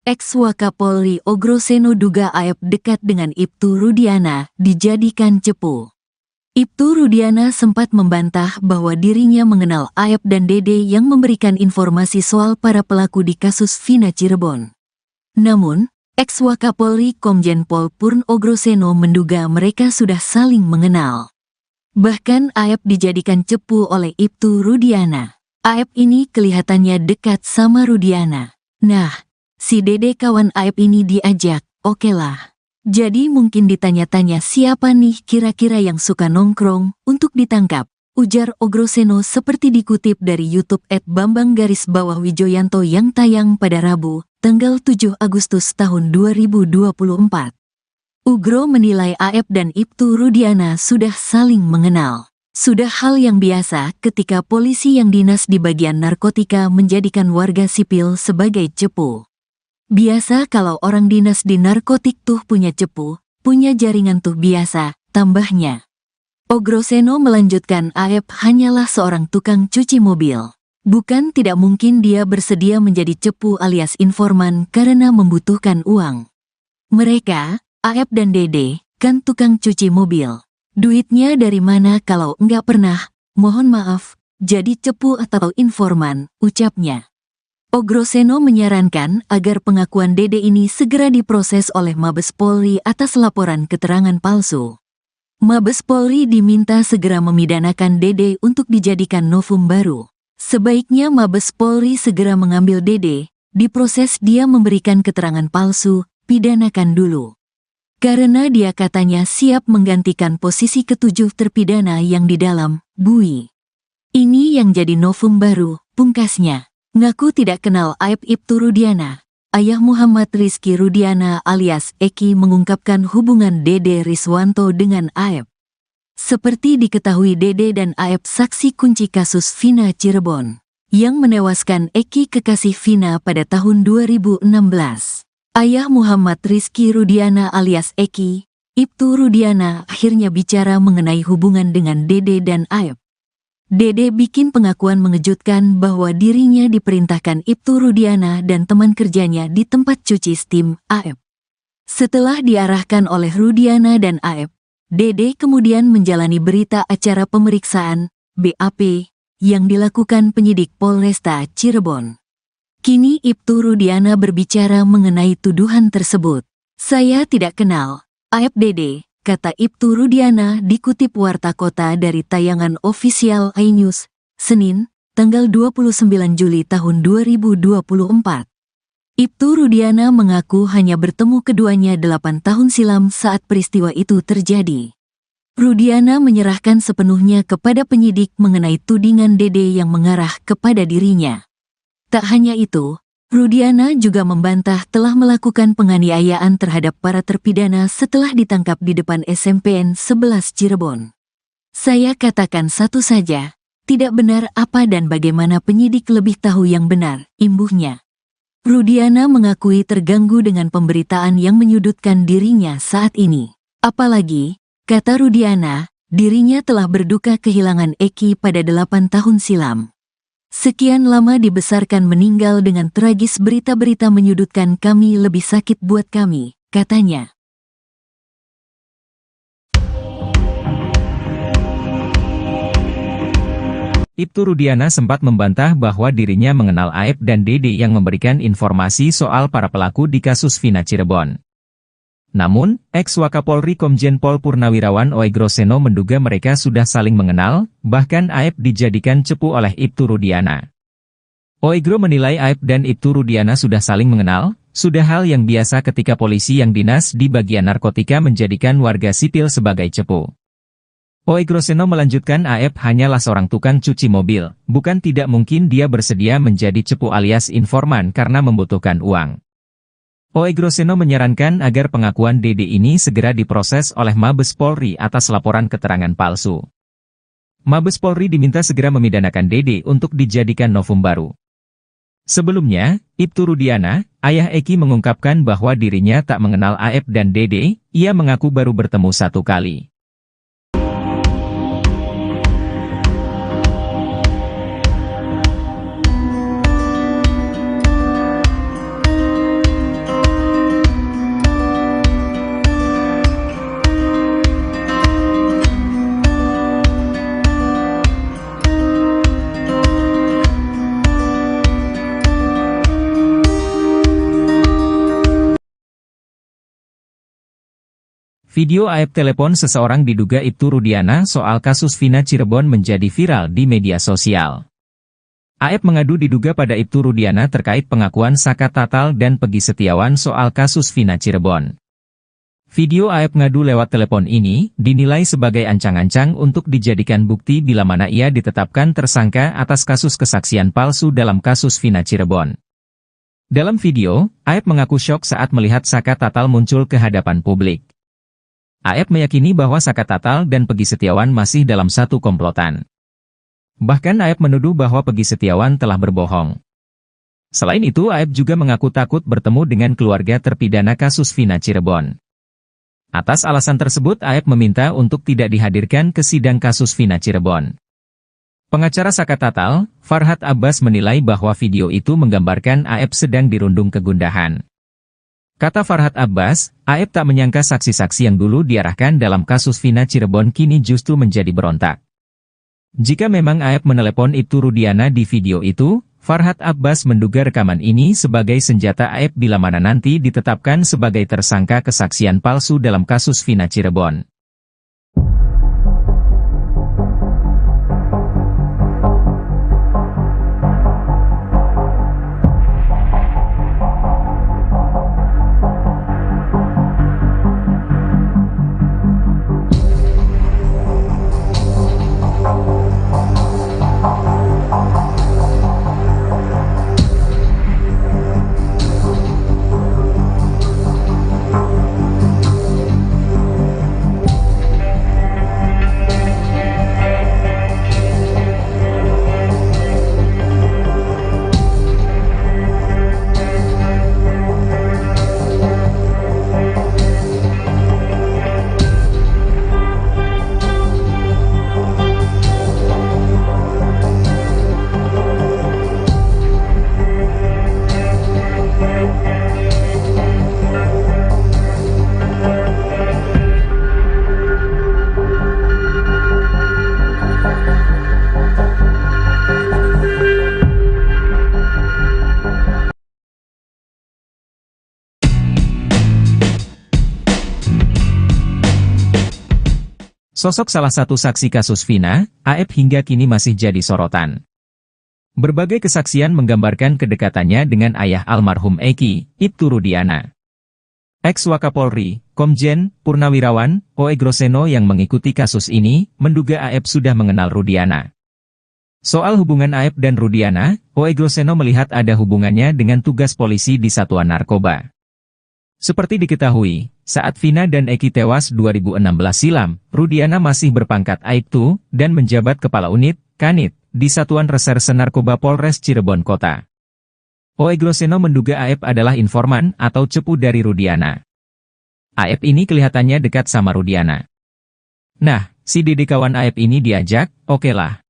Ex-Wakapolri Ogroseno duga Aep dekat dengan Ibtu Rudiana dijadikan cepu. Ibtu Rudiana sempat membantah bahwa dirinya mengenal Aep dan Dede yang memberikan informasi soal para pelaku di kasus Vina Cirebon. Namun, ex-Wakapolri Komjen Pol Purn Ogroseno menduga mereka sudah saling mengenal. Bahkan Aep dijadikan cepu oleh Ibtu Rudiana. Aep ini kelihatannya dekat sama Rudiana. Nah, si Dede kawan Aep ini diajak, okelah. Jadi mungkin ditanya-tanya siapa nih kira-kira yang suka nongkrong untuk ditangkap, ujar Ogroseno seperti dikutip dari YouTube @Bambang_Wijoyanto yang tayang pada Rabu, tanggal 7 Agustus tahun 2024. Ugro menilai Aep dan Ibtu Rudiana sudah saling mengenal. Sudah hal yang biasa ketika polisi yang dinas di bagian narkotika menjadikan warga sipil sebagai cepu. Biasa kalau orang dinas di narkotik tuh punya cepu, punya jaringan tuh biasa, tambahnya. Ogroseno melanjutkan Aep hanyalah seorang tukang cuci mobil. Bukan tidak mungkin dia bersedia menjadi cepu alias informan karena membutuhkan uang. Mereka, Aep dan Dede, kan tukang cuci mobil. Duitnya dari mana kalau enggak pernah, mohon maaf, jadi cepu atau informan, ucapnya. Ogroseno menyarankan agar pengakuan Dede ini segera diproses oleh Mabes Polri atas laporan keterangan palsu. Mabes Polri diminta segera memidanakan Dede untuk dijadikan novum baru. Sebaiknya Mabes Polri segera mengambil Dede, diproses dia memberikan keterangan palsu, pidanakan dulu. Karena dia katanya siap menggantikan posisi ketujuh terpidana yang di dalam, bui. Ini yang jadi novum baru, pungkasnya. Ngaku tidak kenal Aep Ibtu Rudiana. Ayah Muhammad Rizky Rudiana alias Eki mengungkapkan hubungan Dede Riswanto dengan Aep. Seperti diketahui Dede dan Aep saksi kunci kasus Vina Cirebon, yang menewaskan Eki kekasih Vina pada tahun 2016. Ayah Muhammad Rizky Rudiana alias Eki, Ibtu Rudiana akhirnya bicara mengenai hubungan dengan Dede dan Aep. Dede bikin pengakuan mengejutkan bahwa dirinya diperintahkan Ibtu Rudiana dan teman kerjanya di tempat cuci steam, Aep. Setelah diarahkan oleh Rudiana dan Aep, Dede kemudian menjalani berita acara pemeriksaan, BAP, yang dilakukan penyidik Polresta Cirebon. Kini Ibtu Rudiana berbicara mengenai tuduhan tersebut. Saya tidak kenal Aep Dede, kata Ibtu Rudiana dikutip Warta Kota dari tayangan ofisial iNews, Senin, tanggal 29 Juli tahun 2024. Ibtu Rudiana mengaku hanya bertemu keduanya 8 tahun silam saat peristiwa itu terjadi. Rudiana menyerahkan sepenuhnya kepada penyidik mengenai tudingan Dede yang mengarah kepada dirinya. Tak hanya itu, Rudiana juga membantah telah melakukan penganiayaan terhadap para terpidana setelah ditangkap di depan SMPN 11 Cirebon. Saya katakan satu saja, tidak benar apa dan bagaimana penyidik lebih tahu yang benar, imbuhnya. Rudiana mengakui terganggu dengan pemberitaan yang menyudutkan dirinya saat ini. Apalagi, kata Rudiana, dirinya telah berduka kehilangan Eki pada 8 tahun silam. Sekian lama dibesarkan meninggal dengan tragis berita-berita menyudutkan kami lebih sakit buat kami, katanya. Ibtu Rudiana sempat membantah bahwa dirinya mengenal Aep dan Dede yang memberikan informasi soal para pelaku di kasus Vina Cirebon. Namun, ex-Wakapolri Komjen Pol Purnawirawan Ogroseno menduga mereka sudah saling mengenal, bahkan Aep dijadikan cepu oleh Ibtu Rudiana. Oigro menilai Aep dan Ibtu Rudiana sudah saling mengenal, sudah hal yang biasa ketika polisi yang dinas di bagian narkotika menjadikan warga sipil sebagai cepu. Ogroseno melanjutkan Aep hanyalah seorang tukang cuci mobil, bukan tidak mungkin dia bersedia menjadi cepu alias informan karena membutuhkan uang. Ogroseno menyarankan agar pengakuan Dede ini segera diproses oleh Mabes Polri atas laporan keterangan palsu. Mabes Polri diminta segera memidanakan Dede untuk dijadikan novum baru. Sebelumnya, Ibtu Rudiana, ayah Eki mengungkapkan bahwa dirinya tak mengenal Aep dan Dede, ia mengaku baru bertemu satu kali. Video Aep telepon seseorang diduga Ibtu Rudiana soal kasus Vina Cirebon menjadi viral di media sosial. Aep mengadu diduga pada Ibtu Rudiana terkait pengakuan Saka Tatal dan Pegi Setiawan soal kasus Vina Cirebon. Video Aep ngadu lewat telepon ini dinilai sebagai ancang-ancang untuk dijadikan bukti bila mana ia ditetapkan tersangka atas kasus kesaksian palsu dalam kasus Vina Cirebon. Dalam video, Aep mengaku syok saat melihat Saka Tatal muncul ke hadapan publik. Aep meyakini bahwa Saka Tatal dan Pegi Setiawan masih dalam satu komplotan. Bahkan Aep menuduh bahwa Pegi Setiawan telah berbohong. Selain itu, Aep juga mengaku takut bertemu dengan keluarga terpidana kasus Vina Cirebon. Atas alasan tersebut, Aep meminta untuk tidak dihadirkan ke sidang kasus Vina Cirebon. Pengacara Saka Tatal, Farhad Abbas menilai bahwa video itu menggambarkan Aep sedang dirundung kegundahan. Kata Farhad Abbas, Aep tak menyangka saksi-saksi yang dulu diarahkan dalam kasus Vina Cirebon kini justru menjadi berontak. Jika memang Aep menelepon Ibtu Rudiana di video itu, Farhad Abbas menduga rekaman ini sebagai senjata Aep bila mana nanti ditetapkan sebagai tersangka kesaksian palsu dalam kasus Vina Cirebon. Sosok salah satu saksi kasus Vina, Aep hingga kini masih jadi sorotan. Berbagai kesaksian menggambarkan kedekatannya dengan ayah almarhum Eki, Ibtu Rudiana. Ex-Wakapolri, Komjen, Purnawirawan, Oe Groseno yang mengikuti kasus ini, menduga Aep sudah mengenal Rudiana. Soal hubungan Aep dan Rudiana, Oe Groseno melihat ada hubungannya dengan tugas polisi di Satuan Narkoba. Seperti diketahui, saat Vina dan Eki tewas 2016 silam, Rudiana masih berpangkat Aibtu dan menjabat Kepala Unit, Kanit, di Satuan Reserse Narkoba Polres Cirebon Kota. Oe Groseno menduga Aep adalah informan atau cepu dari Rudiana. Aep ini kelihatannya dekat sama Rudiana. Nah, si Dede kawan Aep ini diajak, okelah.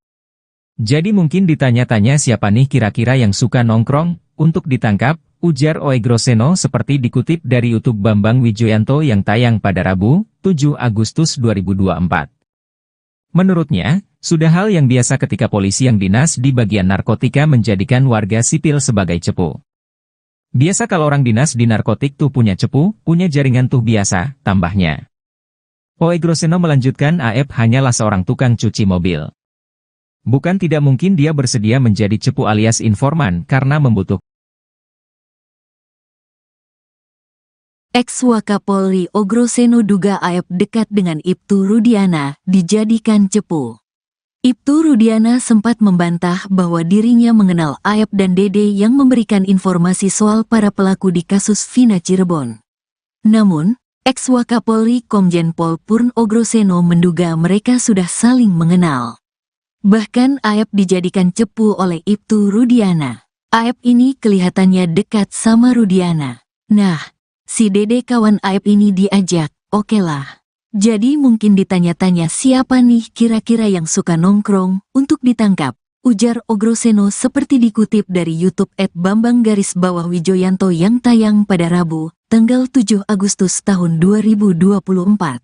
Jadi mungkin ditanya-tanya siapa nih kira-kira yang suka nongkrong, untuk ditangkap, ujar Oe Groseno seperti dikutip dari YouTube Bambang Wijoyanto yang tayang pada Rabu, 7 Agustus 2024. Menurutnya, sudah hal yang biasa ketika polisi yang dinas di bagian narkotika menjadikan warga sipil sebagai cepu. Biasa kalau orang dinas di narkotik tuh punya cepu, punya jaringan tuh biasa, tambahnya. Oe Groseno melanjutkan Aep hanyalah seorang tukang cuci mobil. Bukan tidak mungkin dia bersedia menjadi cepu alias informan karena membutuhkan. Ex-Wakapolri Oe Groseno duga Aep dekat dengan Ibtu Rudiana, dijadikan cepu. Ibtu Rudiana sempat membantah bahwa dirinya mengenal Aep dan Dede yang memberikan informasi soal para pelaku di kasus Vina Cirebon. Namun, ex-Wakapolri Komjen Pol Purn Oe Groseno menduga mereka sudah saling mengenal. Bahkan Aep dijadikan cepu oleh Ibtu Rudiana. Aep ini kelihatannya dekat sama Rudiana. Nah, si Dede kawan Aep ini diajak, okelah. Jadi mungkin ditanya-tanya siapa nih kira-kira yang suka nongkrong, untuk ditangkap, ujar Oe Groseno seperti dikutip dari YouTube @bambang_wijoyanto yang tayang pada Rabu, tanggal 7 Agustus tahun 2024.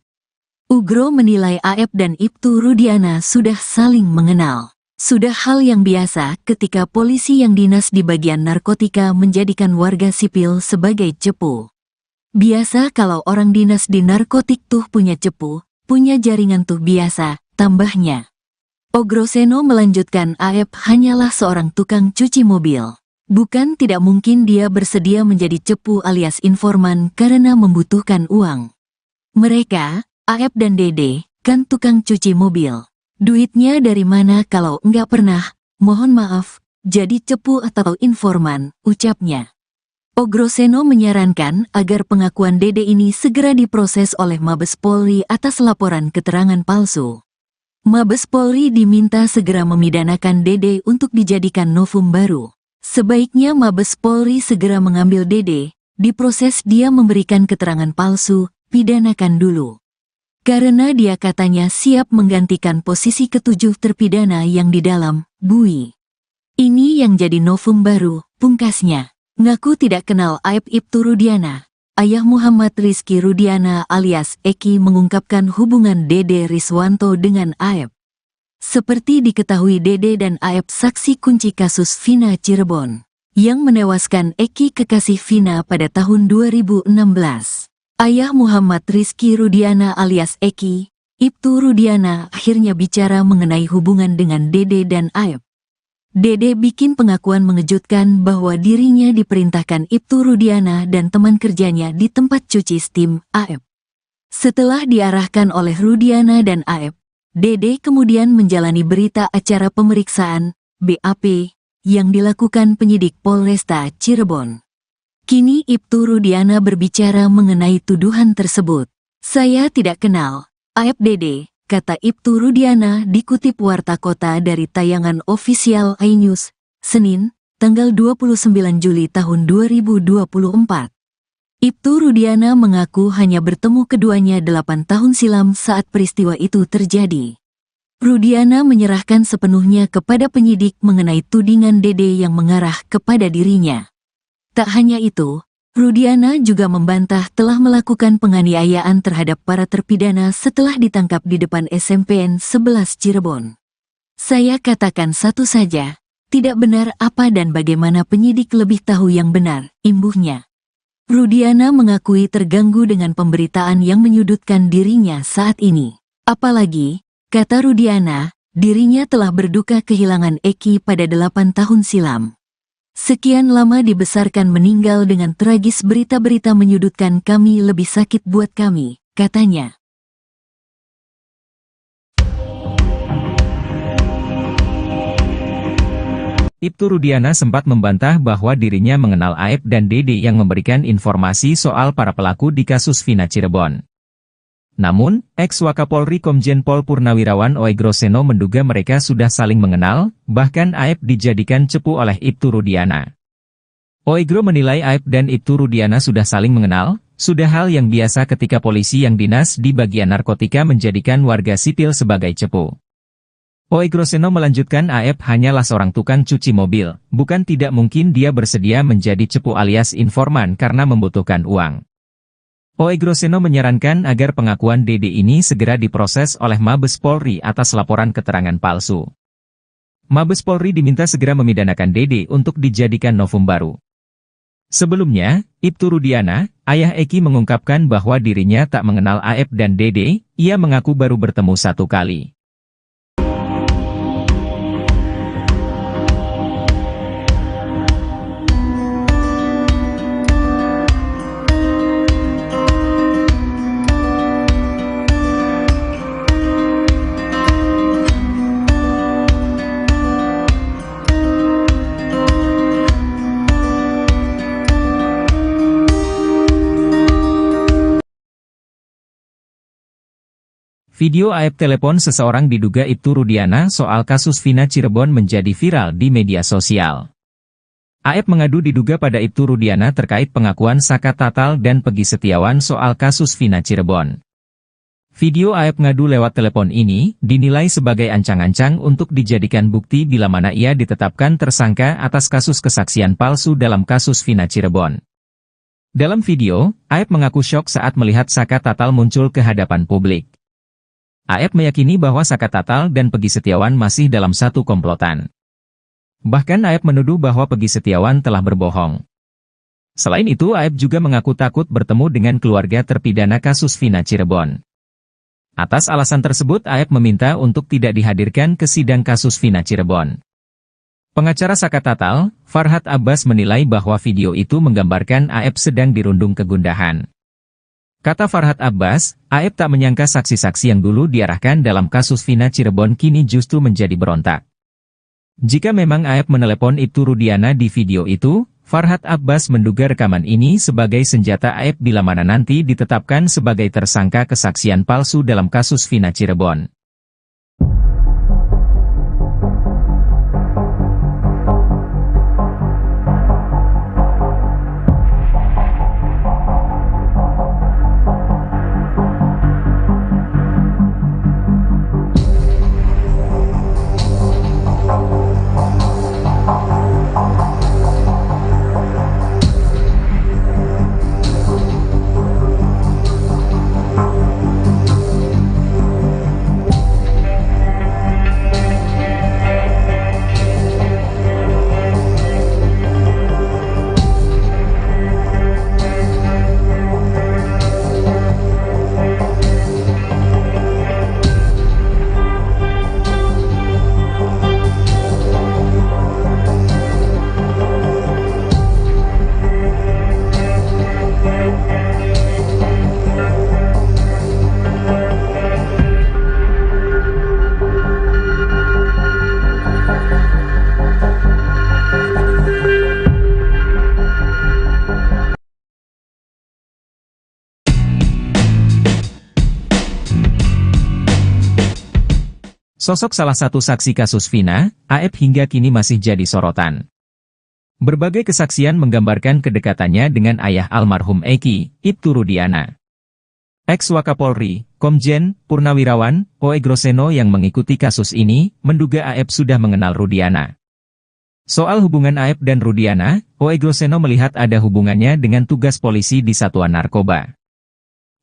Ugro menilai Aep dan Ibtu Rudiana sudah saling mengenal. Sudah hal yang biasa ketika polisi yang dinas di bagian narkotika menjadikan warga sipil sebagai cepu. Biasa kalau orang dinas di narkotik tuh punya cepu, punya jaringan tuh biasa, tambahnya. Ogroseno melanjutkan Aep hanyalah seorang tukang cuci mobil. Bukan tidak mungkin dia bersedia menjadi cepu alias informan karena membutuhkan uang. Mereka, Aep dan Dede, kan tukang cuci mobil. Duitnya dari mana kalau enggak pernah, mohon maaf, jadi cepu atau informan, ucapnya. Ogroseno menyarankan agar pengakuan Dede ini segera diproses oleh Mabes Polri atas laporan keterangan palsu. Mabes Polri diminta segera memidanakan Dede untuk dijadikan novum baru. Sebaiknya Mabes Polri segera mengambil Dede, diproses dia memberikan keterangan palsu, pidanakan dulu. Karena dia katanya siap menggantikan posisi ketujuh terpidana yang di dalam, bui. Ini yang jadi novum baru, pungkasnya. Ngaku tidak kenal Aep Ibtu Rudiana. Ayah Muhammad Rizky Rudiana alias Eki mengungkapkan hubungan Dede Riswanto dengan Aep. Seperti diketahui Dede dan Aep saksi kunci kasus Vina Cirebon, yang menewaskan Eki kekasih Vina pada tahun 2016. Ayah Muhammad Rizky Rudiana alias Eki, Ibtu Rudiana akhirnya bicara mengenai hubungan dengan Dede dan Aep. Dede bikin pengakuan mengejutkan bahwa dirinya diperintahkan Ibtu Rudiana dan teman kerjanya di tempat cuci steam, Aep. Setelah diarahkan oleh Rudiana dan Aep, Dede kemudian menjalani berita acara pemeriksaan, BAP, yang dilakukan penyidik Polresta Cirebon. Kini Ibtu Rudiana berbicara mengenai tuduhan tersebut. Saya tidak kenal Aep Dede, kata Ibtu Rudiana dikutip Warta Kota dari tayangan ofisial iNews, Senin, tanggal 29 Juli tahun 2024. Ibtu Rudiana mengaku hanya bertemu keduanya 8 tahun silam saat peristiwa itu terjadi. Rudiana menyerahkan sepenuhnya kepada penyidik mengenai tudingan Dede yang mengarah kepada dirinya. Tak hanya itu, Rudiana juga membantah telah melakukan penganiayaan terhadap para terpidana setelah ditangkap di depan SMPN 11 Cirebon. Saya katakan satu saja, tidak benar apa dan bagaimana penyidik lebih tahu yang benar, imbuhnya. Rudiana mengakui terganggu dengan pemberitaan yang menyudutkan dirinya saat ini. Apalagi, kata Rudiana, dirinya telah berduka kehilangan Eki pada 8 tahun silam. Sekian lama dibesarkan meninggal dengan tragis berita-berita menyudutkan kami lebih sakit buat kami, katanya. Ibtu Rudiana sempat membantah bahwa dirinya mengenal Aep dan Dede yang memberikan informasi soal para pelaku di kasus Vina Cirebon. Namun, ex-Wakapolri Komjen Pol Purnawirawan Oegroseno menduga mereka sudah saling mengenal, bahkan Aep dijadikan cepu oleh Ibtu Rudiana. Oegro menilai Aep dan Ibtu Rudiana sudah saling mengenal, sudah hal yang biasa ketika polisi yang dinas di bagian narkotika menjadikan warga sipil sebagai cepu. Oegroseno melanjutkan Aep hanyalah seorang tukang cuci mobil, bukan tidak mungkin dia bersedia menjadi cepu alias informan karena membutuhkan uang. Oegroseno menyarankan agar pengakuan Dede ini segera diproses oleh Mabes Polri atas laporan keterangan palsu. Mabes Polri diminta segera memidanakan Dede untuk dijadikan novum baru. Sebelumnya, Ibtu Rudiana, ayah Eki mengungkapkan bahwa dirinya tak mengenal Aep dan Dede, ia mengaku baru bertemu satu kali. Video Aep telepon seseorang diduga Ibtu Rudiana soal kasus Vina Cirebon menjadi viral di media sosial. Aep mengadu diduga pada Ibtu Rudiana terkait pengakuan Saka Tatal dan Pegi Setiawan soal kasus Vina Cirebon. Video Aep ngadu lewat telepon ini dinilai sebagai ancang-ancang untuk dijadikan bukti bila mana ia ditetapkan tersangka atas kasus kesaksian palsu dalam kasus Vina Cirebon. Dalam video, Aep mengaku syok saat melihat Saka Tatal muncul ke hadapan publik. Aep meyakini bahwa Saka Tatal dan Pegi Setiawan masih dalam satu komplotan. Bahkan Aep menuduh bahwa Pegi Setiawan telah berbohong. Selain itu, Aep juga mengaku takut bertemu dengan keluarga terpidana kasus Vina Cirebon. Atas alasan tersebut, Aep meminta untuk tidak dihadirkan ke sidang kasus Vina Cirebon. Pengacara Saka Tatal, Farhad Abbas menilai bahwa video itu menggambarkan Aep sedang dirundung kegundahan. Kata Farhad Abbas, Aep tak menyangka saksi-saksi yang dulu diarahkan dalam kasus Vina Cirebon kini justru menjadi berontak. Jika memang Aep menelepon Ibtu Rudiana di video itu, Farhad Abbas menduga rekaman ini sebagai senjata Aep bila mana nanti ditetapkan sebagai tersangka kesaksian palsu dalam kasus Vina Cirebon. Sosok salah satu saksi kasus Vina, Aep hingga kini masih jadi sorotan. Berbagai kesaksian menggambarkan kedekatannya dengan ayah almarhum Eki, Ibtu Rudiana. Ex-Wakapolri, Komjen, Purnawirawan, Oe Groseno yang mengikuti kasus ini, menduga Aep sudah mengenal Rudiana. Soal hubungan Aep dan Rudiana, Oe Groseno melihat ada hubungannya dengan tugas polisi di Satuan Narkoba.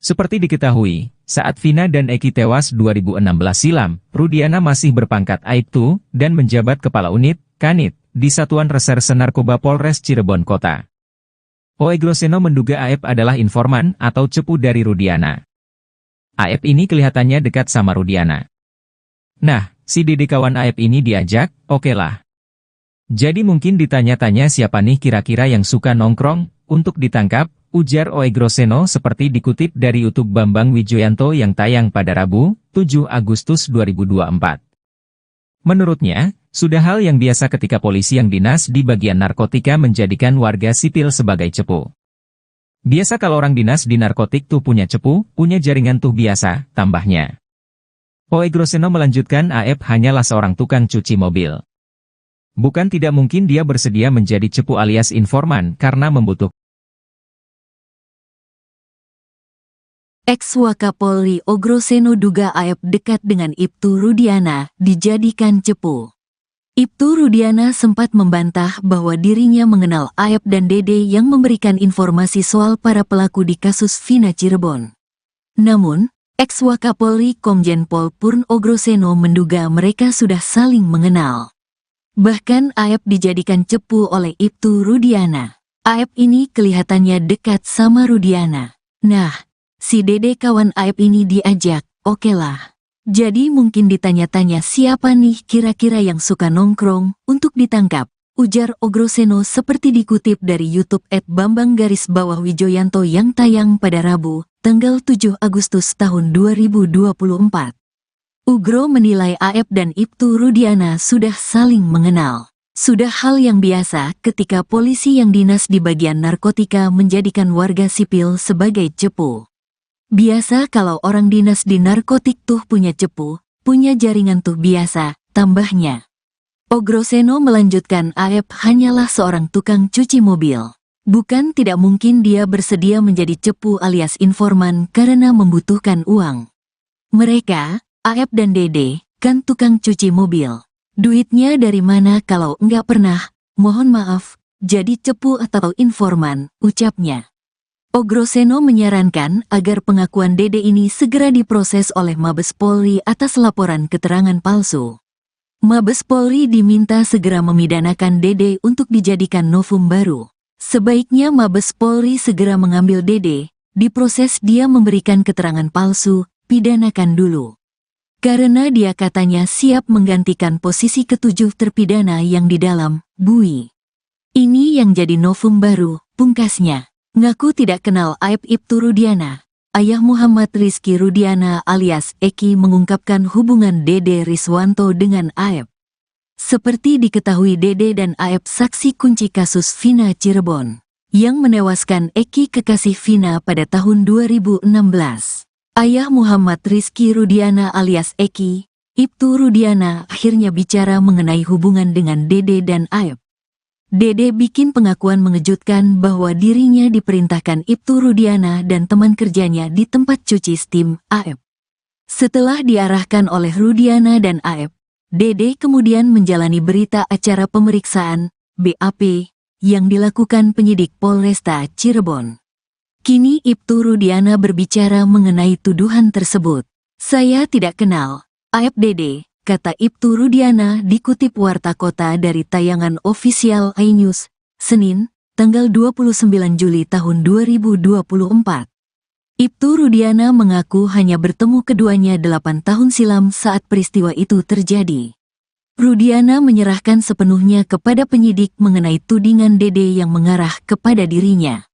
Seperti diketahui, saat Vina dan Eki tewas 2016 silam, Rudiana masih berpangkat Aibtu dan menjabat Kepala Unit, Kanit, di Satuan Reserse Narkoba Polres Cirebon Kota. Oe Groseno menduga Aep adalah informan atau cepu dari Rudiana. Aep ini kelihatannya dekat sama Rudiana. Nah, si Dede kawan Aep ini diajak, okelah. Jadi mungkin ditanya-tanya siapa nih kira-kira yang suka nongkrong, untuk ditangkap, ujar Oe Groseno seperti dikutip dari YouTube Bambang Wijoyanto yang tayang pada Rabu, 7 Agustus 2024. Menurutnya, sudah hal yang biasa ketika polisi yang dinas di bagian narkotika menjadikan warga sipil sebagai cepu. Biasa kalau orang dinas di narkotik tuh punya cepu, punya jaringan tuh biasa, tambahnya. Oe Groseno melanjutkan Aep hanyalah seorang tukang cuci mobil. Bukan tidak mungkin dia bersedia menjadi cepu alias informan karena membutuhkan. Ex-Wakapolri Oe Groseno duga Aep dekat dengan Ibtu Rudiana, dijadikan cepu. Ibtu Rudiana sempat membantah bahwa dirinya mengenal Aep dan Dede yang memberikan informasi soal para pelaku di kasus Vina Cirebon. Namun, ex-Wakapolri Komjen Pol Purn Oe Groseno menduga mereka sudah saling mengenal. Bahkan Aep dijadikan cepu oleh Ibtu Rudiana. Aep ini kelihatannya dekat sama Rudiana. Nah, si Dede kawan Aep ini diajak, okelah. Jadi mungkin ditanya-tanya siapa nih kira-kira yang suka nongkrong, untuk ditangkap, ujar Oe Groseno seperti dikutip dari YouTube @Bambang_Wijoyanto yang tayang pada Rabu, tanggal 7 Agustus tahun 2024. Ugro menilai Aep dan Ibtu Rudiana sudah saling mengenal. Sudah hal yang biasa ketika polisi yang dinas di bagian narkotika menjadikan warga sipil sebagai cepu. Biasa kalau orang dinas di narkotik tuh punya cepu, punya jaringan tuh biasa, tambahnya. Oe Groseno melanjutkan Aep hanyalah seorang tukang cuci mobil. Bukan tidak mungkin dia bersedia menjadi cepu alias informan karena membutuhkan uang. Mereka, Aep dan Dede, kan tukang cuci mobil. Duitnya dari mana kalau enggak pernah, mohon maaf, jadi cepu atau informan, ucapnya. Oe Groseno menyarankan agar pengakuan Dede ini segera diproses oleh Mabes Polri atas laporan keterangan palsu. Mabes Polri diminta segera memidanakan Dede untuk dijadikan novum baru. Sebaiknya Mabes Polri segera mengambil Dede, diproses dia memberikan keterangan palsu, pidanakan dulu. Karena dia katanya siap menggantikan posisi ketujuh terpidana yang di dalam, bui. Ini yang jadi novum baru, pungkasnya. Ngaku tidak kenal Aep Ibtu Rudiana. Ayah Muhammad Rizky Rudiana alias Eki mengungkapkan hubungan Dede Riswanto dengan Aep. Seperti diketahui Dede dan Aep saksi kunci kasus Vina Cirebon, yang menewaskan Eki kekasih Vina pada tahun 2016. Ayah Muhammad Rizky Rudiana alias Eki, Ibtu Rudiana akhirnya bicara mengenai hubungan dengan Dede dan Aep. Dede bikin pengakuan mengejutkan bahwa dirinya diperintahkan Ibtu Rudiana dan teman kerjanya di tempat cuci steam, Aep. Setelah diarahkan oleh Rudiana dan Aep, Dede kemudian menjalani berita acara pemeriksaan, BAP, yang dilakukan penyidik Polresta Cirebon. Kini Ibtu Rudiana berbicara mengenai tuduhan tersebut. Saya tidak kenal Aep Dede, kata Ibtu Rudiana dikutip Warta Kota dari tayangan ofisial iNews, Senin, tanggal 29 Juli tahun 2024. Ibtu Rudiana mengaku hanya bertemu keduanya 8 tahun silam saat peristiwa itu terjadi. Rudiana menyerahkan sepenuhnya kepada penyidik mengenai tudingan Dede yang mengarah kepada dirinya.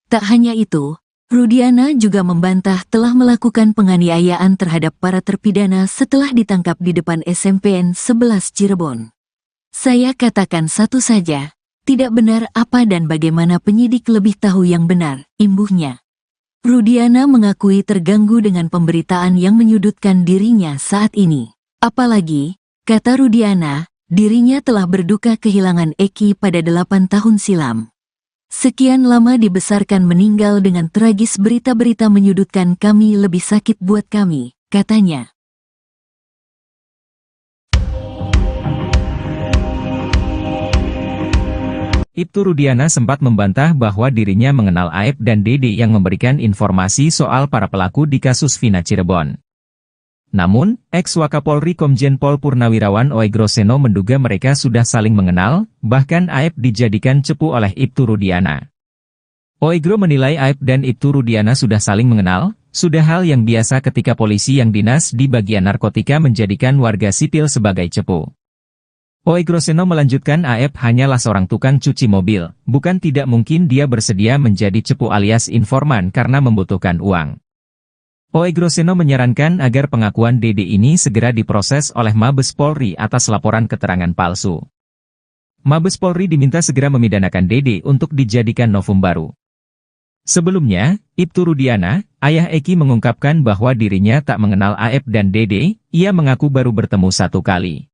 Tak hanya itu, Rudiana juga membantah telah melakukan penganiayaan terhadap para terpidana setelah ditangkap di depan SMPN 11 Cirebon. Saya katakan satu saja, tidak benar apa dan bagaimana penyidik lebih tahu yang benar, imbuhnya. Rudiana mengakui terganggu dengan pemberitaan yang menyudutkan dirinya saat ini. Apalagi, kata Rudiana, dirinya telah berduka kehilangan Eki pada 8 tahun silam. Sekian lama dibesarkan meninggal dengan tragis berita-berita menyudutkan kami lebih sakit buat kami, katanya. Ibtu Rudiana sempat membantah bahwa dirinya mengenal Aep dan Dede yang memberikan informasi soal para pelaku di kasus Vina Cirebon. Namun, ex-Wakapolri Komjen Pol Purnawirawan Oegro Seno menduga mereka sudah saling mengenal, bahkan Aep dijadikan cepu oleh Ibtu Rudiana. Oegro menilai Aep dan Ibtu Rudiana sudah saling mengenal, sudah hal yang biasa ketika polisi yang dinas di bagian narkotika menjadikan warga sipil sebagai cepu. Oegro Seno melanjutkan Aep hanyalah seorang tukang cuci mobil, bukan tidak mungkin dia bersedia menjadi cepu alias informan karena membutuhkan uang. Oegro Seno menyarankan agar pengakuan Dede ini segera diproses oleh Mabes Polri atas laporan keterangan palsu. Mabes Polri diminta segera memidanakan Dede untuk dijadikan novum baru. Sebelumnya, Ibtu Rudiana, ayah Eki mengungkapkan bahwa dirinya tak mengenal Aep dan Dede, ia mengaku baru bertemu satu kali.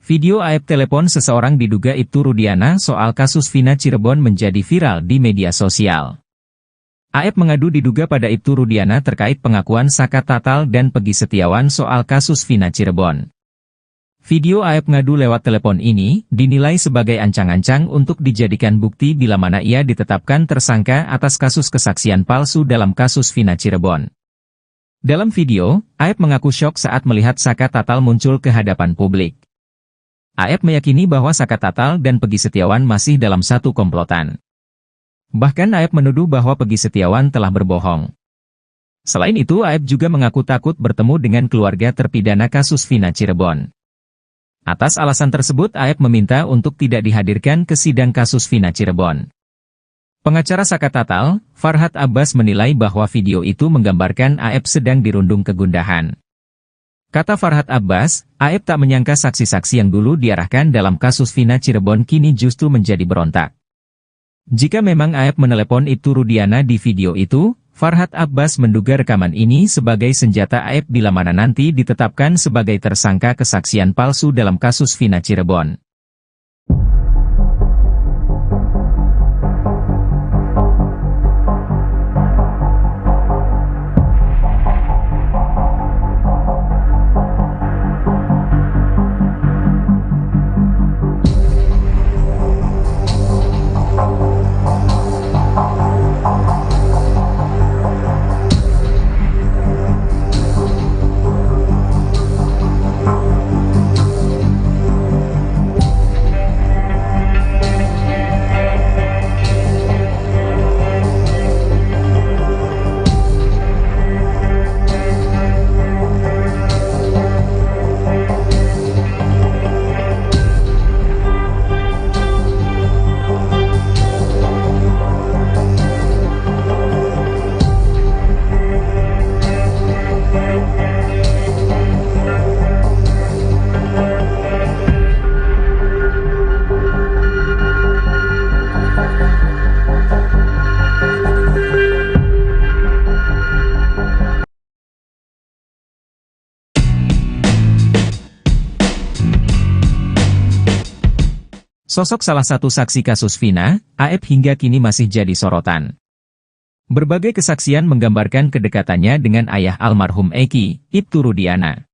Video Aep telepon seseorang diduga Ibtu Rudiana soal kasus Vina Cirebon menjadi viral di media sosial. Aep mengadu diduga pada Ibtu Rudiana terkait pengakuan Saka Tatal dan Pegi Setiawan soal kasus Vina Cirebon. Video Aep ngadu lewat telepon ini dinilai sebagai ancang-ancang untuk dijadikan bukti bila mana ia ditetapkan tersangka atas kasus kesaksian palsu dalam kasus Vina Cirebon. Dalam video, Aep mengaku syok saat melihat Saka Tatal muncul ke hadapan publik. Aep meyakini bahwa Saka Tatal dan Pegi Setiawan masih dalam satu komplotan. Bahkan Aep menuduh bahwa Pegi Setiawan telah berbohong. Selain itu Aep juga mengaku takut bertemu dengan keluarga terpidana kasus Vina Cirebon. Atas alasan tersebut Aep meminta untuk tidak dihadirkan ke sidang kasus Vina Cirebon. Pengacara Saka Tatal, Farhad Abbas menilai bahwa video itu menggambarkan Aep sedang dirundung kegundahan. Kata Farhad Abbas, Aep tak menyangka saksi-saksi yang dulu diarahkan dalam kasus Vina Cirebon kini justru menjadi berontak. Jika memang Aep menelepon Ibtu Rudiana di video itu, Farhad Abbas menduga rekaman ini sebagai senjata Aep bila mana nanti ditetapkan sebagai tersangka kesaksian palsu dalam kasus Vina Cirebon. Sosok salah satu saksi kasus Vina, Aep hingga kini masih jadi sorotan. Berbagai kesaksian menggambarkan kedekatannya dengan ayah almarhum Eki, Ibtu Rudiana.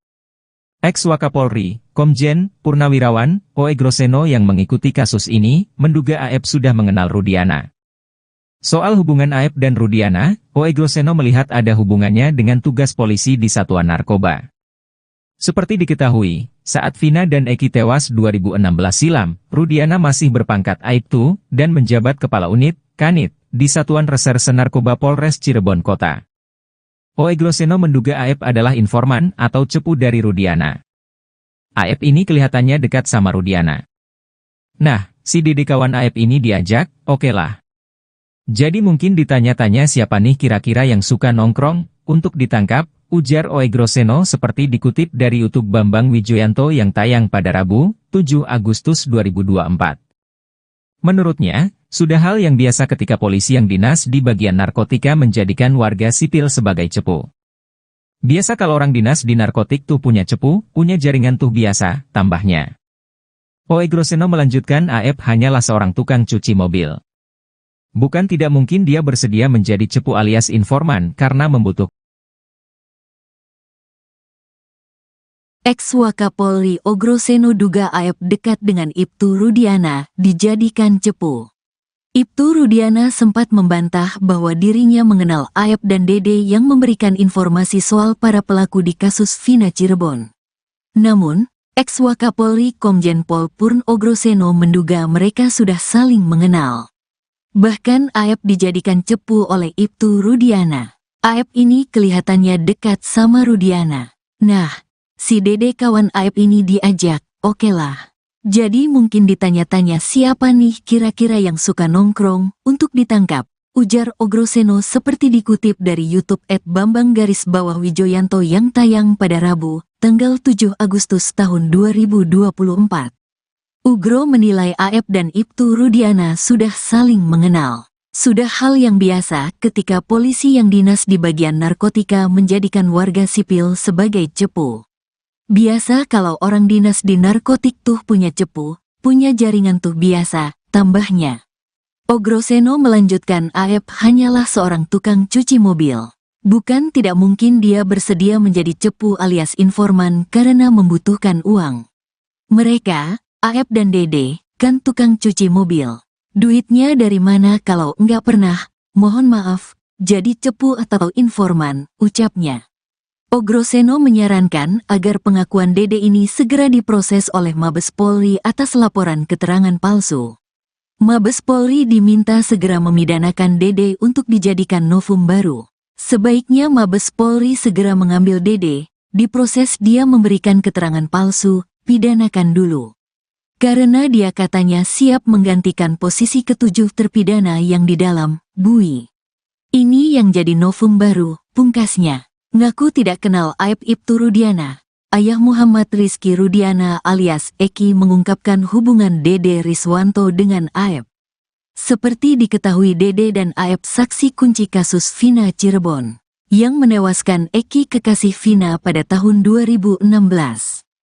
Ex-Wakapolri, Komjen, Purnawirawan, Oe Groseno yang mengikuti kasus ini, menduga Aep sudah mengenal Rudiana. Soal hubungan Aep dan Rudiana, Oe Groseno melihat ada hubungannya dengan tugas polisi di Satuan Narkoba. Seperti diketahui, saat Vina dan Eki tewas 2016 silam, Rudiana masih berpangkat Aibtu dan menjabat Kepala Unit, Kanit, di Satuan Reserse Narkoba Polres Cirebon Kota. Oe Groseno menduga Aep adalah informan atau cepu dari Rudiana. Aep ini kelihatannya dekat sama Rudiana. Nah, si Dede kawan Aep ini diajak, okelah. Jadi mungkin ditanya-tanya siapa nih kira-kira yang suka nongkrong, untuk ditangkap, ujar Oe Groseno seperti dikutip dari YouTube Bambang Wijoyanto yang tayang pada Rabu, 7 Agustus 2024. Menurutnya, sudah hal yang biasa ketika polisi yang dinas di bagian narkotika menjadikan warga sipil sebagai cepu. Biasa kalau orang dinas di narkotik tuh punya cepu, punya jaringan tuh biasa, tambahnya. Oe Groseno melanjutkan Aep hanyalah seorang tukang cuci mobil. Bukan tidak mungkin dia bersedia menjadi cepu alias informan karena membutuhkan. Ex-Wakapolri Oe Groseno duga Aep dekat dengan Ibtu Rudiana, dijadikan cepu. Ibtu Rudiana sempat membantah bahwa dirinya mengenal Aep dan Dede yang memberikan informasi soal para pelaku di kasus Vina Cirebon. Namun, ex-Wakapolri Komjen Pol Purn Oe Groseno menduga mereka sudah saling mengenal. Bahkan Aep dijadikan cepu oleh Ibtu Rudiana. Aep ini kelihatannya dekat sama Rudiana. Nah, si Dede kawan Aep ini diajak, okelah. Jadi mungkin ditanya-tanya siapa nih kira-kira yang suka nongkrong, untuk ditangkap, ujar Oe Groseno seperti dikutip dari YouTube @Bambang_Wijoyanto yang tayang pada Rabu, tanggal 7 Agustus tahun 2024. Ugro menilai Aep dan Ibtu Rudiana sudah saling mengenal. Sudah hal yang biasa ketika polisi yang dinas di bagian narkotika menjadikan warga sipil sebagai cepu. Biasa kalau orang dinas di narkotik tuh punya cepu, punya jaringan tuh biasa, tambahnya. Oe Groseno melanjutkan Aep hanyalah seorang tukang cuci mobil. Bukan tidak mungkin dia bersedia menjadi cepu alias informan karena membutuhkan uang. Mereka, Aep dan Dede, kan tukang cuci mobil. Duitnya dari mana kalau enggak pernah, mohon maaf, jadi cepu atau informan, ucapnya. Oe Groseno menyarankan agar pengakuan Dede ini segera diproses oleh Mabes Polri atas laporan keterangan palsu. Mabes Polri diminta segera memidanakan Dede untuk dijadikan novum baru. Sebaiknya Mabes Polri segera mengambil Dede, diproses dia memberikan keterangan palsu, pidanakan dulu. Karena dia katanya siap menggantikan posisi ketujuh terpidana yang di dalam, bui. Ini yang jadi novum baru, pungkasnya. Ngaku tidak kenal Aep Ibtu Rudiana. Ayah Muhammad Rizky Rudiana alias Eki mengungkapkan hubungan Dede Riswanto dengan Aep. Seperti diketahui Dede dan Aep saksi kunci kasus Vina Cirebon, yang menewaskan Eki kekasih Vina pada tahun 2016.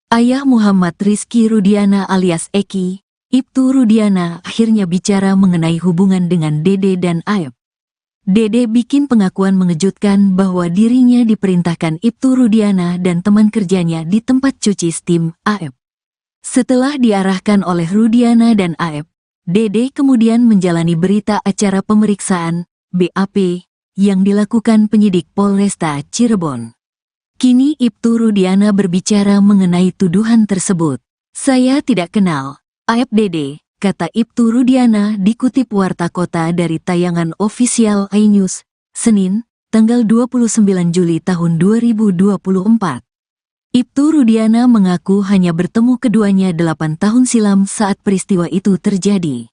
Ayah Muhammad Rizky Rudiana alias Eki, Ibtu Rudiana akhirnya bicara mengenai hubungan dengan Dede dan Aep. Dede bikin pengakuan mengejutkan bahwa dirinya diperintahkan Ibtu Rudiana dan teman kerjanya di tempat cuci steam, Aep. Setelah diarahkan oleh Rudiana dan Aep, Dede kemudian menjalani berita acara pemeriksaan, BAP, yang dilakukan penyidik Polresta Cirebon. Kini Ibtu Rudiana berbicara mengenai tuduhan tersebut. Saya tidak kenal Aep Dede, kata Ibtu Rudiana dikutip Warta Kota dari tayangan ofisial iNews, Senin, tanggal 29 Juli tahun 2024. Ibtu Rudiana mengaku hanya bertemu keduanya 8 tahun silam saat peristiwa itu terjadi.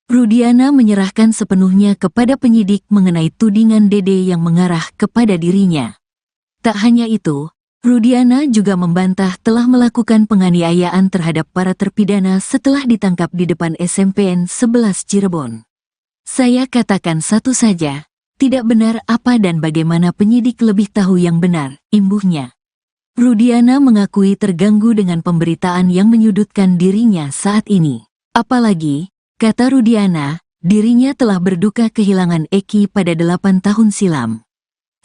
Rudiana menyerahkan sepenuhnya kepada penyidik mengenai tudingan Dede yang mengarah kepada dirinya. Tak hanya itu, Rudiana juga membantah telah melakukan penganiayaan terhadap para terpidana setelah ditangkap di depan SMPN 11 Cirebon. Saya katakan satu saja, tidak benar apa dan bagaimana penyidik lebih tahu yang benar, imbuhnya. Rudiana mengakui terganggu dengan pemberitaan yang menyudutkan dirinya saat ini. Apalagi, kata Rudiana, dirinya telah berduka kehilangan Eki pada 8 tahun silam.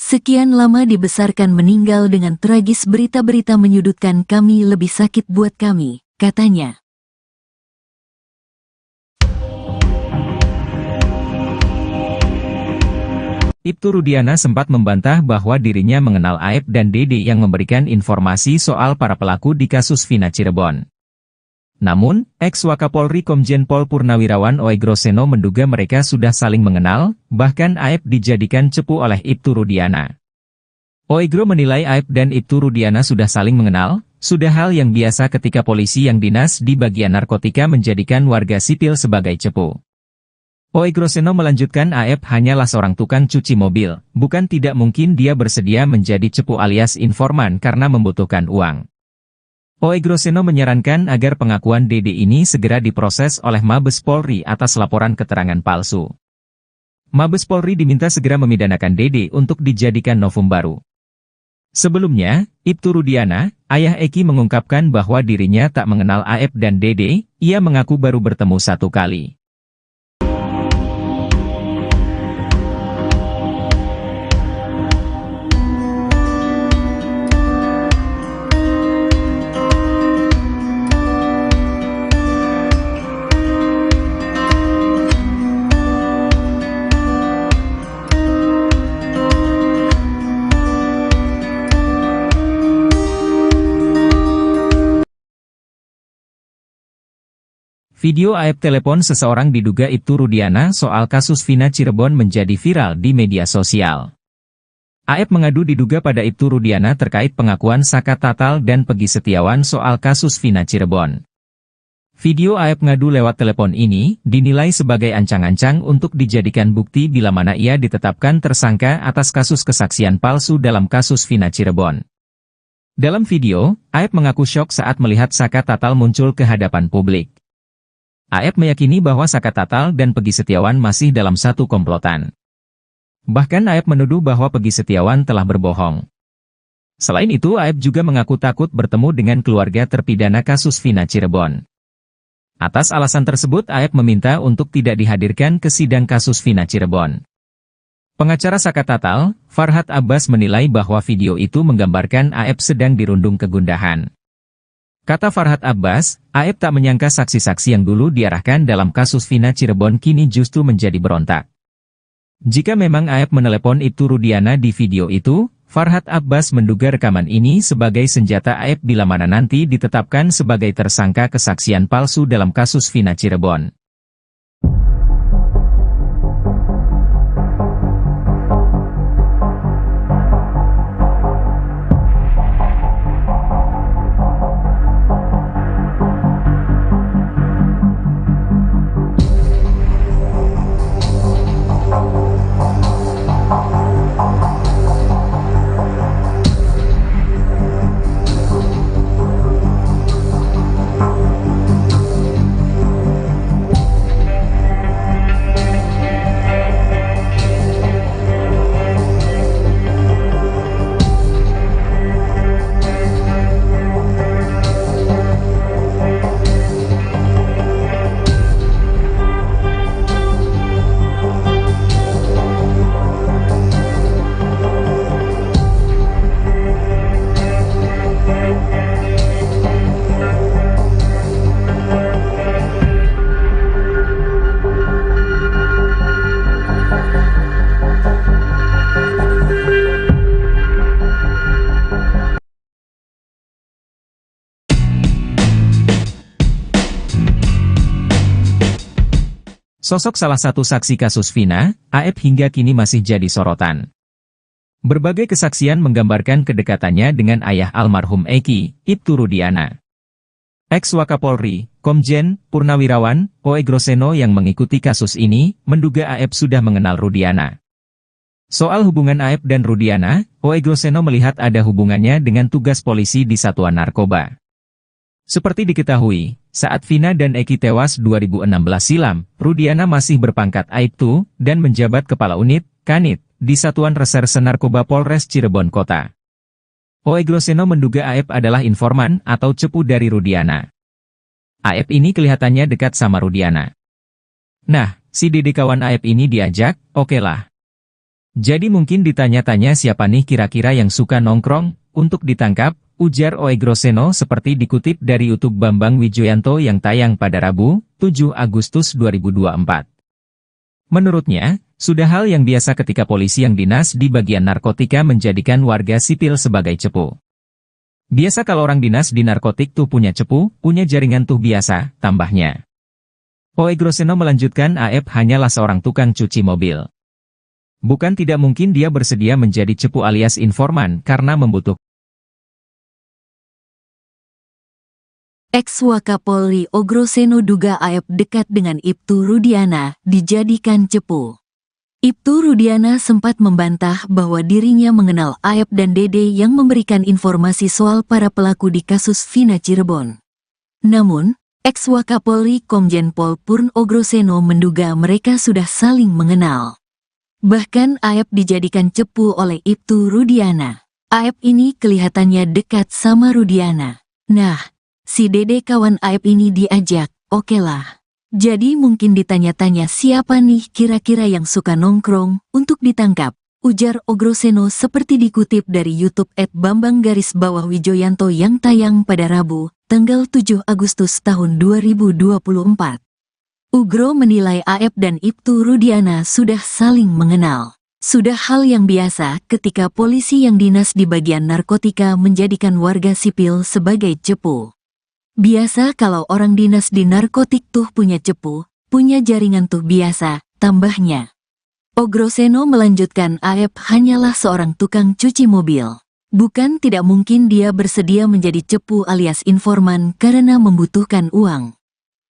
Sekian lama dibesarkan meninggal dengan tragis, berita-berita menyudutkan kami lebih sakit buat kami, katanya. Ibtu Rudiana sempat membantah bahwa dirinya mengenal Aep dan Dede yang memberikan informasi soal para pelaku di kasus Vina Cirebon. Namun, ex-Wakapolri Komjen Pol Purnawirawan Oegroseno menduga mereka sudah saling mengenal, bahkan Aep dijadikan cepu oleh Ibtu Rudiana. Oegro menilai Aep dan Ibtu Rudiana sudah saling mengenal, sudah hal yang biasa ketika polisi yang dinas di bagian narkotika menjadikan warga sipil sebagai cepu. Oegroseno melanjutkan Aep hanyalah seorang tukang cuci mobil, bukan tidak mungkin dia bersedia menjadi cepu alias informan karena membutuhkan uang. Oegroseno menyarankan agar pengakuan Dede ini segera diproses oleh Mabes Polri atas laporan keterangan palsu. Mabes Polri diminta segera memidanakan Dede untuk dijadikan novum baru. Sebelumnya, Ibtu Rudiana, ayah Eki mengungkapkan bahwa dirinya tak mengenal Aep dan Dede, ia mengaku baru bertemu satu kali. Video Aep telepon seseorang diduga Ibtu Rudiana soal kasus Vina Cirebon menjadi viral di media sosial. Aep mengadu diduga pada Ibtu Rudiana terkait pengakuan Saka Tatal dan Pegi Setiawan soal kasus Vina Cirebon. Video Aep ngadu lewat telepon ini dinilai sebagai ancang-ancang untuk dijadikan bukti bila mana ia ditetapkan tersangka atas kasus kesaksian palsu dalam kasus Vina Cirebon. Dalam video, Aep mengaku syok saat melihat Saka Tatal muncul ke hadapan publik. Aep meyakini bahwa Saka Tatal dan Pegi Setiawan masih dalam satu komplotan. Bahkan Aep menuduh bahwa Pegi Setiawan telah berbohong. Selain itu Aep juga mengaku takut bertemu dengan keluarga terpidana kasus Vina Cirebon. Atas alasan tersebut Aep meminta untuk tidak dihadirkan ke sidang kasus Vina Cirebon. Pengacara Saka Tatal, Farhad Abbas menilai bahwa video itu menggambarkan Aep sedang dirundung kegundahan. Kata Farhad Abbas, Aep tak menyangka saksi-saksi yang dulu diarahkan dalam kasus Vina Cirebon kini justru menjadi berontak. Jika memang Aep menelepon Ibtu Rudiana di video itu, Farhad Abbas menduga rekaman ini sebagai senjata Aep bila mana nanti ditetapkan sebagai tersangka kesaksian palsu dalam kasus Vina Cirebon. Sosok salah satu saksi kasus Vina, Aep hingga kini masih jadi sorotan. Berbagai kesaksian menggambarkan kedekatannya dengan ayah almarhum Eki, Ibtu Rudiana. Ex-Wakapolri, Komjen Purnawirawan Oegroseno yang mengikuti kasus ini, menduga Aep sudah mengenal Rudiana. Soal hubungan Aep dan Rudiana, Oegroseno melihat ada hubungannya dengan tugas polisi di Satuan Narkoba. Seperti diketahui, saat Vina dan Eki tewas 2016 silam, Rudiana masih berpangkat Aibtu dan menjabat Kepala Unit, Kanit, di Satuan Reserse Narkoba Polres Cirebon Kota. Oegroseno menduga Aep adalah informan atau cepu dari Rudiana. Aep ini kelihatannya dekat sama Rudiana. Nah, si Dede kawan Aep ini diajak, oke lah. Jadi mungkin ditanya-tanya siapa nih kira-kira yang suka nongkrong, untuk ditangkap, ujar Oegroseno seperti dikutip dari YouTube Bambang Wijoyanto yang tayang pada Rabu, 7 Agustus 2024. Menurutnya, sudah hal yang biasa ketika polisi yang dinas di bagian narkotika menjadikan warga sipil sebagai cepu. Biasa kalau orang dinas di narkotik tuh punya cepu, punya jaringan tuh biasa, tambahnya. Oegroseno melanjutkan Aep hanyalah seorang tukang cuci mobil. Bukan tidak mungkin dia bersedia menjadi cepu alias informan karena membutuhkan. Ex-Wakapolri Ogroseno duga Aep dekat dengan Ibtu Rudiana, dijadikan cepu. Ibtu Rudiana sempat membantah bahwa dirinya mengenal Aep dan Dede yang memberikan informasi soal para pelaku di kasus Vina Cirebon. Namun, ex-Wakapolri Komjen Pol Purn Ogroseno menduga mereka sudah saling mengenal. Bahkan Aep dijadikan cepu oleh Ibtu Rudiana. Aep ini kelihatannya dekat sama Rudiana. Nah, si Dede kawan Aep ini diajak, oke lah. Jadi mungkin ditanya-tanya siapa nih kira-kira yang suka nongkrong, untuk ditangkap, ujar Ogroseno seperti dikutip dari YouTube @Bambang_Wijoyanto yang tayang pada Rabu, tanggal 7 Agustus tahun 2024. Ugro menilai Aep dan Ibtu Rudiana sudah saling mengenal. Sudah hal yang biasa ketika polisi yang dinas di bagian narkotika menjadikan warga sipil sebagai cepu. Biasa kalau orang dinas di narkotik tuh punya cepu, punya jaringan tuh biasa, tambahnya. Ogroseno melanjutkan Aep hanyalah seorang tukang cuci mobil. Bukan tidak mungkin dia bersedia menjadi cepu alias informan karena membutuhkan uang.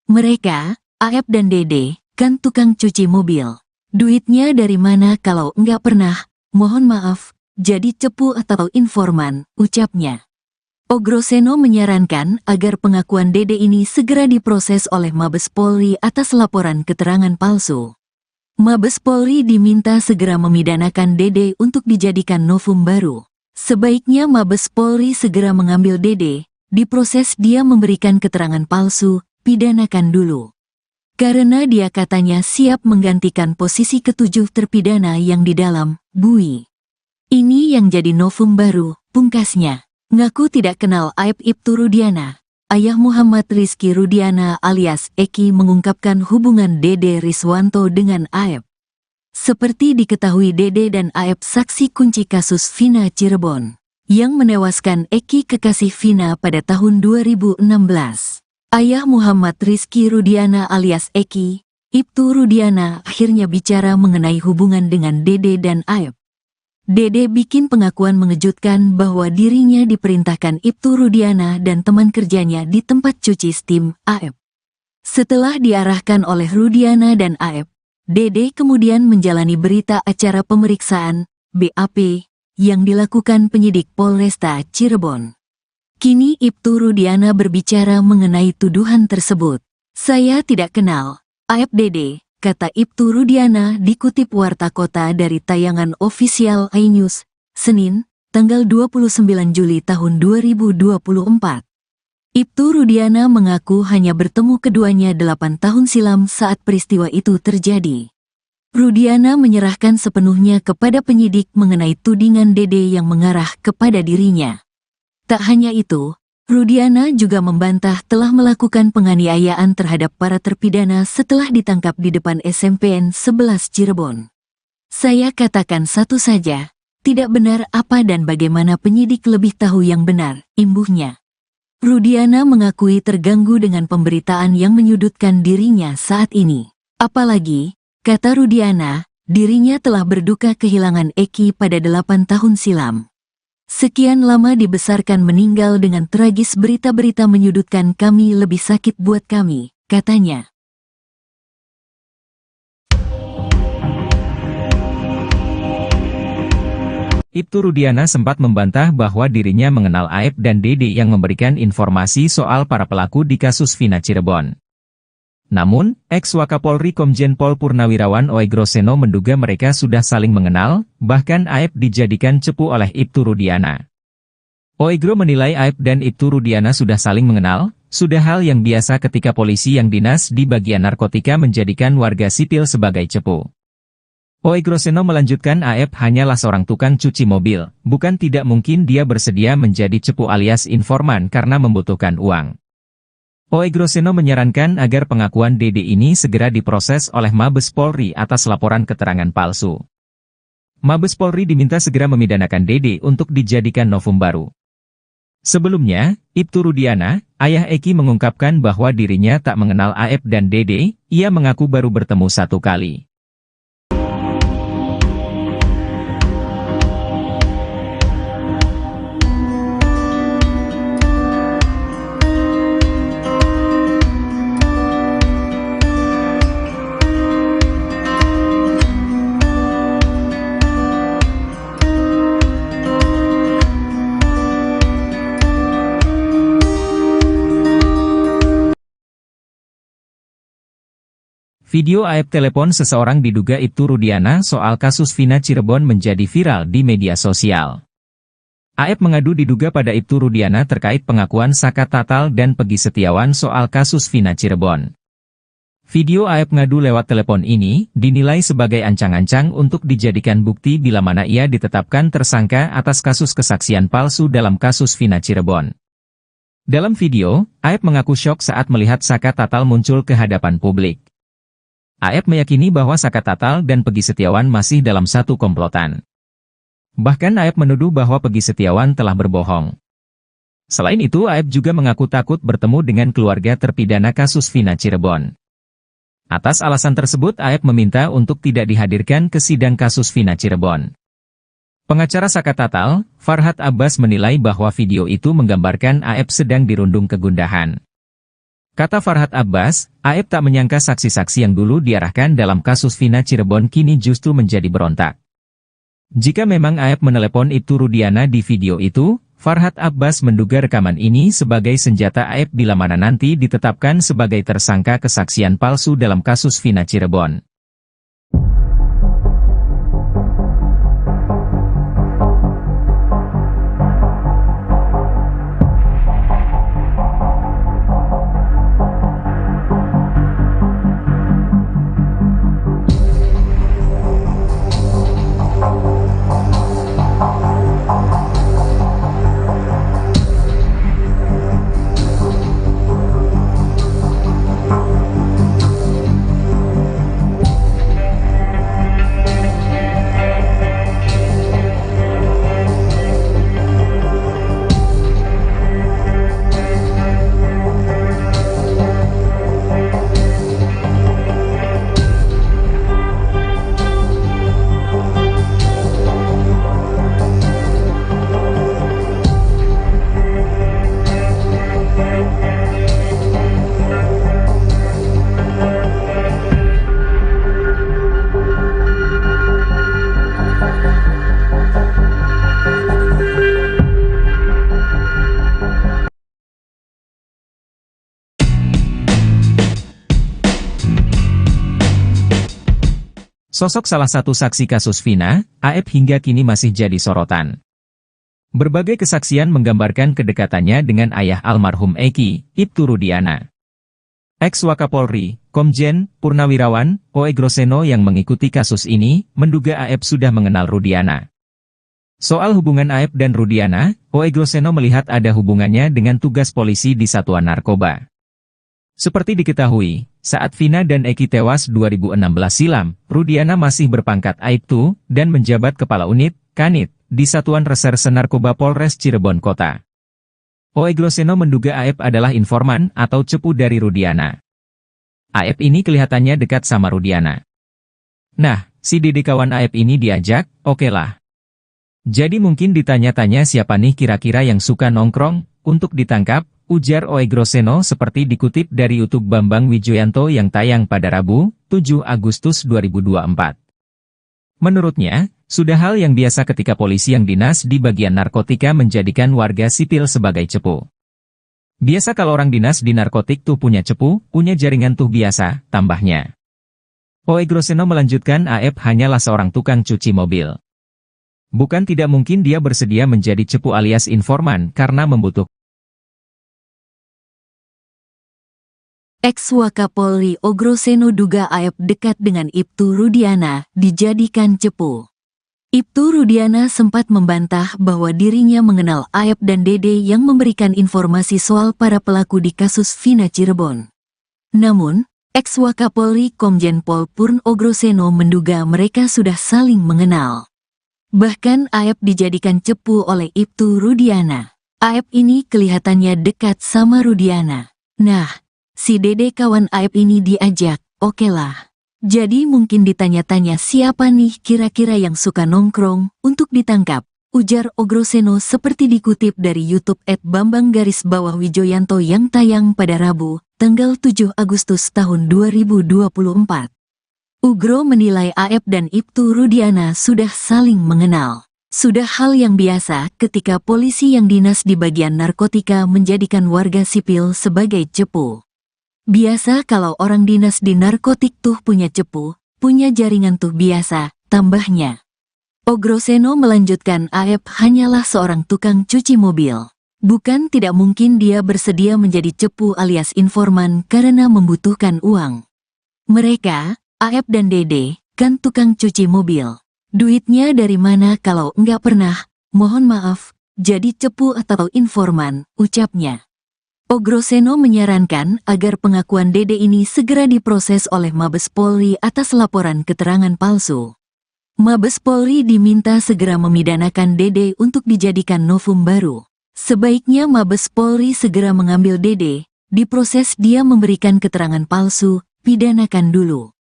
Mereka, Aep dan Dede, kan tukang cuci mobil. Duitnya dari mana kalau enggak pernah, mohon maaf, jadi cepu atau informan, ucapnya. Ogroseno menyarankan agar pengakuan Dede ini segera diproses oleh Mabes Polri atas laporan keterangan palsu. Mabes Polri diminta segera memidanakan Dede untuk dijadikan novum baru. Sebaiknya Mabes Polri segera mengambil Dede, diproses dia memberikan keterangan palsu, pidanakan dulu. Karena dia katanya siap menggantikan posisi ketujuh terpidana yang di dalam, bui. Ini yang jadi novum baru, pungkasnya. Ngaku tidak kenal Aep Ibtu Rudiana. Ayah Muhammad Rizky Rudiana alias Eki mengungkapkan hubungan Dede Riswanto dengan Aep. Seperti diketahui Dede dan Aep saksi kunci kasus Vina Cirebon, yang menewaskan Eki kekasih Vina pada tahun 2016. Ayah Muhammad Rizky Rudiana alias Eki, Ibtu Rudiana akhirnya bicara mengenai hubungan dengan Dede dan Aep. Dede bikin pengakuan mengejutkan bahwa dirinya diperintahkan Ibtu Rudiana dan teman kerjanya di tempat cuci steam, Aep. Setelah diarahkan oleh Rudiana dan Aep, Dede kemudian menjalani berita acara pemeriksaan, BAP, yang dilakukan penyidik Polresta Cirebon. Kini Ibtu Rudiana berbicara mengenai tuduhan tersebut. Saya tidak kenal Aep Dede, kata Ibtu Rudiana dikutip Warta Kota dari tayangan ofisial iNews, Senin, tanggal 29 Juli tahun 2024. Ibtu Rudiana mengaku hanya bertemu keduanya 8 tahun silam saat peristiwa itu terjadi. Rudiana menyerahkan sepenuhnya kepada penyidik mengenai tudingan Dede yang mengarah kepada dirinya. Tak hanya itu, Rudiana juga membantah telah melakukan penganiayaan terhadap para terpidana setelah ditangkap di depan SMPN 11 Cirebon. Saya katakan satu saja, tidak benar apa dan bagaimana penyidik lebih tahu yang benar, imbuhnya. Rudiana mengakui terganggu dengan pemberitaan yang menyudutkan dirinya saat ini. Apalagi, kata Rudiana, dirinya telah berduka kehilangan Eki pada 8 tahun silam. Sekian lama dibesarkan meninggal dengan tragis berita-berita menyudutkan kami lebih sakit buat kami, katanya. Ibtu Rudiana sempat membantah bahwa dirinya mengenal Aep dan Dede yang memberikan informasi soal para pelaku di kasus Vina Cirebon. Namun, ex-Wakapolri Komjen Pol Purnawirawan Oegroseno menduga mereka sudah saling mengenal, bahkan Aep dijadikan cepu oleh Ibtu Rudiana. Oegro menilai Aep dan Ibtu Rudiana sudah saling mengenal, sudah hal yang biasa ketika polisi yang dinas di bagian narkotika menjadikan warga sipil sebagai cepu. Oegroseno melanjutkan AF hanyalah seorang tukang cuci mobil, bukan tidak mungkin dia bersedia menjadi cepu alias informan karena membutuhkan uang. Oegroseno menyarankan agar pengakuan Dede ini segera diproses oleh Mabes Polri atas laporan keterangan palsu. Mabes Polri diminta segera memidanakan Dede untuk dijadikan novum baru. Sebelumnya, Ibtu Rudiana, ayah Eki mengungkapkan bahwa dirinya tak mengenal AF dan Dede, ia mengaku baru bertemu satu kali. Video AF telepon seseorang diduga Ibtu Rudiana soal kasus Vina Cirebon menjadi viral di media sosial. AF mengadu diduga pada Ibtu Rudiana terkait pengakuan Saka Tatal dan Pegi Setiawan soal kasus Vina Cirebon. Video AF ngadu lewat telepon ini dinilai sebagai ancang-ancang untuk dijadikan bukti bila mana ia ditetapkan tersangka atas kasus kesaksian palsu dalam kasus Vina Cirebon. Dalam video, AF mengaku syok saat melihat Saka Tatal muncul ke hadapan publik. AF meyakini bahwa Saka Tatal dan Pegi Setiawan masih dalam satu komplotan. Bahkan AF menuduh bahwa Pegi Setiawan telah berbohong. Selain itu AF juga mengaku takut bertemu dengan keluarga terpidana kasus Vina Cirebon. Atas alasan tersebut AF meminta untuk tidak dihadirkan ke sidang kasus Vina Cirebon. Pengacara Saka Tatal, Farhad Abbas menilai bahwa video itu menggambarkan AF sedang dirundung kegundahan. Kata Farhad Abbas, AF tak menyangka saksi-saksi yang dulu diarahkan dalam kasus Vina Cirebon kini justru menjadi berontak. Jika memang AF menelepon Ibtu Rudiana di video itu, Farhad Abbas menduga rekaman ini sebagai senjata AF bila mana nanti ditetapkan sebagai tersangka kesaksian palsu dalam kasus Vina Cirebon. Sosok salah satu saksi kasus Vina, AF hingga kini masih jadi sorotan. Berbagai kesaksian menggambarkan kedekatannya dengan ayah almarhum Eki, Ibtu Rudiana. Ex-Wakapolri, Komjen, Purnawirawan, Oegroseno yang mengikuti kasus ini, menduga AF sudah mengenal Rudiana. Soal hubungan AF dan Rudiana, Oegroseno melihat ada hubungannya dengan tugas polisi di Satuan Narkoba. Seperti diketahui, saat Vina dan Eki tewas 2016 silam, Rudiana masih berpangkat Aibtu dan menjabat Kepala Unit, Kanit, di Satuan Reserse Narkoba Polres Cirebon Kota. Oegroseno menduga AF adalah informan atau cepu dari Rudiana. AF ini kelihatannya dekat sama Rudiana. Nah, si Dede kawan AF ini diajak, okelah. Jadi mungkin ditanya-tanya siapa nih kira-kira yang suka nongkrong, untuk ditangkap, ujar Oegroseno seperti dikutip dari YouTube Bambang Wijoyanto yang tayang pada Rabu, 7 Agustus 2024. Menurutnya, sudah hal yang biasa ketika polisi yang dinas di bagian narkotika menjadikan warga sipil sebagai cepu. Biasa kalau orang dinas di narkotik tuh punya cepu, punya jaringan tuh biasa, tambahnya. Oegroseno melanjutkan AF hanyalah seorang tukang cuci mobil. Bukan tidak mungkin dia bersedia menjadi cepu alias informan karena membutuhkan Ex-Wakapolri Ogroseno duga Aep dekat dengan Ibtu Rudiana dijadikan cepu. Ibtu Rudiana sempat membantah bahwa dirinya mengenal Aep dan Dede yang memberikan informasi soal para pelaku di kasus Vina Cirebon. Namun, ex-Wakapolri Komjen Pol Purn Ogroseno menduga mereka sudah saling mengenal. Bahkan Aep dijadikan cepu oleh Ibtu Rudiana. Aep ini kelihatannya dekat sama Rudiana. Nah, si Dede kawan Aep ini diajak, okelah. Jadi mungkin ditanya-tanya siapa nih kira-kira yang suka nongkrong untuk ditangkap, ujar Ogroseno seperti dikutip dari YouTube @Bambang_Wijoyanto yang tayang pada Rabu, tanggal 7 Agustus tahun 2024. Ugro menilai Aep dan Ibtu Rudiana sudah saling mengenal. Sudah hal yang biasa ketika polisi yang dinas di bagian narkotika menjadikan warga sipil sebagai cepu. Biasa kalau orang dinas di narkotik tuh punya cepu, punya jaringan tuh biasa, tambahnya. Ogroseno melanjutkan Aep hanyalah seorang tukang cuci mobil. Bukan tidak mungkin dia bersedia menjadi cepu alias informan karena membutuhkan uang. Mereka, Aep dan Dede, kan tukang cuci mobil. Duitnya dari mana kalau enggak pernah, mohon maaf, jadi cepu atau informan, ucapnya. Ogroseno menyarankan agar pengakuan Dede ini segera diproses oleh Mabes Polri atas laporan keterangan palsu. Mabes Polri diminta segera memidanakan Dede untuk dijadikan novum baru. Sebaiknya Mabes Polri segera mengambil Dede, diproses dia memberikan keterangan palsu, pidanakan dulu.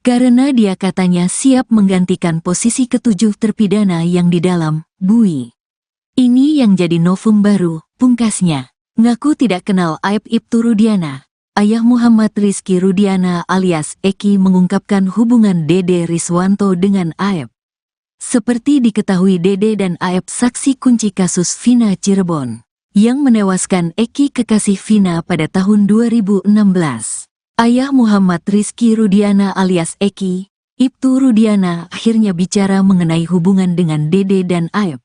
Karena dia katanya siap menggantikan posisi ketujuh terpidana yang di dalam, bui. Ini yang jadi novum baru, pungkasnya. Ngaku tidak kenal Aep Ibtu Rudiana. Ayah Muhammad Rizky Rudiana alias Eki mengungkapkan hubungan Dede Riswanto dengan Aep. Seperti diketahui Dede dan Aep saksi kunci kasus Vina Cirebon, yang menewaskan Eki kekasih Vina pada tahun 2016. Ayah Muhammad Rizky Rudiana alias Eki, Ibtu Rudiana akhirnya bicara mengenai hubungan dengan Dede dan Aep.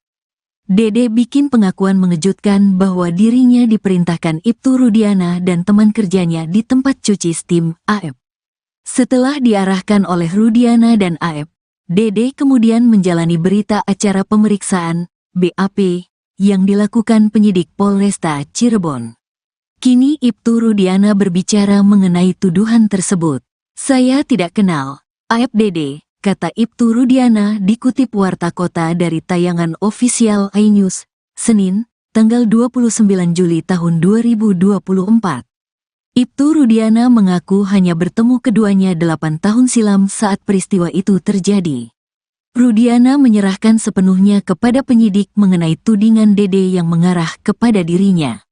Dede bikin pengakuan mengejutkan bahwa dirinya diperintahkan Ibtu Rudiana dan teman kerjanya di tempat cuci steam, Aep. Setelah diarahkan oleh Rudiana dan Aep, Dede kemudian menjalani berita acara pemeriksaan, BAP, yang dilakukan penyidik Polresta Cirebon. Kini Ibtu Rudiana berbicara mengenai tuduhan tersebut. Saya tidak kenal Aep Dede, kata Ibtu Rudiana dikutip Warta Kota dari tayangan ofisial iNews, Senin, tanggal 29 Juli tahun 2024. Ibtu Rudiana mengaku hanya bertemu keduanya 8 tahun silam saat peristiwa itu terjadi. Rudiana menyerahkan sepenuhnya kepada penyidik mengenai tudingan Dede yang mengarah kepada dirinya.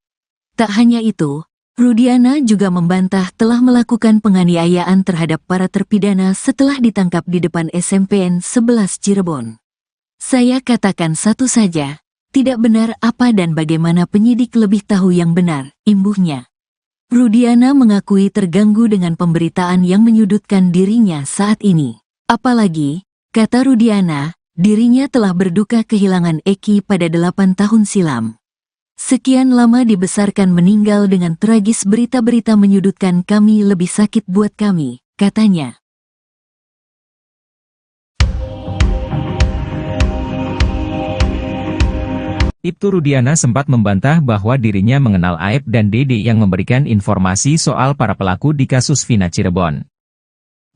Tak hanya itu, Rudiana juga membantah telah melakukan penganiayaan terhadap para terpidana setelah ditangkap di depan SMPN 11 Cirebon. Saya katakan satu saja, tidak benar apa dan bagaimana penyidik lebih tahu yang benar, imbuhnya. Rudiana mengakui terganggu dengan pemberitaan yang menyudutkan dirinya saat ini. Apalagi, kata Rudiana, dirinya telah berduka kehilangan Eki pada 8 tahun silam. Sekian lama dibesarkan meninggal dengan tragis berita-berita menyudutkan kami lebih sakit buat kami, katanya. Ibtu Rudiana sempat membantah bahwa dirinya mengenal Aep dan Dede yang memberikan informasi soal para pelaku di kasus Vina Cirebon.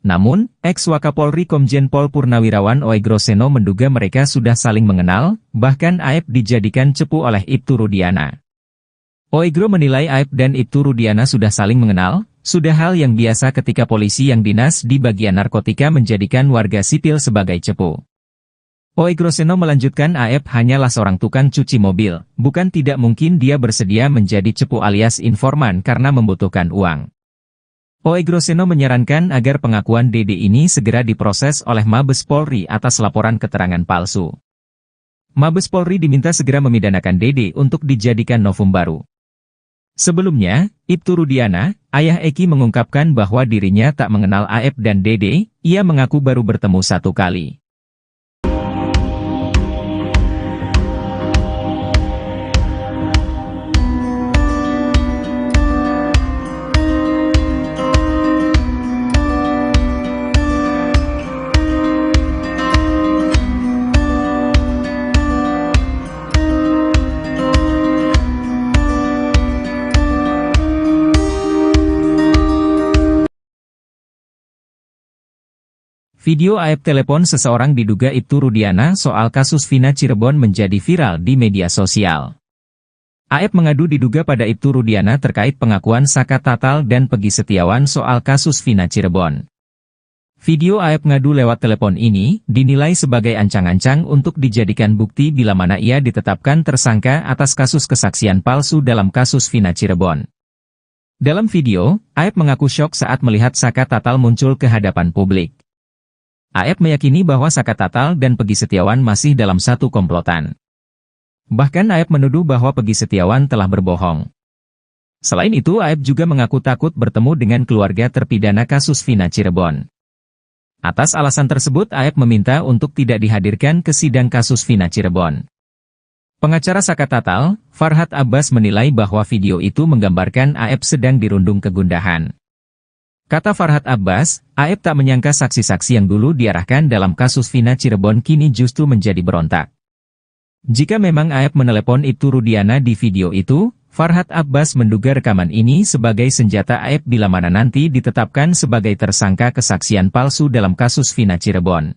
Namun, ex-Wakapolri Komjen Pol Purnawirawan Ogroseno menduga mereka sudah saling mengenal, bahkan Aep dijadikan cepu oleh Ibtu Rudiana. Oigro menilai Aep dan Ibtu Rudiana sudah saling mengenal, sudah hal yang biasa ketika polisi yang dinas di bagian narkotika menjadikan warga sipil sebagai cepu. Ogroseno melanjutkan Aep hanyalah seorang tukang cuci mobil, bukan tidak mungkin dia bersedia menjadi cepu alias informan karena membutuhkan uang. Ogroseno menyarankan agar pengakuan Dede ini segera diproses oleh Mabes Polri atas laporan keterangan palsu. Mabes Polri diminta segera memidanakan Dede untuk dijadikan novum baru. Sebelumnya, Ibtu Rudiana, ayah Eki mengungkapkan bahwa dirinya tak mengenal Aep dan Dede, ia mengaku baru bertemu satu kali. Video Aep telepon seseorang diduga Ibtu Rudiana soal kasus Vina Cirebon menjadi viral di media sosial. Aep mengadu diduga pada Ibtu Rudiana terkait pengakuan Saka Tatal dan Pegi Setiawan soal kasus Vina Cirebon. Video Aep ngadu lewat telepon ini dinilai sebagai ancang-ancang untuk dijadikan bukti bila mana ia ditetapkan tersangka atas kasus kesaksian palsu dalam kasus Vina Cirebon. Dalam video, Aep mengaku syok saat melihat Saka Tatal muncul ke hadapan publik. Aep meyakini bahwa Saka Tatal dan Pegi Setiawan masih dalam satu komplotan. Bahkan Aep menuduh bahwa Pegi Setiawan telah berbohong. Selain itu Aep juga mengaku takut bertemu dengan keluarga terpidana kasus Vina Cirebon. Atas alasan tersebut Aep meminta untuk tidak dihadirkan ke sidang kasus Vina Cirebon. Pengacara Saka Tatal, Farhad Abbas menilai bahwa video itu menggambarkan Aep sedang dirundung kegundahan. Kata Farhad Abbas, Aep tak menyangka saksi-saksi yang dulu diarahkan dalam kasus Vina Cirebon kini justru menjadi berontak. Jika memang Aep menelepon Ibtu Rudiana di video itu, Farhad Abbas menduga rekaman ini sebagai senjata Aep bila mana nanti ditetapkan sebagai tersangka kesaksian palsu dalam kasus Vina Cirebon.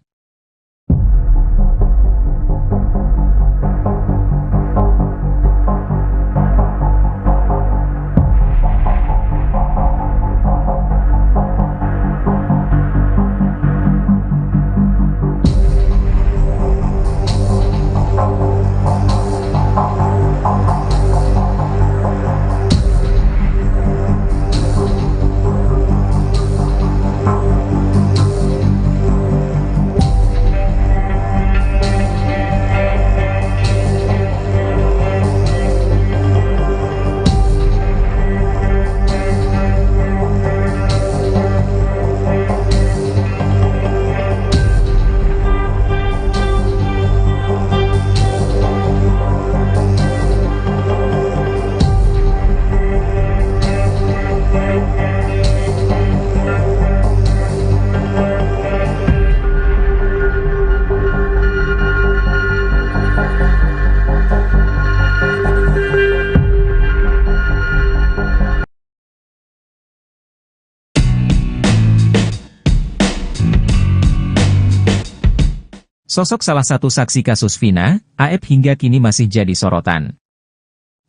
Sosok salah satu saksi kasus Vina, Aep hingga kini masih jadi sorotan.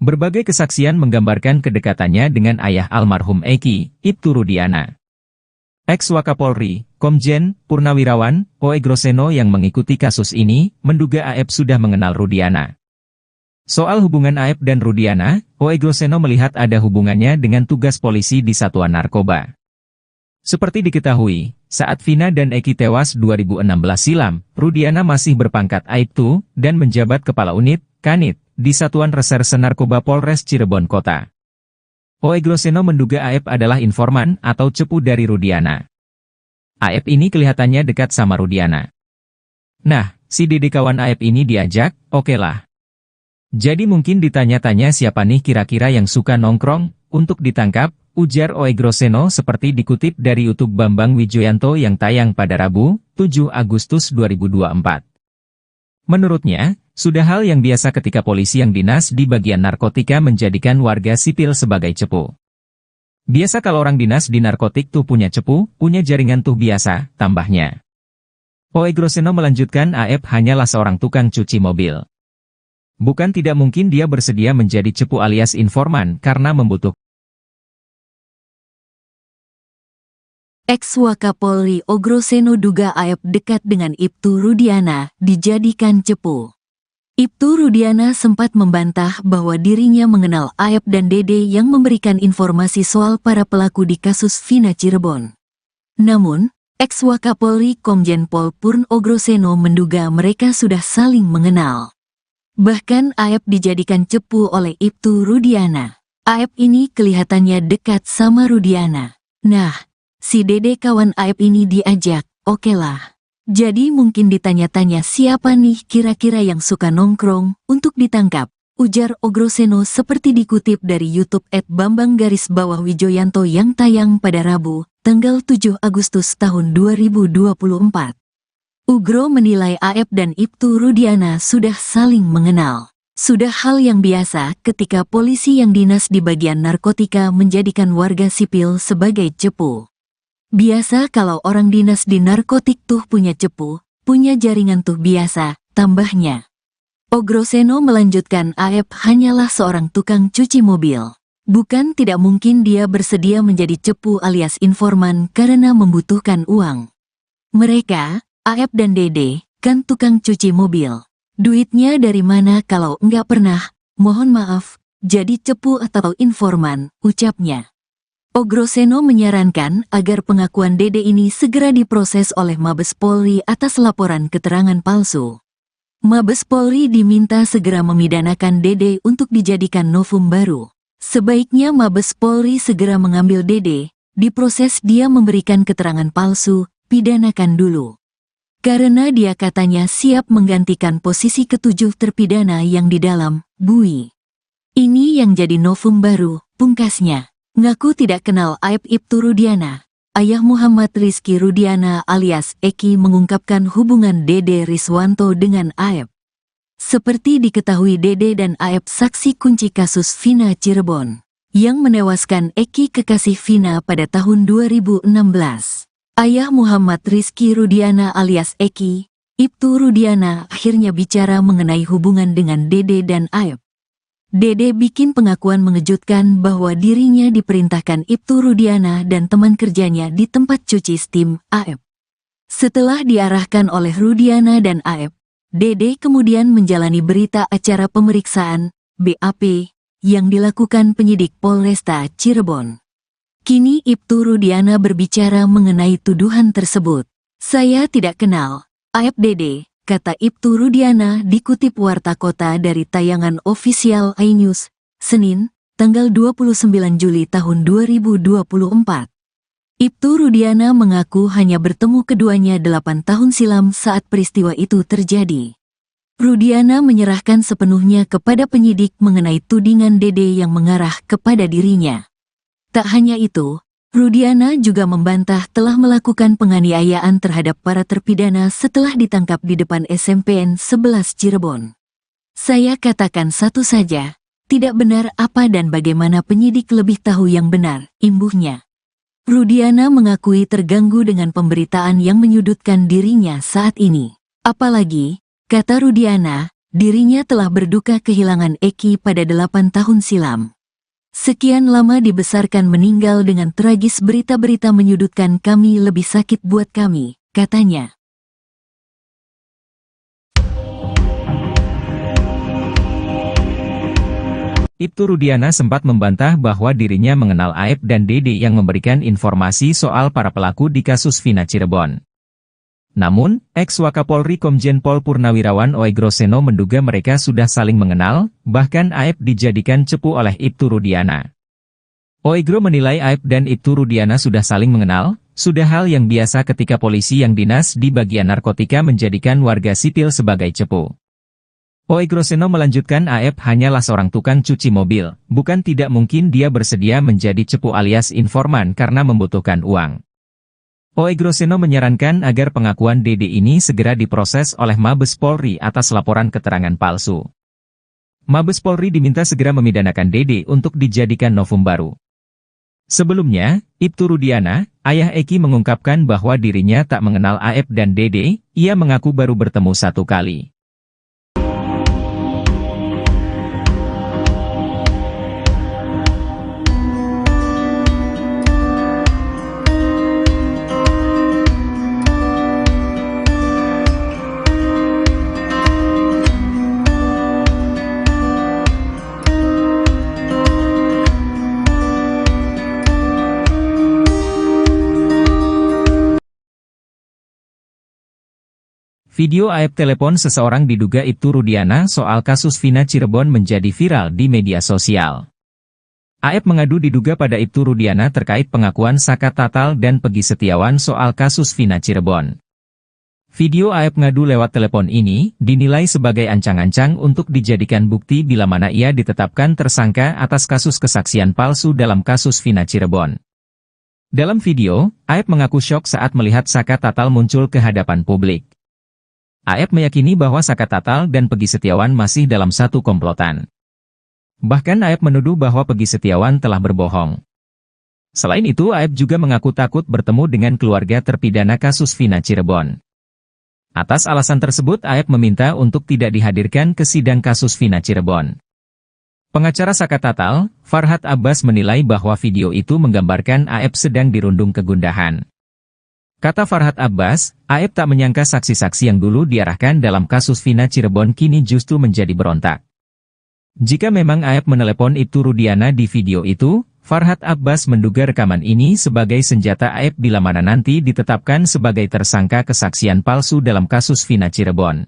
Berbagai kesaksian menggambarkan kedekatannya dengan ayah almarhum Eki, Ibtu Rudiana. Ex-Wakapolri, Komjen, Purnawirawan, Oe Groseno yang mengikuti kasus ini, menduga Aep sudah mengenal Rudiana. Soal hubungan Aep dan Rudiana, Oe Groseno melihat ada hubungannya dengan tugas polisi di Satuan Narkoba. Seperti diketahui, saat Vina dan Eki tewas 2016 silam, Rudiana masih berpangkat Aibtu dan menjabat Kepala Unit, Kanit, di Satuan Reserse Narkoba Polres Cirebon Kota. Oe Groseno menduga Aep adalah informan atau cepu dari Rudiana. Aep ini kelihatannya dekat sama Rudiana. Nah, si Dede kawan Aep ini diajak, okelah. Jadi mungkin ditanya-tanya siapa nih kira-kira yang suka nongkrong, untuk ditangkap, ujar Oe Groseno seperti dikutip dari YouTube Bambang Wijoyanto yang tayang pada Rabu, 7 Agustus 2024. Menurutnya, sudah hal yang biasa ketika polisi yang dinas di bagian narkotika menjadikan warga sipil sebagai cepu. Biasa kalau orang dinas di narkotik tuh punya cepu, punya jaringan tuh biasa, tambahnya. Oe Groseno melanjutkan Aep hanyalah seorang tukang cuci mobil. Bukan tidak mungkin dia bersedia menjadi cepu alias informan karena membutuhkan. Ex-Wakapolri Oe Groseno duga Aep dekat dengan Ibtu Rudiana, dijadikan cepu. Ibtu Rudiana sempat membantah bahwa dirinya mengenal Aep dan Dede yang memberikan informasi soal para pelaku di kasus Vina Cirebon. Namun, ex-Wakapolri Komjen Pol Purn Oe Groseno menduga mereka sudah saling mengenal. Bahkan Aep dijadikan cepu oleh Ibtu Rudiana. Aep ini kelihatannya dekat sama Rudiana. Nah, si Dede kawan Aep ini diajak, okelah. Jadi mungkin ditanya-tanya siapa nih kira-kira yang suka nongkrong, untuk ditangkap, ujar Oe Groseno seperti dikutip dari YouTube @Bambang_Wijoyanto yang tayang pada Rabu, tanggal 7 Agustus tahun 2024. Ugro menilai Aep dan Ibtu Rudiana sudah saling mengenal. Sudah hal yang biasa ketika polisi yang dinas di bagian narkotika menjadikan warga sipil sebagai cepu. Biasa kalau orang dinas di narkotik tuh punya cepu, punya jaringan tuh biasa, tambahnya. Ogroseno melanjutkan Aep hanyalah seorang tukang cuci mobil. Bukan tidak mungkin dia bersedia menjadi cepu alias informan karena membutuhkan uang. Mereka, Aep dan Dede, kan tukang cuci mobil. Duitnya dari mana kalau enggak pernah, mohon maaf, jadi cepu atau informan, ucapnya. Ogroseno menyarankan agar pengakuan Dede ini segera diproses oleh Mabes Polri atas laporan keterangan palsu. Mabes Polri diminta segera memidanakan Dede untuk dijadikan novum baru. Sebaiknya Mabes Polri segera mengambil Dede, diproses dia memberikan keterangan palsu, pidanakan dulu. Karena dia katanya siap menggantikan posisi ketujuh terpidana yang di dalam, Bui. Ini yang jadi novum baru, pungkasnya. Ngaku tidak kenal Aep Ibtu Rudiana. Ayah Muhammad Rizky Rudiana alias Eki mengungkapkan hubungan Dede Riswanto dengan Aep. Seperti diketahui Dede dan Aep saksi kunci kasus Vina Cirebon, yang menewaskan Eki kekasih Vina pada tahun 2016. Ayah Muhammad Rizky Rudiana alias Eki, Ibtu Rudiana akhirnya bicara mengenai hubungan dengan Dede dan Aep. Dede bikin pengakuan mengejutkan bahwa dirinya diperintahkan Ibtu Rudiana dan teman kerjanya di tempat cuci steam, Aep. Setelah diarahkan oleh Rudiana dan Aep, Dede kemudian menjalani berita acara pemeriksaan, BAP, yang dilakukan penyidik Polresta Cirebon. Kini Ibtu Rudiana berbicara mengenai tuduhan tersebut. Saya tidak kenal Aep Dede, kata Ibtu Rudiana dikutip Warta Kota dari tayangan ofisial iNews, Senin, tanggal 29 Juli tahun 2024. Ibtu Rudiana mengaku hanya bertemu keduanya 8 tahun silam saat peristiwa itu terjadi. Rudiana menyerahkan sepenuhnya kepada penyidik mengenai tudingan Dede yang mengarah kepada dirinya. Tak hanya itu, Rudiana juga membantah telah melakukan penganiayaan terhadap para terpidana setelah ditangkap di depan SMPN 11 Cirebon. Saya katakan satu saja, tidak benar apa dan bagaimana penyidik lebih tahu yang benar, imbuhnya. Rudiana mengakui terganggu dengan pemberitaan yang menyudutkan dirinya saat ini. Apalagi, kata Rudiana, dirinya telah berduka kehilangan Eki pada 8 tahun silam. Sekian lama dibesarkan meninggal dengan tragis berita-berita menyudutkan kami lebih sakit buat kami, katanya. Ibtu Rudiana sempat membantah bahwa dirinya mengenal Aep dan Dede yang memberikan informasi soal para pelaku di kasus Vina Cirebon. Namun, ex-Wakapolri Komjen Pol Purnawirawan Oegroseno menduga mereka sudah saling mengenal, bahkan Aep dijadikan cepu oleh Ibtu Rudiana. Oegro menilai Aep dan Ibtu Rudiana sudah saling mengenal, sudah hal yang biasa ketika polisi yang dinas di bagian narkotika menjadikan warga sipil sebagai cepu. Oegroseno melanjutkan Aep hanyalah seorang tukang cuci mobil, bukan tidak mungkin dia bersedia menjadi cepu alias informan karena membutuhkan uang. Oegroseno menyarankan agar pengakuan Dede ini segera diproses oleh Mabes Polri atas laporan keterangan palsu. Mabes Polri diminta segera memidanakan Dede untuk dijadikan novum baru. Sebelumnya, Ibtu Rudiana, ayah Eki mengungkapkan bahwa dirinya tak mengenal Aep dan Dede, ia mengaku baru bertemu satu kali. Video Aep telepon seseorang diduga Ibtu Rudiana soal kasus Vina Cirebon menjadi viral di media sosial. Aep mengadu diduga pada Ibtu Rudiana terkait pengakuan Saka Tatal dan Pegi Setiawan soal kasus Vina Cirebon. Video Aep ngadu lewat telepon ini dinilai sebagai ancang-ancang untuk dijadikan bukti bila mana ia ditetapkan tersangka atas kasus kesaksian palsu dalam kasus Vina Cirebon. Dalam video, Aep mengaku syok saat melihat Saka Tatal muncul ke hadapan publik. Aep meyakini bahwa Saka Tatal dan Pegi Setiawan masih dalam satu komplotan. Bahkan Aep menuduh bahwa Pegi Setiawan telah berbohong. Selain itu, Aep juga mengaku takut bertemu dengan keluarga terpidana kasus Vina Cirebon. Atas alasan tersebut, Aep meminta untuk tidak dihadirkan ke sidang kasus Vina Cirebon. Pengacara Saka Tatal, Farhad Abbas menilai bahwa video itu menggambarkan Aep sedang dirundung kegundahan. Kata Farhad Abbas, Aep tak menyangka saksi-saksi yang dulu diarahkan dalam kasus Vina Cirebon kini justru menjadi berontak. Jika memang Aep menelepon Ibtu Rudiana di video itu, Farhad Abbas menduga rekaman ini sebagai senjata Aep bila mana nanti ditetapkan sebagai tersangka kesaksian palsu dalam kasus Vina Cirebon.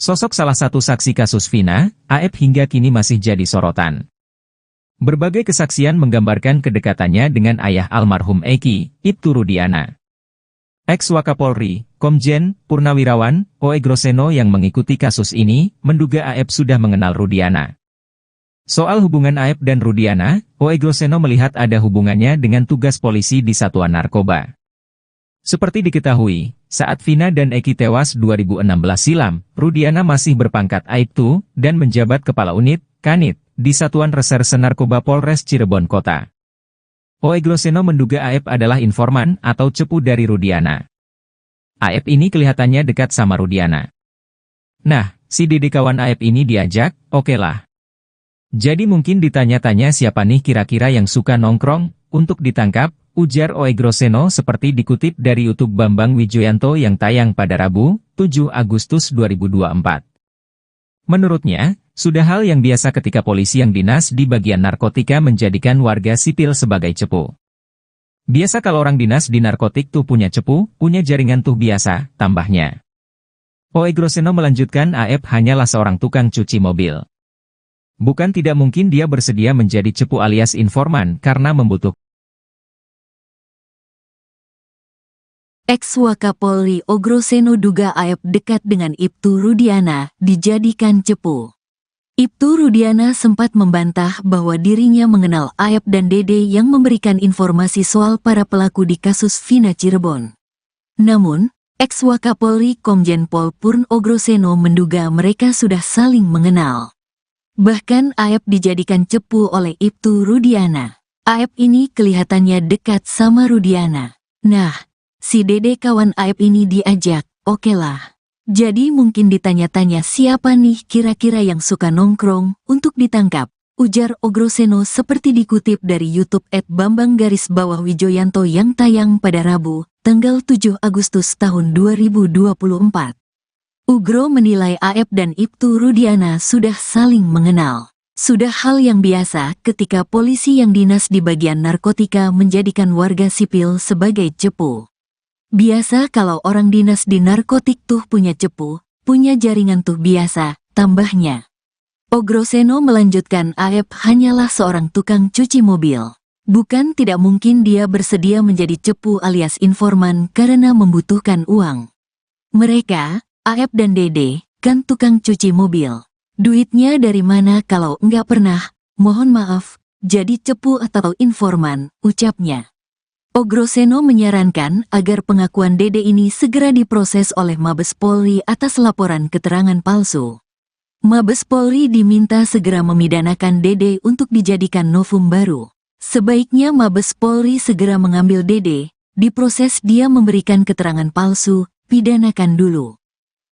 Sosok salah satu saksi kasus Vina, Aep hingga kini masih jadi sorotan. Berbagai kesaksian menggambarkan kedekatannya dengan ayah almarhum Eki, Ibtu Rudiana. Ex-Wakapolri, Komjen, Purnawirawan, Oe Groseno yang mengikuti kasus ini, menduga Aep sudah mengenal Rudiana. Soal hubungan Aep dan Rudiana, Oe Groseno melihat ada hubungannya dengan tugas polisi di Satuan Narkoba. Seperti diketahui, saat Vina dan Eki tewas 2016 silam, Rudiana masih berpangkat Aibtu dan menjabat Kepala Unit, Kanit, di Satuan Reserse Narkoba Polres Cirebon Kota. Oe Groseno menduga Aep adalah informan atau cepu dari Rudiana. Aep ini kelihatannya dekat sama Rudiana. Nah, si dede kawan Aep ini diajak, okelah. Jadi mungkin ditanya-tanya siapa nih kira-kira yang suka nongkrong, untuk ditangkap, ujar Oe Groseno seperti dikutip dari YouTube Bambang Wijoyanto yang tayang pada Rabu, 7 Agustus 2024. Menurutnya, sudah hal yang biasa ketika polisi yang dinas di bagian narkotika menjadikan warga sipil sebagai cepu. Biasa kalau orang dinas di narkotik tuh punya cepu, punya jaringan tuh biasa, tambahnya. Oe Groseno melanjutkan Aep hanyalah seorang tukang cuci mobil. Bukan tidak mungkin dia bersedia menjadi cepu alias informan karena membutuhkan. Ex-Wakapolri Oe Groseno duga Aep dekat dengan Ibtu Rudiana, dijadikan cepu. Ibtu Rudiana sempat membantah bahwa dirinya mengenal Aep dan Dede yang memberikan informasi soal para pelaku di kasus Vina Cirebon. Namun, ex-Wakapolri Komjen Pol Purn Oe Groseno menduga mereka sudah saling mengenal. Bahkan Aep dijadikan cepu oleh Ibtu Rudiana. Aep ini kelihatannya dekat sama Rudiana. Nah, si Dede kawan Aep ini diajak, okelah. Jadi mungkin ditanya-tanya siapa nih kira-kira yang suka nongkrong, untuk ditangkap, ujar Oe Groseno seperti dikutip dari YouTube @Bambang_Wijoyanto yang tayang pada Rabu, tanggal 7 Agustus tahun 2024. Ugro menilai Aep dan Ibtu Rudiana sudah saling mengenal. Sudah hal yang biasa ketika polisi yang dinas di bagian narkotika menjadikan warga sipil sebagai cepu. Biasa kalau orang dinas di narkotik tuh punya cepu, punya jaringan tuh biasa, tambahnya. Oe Groseno melanjutkan Aep hanyalah seorang tukang cuci mobil. Bukan tidak mungkin dia bersedia menjadi cepu alias informan karena membutuhkan uang. Mereka, Aep dan Dede, kan tukang cuci mobil. Duitnya dari mana kalau nggak pernah, mohon maaf, jadi cepu atau informan, ucapnya. Oe Groseno menyarankan agar pengakuan Dede ini segera diproses oleh Mabes Polri atas laporan keterangan palsu. Mabes Polri diminta segera memidanakan Dede untuk dijadikan novum baru. Sebaiknya Mabes Polri segera mengambil Dede, diproses dia memberikan keterangan palsu, pidanakan dulu.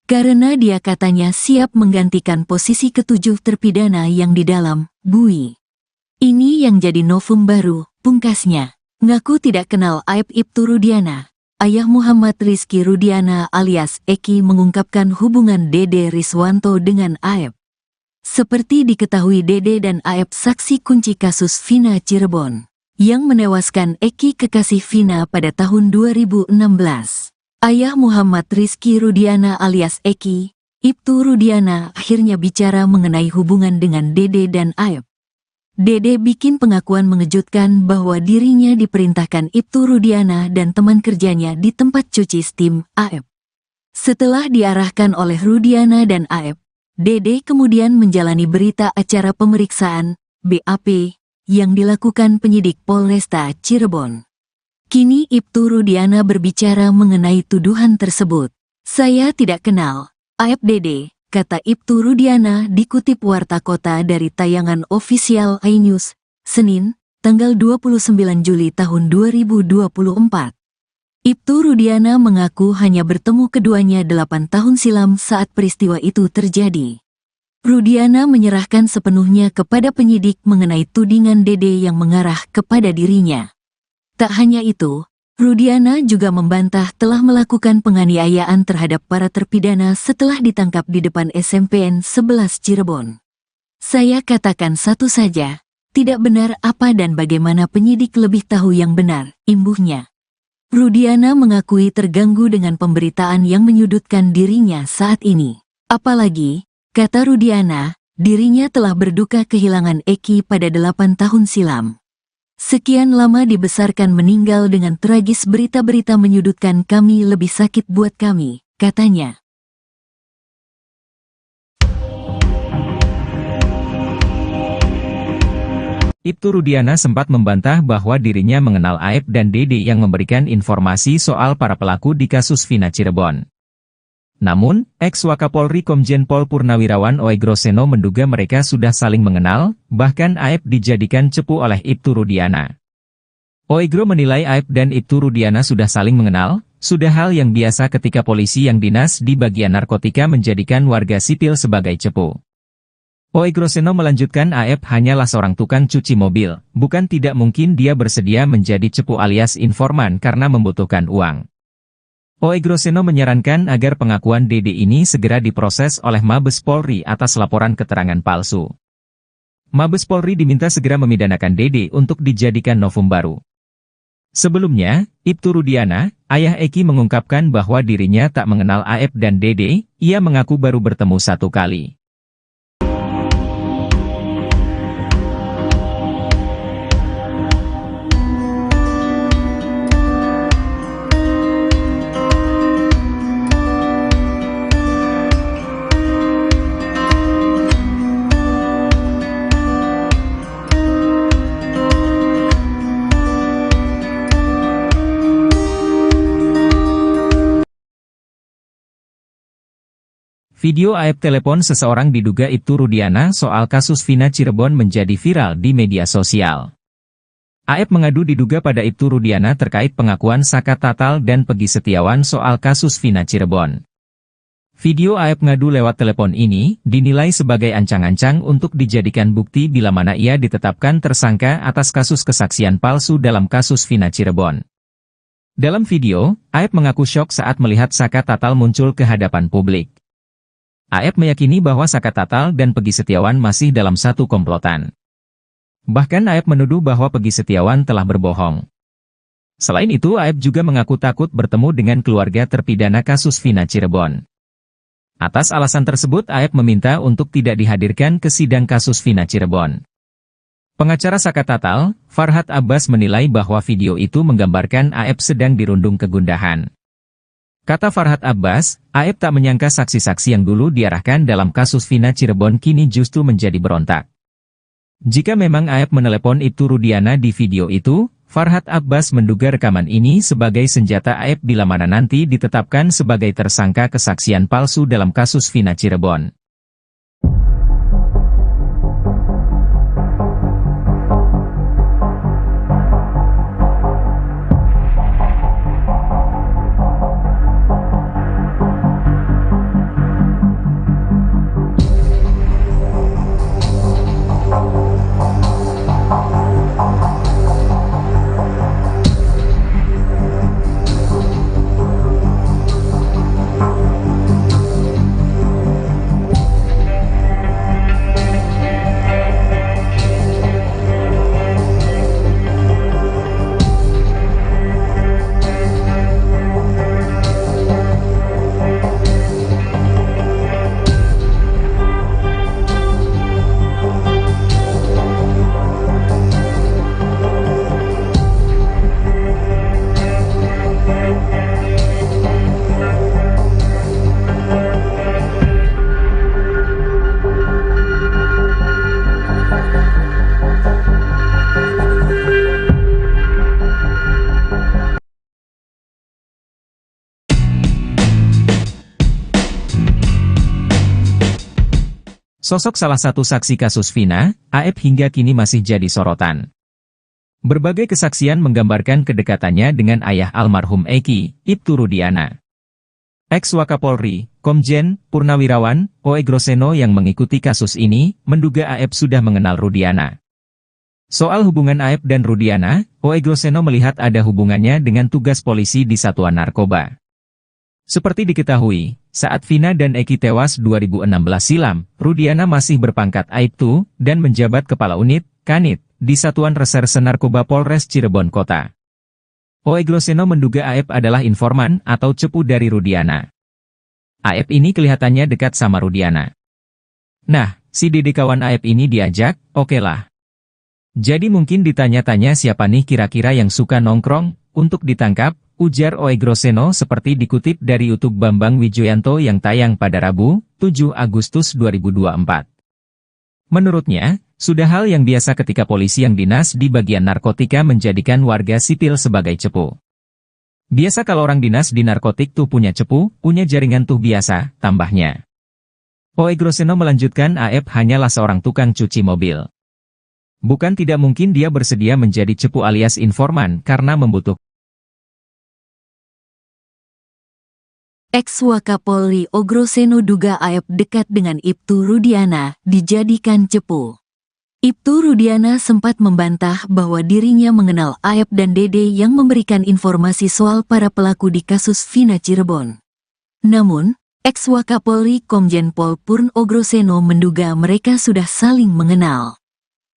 Karena dia katanya siap menggantikan posisi ketujuh terpidana yang di dalam, bui. Ini yang jadi novum baru, pungkasnya. Ngaku tidak kenal aib Ibtu Rudiana. Ayah Muhammad Rizky Rudiana alias Eki mengungkapkan hubungan Dede Riswanto dengan Aep. Seperti diketahui Dede dan Aep saksi kunci kasus Vina Cirebon, yang menewaskan Eki kekasih Vina pada tahun 2016. Ayah Muhammad Rizky Rudiana alias Eki, Ibtu Rudiana akhirnya bicara mengenai hubungan dengan Dede dan Aep. Dede bikin pengakuan mengejutkan bahwa dirinya diperintahkan Ibtu Rudiana dan teman kerjanya di tempat cuci steam, Aep. Setelah diarahkan oleh Rudiana dan Aep, Dede kemudian menjalani berita acara pemeriksaan, BAP, yang dilakukan penyidik Polresta Cirebon. Kini Ibtu Rudiana berbicara mengenai tuduhan tersebut. Saya tidak kenal Aep Dede, kata Ibtu Rudiana dikutip Warta Kota dari tayangan ofisial iNews, Senin, tanggal 29 Juli tahun 2024. Ibtu Rudiana mengaku hanya bertemu keduanya 8 tahun silam saat peristiwa itu terjadi. Rudiana menyerahkan sepenuhnya kepada penyidik mengenai tudingan Dede yang mengarah kepada dirinya. Tak hanya itu, Rudiana juga membantah telah melakukan penganiayaan terhadap para terpidana setelah ditangkap di depan SMPN 11 Cirebon. Saya katakan satu saja, tidak benar apa dan bagaimana penyidik lebih tahu yang benar, imbuhnya. Rudiana mengakui terganggu dengan pemberitaan yang menyudutkan dirinya saat ini. Apalagi, kata Rudiana, dirinya telah berduka kehilangan Eki pada 8 tahun silam. Sekian lama dibesarkan meninggal dengan tragis berita-berita menyudutkan kami lebih sakit buat kami, katanya. Ibtu Rudiana sempat membantah bahwa dirinya mengenal Aep dan Dede yang memberikan informasi soal para pelaku di kasus Vina Cirebon. Namun, ex-Wakapolri Komjen Pol Purnawirawan Oegroseno menduga mereka sudah saling mengenal, bahkan Aep dijadikan cepu oleh Ibtu Rudiana. Oegro menilai Aep dan Ibtu Rudiana sudah saling mengenal, sudah hal yang biasa ketika polisi yang dinas di bagian narkotika menjadikan warga sipil sebagai cepu. Oegroseno melanjutkan Aep hanyalah seorang tukang cuci mobil, bukan tidak mungkin dia bersedia menjadi cepu alias informan karena membutuhkan uang. Oegroseno menyarankan agar pengakuan Dede ini segera diproses oleh Mabes Polri atas laporan keterangan palsu. Mabes Polri diminta segera memidanakan Dede untuk dijadikan novum baru. Sebelumnya, Ibtu Rudiana, ayah Eki mengungkapkan bahwa dirinya tak mengenal Aep dan Dede, ia mengaku baru bertemu satu kali. Video Aep telepon seseorang diduga Ibtu Rudiana soal kasus Vina Cirebon menjadi viral di media sosial. Aep mengadu diduga pada Ibtu Rudiana terkait pengakuan Saka Tatal dan Pegi Setiawan soal kasus Vina Cirebon. Video Aep ngadu lewat telepon ini dinilai sebagai ancang-ancang untuk dijadikan bukti bila mana ia ditetapkan tersangka atas kasus kesaksian palsu dalam kasus Vina Cirebon. Dalam video, Aep mengaku syok saat melihat Saka Tatal muncul ke hadapan publik. Aep meyakini bahwa Saka Tatal dan Pegi Setiawan masih dalam satu komplotan. Bahkan Aep menuduh bahwa Pegi Setiawan telah berbohong. Selain itu Aep juga mengaku takut bertemu dengan keluarga terpidana kasus Vina Cirebon. Atas alasan tersebut Aep meminta untuk tidak dihadirkan ke sidang kasus Vina Cirebon. Pengacara Saka Tatal, Farhad Abbas menilai bahwa video itu menggambarkan Aep sedang dirundung kegundahan. Kata Farhad Abbas, Aep tak menyangka saksi-saksi yang dulu diarahkan dalam kasus Vina Cirebon kini justru menjadi berontak. Jika memang Aep menelepon Ibtu Rudiana di video itu, Farhad Abbas menduga rekaman ini sebagai senjata Aep bila mana nanti ditetapkan sebagai tersangka kesaksian palsu dalam kasus Vina Cirebon. Sosok salah satu saksi kasus Vina, Aep hingga kini masih jadi sorotan. Berbagai kesaksian menggambarkan kedekatannya dengan ayah almarhum Eki, Ibtu Rudiana. Ex-Wakapolri, Komjen, Purnawirawan, Oegroseno yang mengikuti kasus ini, menduga Aep sudah mengenal Rudiana. Soal hubungan Aep dan Rudiana, Oegroseno melihat ada hubungannya dengan tugas polisi di Satuan Narkoba. Seperti diketahui, saat Vina dan Eki tewas 2016 silam, Rudiana masih berpangkat Aibtu dan menjabat Kepala Unit, Kanit, di Satuan Reserse Narkoba Polres Cirebon Kota. Oegroseno menduga Aep adalah informan atau cepu dari Rudiana. Aep ini kelihatannya dekat sama Rudiana. Nah, si Dede kawan Aep ini diajak, okelah. Jadi mungkin ditanya-tanya siapa nih kira-kira yang suka nongkrong, untuk ditangkap, ujar Oegroseno seperti dikutip dari YouTube Bambang Wijoyanto yang tayang pada Rabu, 7 Agustus 2024. Menurutnya, sudah hal yang biasa ketika polisi yang dinas di bagian narkotika menjadikan warga sipil sebagai cepu. Biasa kalau orang dinas di narkotik tuh punya cepu, punya jaringan tuh biasa, tambahnya. Oegroseno melanjutkan Aep hanyalah seorang tukang cuci mobil. Bukan tidak mungkin dia bersedia menjadi cepu alias informan karena membutuhkan. Ex-Wakapolri Oegroseno duga Aep dekat dengan Ibtu Rudiana, dijadikan cepu. Ibtu Rudiana sempat membantah bahwa dirinya mengenal Aep dan Dede yang memberikan informasi soal para pelaku di kasus Vina Cirebon. Namun, ex-Wakapolri Komjen Pol Purn Oegroseno menduga mereka sudah saling mengenal.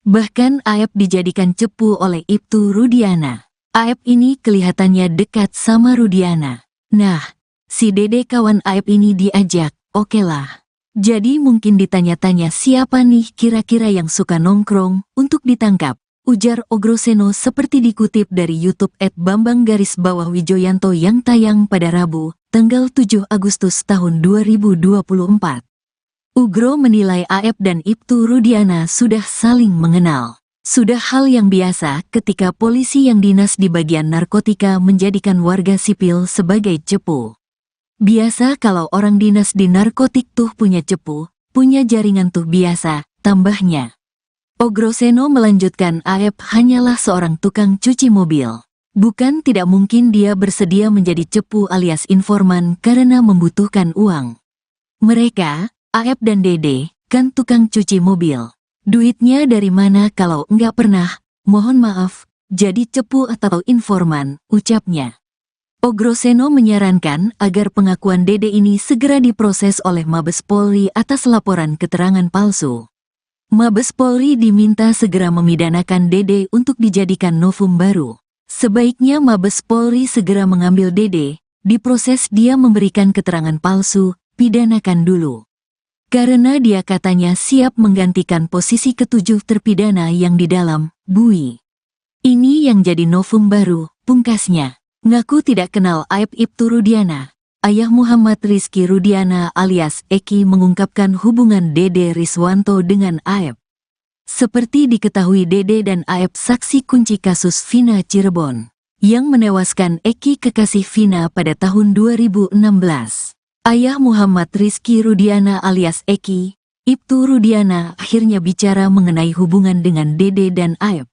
Bahkan Aep dijadikan cepu oleh Ibtu Rudiana. Aep ini kelihatannya dekat sama Rudiana. Nah, si Dede kawan Aep ini diajak, okelah. Jadi mungkin ditanya-tanya siapa nih kira-kira yang suka nongkrong, untuk ditangkap, ujar Oegroseno seperti dikutip dari YouTube @Bambang_Wijoyanto yang tayang pada Rabu, tanggal 7 Agustus tahun 2024. Ugro menilai Aep dan Ibtu Rudiana sudah saling mengenal. Sudah hal yang biasa ketika polisi yang dinas di bagian narkotika menjadikan warga sipil sebagai cepu. Biasa kalau orang dinas di narkotik tuh punya cepu, punya jaringan tuh biasa, tambahnya. Oegroseno melanjutkan Aep hanyalah seorang tukang cuci mobil. Bukan tidak mungkin dia bersedia menjadi cepu alias informan karena membutuhkan uang. Mereka, Aep dan Dede, kan tukang cuci mobil. Duitnya dari mana kalau enggak pernah, mohon maaf, jadi cepu atau informan, ucapnya. Oegroseno menyarankan agar pengakuan Dede ini segera diproses oleh Mabes Polri atas laporan keterangan palsu. Mabes Polri diminta segera memidanakan Dede untuk dijadikan novum baru. Sebaiknya Mabes Polri segera mengambil Dede, diproses dia memberikan keterangan palsu, pidanakan dulu. Karena dia katanya siap menggantikan posisi ketujuh terpidana yang di dalam, bui. Ini yang jadi novum baru, pungkasnya. Ngaku tidak kenal Aep Ibtu Rudiana. Ayah Muhammad Rizky Rudiana alias Eki mengungkapkan hubungan Dede Riswanto dengan Aep. Seperti diketahui Dede dan Aep saksi kunci kasus Vina Cirebon, yang menewaskan Eki kekasih Vina pada tahun 2016. Ayah Muhammad Rizky Rudiana alias Eki, Ibtu Rudiana akhirnya bicara mengenai hubungan dengan Dede dan Aep.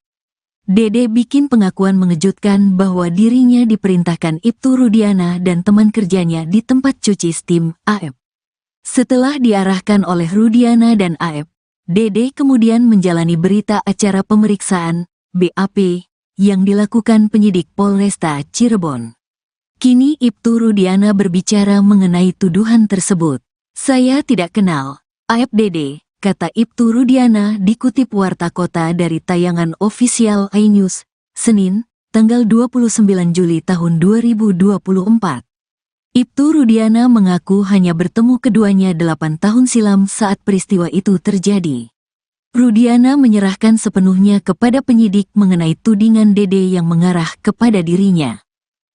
Dede bikin pengakuan mengejutkan bahwa dirinya diperintahkan Ibtu Rudiana dan teman kerjanya di tempat cuci steam, Aep. Setelah diarahkan oleh Rudiana dan Aep, Dede kemudian menjalani berita acara pemeriksaan, BAP, yang dilakukan penyidik Polresta Cirebon. Kini Ibtu Rudiana berbicara mengenai tuduhan tersebut. Saya tidak kenal Aep Dede, kata Ibtu Rudiana dikutip Warta Kota dari tayangan ofisial iNews, Senin, tanggal 29 Juli tahun 2024. Ibtu Rudiana mengaku hanya bertemu keduanya 8 tahun silam saat peristiwa itu terjadi. Rudiana menyerahkan sepenuhnya kepada penyidik mengenai tudingan Dede yang mengarah kepada dirinya.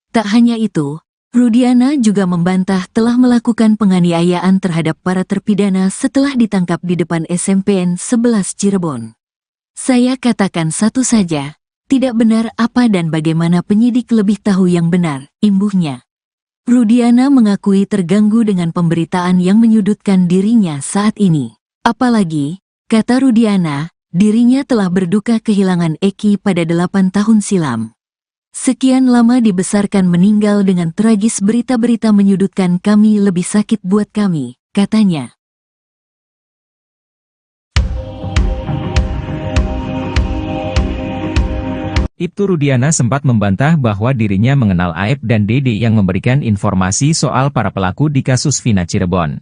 Tak hanya itu, Rudiana juga membantah telah melakukan penganiayaan terhadap para terpidana setelah ditangkap di depan SMPN 11 Cirebon. Saya katakan satu saja, tidak benar apa dan bagaimana penyidik lebih tahu yang benar, imbuhnya. Rudiana mengakui terganggu dengan pemberitaan yang menyudutkan dirinya saat ini. Apalagi, kata Rudiana, dirinya telah berduka kehilangan Eki pada 8 tahun silam. Sekian lama dibesarkan meninggal dengan tragis, berita-berita menyudutkan kami lebih sakit buat kami, katanya. Ibtu Rudiana sempat membantah bahwa dirinya mengenal Aep dan Dede yang memberikan informasi soal para pelaku di kasus Vina Cirebon.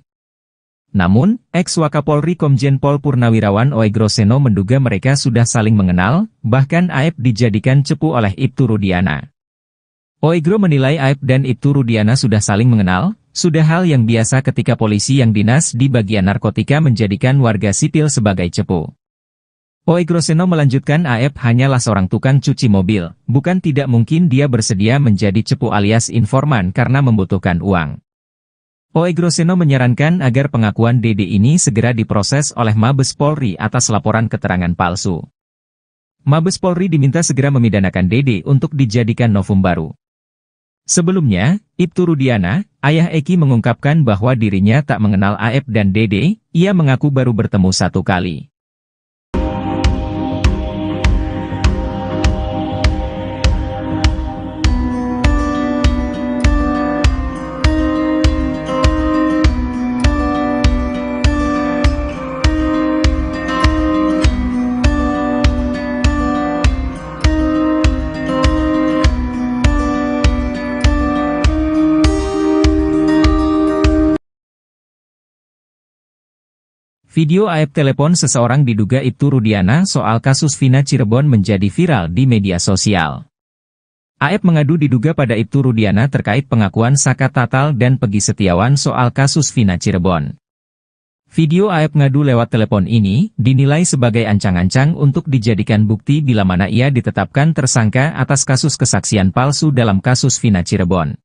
Namun, ex-Wakapolri Komjen Pol Purnawirawan Oegroseno menduga mereka sudah saling mengenal, bahkan Aep dijadikan cepu oleh Ibtu Rudiana. Oegro menilai Aep dan Ibtu Rudiana sudah saling mengenal, sudah hal yang biasa ketika polisi yang dinas di bagian narkotika menjadikan warga sipil sebagai cepu. Oegroseno melanjutkan Aep hanyalah seorang tukang cuci mobil, bukan tidak mungkin dia bersedia menjadi cepu alias informan karena membutuhkan uang. Oegroseno menyarankan agar pengakuan Dede ini segera diproses oleh Mabes Polri atas laporan keterangan palsu. Mabes Polri diminta segera memidanakan Dede untuk dijadikan novum baru. Sebelumnya, Ibtu Rudiana, ayah Eki mengungkapkan bahwa dirinya tak mengenal Aep dan Dede, ia mengaku baru bertemu 1 kali. Video Aep telepon seseorang diduga Ibtu Rudiana soal kasus Vina Cirebon menjadi viral di media sosial. Aep mengadu diduga pada Ibtu Rudiana terkait pengakuan Saka Tatal dan Pegi Setiawan soal kasus Vina Cirebon. Video Aep ngadu lewat telepon ini dinilai sebagai ancang-ancang untuk dijadikan bukti bila mana ia ditetapkan tersangka atas kasus kesaksian palsu dalam kasus Vina Cirebon.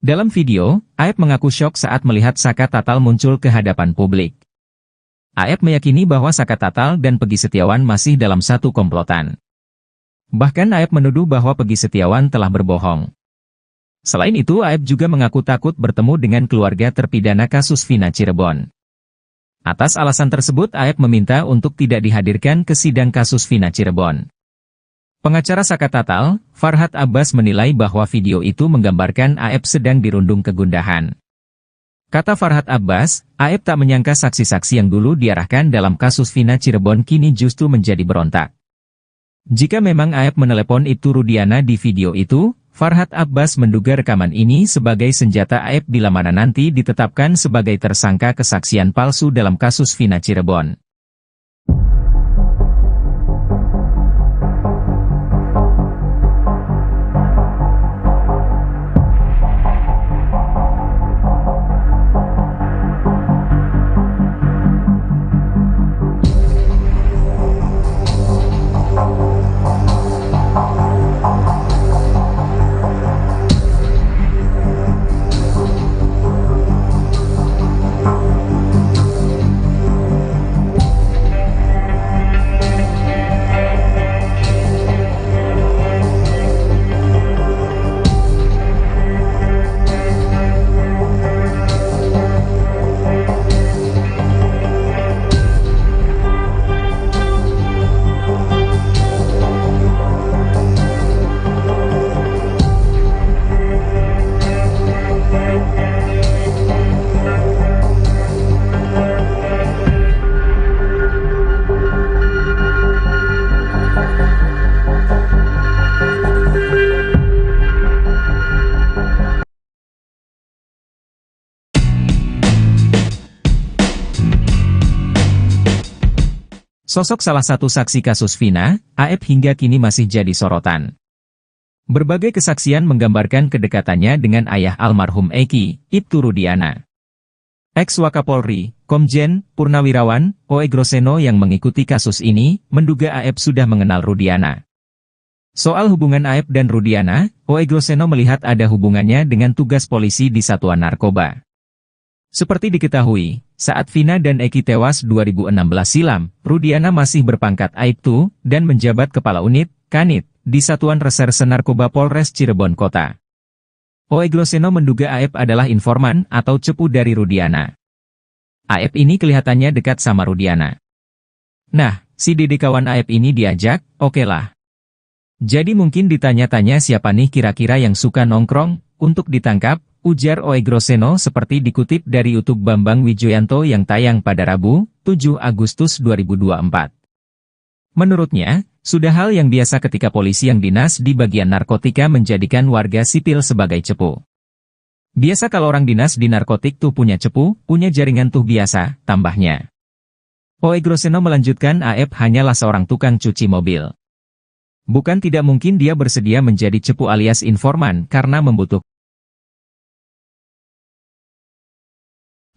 Dalam video, Aep mengaku syok saat melihat Saka Tatal muncul ke hadapan publik. Aep meyakini bahwa Saka Tatal dan Pegi Setiawan masih dalam satu komplotan. Bahkan Aep menuduh bahwa Pegi Setiawan telah berbohong. Selain itu Aep juga mengaku takut bertemu dengan keluarga terpidana kasus Vina Cirebon. Atas alasan tersebut Aep meminta untuk tidak dihadirkan ke sidang kasus Vina Cirebon. Pengacara Saka Tatal, Farhad Abbas menilai bahwa video itu menggambarkan Aep sedang dirundung kegundahan. Kata Farhad Abbas, Aep tak menyangka saksi-saksi yang dulu diarahkan dalam kasus Vina Cirebon kini justru menjadi berontak. Jika memang Aep menelepon Ibtu Rudiana di video itu, Farhad Abbas menduga rekaman ini sebagai senjata Aep bila mana nanti ditetapkan sebagai tersangka kesaksian palsu dalam kasus Vina Cirebon. Sosok salah satu saksi kasus Vina, Aep hingga kini masih jadi sorotan. Berbagai kesaksian menggambarkan kedekatannya dengan ayah almarhum Eki, Ibtu Rudiana. Ex-Wakapolri, Komjen Purnawirawan Oegroseno yang mengikuti kasus ini, menduga Aep sudah mengenal Rudiana. Soal hubungan Aep dan Rudiana, Oegroseno melihat ada hubungannya dengan tugas polisi di Satuan Narkoba. Seperti diketahui, saat Vina dan Eki tewas 2016 silam, Rudiana masih berpangkat Aibtu dan menjabat Kepala Unit, Kanit, di Satuan Reserse Narkoba Polres Cirebon Kota. Oegroseno menduga Aep adalah informan atau cepu dari Rudiana. Aep ini kelihatannya dekat sama Rudiana. Nah, si Dede kawan Aep ini diajak, oke lah. Jadi mungkin ditanya-tanya siapa nih kira-kira yang suka nongkrong, untuk ditangkap, ujar Oegroseno seperti dikutip dari YouTube Bambang Wijoyanto yang tayang pada Rabu, 7 Agustus 2024. Menurutnya, sudah hal yang biasa ketika polisi yang dinas di bagian narkotika menjadikan warga sipil sebagai cepu. Biasa kalau orang dinas di narkotik tuh punya cepu, punya jaringan tuh biasa, tambahnya. Oegroseno melanjutkan Aep hanyalah seorang tukang cuci mobil. Bukan tidak mungkin dia bersedia menjadi cepu alias informan karena membutuhkan.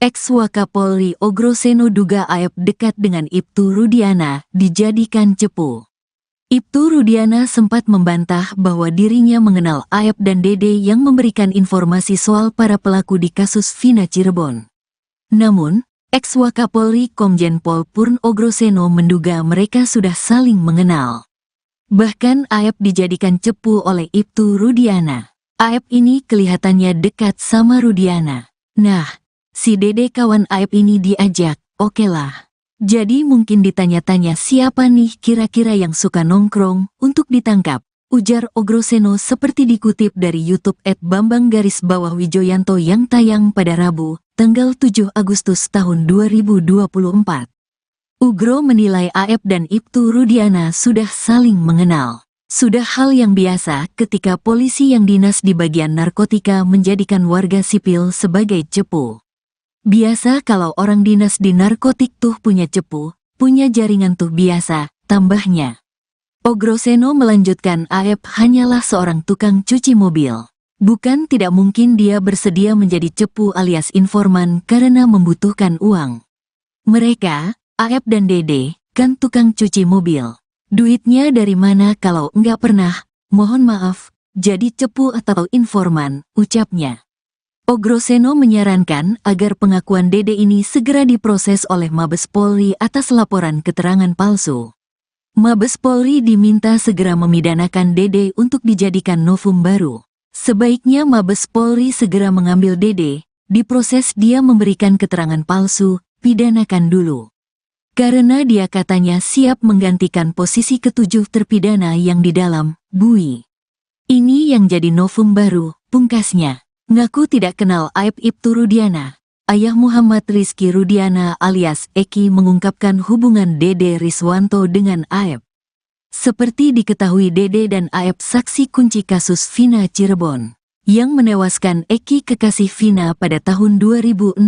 Ex-Wakapolri Ogroseno duga Aep dekat dengan Ibtu Rudiana, dijadikan cepu. Ibtu Rudiana sempat membantah bahwa dirinya mengenal Aep dan Dede yang memberikan informasi soal para pelaku di kasus Vina Cirebon. Namun, ex-Wakapolri Komjen Pol Purn Ogroseno menduga mereka sudah saling mengenal. Bahkan Aep dijadikan cepu oleh Ibtu Rudiana. Aep ini kelihatannya dekat sama Rudiana. Nah, si Dede kawan Aep ini diajak, oke lah. Jadi mungkin ditanya-tanya siapa nih kira-kira yang suka nongkrong, untuk ditangkap, ujar Ogroseno seperti dikutip dari YouTube @Bambang_Wijoyanto yang tayang pada Rabu, tanggal 7 Agustus tahun 2024. Ugro menilai Aep dan Ibtu Rudiana sudah saling mengenal. Sudah hal yang biasa ketika polisi yang dinas di bagian narkotika menjadikan warga sipil sebagai cepu. Biasa kalau orang dinas di narkotik tuh punya cepu, punya jaringan tuh biasa, tambahnya. Ogroseno melanjutkan Aep hanyalah seorang tukang cuci mobil. Bukan tidak mungkin dia bersedia menjadi cepu alias informan karena membutuhkan uang. Mereka, Aep dan Dede, kan tukang cuci mobil. Duitnya dari mana kalau nggak pernah, mohon maaf, jadi cepu atau informan, ucapnya. Ogroseno menyarankan agar pengakuan Dede ini segera diproses oleh Mabes Polri atas laporan keterangan palsu. Mabes Polri diminta segera memidanakan Dede untuk dijadikan novum baru. Sebaiknya Mabes Polri segera mengambil Dede, diproses dia memberikan keterangan palsu, pidanakan dulu. Karena dia katanya siap menggantikan posisi ketujuh terpidana yang di dalam, bui. Ini yang jadi novum baru, pungkasnya. Ngaku tidak kenal Aep Ibtu Rudiana. Ayah Muhammad Rizky Rudiana alias Eki mengungkapkan hubungan Dede Riswanto dengan Aep. Seperti diketahui Dede dan Aep saksi kunci kasus Vina Cirebon, yang menewaskan Eki kekasih Vina pada tahun 2016.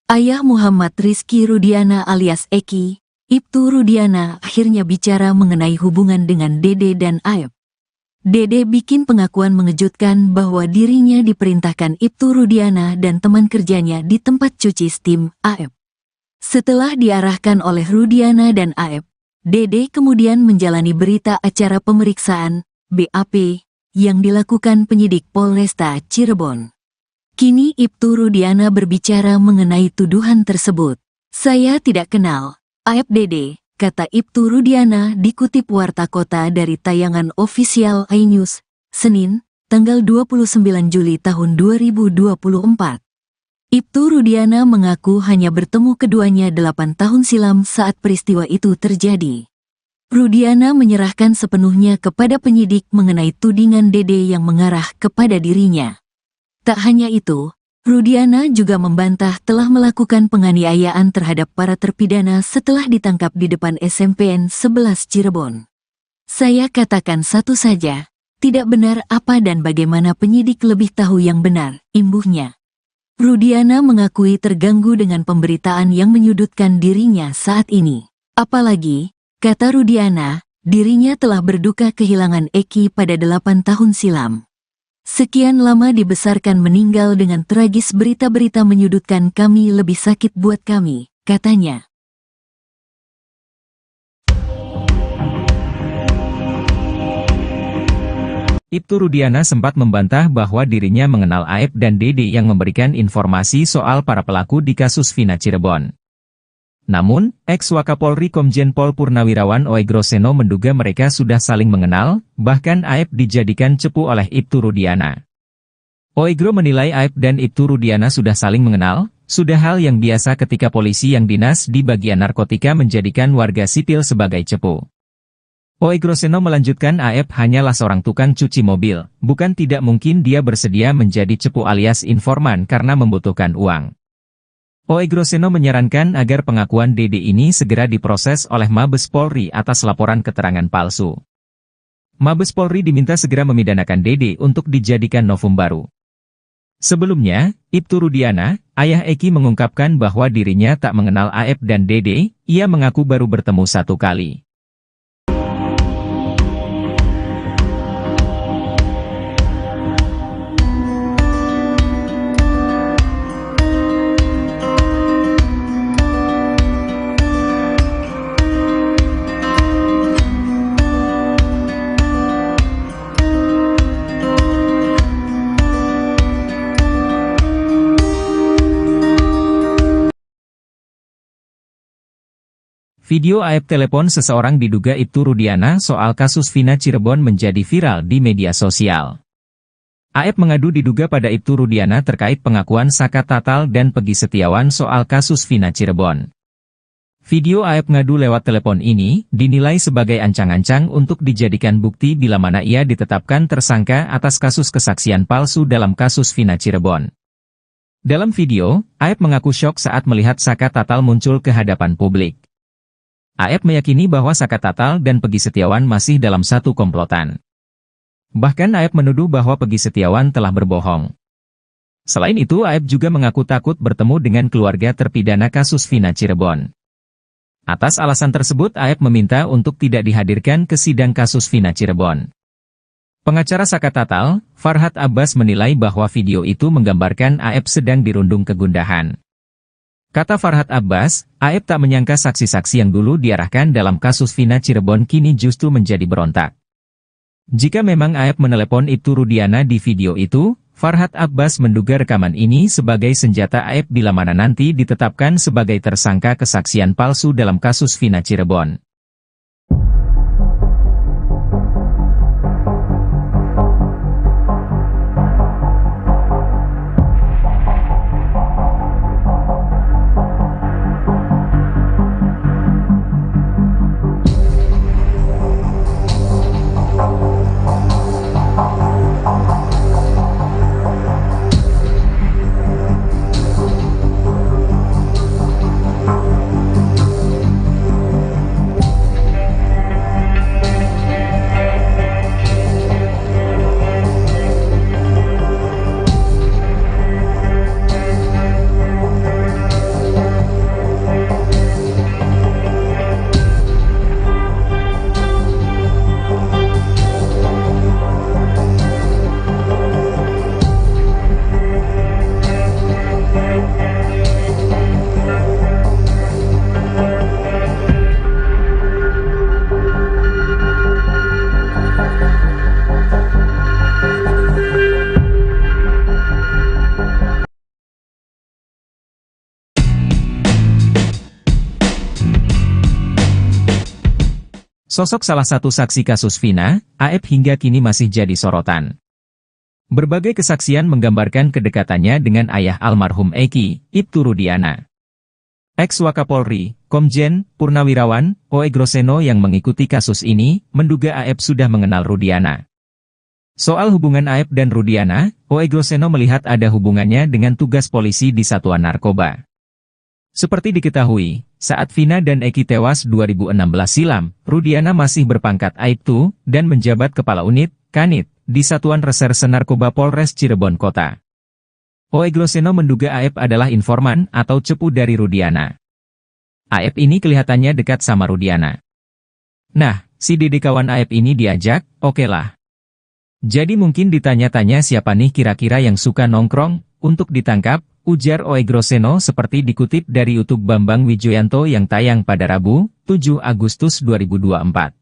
Ayah Muhammad Rizky Rudiana alias Eki, Ibtu Rudiana akhirnya bicara mengenai hubungan dengan Dede dan Aep. Dede bikin pengakuan mengejutkan bahwa dirinya diperintahkan Ibtu Rudiana dan teman kerjanya di tempat cuci steam, Aep. Setelah diarahkan oleh Rudiana dan Aep, Dede kemudian menjalani berita acara pemeriksaan, BAP, yang dilakukan penyidik Polresta Cirebon. Kini Ibtu Rudiana berbicara mengenai tuduhan tersebut. Saya tidak kenal Aep Dede, kata Ibtu Rudiana dikutip Warta Kota dari tayangan ofisial iNews, Senin, tanggal 29 Juli tahun 2024. Ibtu Rudiana mengaku hanya bertemu keduanya 8 tahun silam saat peristiwa itu terjadi. Rudiana menyerahkan sepenuhnya kepada penyidik mengenai tudingan Dede yang mengarah kepada dirinya. Tak hanya itu, Rudiana juga membantah telah melakukan penganiayaan terhadap para terpidana setelah ditangkap di depan SMPN 11 Cirebon. Saya katakan satu saja, tidak benar apa dan bagaimana penyidik lebih tahu yang benar, imbuhnya. Rudiana mengakui terganggu dengan pemberitaan yang menyudutkan dirinya saat ini. Apalagi, kata Rudiana, dirinya telah berduka kehilangan Eki pada 8 tahun silam. Sekian lama dibesarkan meninggal dengan tragis berita-berita menyudutkan kami lebih sakit buat kami, katanya. Ibtu Rudiana sempat membantah bahwa dirinya mengenal Aep dan Dede yang memberikan informasi soal para pelaku di kasus Vina Cirebon. Namun, ex-Wakapolri Komjen Pol Purnawirawan Oegroseno menduga mereka sudah saling mengenal, bahkan Aep dijadikan cepu oleh Ibtu Rudiana. Oegro menilai Aep dan Ibtu Rudiana sudah saling mengenal, sudah hal yang biasa ketika polisi yang dinas di bagian narkotika menjadikan warga sipil sebagai cepu. Oegroseno melanjutkan Aep hanyalah seorang tukang cuci mobil, bukan tidak mungkin dia bersedia menjadi cepu alias informan karena membutuhkan uang. Oegroseno menyarankan agar pengakuan Dede ini segera diproses oleh Mabes Polri atas laporan keterangan palsu. Mabes Polri diminta segera memidanakan Dede untuk dijadikan novum baru. Sebelumnya, Ibtu Rudiana, ayah Eki mengungkapkan bahwa dirinya tak mengenal Aep dan Dede, ia mengaku baru bertemu satu kali. Video Aep telepon seseorang diduga Ibtu Rudiana soal kasus Vina Cirebon menjadi viral di media sosial. Aep mengadu diduga pada Ibtu Rudiana terkait pengakuan Saka Tatal dan Pegi Setiawan soal kasus Vina Cirebon. Video Aep ngadu lewat telepon ini dinilai sebagai ancang-ancang untuk dijadikan bukti bila mana ia ditetapkan tersangka atas kasus kesaksian palsu dalam kasus Vina Cirebon. Dalam video, Aep mengaku syok saat melihat Saka Tatal muncul ke hadapan publik. Aep meyakini bahwa Saka Tatal dan Pegi Setiawan masih dalam satu komplotan. Bahkan Aep menuduh bahwa Pegi Setiawan telah berbohong. Selain itu Aep juga mengaku takut bertemu dengan keluarga terpidana kasus Vina Cirebon. Atas alasan tersebut Aep meminta untuk tidak dihadirkan ke sidang kasus Vina Cirebon. Pengacara Saka Tatal, Farhad Abbas menilai bahwa video itu menggambarkan Aep sedang dirundung kegundahan. Kata Farhad Abbas, Aep tak menyangka saksi-saksi yang dulu diarahkan dalam kasus Vina Cirebon kini justru menjadi berontak. Jika memang Aep menelepon Ibtu Rudiana di video itu, Farhad Abbas menduga rekaman ini sebagai senjata Aep bila mana nanti ditetapkan sebagai tersangka kesaksian palsu dalam kasus Vina Cirebon. Sosok salah satu saksi kasus Vina, Aep hingga kini masih jadi sorotan. Berbagai kesaksian menggambarkan kedekatannya dengan ayah almarhum Eki, Ibtu Rudiana. Ex-Wakapolri, Komjen, Purnawirawan, Oegroseno yang mengikuti kasus ini, menduga Aep sudah mengenal Rudiana. Soal hubungan Aep dan Rudiana, Oegroseno melihat ada hubungannya dengan tugas polisi di Satuan Narkoba. Seperti diketahui, saat Vina dan Eki tewas 2016 silam, Rudiana masih berpangkat Aibtu dan menjabat Kepala Unit, Kanit, di Satuan Reserse Narkoba Polres Cirebon Kota. Oegroseno menduga Aep adalah informan atau cepu dari Rudiana. Aep ini kelihatannya dekat sama Rudiana. Nah, si Dede kawan Aep ini diajak, okelah. Jadi mungkin ditanya-tanya siapa nih kira-kira yang suka nongkrong, untuk ditangkap, ujar Oegroseno seperti dikutip dari YouTube Bambang Wijoyanto yang tayang pada Rabu, 7 Agustus 2024.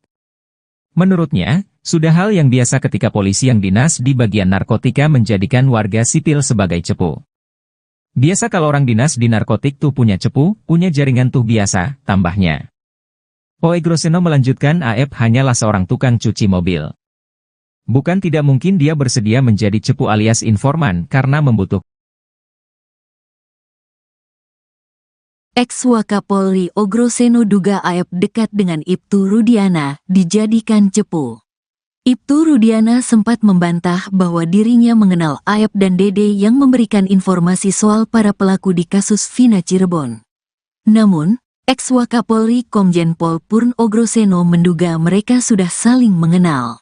Menurutnya, sudah hal yang biasa ketika polisi yang dinas di bagian narkotika menjadikan warga sipil sebagai cepu. Biasa kalau orang dinas di narkotik tuh punya cepu, punya jaringan tuh biasa, tambahnya. Oegroseno melanjutkan Aep hanyalah seorang tukang cuci mobil. Bukan tidak mungkin dia bersedia menjadi cepu alias informan karena membutuhkan. Ex-Wakapolri Ogroseno duga Aep dekat dengan Ibtu Rudiana dijadikan cepu. Ibtu Rudiana sempat membantah bahwa dirinya mengenal Aep dan Dede yang memberikan informasi soal para pelaku di kasus Vina Cirebon. Namun, ex-Wakapolri Komjen Pol Purn Ogroseno menduga mereka sudah saling mengenal.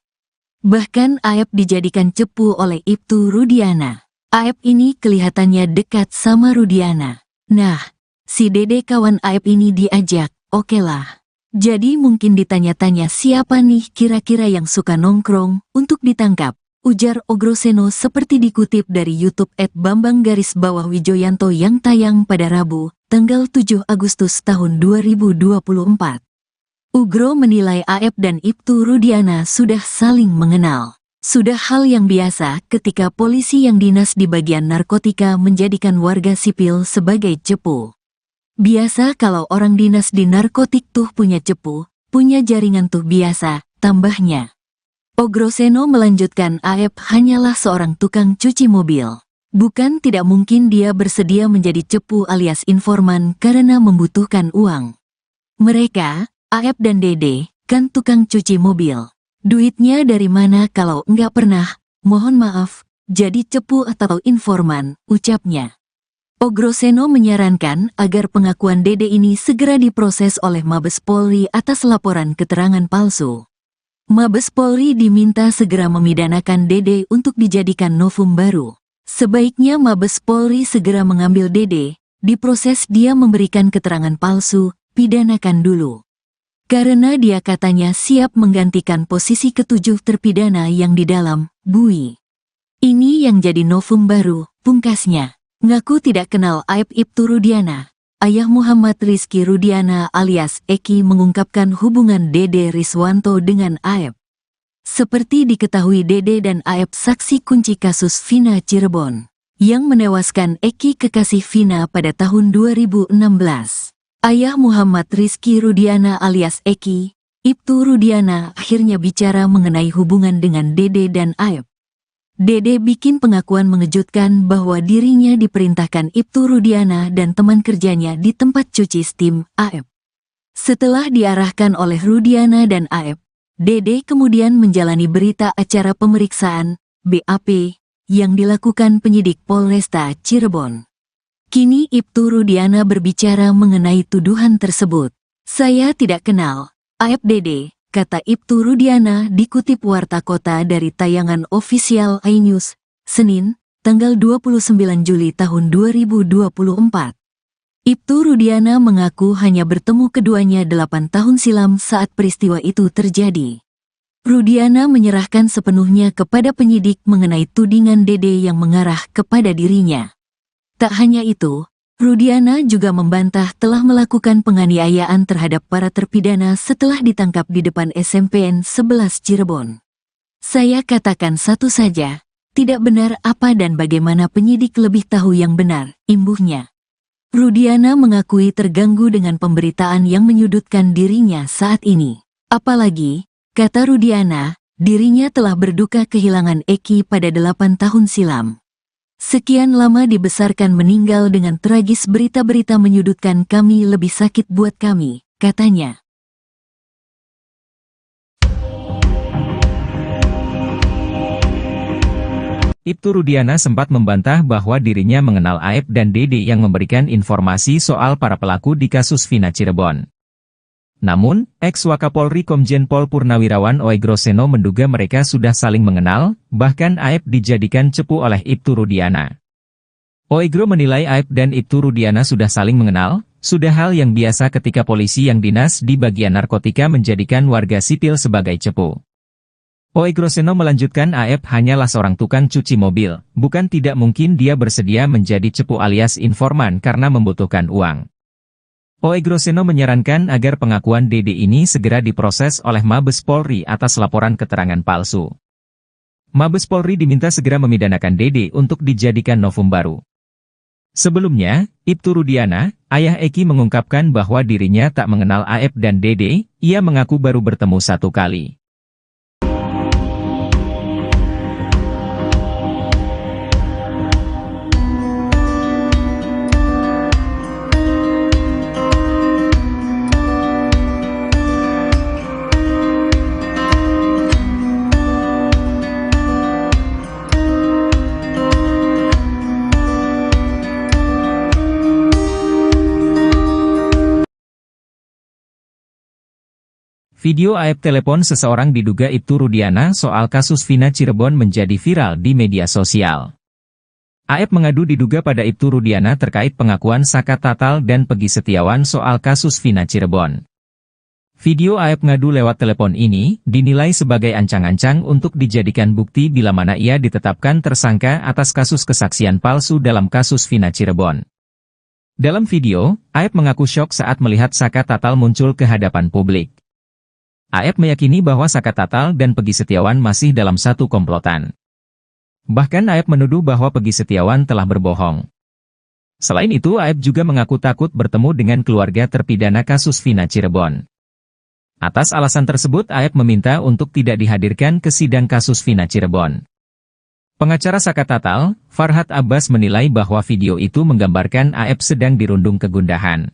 Bahkan Aep dijadikan cepu oleh Ibtu Rudiana. Aep ini kelihatannya dekat sama Rudiana. Nah, si Dede kawan Aep ini diajak, okelah. Jadi mungkin ditanya-tanya siapa nih kira-kira yang suka nongkrong untuk ditangkap, ujar Ogroseno seperti dikutip dari YouTube @Bambang_Wijoyanto yang tayang pada Rabu, tanggal 7 Agustus tahun 2024. Ugro menilai Aep dan Ibtu Rudiana sudah saling mengenal. Sudah hal yang biasa ketika polisi yang dinas di bagian narkotika menjadikan warga sipil sebagai cepu. Biasa kalau orang dinas di narkotik tuh punya cepu, punya jaringan tuh biasa, tambahnya. Ogroseno melanjutkan Aep hanyalah seorang tukang cuci mobil. Bukan tidak mungkin dia bersedia menjadi cepu alias informan karena membutuhkan uang. Mereka, Aep dan Dede, kan tukang cuci mobil. Duitnya dari mana kalau nggak pernah, mohon maaf, jadi cepu atau informan, ucapnya. Ogroseno menyarankan agar pengakuan Dede ini segera diproses oleh Mabes Polri atas laporan keterangan palsu. Mabes Polri diminta segera memidanakan Dede untuk dijadikan novum baru. Sebaiknya Mabes Polri segera mengambil Dede, diproses dia memberikan keterangan palsu, pidanakan dulu. Karena dia katanya siap menggantikan posisi ketujuh terpidana yang di dalam, Bui. Ini yang jadi novum baru, pungkasnya. Ngaku tidak kenal Aep Ibtu Rudiana. Ayah Muhammad Rizky Rudiana alias Eki mengungkapkan hubungan Dede Riswanto dengan Aep. Seperti diketahui Dede dan Aep saksi kunci kasus Vina Cirebon, yang menewaskan Eki kekasih Vina pada tahun 2016. Ayah Muhammad Rizky Rudiana alias Eki, Ibtu Rudiana akhirnya bicara mengenai hubungan dengan Dede dan Aep. Dede bikin pengakuan mengejutkan bahwa dirinya diperintahkan Ibtu Rudiana dan teman kerjanya di tempat cuci steam, Aep. Setelah diarahkan oleh Rudiana dan Aep, Dede kemudian menjalani berita acara pemeriksaan, BAP, yang dilakukan penyidik Polresta Cirebon. Kini Ibtu Rudiana berbicara mengenai tuduhan tersebut. Saya tidak kenal Aep Dede, kata Ibtu Rudiana dikutip Warta Kota dari tayangan ofisial iNews, Senin, tanggal 29 Juli tahun 2024. Ibtu Rudiana mengaku hanya bertemu keduanya 8 tahun silam saat peristiwa itu terjadi. Rudiana menyerahkan sepenuhnya kepada penyidik mengenai tudingan Dede yang mengarah kepada dirinya. Tak hanya itu, Rudiana juga membantah telah melakukan penganiayaan terhadap para terpidana setelah ditangkap di depan SMPN 11 Cirebon. Saya katakan satu saja, tidak benar apa dan bagaimana penyidik lebih tahu yang benar, imbuhnya. Rudiana mengakui terganggu dengan pemberitaan yang menyudutkan dirinya saat ini. Apalagi, kata Rudiana, dirinya telah berduka kehilangan Eki pada 8 tahun silam. Sekian lama dibesarkan meninggal dengan tragis berita-berita menyudutkan kami lebih sakit buat kami, katanya. Ibtu Rudiana sempat membantah bahwa dirinya mengenal Aep dan Dede yang memberikan informasi soal para pelaku di kasus Vina Cirebon. Namun, ex-Wakapolri Komjen Pol Purnawirawan Ogroseno menduga mereka sudah saling mengenal, bahkan Aep dijadikan cepu oleh Ibtu Rudiana. Oigro menilai Aep dan Ibtu Rudiana sudah saling mengenal, sudah hal yang biasa ketika polisi yang dinas di bagian narkotika menjadikan warga sipil sebagai cepu. Ogroseno melanjutkan Aep hanyalah seorang tukang cuci mobil, bukan tidak mungkin dia bersedia menjadi cepu alias informan karena membutuhkan uang. Ogroseno menyarankan agar pengakuan Dede ini segera diproses oleh Mabes Polri atas laporan keterangan palsu. Mabes Polri diminta segera memidanakan Dede untuk dijadikan novum baru. Sebelumnya, Ibtu Rudiana, ayah Eki mengungkapkan bahwa dirinya tak mengenal Aep dan Dede, ia mengaku baru bertemu 1 kali. Video Aep telepon seseorang diduga Ibtu Rudiana soal kasus Vina Cirebon menjadi viral di media sosial. Aep mengadu diduga pada Ibtu Rudiana terkait pengakuan Saka Tatal dan Pegi Setiawan soal kasus Vina Cirebon. Video Aep ngadu lewat telepon ini dinilai sebagai ancang-ancang untuk dijadikan bukti bila mana ia ditetapkan tersangka atas kasus kesaksian palsu dalam kasus Vina Cirebon. Dalam video, Aep mengaku syok saat melihat Saka Tatal muncul ke hadapan publik. Aep meyakini bahwa Saka Tatal dan Pegi Setiawan masih dalam satu komplotan. Bahkan Aep menuduh bahwa Pegi Setiawan telah berbohong. Selain itu, Aep juga mengaku takut bertemu dengan keluarga terpidana kasus Vina Cirebon. Atas alasan tersebut, Aep meminta untuk tidak dihadirkan ke sidang kasus Vina Cirebon. Pengacara Saka Tatal, Farhad Abbas menilai bahwa video itu menggambarkan Aep sedang dirundung kegundahan.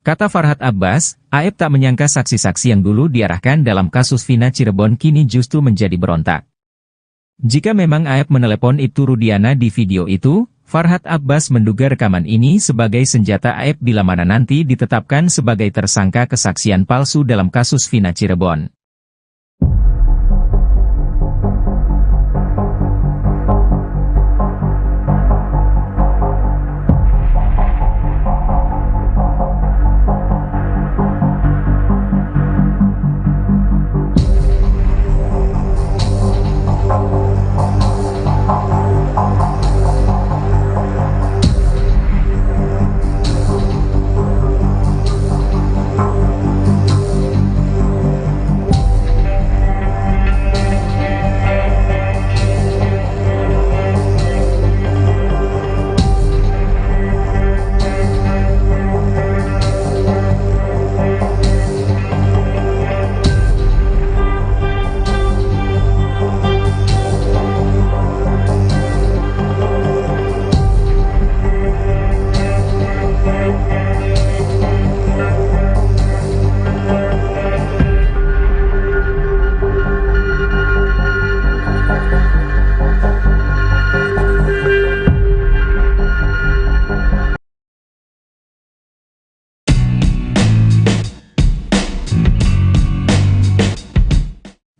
Kata Farhad Abbas, Aep tak menyangka saksi-saksi yang dulu diarahkan dalam kasus Vina Cirebon kini justru menjadi berontak. Jika memang Aep menelepon Ibtu Rudiana di video itu, Farhad Abbas menduga rekaman ini sebagai senjata Aep bila mana nanti ditetapkan sebagai tersangka kesaksian palsu dalam kasus Vina Cirebon.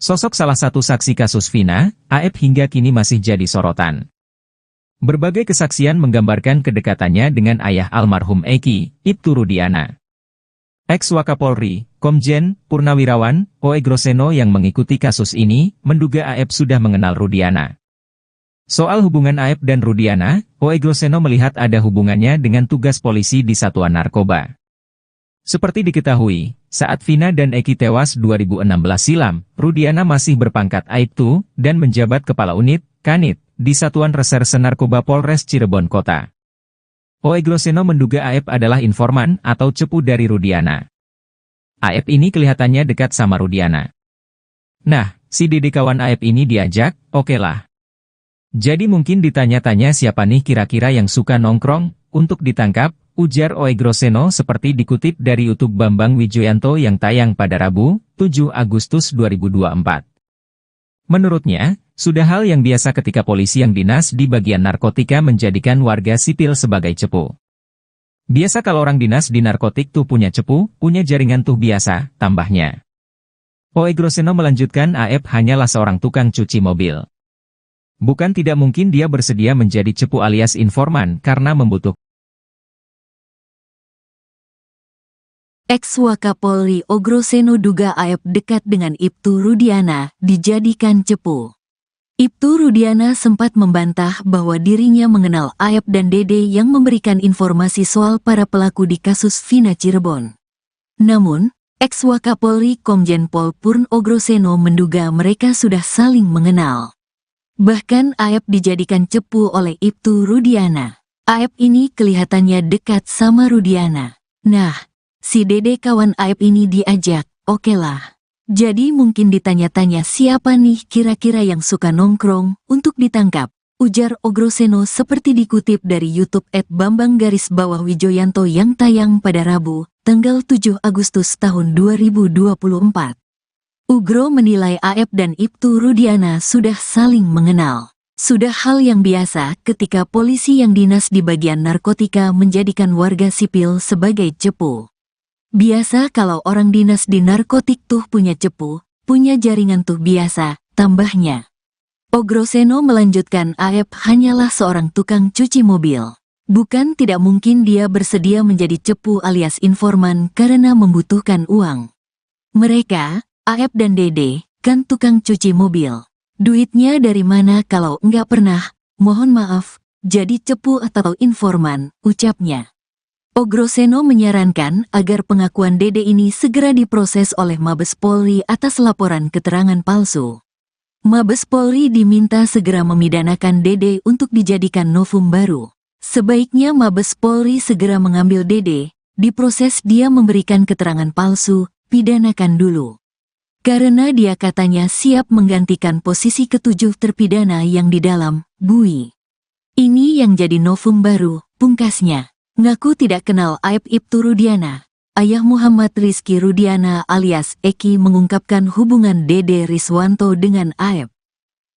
Sosok salah satu saksi kasus Vina, Aep hingga kini masih jadi sorotan. Berbagai kesaksian menggambarkan kedekatannya dengan ayah almarhum Eki, Ibtu Rudiana. Ex-Wakapolri, Komjen, Purnawirawan, Oe Groseno yang mengikuti kasus ini, menduga Aep sudah mengenal Rudiana. Soal hubungan Aep dan Rudiana, Oe Groseno melihat ada hubungannya dengan tugas polisi di Satuan Narkoba. Seperti diketahui, saat Vina dan Eki tewas 2016 silam, Rudiana masih berpangkat Aibtu dan menjabat Kepala Unit, Kanit, di Satuan Reserse Narkoba Polres Cirebon Kota. Oe Groseno menduga Aep adalah informan atau cepu dari Rudiana. Aep ini kelihatannya dekat sama Rudiana. Nah, si Dede kawan Aep ini diajak, oke lah. Jadi mungkin ditanya-tanya siapa nih kira-kira yang suka nongkrong, untuk ditangkap, ujar Oe Groseno seperti dikutip dari YouTube Bambang Wijoyanto yang tayang pada Rabu, 7 Agustus 2024. Menurutnya, sudah hal yang biasa ketika polisi yang dinas di bagian narkotika menjadikan warga sipil sebagai cepu. Biasa kalau orang dinas di narkotik tuh punya cepu, punya jaringan tuh biasa, tambahnya. Oe Groseno melanjutkan Aep hanyalah seorang tukang cuci mobil. Bukan tidak mungkin dia bersedia menjadi cepu alias informan karena membutuhkan. Ex-Wakapolri Oe Groseno duga Aep dekat dengan Ibtu Rudiana, dijadikan cepu. Ibtu Rudiana sempat membantah bahwa dirinya mengenal Aep dan Dede yang memberikan informasi soal para pelaku di kasus Vina Cirebon. Namun, ex-Wakapolri Komjen Pol Purn Oe Groseno menduga mereka sudah saling mengenal. Bahkan Aep dijadikan cepu oleh Ibtu Rudiana. Aep ini kelihatannya dekat sama Rudiana. Nah, si Dede kawan Aep ini diajak, oke lah. Jadi mungkin ditanya-tanya siapa nih kira-kira yang suka nongkrong, untuk ditangkap, ujar Oe Groseno seperti dikutip dari YouTube @bambang_wijoyanto yang tayang pada Rabu, tanggal 7 Agustus tahun 2024. Ugro menilai Aep dan Ibtu Rudiana sudah saling mengenal. Sudah hal yang biasa ketika polisi yang dinas di bagian narkotika menjadikan warga sipil sebagai cepu. Biasa kalau orang dinas di narkotik tuh punya cepu, punya jaringan tuh biasa, tambahnya. Ogroseno melanjutkan Aep hanyalah seorang tukang cuci mobil. Bukan tidak mungkin dia bersedia menjadi cepu alias informan karena membutuhkan uang. Mereka, Aep dan Dede, kan tukang cuci mobil. Duitnya dari mana kalau nggak pernah, mohon maaf, jadi cepu atau informan, ucapnya. Ogroseno menyarankan agar pengakuan Dede ini segera diproses oleh Mabes Polri atas laporan keterangan palsu. Mabes Polri diminta segera memidanakan Dede untuk dijadikan novum baru. Sebaiknya Mabes Polri segera mengambil Dede, diproses dia memberikan keterangan palsu, pidanakan dulu. Karena dia katanya siap menggantikan posisi ketujuh terpidana yang di dalam, bui. Ini yang jadi novum baru, pungkasnya. Ngaku tidak kenal Aep Ibtu Rudiana. Ayah Muhammad Rizky Rudiana alias Eki mengungkapkan hubungan Dede Riswanto dengan Aep.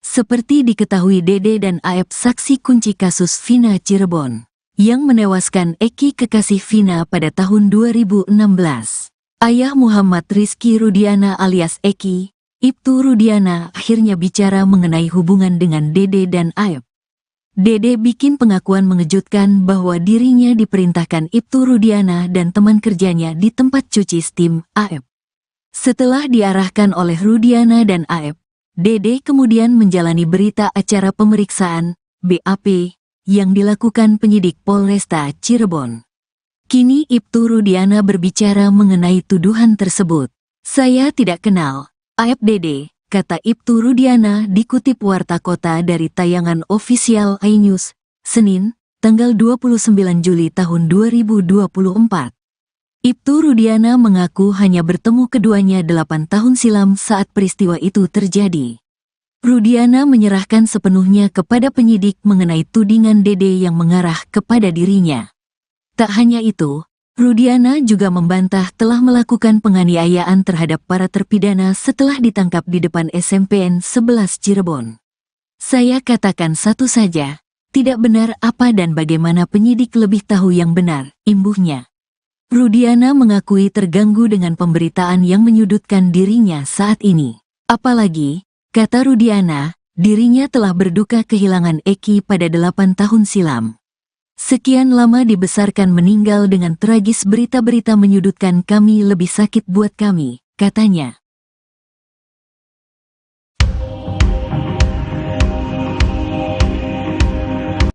Seperti diketahui Dede dan Aep saksi kunci kasus Vina Cirebon, yang menewaskan Eki kekasih Vina pada tahun 2016. Ayah Muhammad Rizky Rudiana alias Eki, Ibtu Rudiana akhirnya bicara mengenai hubungan dengan Dede dan Aep. Dede bikin pengakuan mengejutkan bahwa dirinya diperintahkan Ibtu Rudiana dan teman kerjanya di tempat cuci steam, Aep. Setelah diarahkan oleh Rudiana dan Aep, Dede kemudian menjalani berita acara pemeriksaan, BAP, yang dilakukan penyidik Polresta Cirebon. Kini Ibtu Rudiana berbicara mengenai tuduhan tersebut. Saya tidak kenal Aep Dede, kata Ibtu Rudiana dikutip Warta Kota dari tayangan ofisial iNews, Senin, tanggal 29 Juli tahun 2024. Ibtu Rudiana mengaku hanya bertemu keduanya 8 tahun silam saat peristiwa itu terjadi. Rudiana menyerahkan sepenuhnya kepada penyidik mengenai tudingan Dede yang mengarah kepada dirinya. Tak hanya itu, Rudiana juga membantah telah melakukan penganiayaan terhadap para terpidana setelah ditangkap di depan SMPN 11 Cirebon. Saya katakan satu saja, tidak benar apa dan bagaimana penyidik lebih tahu yang benar, imbuhnya. Rudiana mengakui terganggu dengan pemberitaan yang menyudutkan dirinya saat ini. Apalagi, kata Rudiana, dirinya telah berduka kehilangan Eki pada 8 tahun silam. Sekian lama dibesarkan meninggal dengan tragis berita-berita menyudutkan kami lebih sakit buat kami, katanya.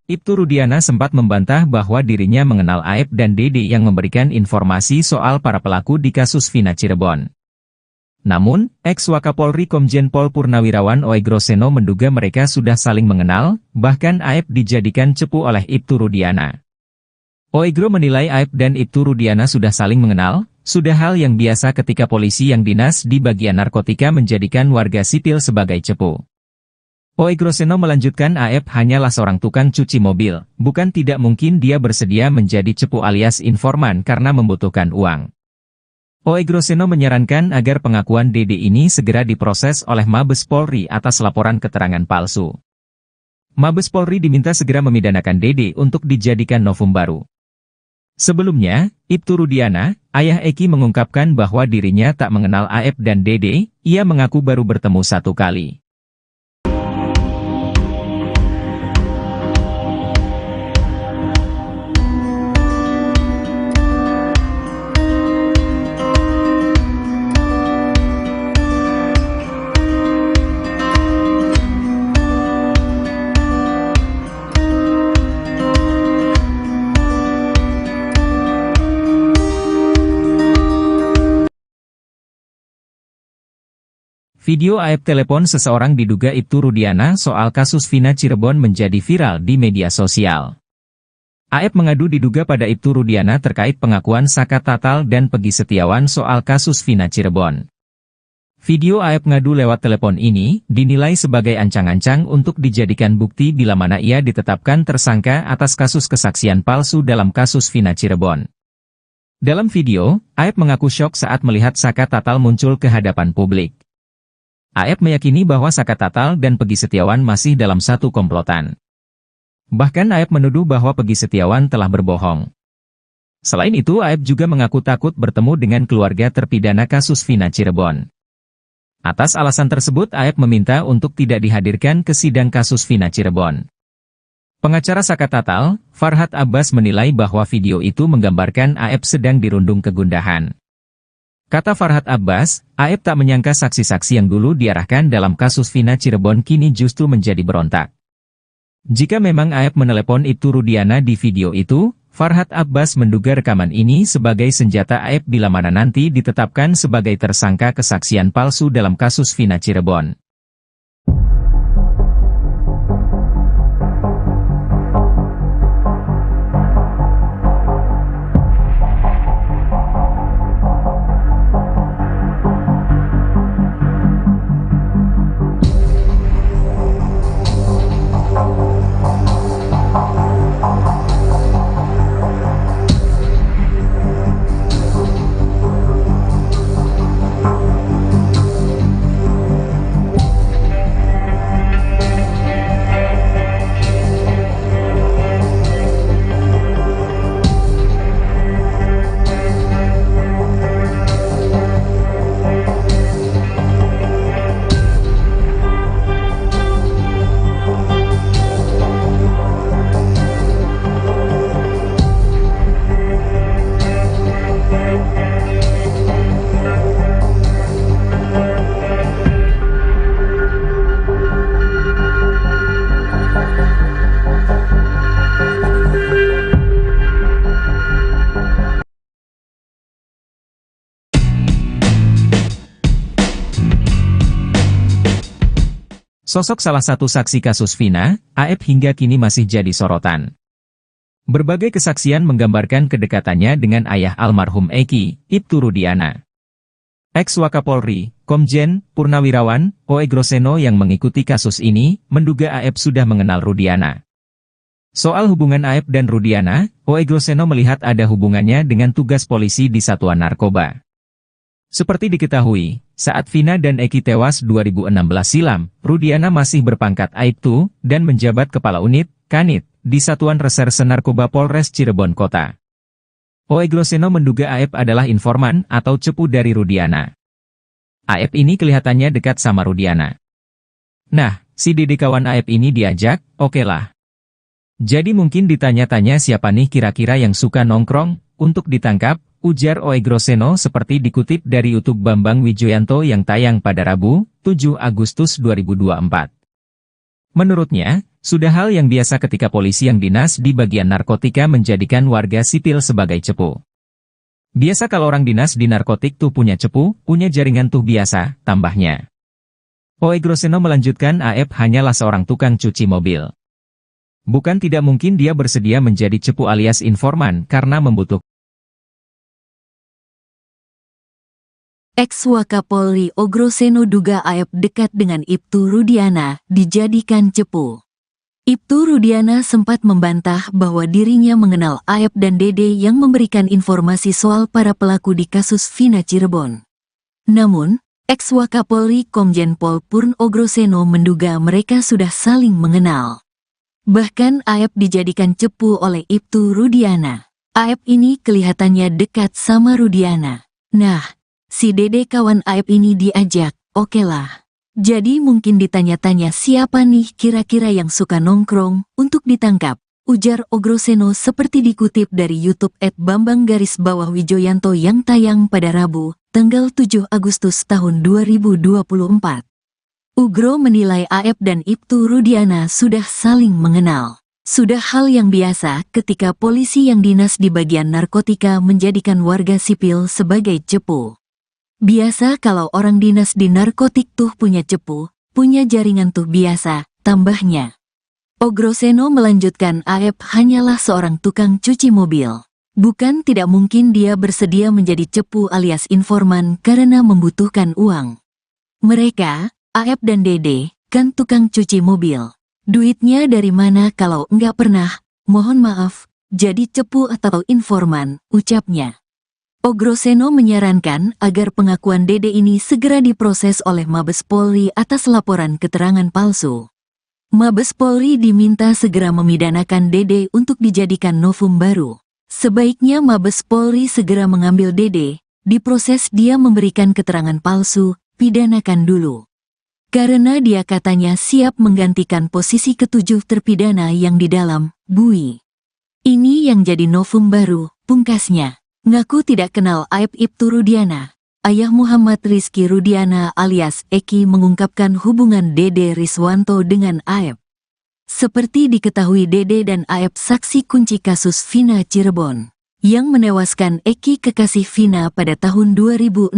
Ibtu Rudiana sempat membantah bahwa dirinya mengenal Aep dan Dede yang memberikan informasi soal para pelaku di kasus Vina Cirebon. Namun, ex-Wakapolri Komjen Pol Purnawirawan Oegroseno menduga mereka sudah saling mengenal, bahkan Aep dijadikan cepu oleh Ibtu Rudiana. Oegro menilai Aep dan Ibtu Rudiana sudah saling mengenal, sudah hal yang biasa ketika polisi yang dinas di bagian narkotika menjadikan warga sipil sebagai cepu. Oegroseno melanjutkan Aep hanyalah seorang tukang cuci mobil, bukan tidak mungkin dia bersedia menjadi cepu alias informan karena membutuhkan uang. Oegroseno menyarankan agar pengakuan Dede ini segera diproses oleh Mabes Polri atas laporan keterangan palsu. Mabes Polri diminta segera memidanakan Dede untuk dijadikan novum baru. Sebelumnya, Ibtu Rudiana, ayah Eki mengungkapkan bahwa dirinya tak mengenal Aep dan Dede, ia mengaku baru bertemu satu kali. Video Aep telepon seseorang diduga Ibtu Rudiana soal kasus Vina Cirebon menjadi viral di media sosial. Aep mengadu diduga pada Ibtu Rudiana terkait pengakuan Saka Tatal dan Pegi Setiawan soal kasus Vina Cirebon. Video Aep ngadu lewat telepon ini dinilai sebagai ancang-ancang untuk dijadikan bukti bila mana ia ditetapkan tersangka atas kasus kesaksian palsu dalam kasus Vina Cirebon. Dalam video, Aep mengaku syok saat melihat Saka Tatal muncul ke hadapan publik. Aep meyakini bahwa Saka Tatal dan Pegi Setiawan masih dalam satu komplotan. Bahkan Aep menuduh bahwa Pegi Setiawan telah berbohong. Selain itu, Aep juga mengaku takut bertemu dengan keluarga terpidana kasus Vina Cirebon. Atas alasan tersebut, Aep meminta untuk tidak dihadirkan ke sidang kasus Vina Cirebon. Pengacara Saka Tatal, Farhad Abbas menilai bahwa video itu menggambarkan Aep sedang dirundung kegundahan. Kata Farhad Abbas, Aep tak menyangka saksi-saksi yang dulu diarahkan dalam kasus Vina Cirebon kini justru menjadi berontak. Jika memang Aep menelepon Ibtu Rudiana di video itu, Farhad Abbas menduga rekaman ini sebagai senjata Aep bila mana nanti ditetapkan sebagai tersangka kesaksian palsu dalam kasus Vina Cirebon. Sosok salah satu saksi kasus Vina, Aep hingga kini masih jadi sorotan. Berbagai kesaksian menggambarkan kedekatannya dengan ayah almarhum Eki, Ibtu Rudiana. Ex-Wakapolri, Komjen, Purnawirawan, Oe Groseno yang mengikuti kasus ini, menduga Aep sudah mengenal Rudiana. Soal hubungan Aep dan Rudiana, Oe Groseno melihat ada hubungannya dengan tugas polisi di Satuan Narkoba. Seperti diketahui, saat Vina dan Eki tewas 2016 silam, Rudiana masih berpangkat Aibtu dan menjabat Kepala Unit, Kanit, di Satuan Reserse Narkoba Polres Cirebon Kota. Oe Groseno menduga Aep adalah informan atau cepu dari Rudiana. Aep ini kelihatannya dekat sama Rudiana. Nah, si Dede kawan Aep ini diajak, okelah. Jadi mungkin ditanya-tanya siapa nih kira-kira yang suka nongkrong, untuk ditangkap, ujar Oe Groseno seperti dikutip dari YouTube Bambang Wijoyanto yang tayang pada Rabu, 7 Agustus 2024. Menurutnya, sudah hal yang biasa ketika polisi yang dinas di bagian narkotika menjadikan warga sipil sebagai cepu. Biasa kalau orang dinas di narkotik tuh punya cepu, punya jaringan tuh biasa, tambahnya. Oe Groseno melanjutkan Aep hanyalah seorang tukang cuci mobil. Bukan tidak mungkin dia bersedia menjadi cepu alias informan karena membutuhkan. Ex-Wakapolri Oe Groseno duga Aep dekat dengan Ibtu Rudiana, dijadikan cepu. Ibtu Rudiana sempat membantah bahwa dirinya mengenal Aep dan Dede yang memberikan informasi soal para pelaku di kasus Vina Cirebon. Namun, ex-Wakapolri Komjen Pol Purn Oe Groseno menduga mereka sudah saling mengenal. Bahkan Aep dijadikan cepu oleh Ibtu Rudiana. Aep ini kelihatannya dekat sama Rudiana. Nah, si Dede kawan Aep ini diajak, okelah. Jadi mungkin ditanya-tanya siapa nih kira-kira yang suka nongkrong, untuk ditangkap, ujar Oe Groseno seperti dikutip dari YouTube @bambang_wijoyanto yang tayang pada Rabu, tanggal 7 Agustus tahun 2024. Ugro menilai Aep dan Ibtu Rudiana sudah saling mengenal. Sudah hal yang biasa ketika polisi yang dinas di bagian narkotika menjadikan warga sipil sebagai cepu. Biasa kalau orang dinas di narkotik tuh punya cepu, punya jaringan tuh biasa, tambahnya. Oe Groseno melanjutkan Aep hanyalah seorang tukang cuci mobil. Bukan tidak mungkin dia bersedia menjadi cepu alias informan karena membutuhkan uang. Mereka, Aep dan Dede, kan tukang cuci mobil. Duitnya dari mana kalau enggak pernah, mohon maaf, jadi cepu atau informan, ucapnya. Oe Groseno menyarankan agar pengakuan Dede ini segera diproses oleh Mabes Polri atas laporan keterangan palsu. Mabes Polri diminta segera memidanakan Dede untuk dijadikan novum baru. Sebaiknya Mabes Polri segera mengambil Dede, diproses dia memberikan keterangan palsu, pidanakan dulu. Karena dia katanya siap menggantikan posisi ketujuh terpidana yang di dalam, bui. Ini yang jadi novum baru, pungkasnya. Ngaku tidak kenal aib Ibtu Rudiana. Ayah Muhammad Rizky Rudiana alias Eki mengungkapkan hubungan Dede Riswanto dengan Aep. Seperti diketahui Dede dan Aep saksi kunci kasus Vina Cirebon, yang menewaskan Eki kekasih Vina pada tahun 2016.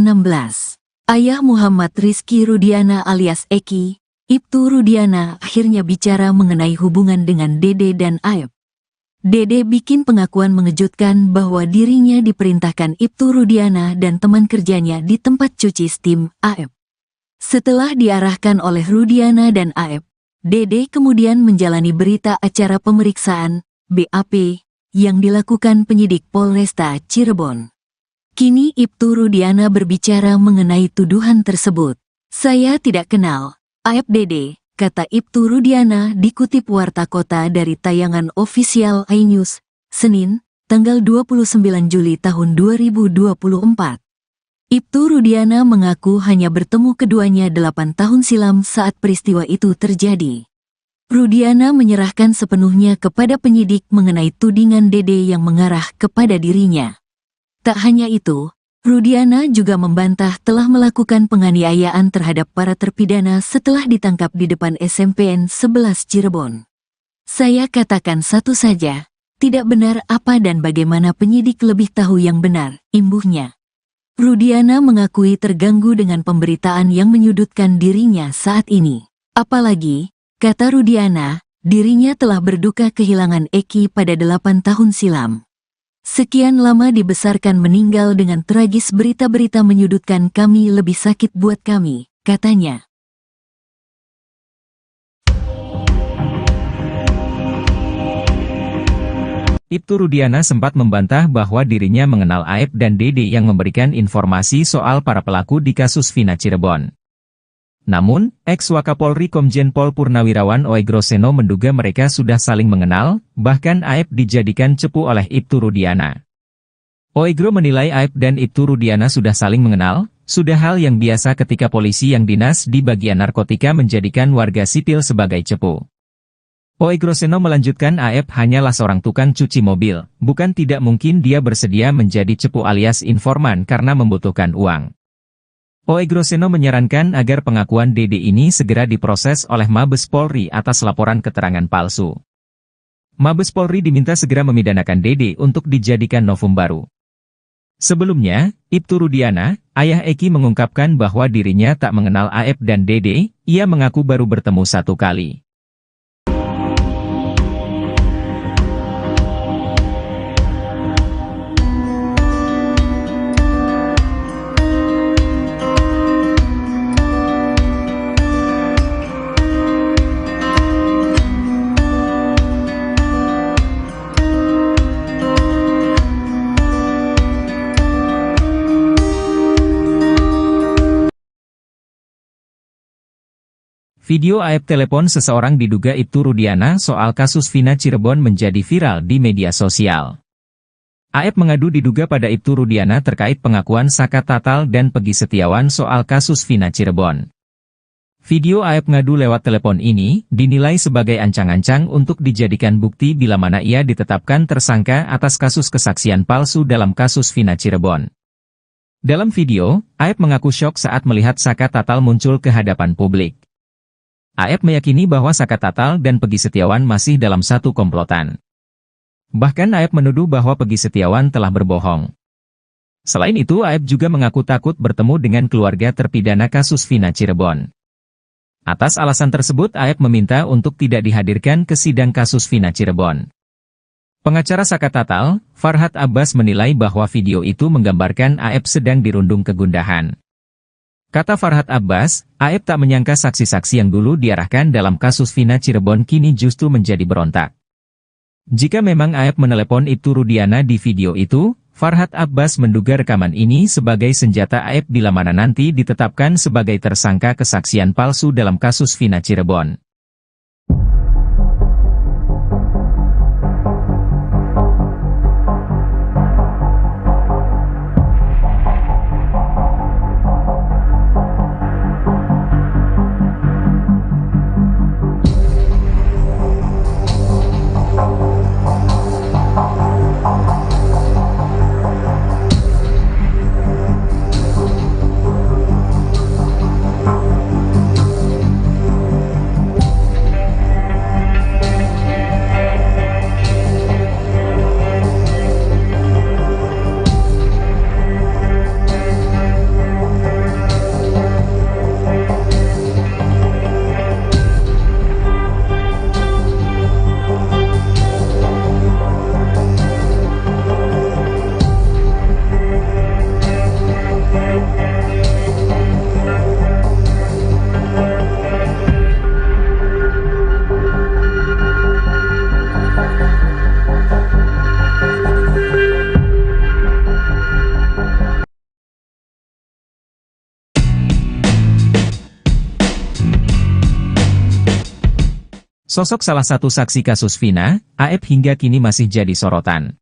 Ayah Muhammad Rizky Rudiana alias Eki, Ibtu Rudiana akhirnya bicara mengenai hubungan dengan Dede dan Aep. Dede bikin pengakuan mengejutkan bahwa dirinya diperintahkan Ibtu Rudiana dan teman kerjanya di tempat cuci steam, Aep. Setelah diarahkan oleh Rudiana dan Aep, Dede kemudian menjalani berita acara pemeriksaan, BAP, yang dilakukan penyidik Polresta Cirebon. Kini Ibtu Rudiana berbicara mengenai tuduhan tersebut. Saya tidak kenal Aep Dede, kata Ibtu Rudiana dikutip Warta Kota dari tayangan ofisial iNews, Senin, tanggal 29 Juli tahun 2024. Ibtu Rudiana mengaku hanya bertemu keduanya 8 tahun silam saat peristiwa itu terjadi. Rudiana menyerahkan sepenuhnya kepada penyidik mengenai tudingan Dede yang mengarah kepada dirinya. Tak hanya itu, Rudiana juga membantah telah melakukan penganiayaan terhadap para terpidana setelah ditangkap di depan SMPN 11 Cirebon. Saya katakan satu saja, tidak benar apa dan bagaimana penyidik lebih tahu yang benar, imbuhnya. Rudiana mengakui terganggu dengan pemberitaan yang menyudutkan dirinya saat ini. Apalagi, kata Rudiana, dirinya telah berduka kehilangan Eki pada 8 tahun silam. Sekian lama dibesarkan meninggal dengan tragis berita-berita menyudutkan kami lebih sakit buat kami, katanya. Ibtu Rudiana sempat membantah bahwa dirinya mengenal Aep dan Dede yang memberikan informasi soal para pelaku di kasus Vina Cirebon. Namun, ex-Wakapolri Komjen Pol Purnawirawan Oegro Seno menduga mereka sudah saling mengenal, bahkan Aep dijadikan cepu oleh Ibtu Rudiana. Oegro menilai Aep dan Ibtu Rudiana sudah saling mengenal, sudah hal yang biasa ketika polisi yang dinas di bagian narkotika menjadikan warga sipil sebagai cepu. Oegro Seno melanjutkan Aep hanyalah seorang tukang cuci mobil, bukan tidak mungkin dia bersedia menjadi cepu alias informan karena membutuhkan uang. Oegro Seno menyarankan agar pengakuan Dede ini segera diproses oleh Mabes Polri atas laporan keterangan palsu. Mabes Polri diminta segera memidanakan Dede untuk dijadikan novum baru. Sebelumnya, Ibtu Rudiana, ayah Eki mengungkapkan bahwa dirinya tak mengenal Aep dan Dede, ia mengaku baru bertemu satu kali. Video Aep telepon seseorang diduga Ibtu Rudiana soal kasus Vina Cirebon menjadi viral di media sosial. Aep mengadu diduga pada Ibtu Rudiana terkait pengakuan Saka Tatal dan Pegi Setiawan soal kasus Vina Cirebon. Video Aep ngadu lewat telepon ini dinilai sebagai ancang-ancang untuk dijadikan bukti bila mana ia ditetapkan tersangka atas kasus kesaksian palsu dalam kasus Vina Cirebon. Dalam video, Aep mengaku syok saat melihat Saka Tatal muncul ke hadapan publik. Aep meyakini bahwa Saka Tatal dan Pegi Setiawan masih dalam satu komplotan. Bahkan Aep menuduh bahwa Pegi Setiawan telah berbohong. Selain itu Aep juga mengaku takut bertemu dengan keluarga terpidana kasus Vina Cirebon. Atas alasan tersebut Aep meminta untuk tidak dihadirkan ke sidang kasus Vina Cirebon. Pengacara Saka Tatal, Farhad Abbas menilai bahwa video itu menggambarkan Aep sedang dirundung kegundahan. Kata Farhad Abbas, Aep tak menyangka saksi-saksi yang dulu diarahkan dalam kasus Vina Cirebon kini justru menjadi berontak. Jika memang Aep menelepon Ibtu Rudiana di video itu, Farhad Abbas menduga rekaman ini sebagai senjata Aep bila mana nanti ditetapkan sebagai tersangka kesaksian palsu dalam kasus Vina Cirebon. Sosok salah satu saksi kasus Vina, Aep hingga kini masih jadi sorotan.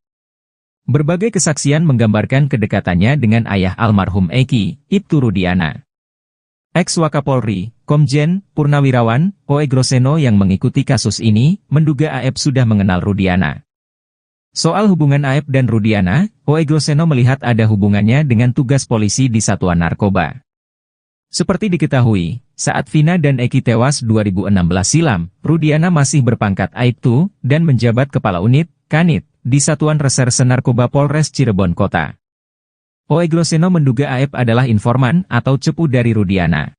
Berbagai kesaksian menggambarkan kedekatannya dengan ayah almarhum Eki, Ibtu Rudiana. Ex-Wakapolri, Komjen, Purnawirawan, Oe Groseno yang mengikuti kasus ini, menduga Aep sudah mengenal Rudiana. Soal hubungan Aep dan Rudiana, Oe Groseno melihat ada hubungannya dengan tugas polisi di Satuan Narkoba. Seperti diketahui, saat Vina dan Eki tewas 2016 silam, Rudiana masih berpangkat Aibtu dan menjabat Kepala Unit, Kanit, di Satuan Reserse Narkoba Polres Cirebon Kota. Oe Groseno menduga Aep adalah informan atau cepu dari Rudiana.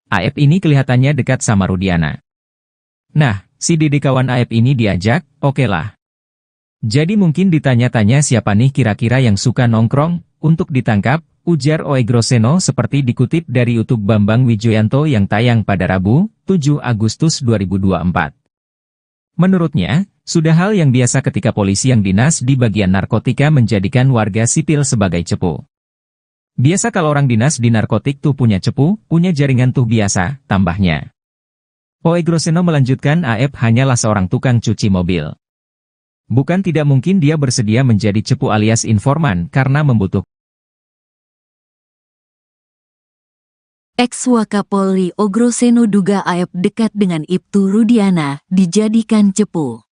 Aep ini kelihatannya dekat sama Rudiana. Nah, si Dede kawan Aep ini diajak, oke lah. Jadi mungkin ditanya-tanya siapa nih kira-kira yang suka nongkrong, untuk ditangkap, ujar Oe Groseno seperti dikutip dari YouTube Bambang Wijoyanto yang tayang pada Rabu, 7 Agustus 2024. Menurutnya, sudah hal yang biasa ketika polisi yang dinas di bagian narkotika menjadikan warga sipil sebagai cepu. Biasa kalau orang dinas di narkotik tuh punya cepu, punya jaringan tuh biasa, tambahnya. Oe Groseno melanjutkan Aep hanyalah seorang tukang cuci mobil. Bukan tidak mungkin dia bersedia menjadi cepu alias informan karena membutuhkan. Ex-Wakapolri Oe Groseno duga Aep dekat dengan Ibtu Rudiana, dijadikan cepu.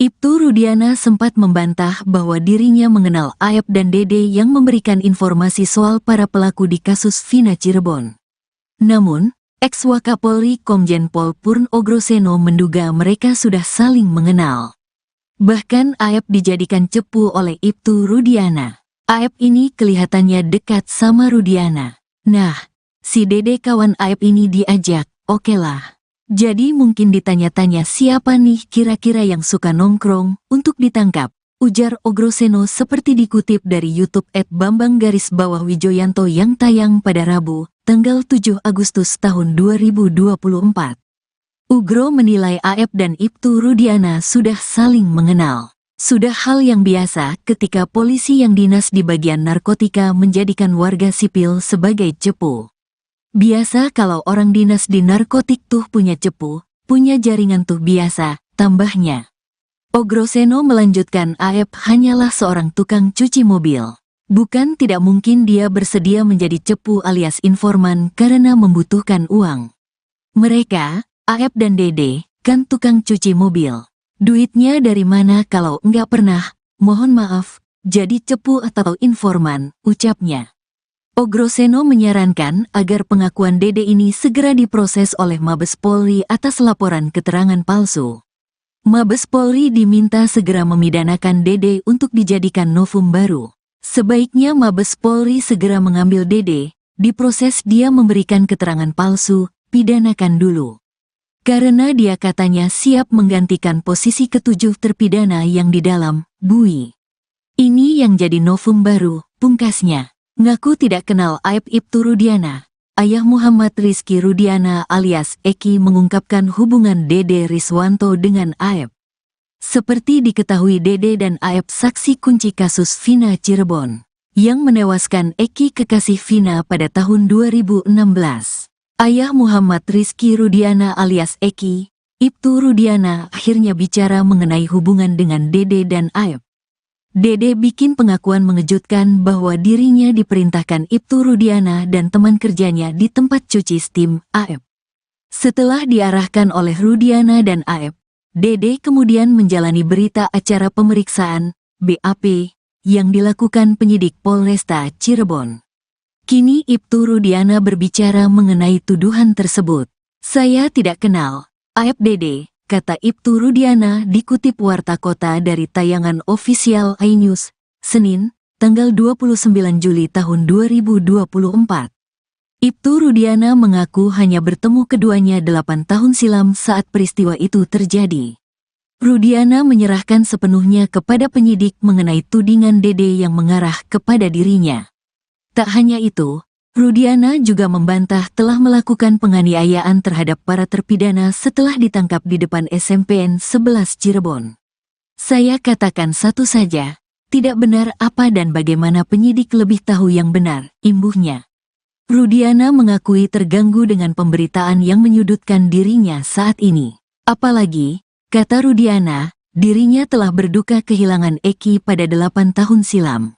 Ibtu Rudiana sempat membantah bahwa dirinya mengenal Aep dan Dede yang memberikan informasi soal para pelaku di kasus Vina Cirebon. Namun, ex-Wakapolri Komjen Pol Purn Oe Groseno menduga mereka sudah saling mengenal. Bahkan Aep dijadikan cepu oleh Ibtu Rudiana. Aep ini kelihatannya dekat sama Rudiana. Nah, si Dede kawan Aep ini diajak, oke lah. Jadi mungkin ditanya-tanya siapa nih kira-kira yang suka nongkrong, untuk ditangkap, ujar Oe Groseno seperti dikutip dari YouTube @bambang_wijoyanto yang tayang pada Rabu, tanggal 7 Agustus tahun 2024. Ugro menilai Aep dan Ibtu Rudiana sudah saling mengenal. Sudah hal yang biasa ketika polisi yang dinas di bagian narkotika menjadikan warga sipil sebagai cepu. Biasa kalau orang dinas di narkotik tuh punya cepu, punya jaringan tuh biasa, tambahnya. Oe Groseno melanjutkan Aep hanyalah seorang tukang cuci mobil. Bukan tidak mungkin dia bersedia menjadi cepu alias informan karena membutuhkan uang. Mereka, Aep dan Dede, kan tukang cuci mobil. Duitnya dari mana kalau enggak pernah, mohon maaf, jadi cepu atau informan, ucapnya. Oe Groseno menyarankan agar pengakuan Dede ini segera diproses oleh Mabes Polri atas laporan keterangan palsu. Mabes Polri diminta segera memidanakan Dede untuk dijadikan novum baru. Sebaiknya Mabes Polri segera mengambil Dede, diproses dia memberikan keterangan palsu, pidanakan dulu. Karena dia katanya siap menggantikan posisi ketujuh terpidana yang di dalam, bui. Ini yang jadi novum baru, pungkasnya. Ngaku tidak kenal Aep Ibtu Rudiana. Ayah Muhammad Rizky Rudiana alias Eki mengungkapkan hubungan Dede Riswanto dengan Aep. Seperti diketahui Dede dan Aep saksi kunci kasus Vina Cirebon, yang menewaskan Eki kekasih Vina pada tahun 2016. Ayah Muhammad Rizky Rudiana alias Eki, Ibtu Rudiana akhirnya bicara mengenai hubungan dengan Dede dan Aep. Dede bikin pengakuan mengejutkan bahwa dirinya diperintahkan Ibtu Rudiana dan teman kerjanya di tempat cuci steam, Aep. Setelah diarahkan oleh Rudiana dan Aep, Dede kemudian menjalani berita acara pemeriksaan, BAP, yang dilakukan penyidik Polresta Cirebon. Kini Ibtu Rudiana berbicara mengenai tuduhan tersebut. Saya tidak kenal Aep Dede, kata Ibtu Rudiana dikutip Warta Kota dari tayangan ofisial iNews, Senin, tanggal 29 Juli tahun 2024. Ibtu Rudiana mengaku hanya bertemu keduanya 8 tahun silam saat peristiwa itu terjadi. Rudiana menyerahkan sepenuhnya kepada penyidik mengenai tudingan Dede yang mengarah kepada dirinya. Tak hanya itu, Rudiana juga membantah telah melakukan penganiayaan terhadap para terpidana setelah ditangkap di depan SMPN 11 Cirebon. Saya katakan satu saja, tidak benar apa dan bagaimana penyidik lebih tahu yang benar, imbuhnya. Rudiana mengakui terganggu dengan pemberitaan yang menyudutkan dirinya saat ini. Apalagi, kata Rudiana, dirinya telah berduka kehilangan Eki pada 8 tahun silam.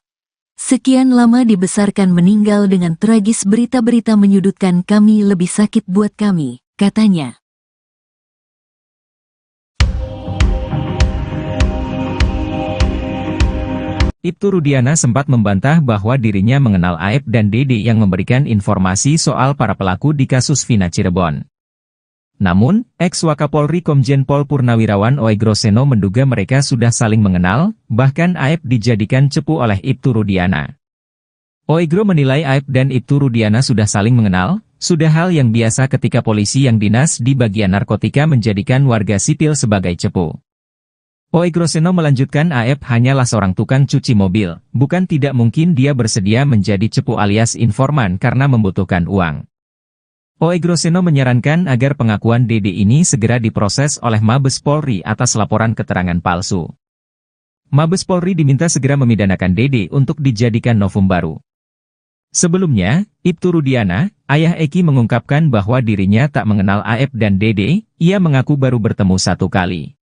Sekian lama dibesarkan meninggal dengan tragis, berita-berita menyudutkan kami lebih sakit buat kami, katanya. Ibtu Rudiana sempat membantah bahwa dirinya mengenal Aep dan Dede yang memberikan informasi soal para pelaku di kasus Vina Cirebon. Namun, ex-Wakapolri Komjen Pol Purnawirawan Oegroseno menduga mereka sudah saling mengenal, bahkan Aep dijadikan cepu oleh Ibtu Rudiana. Oegro menilai Aep dan Ibtu Rudiana sudah saling mengenal, sudah hal yang biasa ketika polisi yang dinas di bagian narkotika menjadikan warga sipil sebagai cepu. Oegroseno melanjutkan Aep hanyalah seorang tukang cuci mobil, bukan tidak mungkin dia bersedia menjadi cepu alias informan karena membutuhkan uang. Oegroseno menyarankan agar pengakuan Dede ini segera diproses oleh Mabes Polri atas laporan keterangan palsu. Mabes Polri diminta segera memidanakan Dede untuk dijadikan novum baru. Sebelumnya, Ibtu Rudiana, ayah Eki mengungkapkan bahwa dirinya tak mengenal Aep dan Dede, ia mengaku baru bertemu satu kali.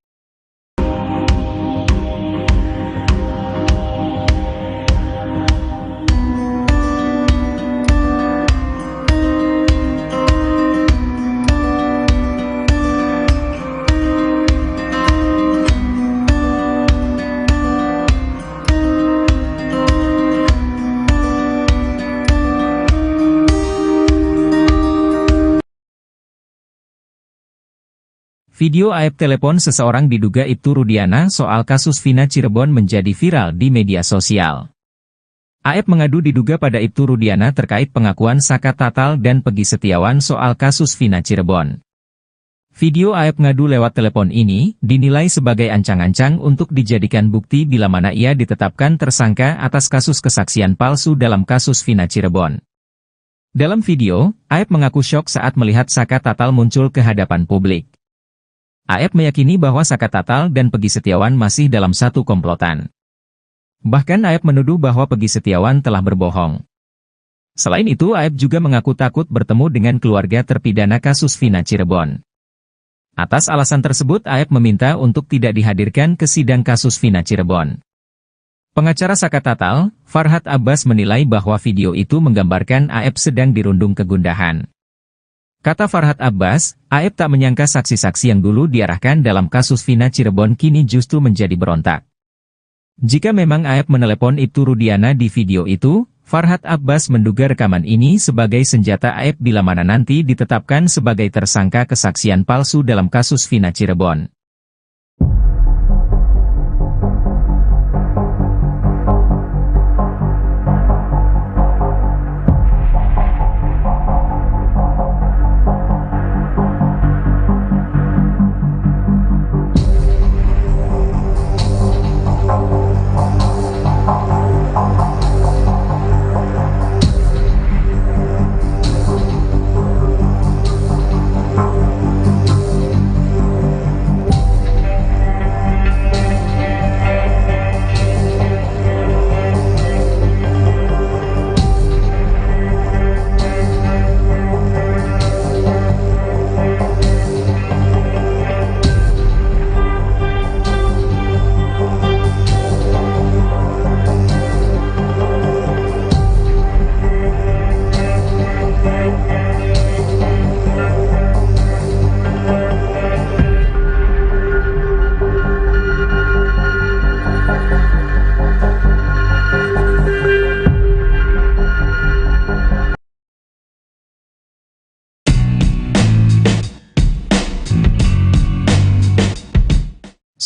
Video Aep telepon seseorang diduga Ibtu Rudiana soal kasus Vina Cirebon menjadi viral di media sosial. Aep mengadu diduga pada Ibtu Rudiana terkait pengakuan Saka Tatal dan Pegi Setiawan soal kasus Vina Cirebon. Video Aep ngadu lewat telepon ini dinilai sebagai ancang-ancang untuk dijadikan bukti bila mana ia ditetapkan tersangka atas kasus kesaksian palsu dalam kasus Vina Cirebon. Dalam video, Aep mengaku syok saat melihat Saka Tatal muncul ke hadapan publik. Aep meyakini bahwa Saka Tatal dan Pegi Setiawan masih dalam satu komplotan. Bahkan Aep menuduh bahwa Pegi Setiawan telah berbohong. Selain itu Aep juga mengaku takut bertemu dengan keluarga terpidana kasus Vina Cirebon. Atas alasan tersebut Aep meminta untuk tidak dihadirkan ke sidang kasus Vina Cirebon. Pengacara Saka Tatal, Farhad Abbas menilai bahwa video itu menggambarkan Aep sedang dirundung kegundahan. Kata Farhad Abbas, Aep tak menyangka saksi-saksi yang dulu diarahkan dalam kasus Vina Cirebon kini justru menjadi berontak. Jika memang Aep menelepon Ibtu Rudiana di video itu, Farhad Abbas menduga rekaman ini sebagai senjata Aep bila mana nanti ditetapkan sebagai tersangka kesaksian palsu dalam kasus Vina Cirebon.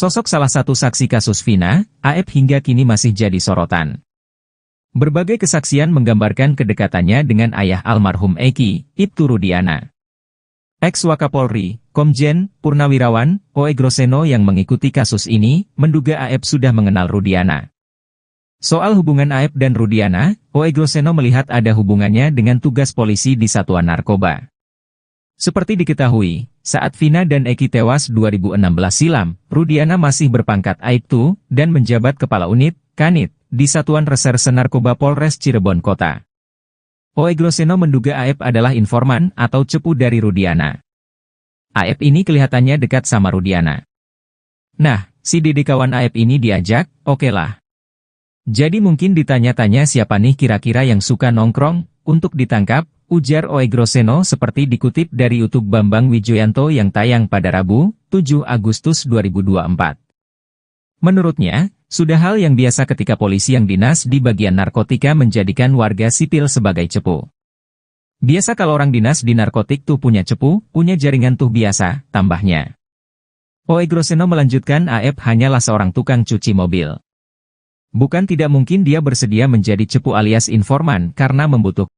Sosok salah satu saksi kasus Vina, Aep hingga kini masih jadi sorotan. Berbagai kesaksian menggambarkan kedekatannya dengan ayah almarhum Eki, Ibtu Rudiana. Ex-Wakapolri, Komjen Purnawirawan Oegroseno yang mengikuti kasus ini, menduga Aep sudah mengenal Rudiana. Soal hubungan Aep dan Rudiana, Oegroseno melihat ada hubungannya dengan tugas polisi di Satuan Narkoba. Seperti diketahui, saat Vina dan Eki tewas 2016 silam, Rudiana masih berpangkat Aibtu dan menjabat Kepala Unit, Kanit, di Satuan Reserse Narkoba Polres Cirebon Kota. Oegroseno menduga Aep adalah informan atau cepu dari Rudiana. Aep ini kelihatannya dekat sama Rudiana. Nah, si Dede kawan Aep ini diajak, oke lah. Jadi mungkin ditanya-tanya siapa nih kira-kira yang suka nongkrong, untuk ditangkap, ujar Oegroseno seperti dikutip dari YouTube Bambang Wijoyanto yang tayang pada Rabu, 7 Agustus 2024. Menurutnya, sudah hal yang biasa ketika polisi yang dinas di bagian narkotika menjadikan warga sipil sebagai cepu. Biasa kalau orang dinas di narkotik tuh punya cepu, punya jaringan tuh biasa, tambahnya. Oegroseno melanjutkan Aep hanyalah seorang tukang cuci mobil. Bukan tidak mungkin dia bersedia menjadi cepu alias informan karena membutuhkan.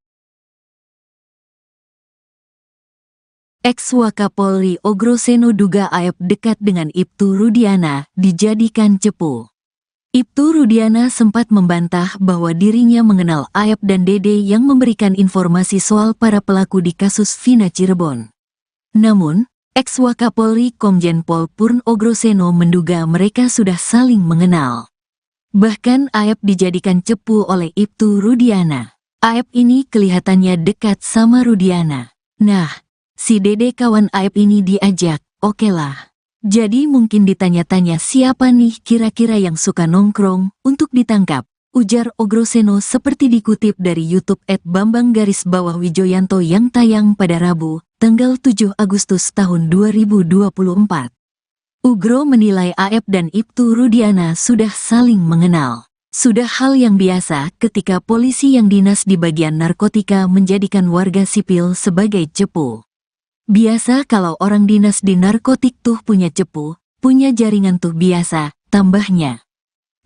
Ex-Wakapolri Ogroseno duga Aep dekat dengan Ibtu Rudiana, dijadikan cepu. Ibtu Rudiana sempat membantah bahwa dirinya mengenal Aep dan Dede yang memberikan informasi soal para pelaku di kasus Vina Cirebon. Namun, ex-Wakapolri Komjen Pol Purn Ogroseno menduga mereka sudah saling mengenal. Bahkan Aep dijadikan cepu oleh Ibtu Rudiana. Aep ini kelihatannya dekat sama Rudiana. Nah, si Dede kawan Aep ini diajak, oke lah. Jadi mungkin ditanya-tanya siapa nih kira-kira yang suka nongkrong, untuk ditangkap, ujar Ogroseno seperti dikutip dari YouTube @Bambang_Wijoyanto yang tayang pada Rabu, tanggal 7 Agustus tahun 2024. Ugro menilai Aep dan Ibtu Rudiana sudah saling mengenal. Sudah hal yang biasa ketika polisi yang dinas di bagian narkotika menjadikan warga sipil sebagai cepu. Biasa kalau orang dinas di narkotik tuh punya cepu, punya jaringan tuh biasa, tambahnya.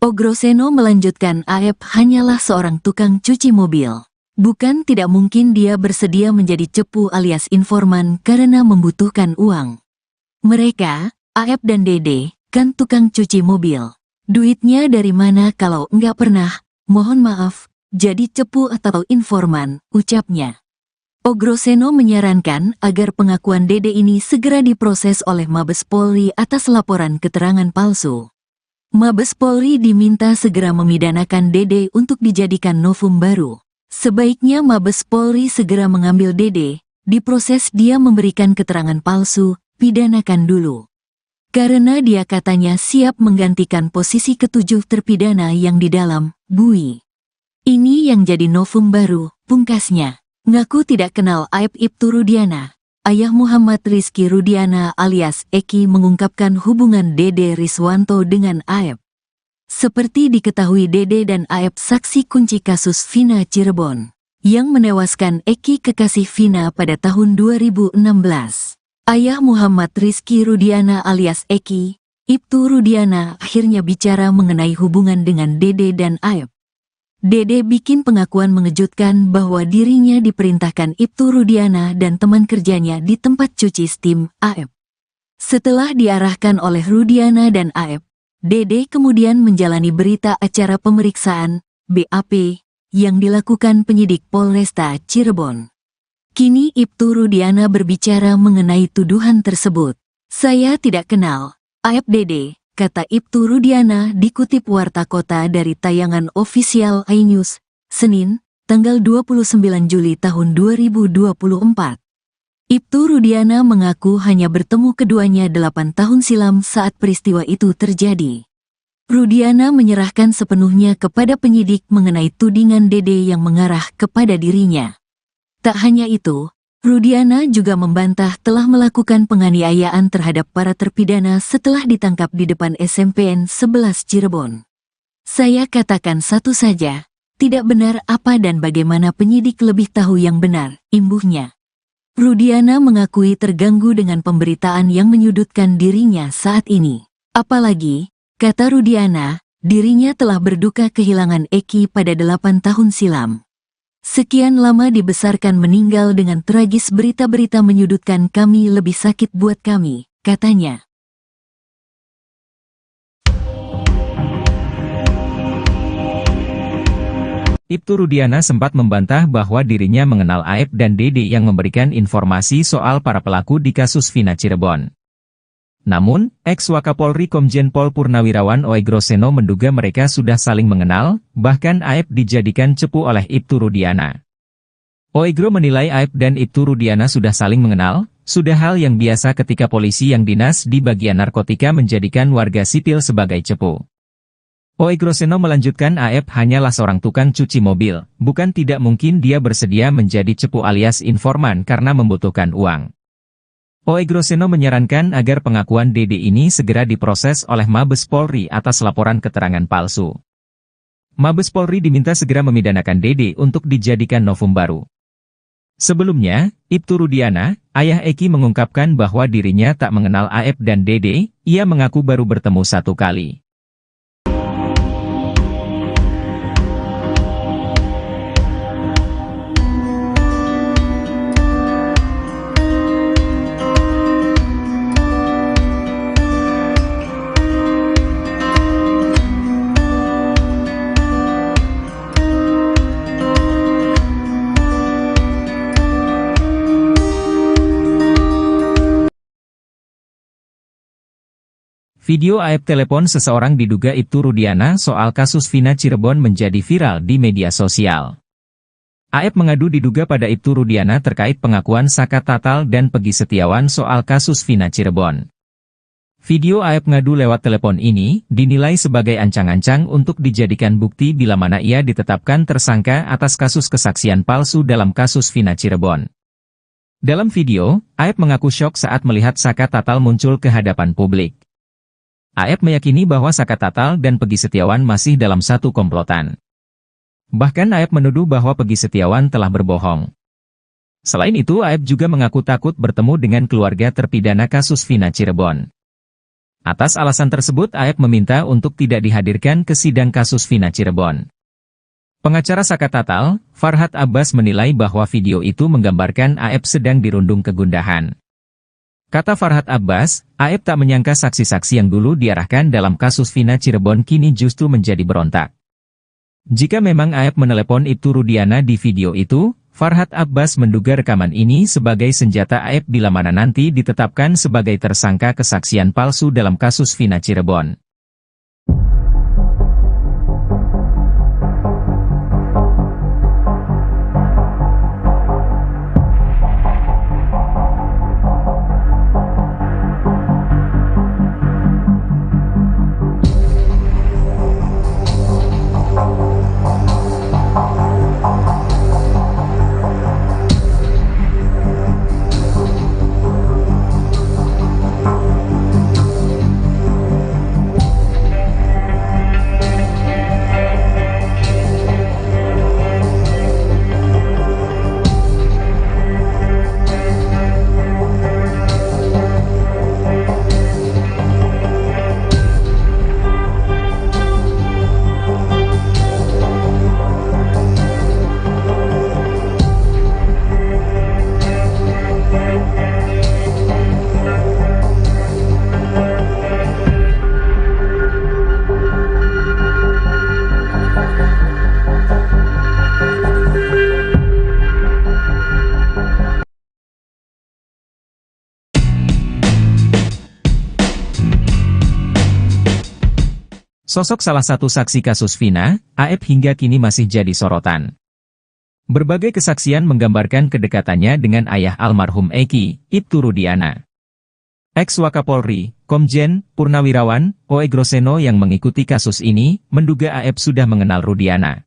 Ogroseno melanjutkan Aep hanyalah seorang tukang cuci mobil. Bukan tidak mungkin dia bersedia menjadi cepu alias informan karena membutuhkan uang. Mereka, Aep dan Dede, kan tukang cuci mobil. Duitnya dari mana kalau nggak pernah, mohon maaf, jadi cepu atau informan, ucapnya. Ogroseno menyarankan agar pengakuan Dede ini segera diproses oleh Mabes Polri atas laporan keterangan palsu. Mabes Polri diminta segera memidanakan Dede untuk dijadikan novum baru. Sebaiknya Mabes Polri segera mengambil Dede, diproses dia memberikan keterangan palsu, pidanakan dulu. Karena dia katanya siap menggantikan posisi ketujuh terpidana yang di dalam, bui. Ini yang jadi novum baru, pungkasnya. Ngaku tidak kenal Aep Ibtu Rudiana. Ayah Muhammad Rizky Rudiana alias Eki mengungkapkan hubungan Dede Riswanto dengan Aep. Seperti diketahui Dede dan Aep saksi kunci kasus Vina Cirebon, yang menewaskan Eki kekasih Vina pada tahun 2016. Ayah Muhammad Rizky Rudiana alias Eki, Ibtu Rudiana akhirnya bicara mengenai hubungan dengan Dede dan Aep. Dede bikin pengakuan mengejutkan bahwa dirinya diperintahkan Ibtu Rudiana dan teman kerjanya di tempat cuci steam, Aep. Setelah diarahkan oleh Rudiana dan Aep, Dede kemudian menjalani berita acara pemeriksaan, BAP, yang dilakukan penyidik Polresta Cirebon. Kini Ibtu Rudiana berbicara mengenai tuduhan tersebut. Saya tidak kenal Aep Dede, kata Ibtu Rudiana dikutip Warta Kota dari tayangan ofisial iNews, Senin, tanggal 29 Juli tahun 2024. Ibtu Rudiana mengaku hanya bertemu keduanya 8 tahun silam saat peristiwa itu terjadi. Rudiana menyerahkan sepenuhnya kepada penyidik mengenai tudingan Dede yang mengarah kepada dirinya. Tak hanya itu, Rudiana juga membantah telah melakukan penganiayaan terhadap para terpidana setelah ditangkap di depan SMPN 11 Cirebon. Saya katakan satu saja, tidak benar apa dan bagaimana penyidik lebih tahu yang benar, imbuhnya. Rudiana mengakui terganggu dengan pemberitaan yang menyudutkan dirinya saat ini. Apalagi, kata Rudiana, dirinya telah berduka kehilangan Eki pada 8 tahun silam. Sekian lama dibesarkan meninggal dengan tragis berita-berita menyudutkan kami lebih sakit buat kami, katanya. Ibtu Rudiana sempat membantah bahwa dirinya mengenal Aep dan Dede yang memberikan informasi soal para pelaku di kasus Vina Cirebon. Namun, ex-Wakapolri Komjen Pol Purnawirawan Oegroseno menduga mereka sudah saling mengenal, bahkan Aep dijadikan cepu oleh Ibtu Rudiana. Oegro menilai Aep dan Ibtu Rudiana sudah saling mengenal, sudah hal yang biasa ketika polisi yang dinas di bagian narkotika menjadikan warga sipil sebagai cepu. Oegroseno melanjutkan AF hanyalah seorang tukang cuci mobil, bukan tidak mungkin dia bersedia menjadi cepu alias informan karena membutuhkan uang. Oegroseno menyarankan agar pengakuan Dede ini segera diproses oleh Mabes Polri atas laporan keterangan palsu. Mabes Polri diminta segera memidanakan Dede untuk dijadikan novum baru. Sebelumnya, Ibtu Rudiana, ayah Eki mengungkapkan bahwa dirinya tak mengenal AF dan Dede, ia mengaku baru bertemu satu kali. Video AF telepon seseorang diduga Ibtu Rudiana soal kasus Vina Cirebon menjadi viral di media sosial. AF mengadu diduga pada Ibtu Rudiana terkait pengakuan Saka Tatal dan Pegi Setiawan soal kasus Vina Cirebon. Video AF ngadu lewat telepon ini dinilai sebagai ancang-ancang untuk dijadikan bukti bila mana ia ditetapkan tersangka atas kasus kesaksian palsu dalam kasus Vina Cirebon. Dalam video, AF mengaku syok saat melihat Saka Tatal muncul ke hadapan publik. AF meyakini bahwa Saka Tatal dan Pegi Setiawan masih dalam satu komplotan. Bahkan AF menuduh bahwa Pegi Setiawan telah berbohong. Selain itu AF juga mengaku takut bertemu dengan keluarga terpidana kasus Vina Cirebon. Atas alasan tersebut AF meminta untuk tidak dihadirkan ke sidang kasus Vina Cirebon. Pengacara Saka Tatal, Farhad Abbas menilai bahwa video itu menggambarkan AF sedang dirundung kegundahan. Kata Farhad Abbas, AF tak menyangka saksi-saksi yang dulu diarahkan dalam kasus Vina Cirebon kini justru menjadi berontak. Jika memang AF menelepon Ibtu Rudiana di video itu, Farhad Abbas menduga rekaman ini sebagai senjata AF bila mana nanti ditetapkan sebagai tersangka kesaksian palsu dalam kasus Vina Cirebon. Sosok salah satu saksi kasus Vina, AF hingga kini masih jadi sorotan. Berbagai kesaksian menggambarkan kedekatannya dengan ayah almarhum Eki, Ibtu Rudiana. Ex-Wakapolri, Komjen, Purnawirawan, Oegroseno yang mengikuti kasus ini, menduga AF sudah mengenal Rudiana.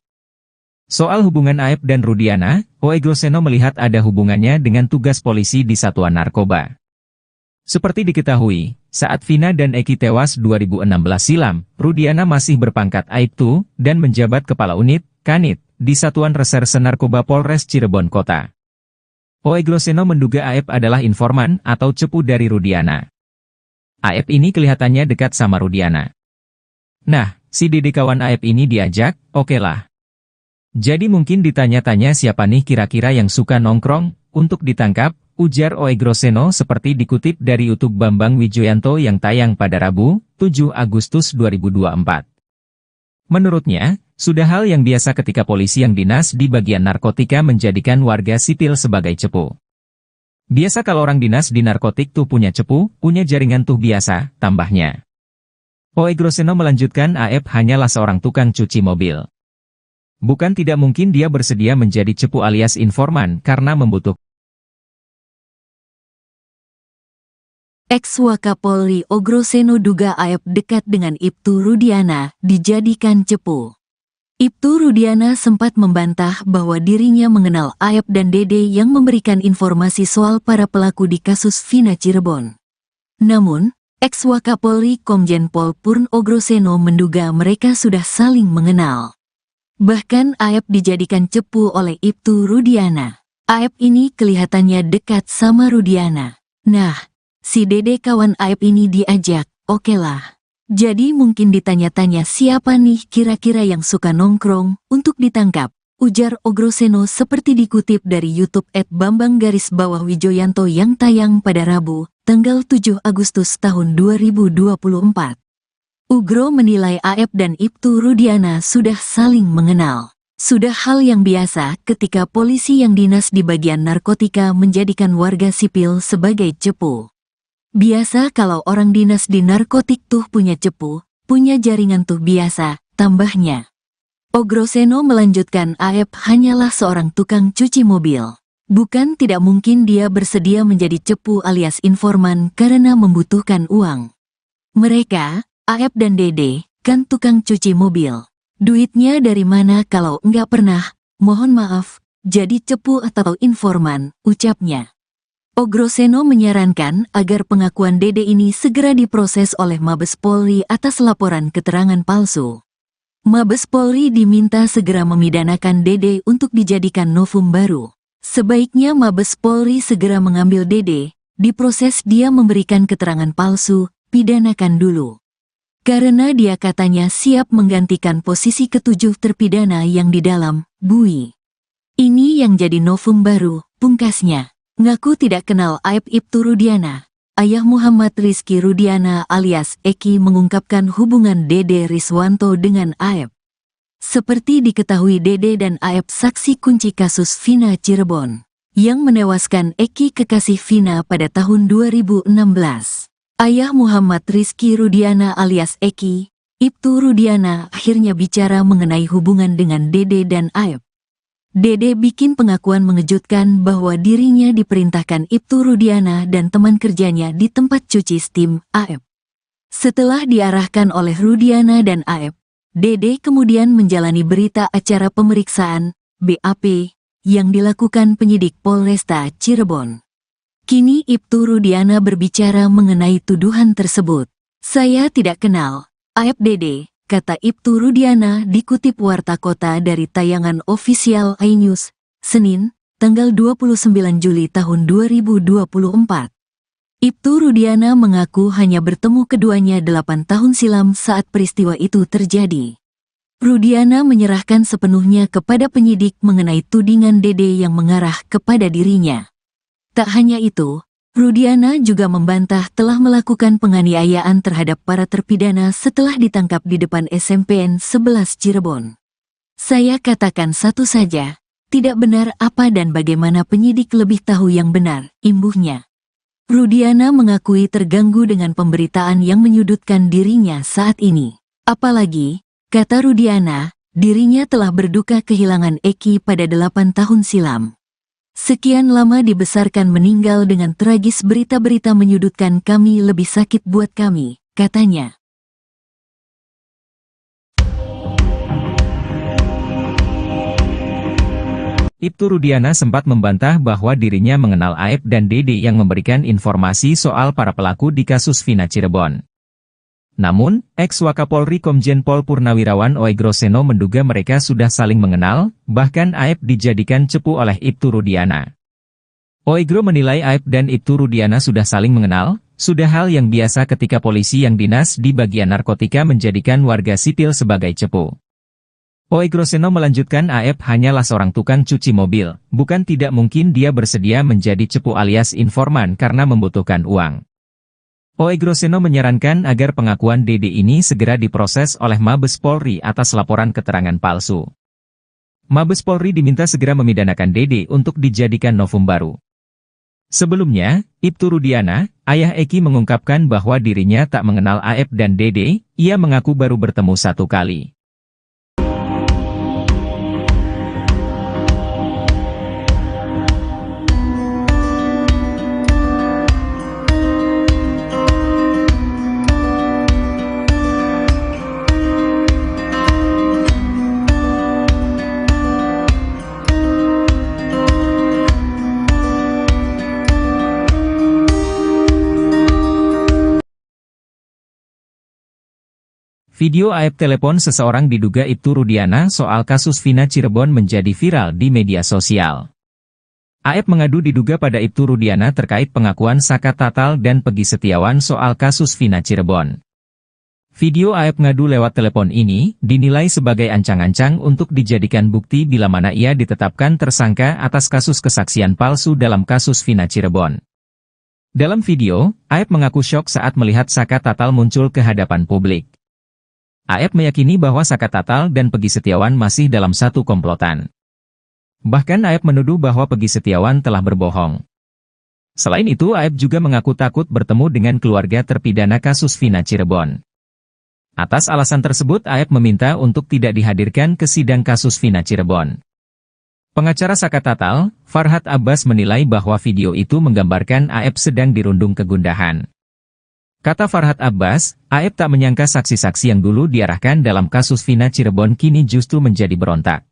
Soal hubungan AF dan Rudiana, Oegroseno melihat ada hubungannya dengan tugas polisi di Satuan Narkoba. Seperti diketahui, saat Vina dan Eki tewas 2016 silam, Rudiana masih berpangkat Aibtu dan menjabat Kepala Unit, Kanit, di Satuan Reserse Narkoba Polres Cirebon Kota. Oegroseno menduga AF adalah informan atau cepu dari Rudiana. AF ini kelihatannya dekat sama Rudiana. Nah, si Dede kawan AF ini diajak, okelah. Jadi mungkin ditanya-tanya siapa nih kira-kira yang suka nongkrong, untuk ditangkap, ujar Oegroseno seperti dikutip dari YouTube Bambang Wijoyanto yang tayang pada Rabu, 7 Agustus 2024. Menurutnya, sudah hal yang biasa ketika polisi yang dinas di bagian narkotika menjadikan warga sipil sebagai cepu. Biasa kalau orang dinas di narkotik tuh punya cepu, punya jaringan tuh biasa, tambahnya. Oegroseno melanjutkan AF hanyalah seorang tukang cuci mobil. Bukan tidak mungkin dia bersedia menjadi cepu alias informan karena membutuhkan Ex-Wakapolri Ogroseno duga Aep dekat dengan Ibtu Rudiana dijadikan cepu. Ibtu Rudiana sempat membantah bahwa dirinya mengenal Aep dan Dede yang memberikan informasi soal para pelaku di kasus Vina Cirebon. Namun, ex-Wakapolri Komjen Pol Purn Ogroseno menduga mereka sudah saling mengenal. Bahkan Aep dijadikan cepu oleh Ibtu Rudiana. Aep ini kelihatannya dekat sama Rudiana. Nah, si Dede kawan Aep ini diajak, okelah. Jadi mungkin ditanya-tanya siapa nih kira-kira yang suka nongkrong untuk ditangkap, ujar Ogroseno seperti dikutip dari YouTube @Bambang_Wijoyanto yang tayang pada Rabu, tanggal 7 Agustus tahun 2024. Ugro menilai Aep dan Ibtu Rudiana sudah saling mengenal. Sudah hal yang biasa ketika polisi yang dinas di bagian narkotika menjadikan warga sipil sebagai cepu. Biasa kalau orang dinas di narkotik tuh punya cepu, punya jaringan tuh biasa, tambahnya. Ogroseno melanjutkan Aep hanyalah seorang tukang cuci mobil. Bukan tidak mungkin dia bersedia menjadi cepu alias informan karena membutuhkan uang. Mereka, Aep dan Dede, kan tukang cuci mobil. Duitnya dari mana kalau enggak pernah, mohon maaf, jadi cepu atau informan, ucapnya. Ogroseno menyarankan agar pengakuan Dede ini segera diproses oleh Mabes Polri atas laporan keterangan palsu. Mabes Polri diminta segera memidanakan Dede untuk dijadikan novum baru. Sebaiknya Mabes Polri segera mengambil Dede, diproses dia memberikan keterangan palsu, pidanakan dulu. Karena dia katanya siap menggantikan posisi ketujuh terpidana yang di dalam, bui. Ini yang jadi novum baru, pungkasnya. Ngaku tidak kenal Aep Ibtu Rudiana. Ayah Muhammad Rizky Rudiana alias Eki mengungkapkan hubungan Dede Riswanto dengan Aep. Seperti diketahui Dede dan Aep saksi kunci kasus Vina Cirebon, yang menewaskan Eki kekasih Vina pada tahun 2016. Ayah Muhammad Rizky Rudiana alias Eki, Ibtu Rudiana akhirnya bicara mengenai hubungan dengan Dede dan Aep. Dede bikin pengakuan mengejutkan bahwa dirinya diperintahkan Ibtu Rudiana dan teman kerjanya di tempat cuci steam, Aep. Setelah diarahkan oleh Rudiana dan Aep, Dede kemudian menjalani berita acara pemeriksaan, BAP, yang dilakukan penyidik Polresta Cirebon. Kini Ibtu Rudiana berbicara mengenai tuduhan tersebut. Saya tidak kenal Aep Dede, kata Ibtu Rudiana dikutip Warta Kota dari tayangan ofisial iNews, Senin, tanggal 29 Juli tahun 2024. Ibtu Rudiana mengaku hanya bertemu keduanya 8 tahun silam saat peristiwa itu terjadi. Rudiana menyerahkan sepenuhnya kepada penyidik mengenai tudingan Dede yang mengarah kepada dirinya. Tak hanya itu, Rudiana juga membantah telah melakukan penganiayaan terhadap para terpidana setelah ditangkap di depan SMPN 11 Cirebon. Saya katakan satu saja, tidak benar apa dan bagaimana penyidik lebih tahu yang benar, imbuhnya. Rudiana mengakui terganggu dengan pemberitaan yang menyudutkan dirinya saat ini. Apalagi, kata Rudiana, dirinya telah berduka kehilangan Eki pada 8 tahun silam. Sekian lama dibesarkan meninggal dengan tragis berita-berita menyudutkan kami lebih sakit buat kami, katanya. Ibtu Rudiana sempat membantah bahwa dirinya mengenal Aep dan Dede yang memberikan informasi soal para pelaku di kasus Vina Cirebon. Namun, ex-Wakapolri Komjen Pol Purnawirawan Ogroseno menduga mereka sudah saling mengenal, bahkan Aep dijadikan cepu oleh Ibtu Rudiana. Oigro menilai Aep dan Ibtu Rudiana sudah saling mengenal, sudah hal yang biasa ketika polisi yang dinas di bagian narkotika menjadikan warga sipil sebagai cepu. Ogroseno melanjutkan Aep hanyalah seorang tukang cuci mobil, bukan tidak mungkin dia bersedia menjadi cepu alias informan karena membutuhkan uang. Ogroseno menyarankan agar pengakuan Dede ini segera diproses oleh Mabes Polri atas laporan keterangan palsu. Mabes Polri diminta segera memidanakan Dede untuk dijadikan novum baru. Sebelumnya, Ibtu Rudiana, ayah Eki mengungkapkan bahwa dirinya tak mengenal Aep dan Dede, ia mengaku baru bertemu 1 kali. Video aib telepon seseorang diduga Ibtu Rudiana soal kasus Vina Cirebon menjadi viral di media sosial. Aib mengadu diduga pada Ibtu Rudiana terkait pengakuan Saka Tatal dan Pegi Setiawan soal kasus Vina Cirebon. Video aib ngadu lewat telepon ini dinilai sebagai ancang-ancang untuk dijadikan bukti bila mana ia ditetapkan tersangka atas kasus kesaksian palsu dalam kasus Vina Cirebon. Dalam video, Aib mengaku syok saat melihat Saka Tatal muncul ke hadapan publik. Aib meyakini bahwa Saka Tatal dan Pegi Setiawan masih dalam satu komplotan. Bahkan Aib menuduh bahwa Pegi Setiawan telah berbohong. Selain itu, Aib juga mengaku takut bertemu dengan keluarga terpidana kasus Vina Cirebon. Atas alasan tersebut, Aib meminta untuk tidak dihadirkan ke sidang kasus Vina Cirebon. Pengacara Saka Tatal, Farhad Abbas menilai bahwa video itu menggambarkan Aib sedang dirundung kegundahan. Kata Farhad Abbas, Aib tak menyangka saksi-saksi yang dulu diarahkan dalam kasus Vina Cirebon kini justru menjadi berontak.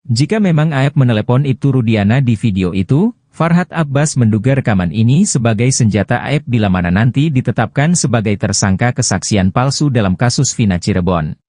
Jika memang Aib menelepon Ibtu Rudiana di video itu, Farhad Abbas menduga rekaman ini sebagai senjata Aib bila mana nanti ditetapkan sebagai tersangka kesaksian palsu dalam kasus Vina Cirebon.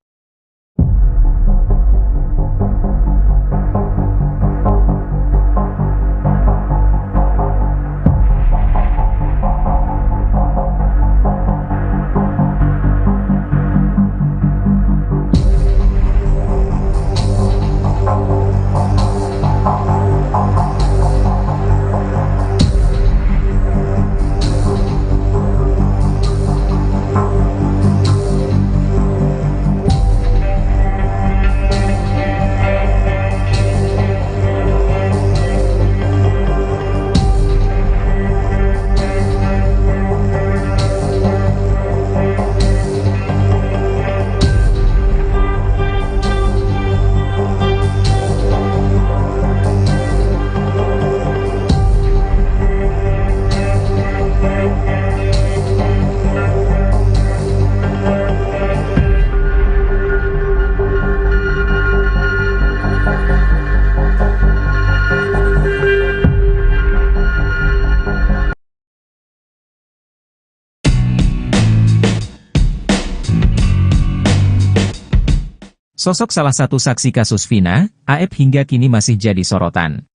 Sosok salah satu saksi kasus Vina, Aib hingga kini masih jadi sorotan.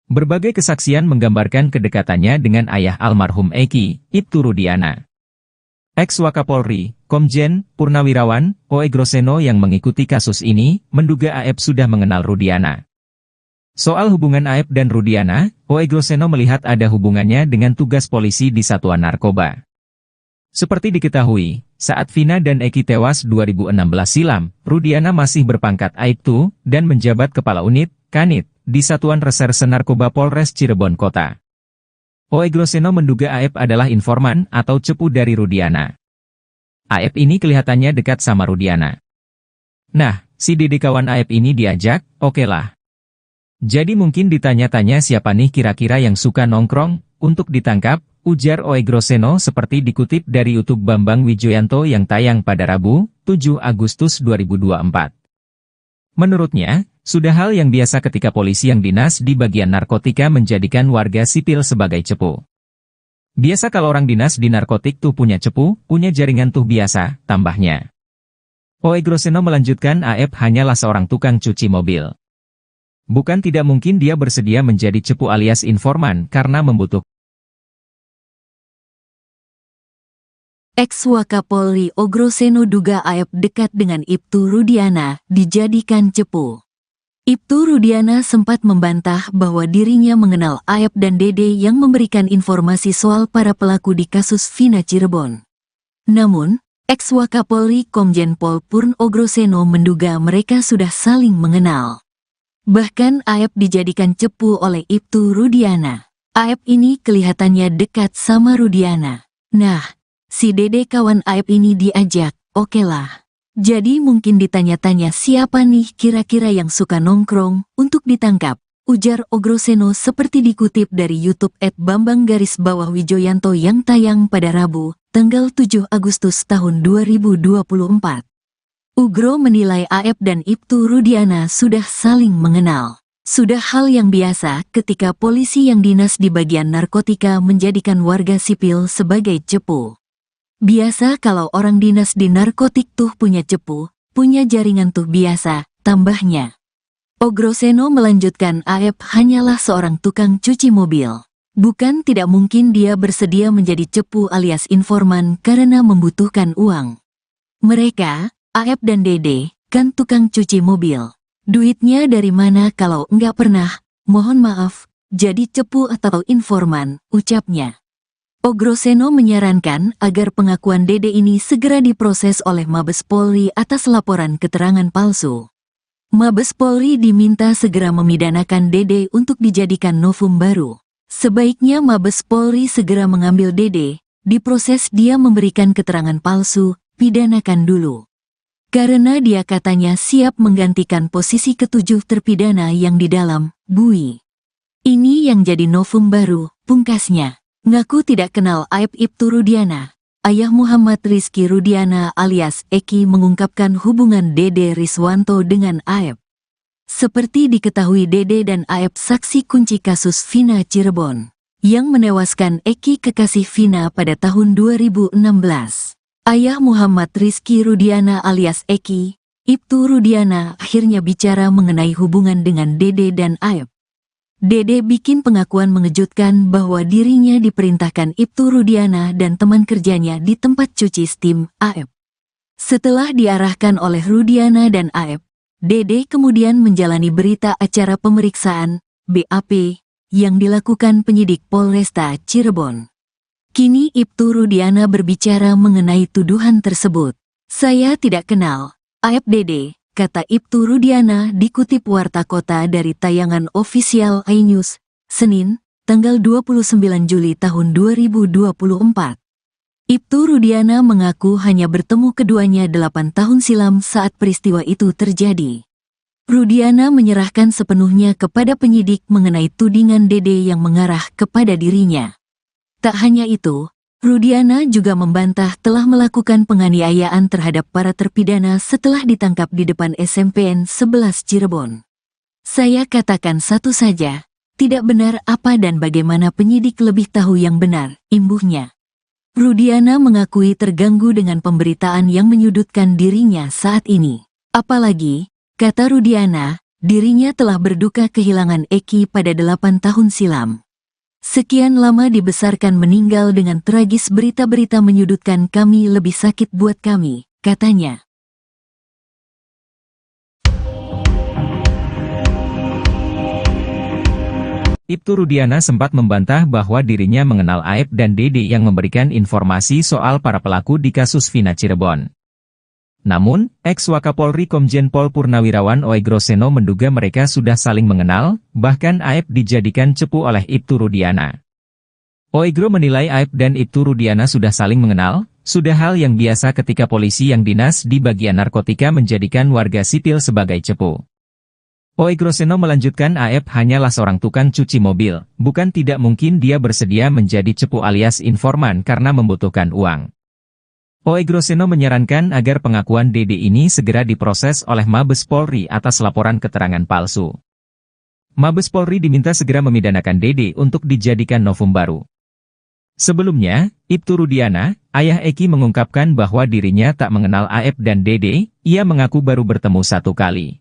Berbagai kesaksian menggambarkan kedekatannya dengan ayah almarhum Eki, Ibtu Rudiana. Ex-Wakapolri, Komjen, Purnawirawan, Oe Groseno yang mengikuti kasus ini, menduga Aib sudah mengenal Rudiana. Soal hubungan Aib dan Rudiana, Oe Groseno melihat ada hubungannya dengan tugas polisi di Satuan Narkoba. Seperti diketahui, saat Vina dan Eki tewas 2016 silam, Rudiana masih berpangkat Aibtu dan menjabat Kepala Unit, Kanit, di Satuan Reserse Narkoba Polres Cirebon Kota. Oe Groseno menduga Aib adalah informan atau cepu dari Rudiana. Aib ini kelihatannya dekat sama Rudiana. Nah, si Dede kawan Aib ini diajak, okelah. Jadi mungkin ditanya-tanya siapa nih kira-kira yang suka nongkrong, untuk ditangkap, ujar Oe Groseno seperti dikutip dari YouTube Bambang Wijoyanto yang tayang pada Rabu, 7 Agustus 2024. Menurutnya, sudah hal yang biasa ketika polisi yang dinas di bagian narkotika menjadikan warga sipil sebagai cepu. Biasa kalau orang dinas di narkotik tuh punya cepu, punya jaringan tuh biasa, tambahnya. Oe Groseno melanjutkan Aib hanyalah seorang tukang cuci mobil. Bukan tidak mungkin dia bersedia menjadi cepu alias informan karena membutuhkan. Ex-Wakapolri Oe Groseno duga Aib dekat dengan Ibtu Rudiana, dijadikan cepu. Ibtu Rudiana sempat membantah bahwa dirinya mengenal Aib dan Dede yang memberikan informasi soal para pelaku di kasus Vina Cirebon. Namun, ex-Wakapolri Komjen Pol Purn Oe Groseno menduga mereka sudah saling mengenal. Bahkan Aib dijadikan cepu oleh Ibtu Rudiana. Aib ini kelihatannya dekat sama Rudiana. Nah, si Dede kawan Aib ini diajak, okelah. Jadi mungkin ditanya-tanya siapa nih kira-kira yang suka nongkrong, untuk ditangkap, ujar Oe Groseno seperti dikutip dari YouTube @bambang_wijoyanto yang tayang pada Rabu, tanggal 7 Agustus tahun 2024. Ugro menilai Aib dan Ibtu Rudiana sudah saling mengenal. Sudah hal yang biasa ketika polisi yang dinas di bagian narkotika menjadikan warga sipil sebagai cepu. Biasa kalau orang dinas di narkotik tuh punya cepu, punya jaringan tuh biasa, tambahnya. Ogroseno melanjutkan Aep hanyalah seorang tukang cuci mobil. Bukan tidak mungkin dia bersedia menjadi cepu alias informan karena membutuhkan uang. Mereka, Aep dan Dede, kan tukang cuci mobil. Duitnya dari mana kalau nggak pernah, mohon maaf, jadi cepu atau informan, ucapnya. Ogroseno menyarankan agar pengakuan Dede ini segera diproses oleh Mabes Polri atas laporan keterangan palsu. Mabes Polri diminta segera memidanakan Dede untuk dijadikan novum baru. Sebaiknya Mabes Polri segera mengambil Dede, diproses dia memberikan keterangan palsu, pidanakan dulu. Karena dia katanya siap menggantikan posisi ketujuh terpidana yang di dalam, Bui. Ini yang jadi novum baru, pungkasnya. Ngaku tidak kenal Aep Ibtu Rudiana. Ayah Muhammad Rizky Rudiana alias Eki mengungkapkan hubungan Dede Riswanto dengan Aep. Seperti diketahui Dede dan Aep saksi kunci kasus Vina Cirebon, yang menewaskan Eki kekasih Vina pada tahun 2016. Ayah Muhammad Rizky Rudiana alias Eki, Ibtu Rudiana akhirnya bicara mengenai hubungan dengan Dede dan Aep. Dede bikin pengakuan mengejutkan bahwa dirinya diperintahkan Ibtu Rudiana dan teman kerjanya di tempat cuci steam, Aep. Setelah diarahkan oleh Rudiana dan Aep, Dede kemudian menjalani berita acara pemeriksaan, BAP, yang dilakukan penyidik Polresta Cirebon. Kini Ibtu Rudiana berbicara mengenai tuduhan tersebut. Saya tidak kenal Aep Dede, kata Ibtu Rudiana dikutip Warta Kota dari tayangan ofisial iNews, Senin, tanggal 29 Juli tahun 2024. Ibtu Rudiana mengaku hanya bertemu keduanya 8 tahun silam saat peristiwa itu terjadi. Rudiana menyerahkan sepenuhnya kepada penyidik mengenai tudingan Dede yang mengarah kepada dirinya. Tak hanya itu, Rudiana juga membantah telah melakukan penganiayaan terhadap para terpidana setelah ditangkap di depan SMPN 11 Cirebon. Saya katakan satu saja, tidak benar apa dan bagaimana penyidik lebih tahu yang benar, imbuhnya. Rudiana mengakui terganggu dengan pemberitaan yang menyudutkan dirinya saat ini. Apalagi, kata Rudiana, dirinya telah berduka kehilangan Eki pada 8 tahun silam. Sekian lama dibesarkan meninggal dengan tragis berita-berita menyudutkan kami lebih sakit buat kami, katanya. Ibtu Rudiana sempat membantah bahwa dirinya mengenal Aep dan Dede yang memberikan informasi soal para pelaku di kasus Vina Cirebon. Namun, ex-Wakapolri Komjen Pol Purnawirawan Oegroseno menduga mereka sudah saling mengenal, bahkan Aep dijadikan cepu oleh Ibtu Rudiana. Oegro menilai Aep dan Ibtu Rudiana sudah saling mengenal, sudah hal yang biasa ketika polisi yang dinas di bagian narkotika menjadikan warga sipil sebagai cepu. Oegroseno melanjutkan Aep hanyalah seorang tukang cuci mobil, bukan tidak mungkin dia bersedia menjadi cepu alias informan karena membutuhkan uang. Oegroseno menyarankan agar pengakuan Dede ini segera diproses oleh Mabes Polri atas laporan keterangan palsu. Mabes Polri diminta segera memidanakan Dede untuk dijadikan novum baru. Sebelumnya, Ibtu Rudiana, ayah Eki mengungkapkan bahwa dirinya tak mengenal Aep dan Dede, ia mengaku baru bertemu satu kali.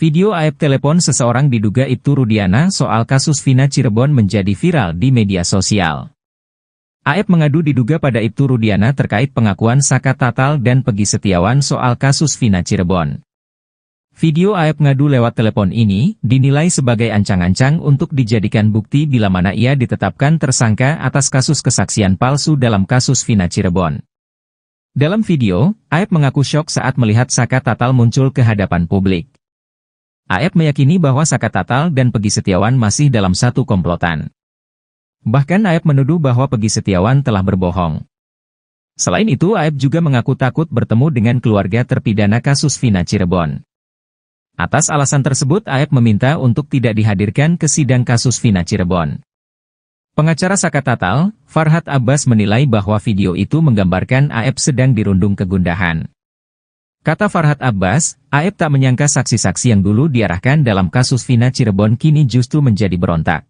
Video Aep telepon seseorang diduga Ibtu Rudiana soal kasus Vina Cirebon menjadi viral di media sosial. Aep mengadu diduga pada Ibtu Rudiana terkait pengakuan Saka Tatal dan Pegi Setiawan soal kasus Vina Cirebon. Video Aep ngadu lewat telepon ini dinilai sebagai ancang-ancang untuk dijadikan bukti bila mana ia ditetapkan tersangka atas kasus kesaksian palsu dalam kasus Vina Cirebon. Dalam video, Aep mengaku syok saat melihat Saka Tatal muncul ke hadapan publik. Aep meyakini bahwa Saka Tatal dan Pegi Setiawan masih dalam satu komplotan. Bahkan Aep menuduh bahwa Pegi Setiawan telah berbohong. Selain itu, Aep juga mengaku takut bertemu dengan keluarga terpidana kasus Vina Cirebon. Atas alasan tersebut, Aep meminta untuk tidak dihadirkan ke sidang kasus Vina Cirebon. Pengacara Saka Tatal, Farhad Abbas menilai bahwa video itu menggambarkan Aep sedang dirundung kegundahan. Kata Farhad Abbas, Aep tak menyangka saksi-saksi yang dulu diarahkan dalam kasus Vina Cirebon kini justru menjadi berontak.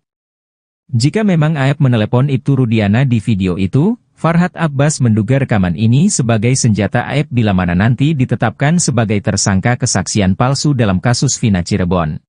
Jika memang Aep menelepon Ibtu Rudiana di video itu, Farhad Abbas menduga rekaman ini sebagai senjata Aep bila mana nanti ditetapkan sebagai tersangka kesaksian palsu dalam kasus Vina Cirebon.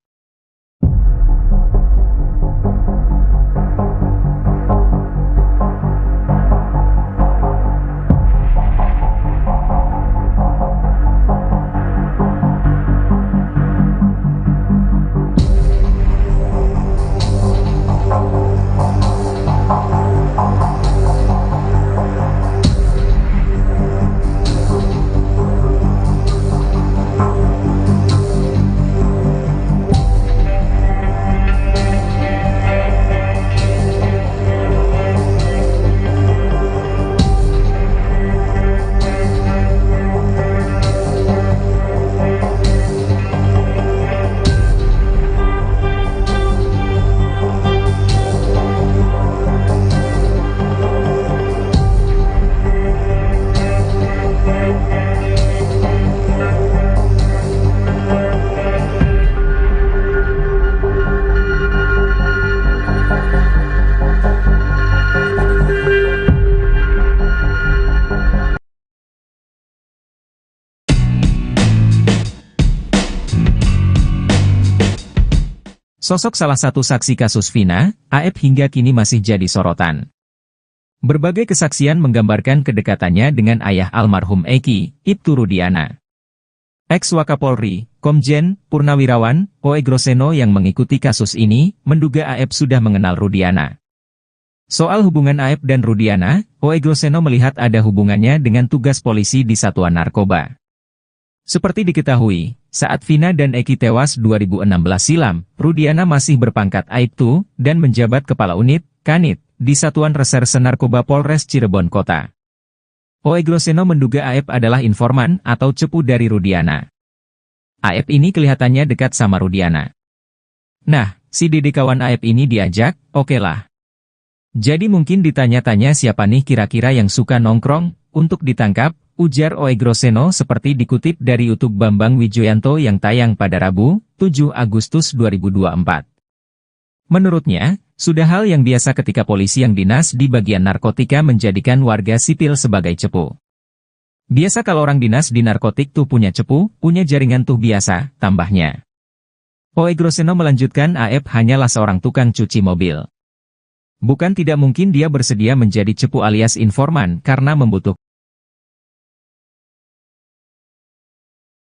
Sosok salah satu saksi kasus Vina, Aep hingga kini masih jadi sorotan. Berbagai kesaksian menggambarkan kedekatannya dengan ayah almarhum Eki, Ibtu Rudiana. Ex-Wakapolri, Komjen, Purnawirawan, Oe Groseno yang mengikuti kasus ini, menduga Aep sudah mengenal Rudiana. Soal hubungan Aep dan Rudiana, Oe Groseno melihat ada hubungannya dengan tugas polisi di Satuan Narkoba. Seperti diketahui, saat Vina dan Eki tewas 2016 silam, Rudiana masih berpangkat Aibtu dan menjabat Kepala Unit, Kanit, di Satuan Reserse Narkoba Polres Cirebon Kota. Oe Groseno menduga Aep adalah informan atau cepu dari Rudiana. Aep ini kelihatannya dekat sama Rudiana. Nah, si Dede kawan Aep ini diajak, oke lah. Jadi mungkin ditanya-tanya siapa nih kira-kira yang suka nongkrong, untuk ditangkap, ujar Oe Groseno seperti dikutip dari YouTube Bambang Wijoyanto yang tayang pada Rabu, 7 Agustus 2024. Menurutnya, sudah hal yang biasa ketika polisi yang dinas di bagian narkotika menjadikan warga sipil sebagai cepu. Biasa kalau orang dinas di narkotik tuh punya cepu, punya jaringan tuh biasa, tambahnya. Oe Groseno melanjutkan Aep hanyalah seorang tukang cuci mobil. Bukan tidak mungkin dia bersedia menjadi cepu alias informan karena membutuhkan.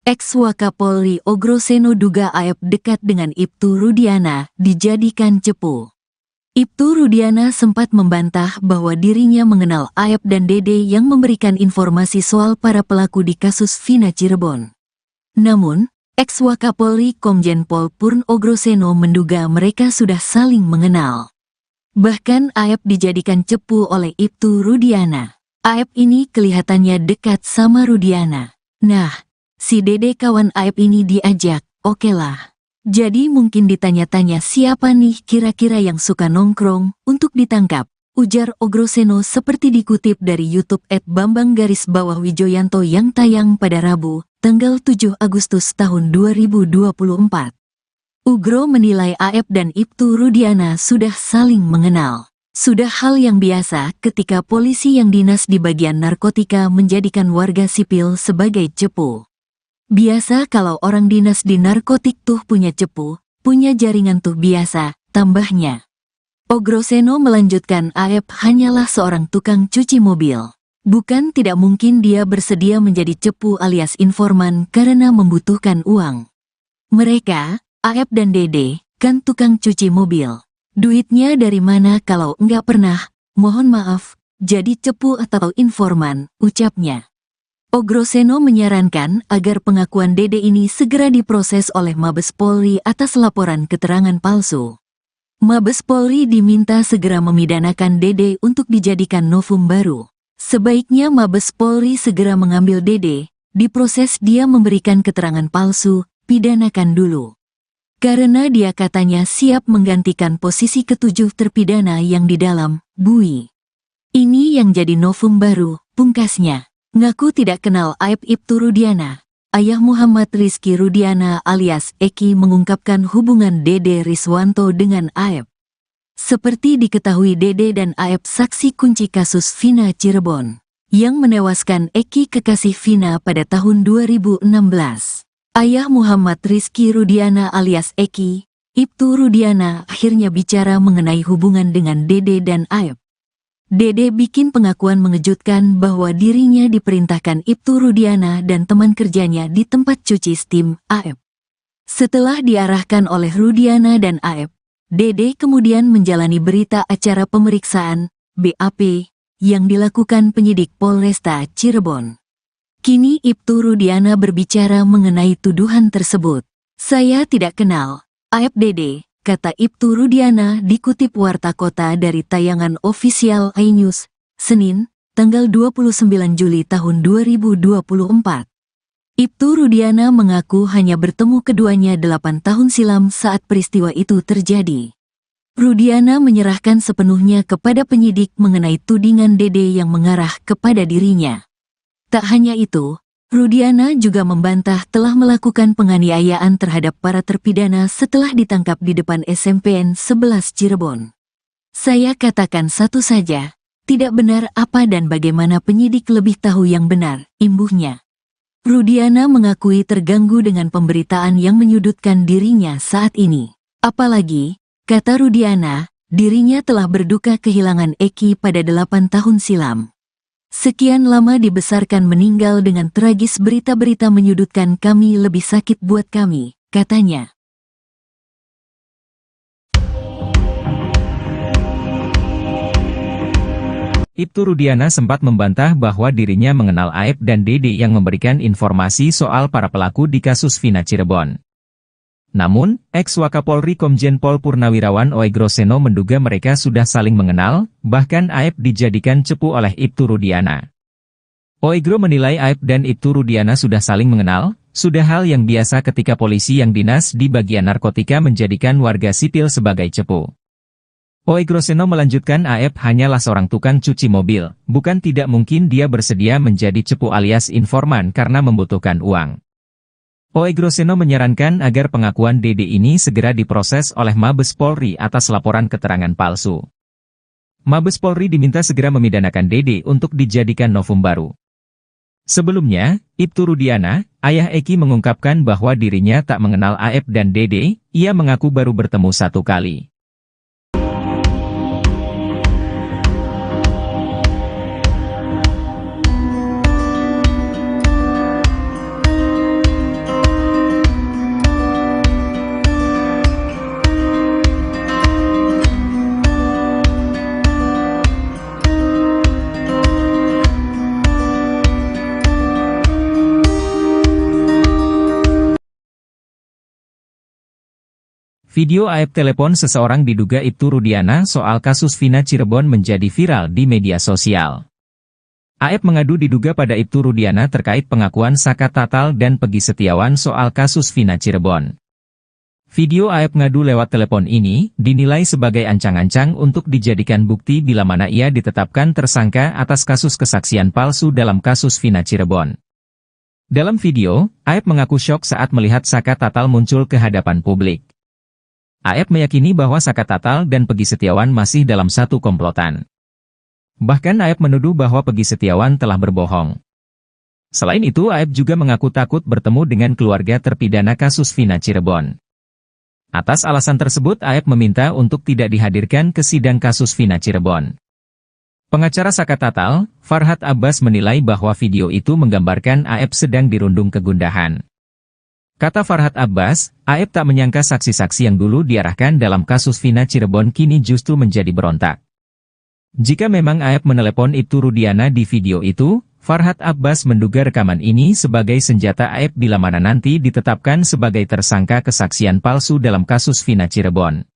Ex-Wakapolri Oe Groseno duga Aep dekat dengan Ibtu Rudiana, dijadikan cepu. Ibtu Rudiana sempat membantah bahwa dirinya mengenal Aep dan Dede yang memberikan informasi soal para pelaku di kasus Vina Cirebon. Namun, ex-Wakapolri Komjen Pol Purn Oe Groseno menduga mereka sudah saling mengenal. Bahkan Aep dijadikan cepu oleh Ibtu Rudiana. Aep ini kelihatannya dekat sama Rudiana. Nah, si Dede kawan Aep ini diajak, oke lah. Jadi mungkin ditanya-tanya siapa nih kira-kira yang suka nongkrong, untuk ditangkap, ujar Oe Groseno seperti dikutip dari YouTube @bambang_wijoyanto yang tayang pada Rabu, tanggal 7 Agustus tahun 2024. Ugro menilai Aep dan Ibtu Rudiana sudah saling mengenal. Sudah hal yang biasa ketika polisi yang dinas di bagian narkotika menjadikan warga sipil sebagai cepu. Biasa kalau orang dinas di narkotik tuh punya cepu, punya jaringan tuh biasa, tambahnya. Oe Groseno melanjutkan Aep hanyalah seorang tukang cuci mobil. Bukan tidak mungkin dia bersedia menjadi cepu alias informan karena membutuhkan uang. Mereka, Aep dan Dede, kan tukang cuci mobil. Duitnya dari mana kalau enggak pernah, mohon maaf, jadi cepu atau informan, ucapnya. Oe Groseno menyarankan agar pengakuan Dede ini segera diproses oleh Mabes Polri atas laporan keterangan palsu. Mabes Polri diminta segera memidanakan Dede untuk dijadikan novum baru. Sebaiknya Mabes Polri segera mengambil Dede, diproses dia memberikan keterangan palsu, pidanakan dulu. Karena dia katanya siap menggantikan posisi ketujuh terpidana yang di dalam, bui. Ini yang jadi novum baru, pungkasnya. Ngaku tidak kenal aib Ibtu Rudiana. Ayah Muhammad Rizky Rudiana alias Eki mengungkapkan hubungan Dede Riswanto dengan Aep. Seperti diketahui Dede dan Aep saksi kunci kasus Vina Cirebon, yang menewaskan Eki kekasih Vina pada tahun 2016. Ayah Muhammad Rizky Rudiana alias Eki, Ibtu Rudiana akhirnya bicara mengenai hubungan dengan Dede dan Aep. Dede bikin pengakuan mengejutkan bahwa dirinya diperintahkan Ibtu Rudiana dan teman kerjanya di tempat cuci steam, Aep. Setelah diarahkan oleh Rudiana dan Aep, Dede kemudian menjalani berita acara pemeriksaan, BAP, yang dilakukan penyidik Polresta Cirebon. Kini Ibtu Rudiana berbicara mengenai tuduhan tersebut. Saya tidak kenal Aep Dede, kata Ibtu Rudiana dikutip Warta Kota dari tayangan ofisial iNews, Senin, tanggal 29 Juli tahun 2024. Ibtu Rudiana mengaku hanya bertemu keduanya 8 tahun silam saat peristiwa itu terjadi. Rudiana menyerahkan sepenuhnya kepada penyidik mengenai tudingan Dede yang mengarah kepada dirinya. Tak hanya itu, Rudiana juga membantah telah melakukan penganiayaan terhadap para terpidana setelah ditangkap di depan SMPN 11 Cirebon. Saya katakan satu saja, tidak benar apa dan bagaimana penyidik lebih tahu yang benar, imbuhnya. Rudiana mengakui terganggu dengan pemberitaan yang menyudutkan dirinya saat ini. Apalagi, kata Rudiana, dirinya telah berduka kehilangan Eki pada 8 tahun silam. Sekian lama dibesarkan meninggal dengan tragis berita-berita menyudutkan kami lebih sakit buat kami, katanya. Ibtu Rudiana sempat membantah bahwa dirinya mengenal Aep dan Dede yang memberikan informasi soal para pelaku di kasus Vina Cirebon. Namun, ex-Wakapolri Komjen Pol Purnawirawan Oegroseno menduga mereka sudah saling mengenal, bahkan Aep dijadikan cepu oleh Ibtu Rudiana. Oegro menilai Aep dan Ibtu Rudiana sudah saling mengenal, sudah hal yang biasa ketika polisi yang dinas di bagian narkotika menjadikan warga sipil sebagai cepu. Oegroseno melanjutkan Aep hanyalah seorang tukang cuci mobil, bukan tidak mungkin dia bersedia menjadi cepu alias informan karena membutuhkan uang. Oegroseno menyarankan agar pengakuan Dede ini segera diproses oleh Mabes Polri atas laporan keterangan palsu. Mabes Polri diminta segera memidanakan Dede untuk dijadikan novum baru. Sebelumnya, Ibtu Rudiana, ayah Eki mengungkapkan bahwa dirinya tak mengenal Aep dan Dede, ia mengaku baru bertemu satu kali. Video Aep telepon seseorang diduga Ibtu Rudiana soal kasus Vina Cirebon menjadi viral di media sosial. Aep mengadu diduga pada Ibtu Rudiana terkait pengakuan Saka Tatal dan Pegi Setiawan soal kasus Vina Cirebon. Video Aep ngadu lewat telepon ini dinilai sebagai ancang-ancang untuk dijadikan bukti bila mana ia ditetapkan tersangka atas kasus kesaksian palsu dalam kasus Vina Cirebon. Dalam video, Aep mengaku syok saat melihat Saka Tatal muncul ke hadapan publik. Aep meyakini bahwa Saka Tatal dan Pegi Setiawan masih dalam satu komplotan. Bahkan Aep menuduh bahwa Pegi Setiawan telah berbohong. Selain itu Aep juga mengaku takut bertemu dengan keluarga terpidana kasus Vina Cirebon. Atas alasan tersebut Aep meminta untuk tidak dihadirkan ke sidang kasus Vina Cirebon. Pengacara Saka Tatal, Farhad Abbas menilai bahwa video itu menggambarkan Aep sedang dirundung kegundahan. Kata Farhad Abbas, Aep tak menyangka saksi-saksi yang dulu diarahkan dalam kasus Vina Cirebon kini justru menjadi berontak. Jika memang Aep menelepon Ibtu Rudiana di video itu, Farhad Abbas menduga rekaman ini sebagai senjata Aep bila mana nanti ditetapkan sebagai tersangka kesaksian palsu dalam kasus Vina Cirebon.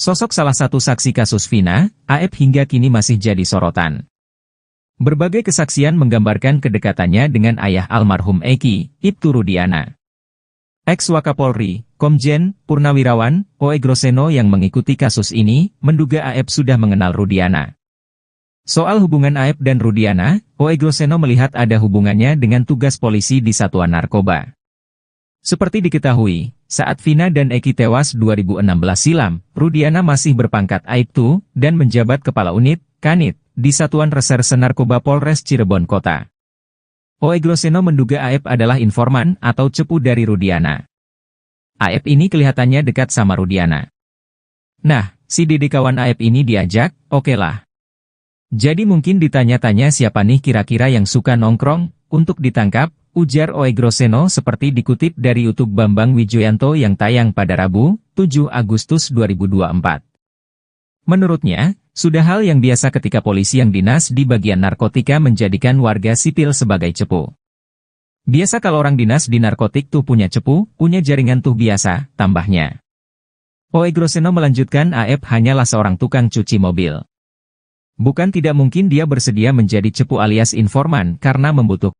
Sosok salah satu saksi kasus Vina, Aep hingga kini masih jadi sorotan. Berbagai kesaksian menggambarkan kedekatannya dengan ayah almarhum Eki, Ibtu Rudiana. Ex-Wakapolri, Komjen, Purnawirawan, Oe Groseno yang mengikuti kasus ini, menduga Aep sudah mengenal Rudiana. Soal hubungan Aep dan Rudiana, Oe Groseno melihat ada hubungannya dengan tugas polisi di Satuan Narkoba. Seperti diketahui, saat Vina dan Eki tewas 2016 silam, Rudiana masih berpangkat Aibtu dan menjabat Kepala Unit, Kanit, di Satuan Reserse Narkoba Polres Cirebon Kota. Oe Groseno menduga Aep adalah informan atau cepu dari Rudiana. Aep ini kelihatannya dekat sama Rudiana. Nah, si Dede kawan Aep ini diajak, oke lah. Jadi mungkin ditanya-tanya siapa nih kira-kira yang suka nongkrong, untuk ditangkap, ujar Oe Groseno seperti dikutip dari YouTube Bambang Wijoyanto yang tayang pada Rabu, 7 Agustus 2024. Menurutnya, sudah hal yang biasa ketika polisi yang dinas di bagian narkotika menjadikan warga sipil sebagai cepu. Biasa kalau orang dinas di narkotik tuh punya cepu, punya jaringan tuh biasa, tambahnya. Oe Groseno melanjutkan Aep hanyalah seorang tukang cuci mobil. Bukan tidak mungkin dia bersedia menjadi cepu alias informan karena membutuhkan.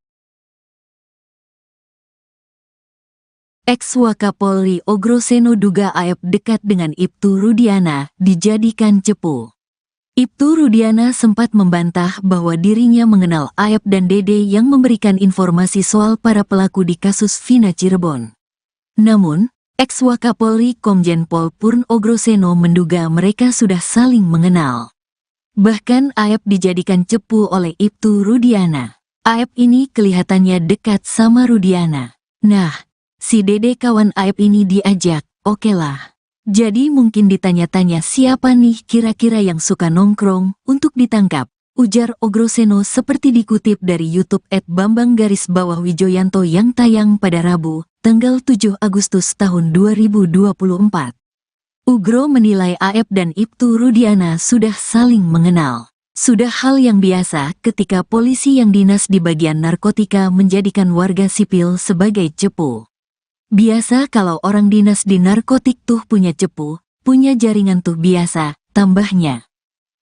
Ex-Wakapolri Oe Groseno duga Aep dekat dengan Ibtu Rudiana, dijadikan cepu. Ibtu Rudiana sempat membantah bahwa dirinya mengenal Aep dan Dede yang memberikan informasi soal para pelaku di kasus Vina Cirebon. Namun, ex-Wakapolri Komjen Pol Purn Oe Groseno menduga mereka sudah saling mengenal. Bahkan Aep dijadikan cepu oleh Ibtu Rudiana. Aep ini kelihatannya dekat sama Rudiana. Nah, si Dede kawan Aep ini diajak, oke lah. Jadi mungkin ditanya-tanya siapa nih kira-kira yang suka nongkrong, untuk ditangkap, ujar Oe Groseno seperti dikutip dari YouTube @bambang_wijoyanto yang tayang pada Rabu, tanggal 7 Agustus tahun 2024. Ugro menilai Aep dan Ibtu Rudiana sudah saling mengenal. Sudah hal yang biasa ketika polisi yang dinas di bagian narkotika menjadikan warga sipil sebagai cepu. Biasa kalau orang dinas di narkotik tuh punya cepu, punya jaringan tuh biasa, tambahnya.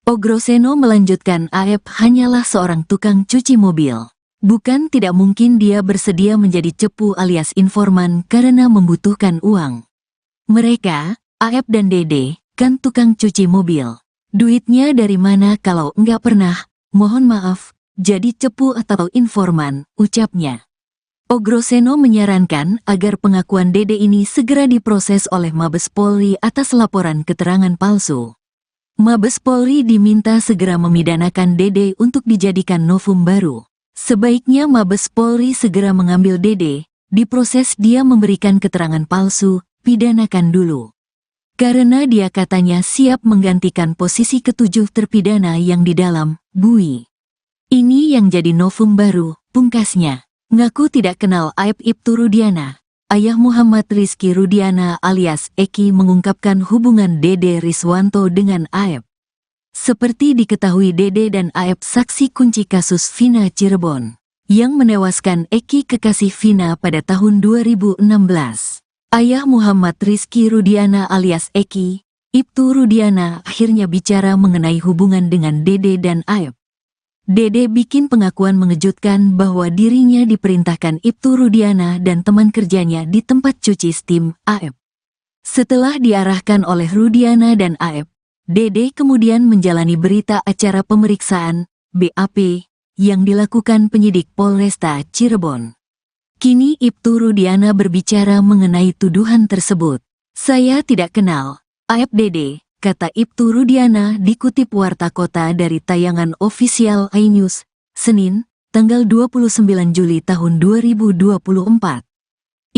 Oe Groseno melanjutkan Aep hanyalah seorang tukang cuci mobil. Bukan tidak mungkin dia bersedia menjadi cepu alias informan karena membutuhkan uang. Mereka, Aep dan Dede, kan tukang cuci mobil. Duitnya dari mana kalau enggak pernah, mohon maaf, jadi cepu atau informan, ucapnya. Oe Groseno menyarankan agar pengakuan Dede ini segera diproses oleh Mabes Polri atas laporan keterangan palsu. Mabes Polri diminta segera memidanakan Dede untuk dijadikan novum baru. Sebaiknya Mabes Polri segera mengambil Dede, diproses dia memberikan keterangan palsu, pidanakan dulu. Karena dia katanya siap menggantikan posisi ketujuh terpidana yang di dalam, bui. Ini yang jadi novum baru, pungkasnya. Ngaku tidak kenal Aep Ibtu Rudiana. Ayah Muhammad Rizky Rudiana alias Eki mengungkapkan hubungan Dede Riswanto dengan Aep. Seperti diketahui Dede dan Aep saksi kunci kasus Vina Cirebon, yang menewaskan Eki kekasih Vina pada tahun 2016. Ayah Muhammad Rizky Rudiana alias Eki, Ibtu Rudiana akhirnya bicara mengenai hubungan dengan Dede dan Aep. Dede bikin pengakuan mengejutkan bahwa dirinya diperintahkan Ibtu Rudiana dan teman kerjanya di tempat cuci steam, Aep. Setelah diarahkan oleh Rudiana dan Aep, Dede kemudian menjalani berita acara pemeriksaan, BAP, yang dilakukan penyidik Polresta Cirebon. Kini Ibtu Rudiana berbicara mengenai tuduhan tersebut. Saya tidak kenal Aep Dede, kata Ibtu Rudiana dikutip Warta Kota dari tayangan ofisial iNews, Senin, tanggal 29 Juli tahun 2024.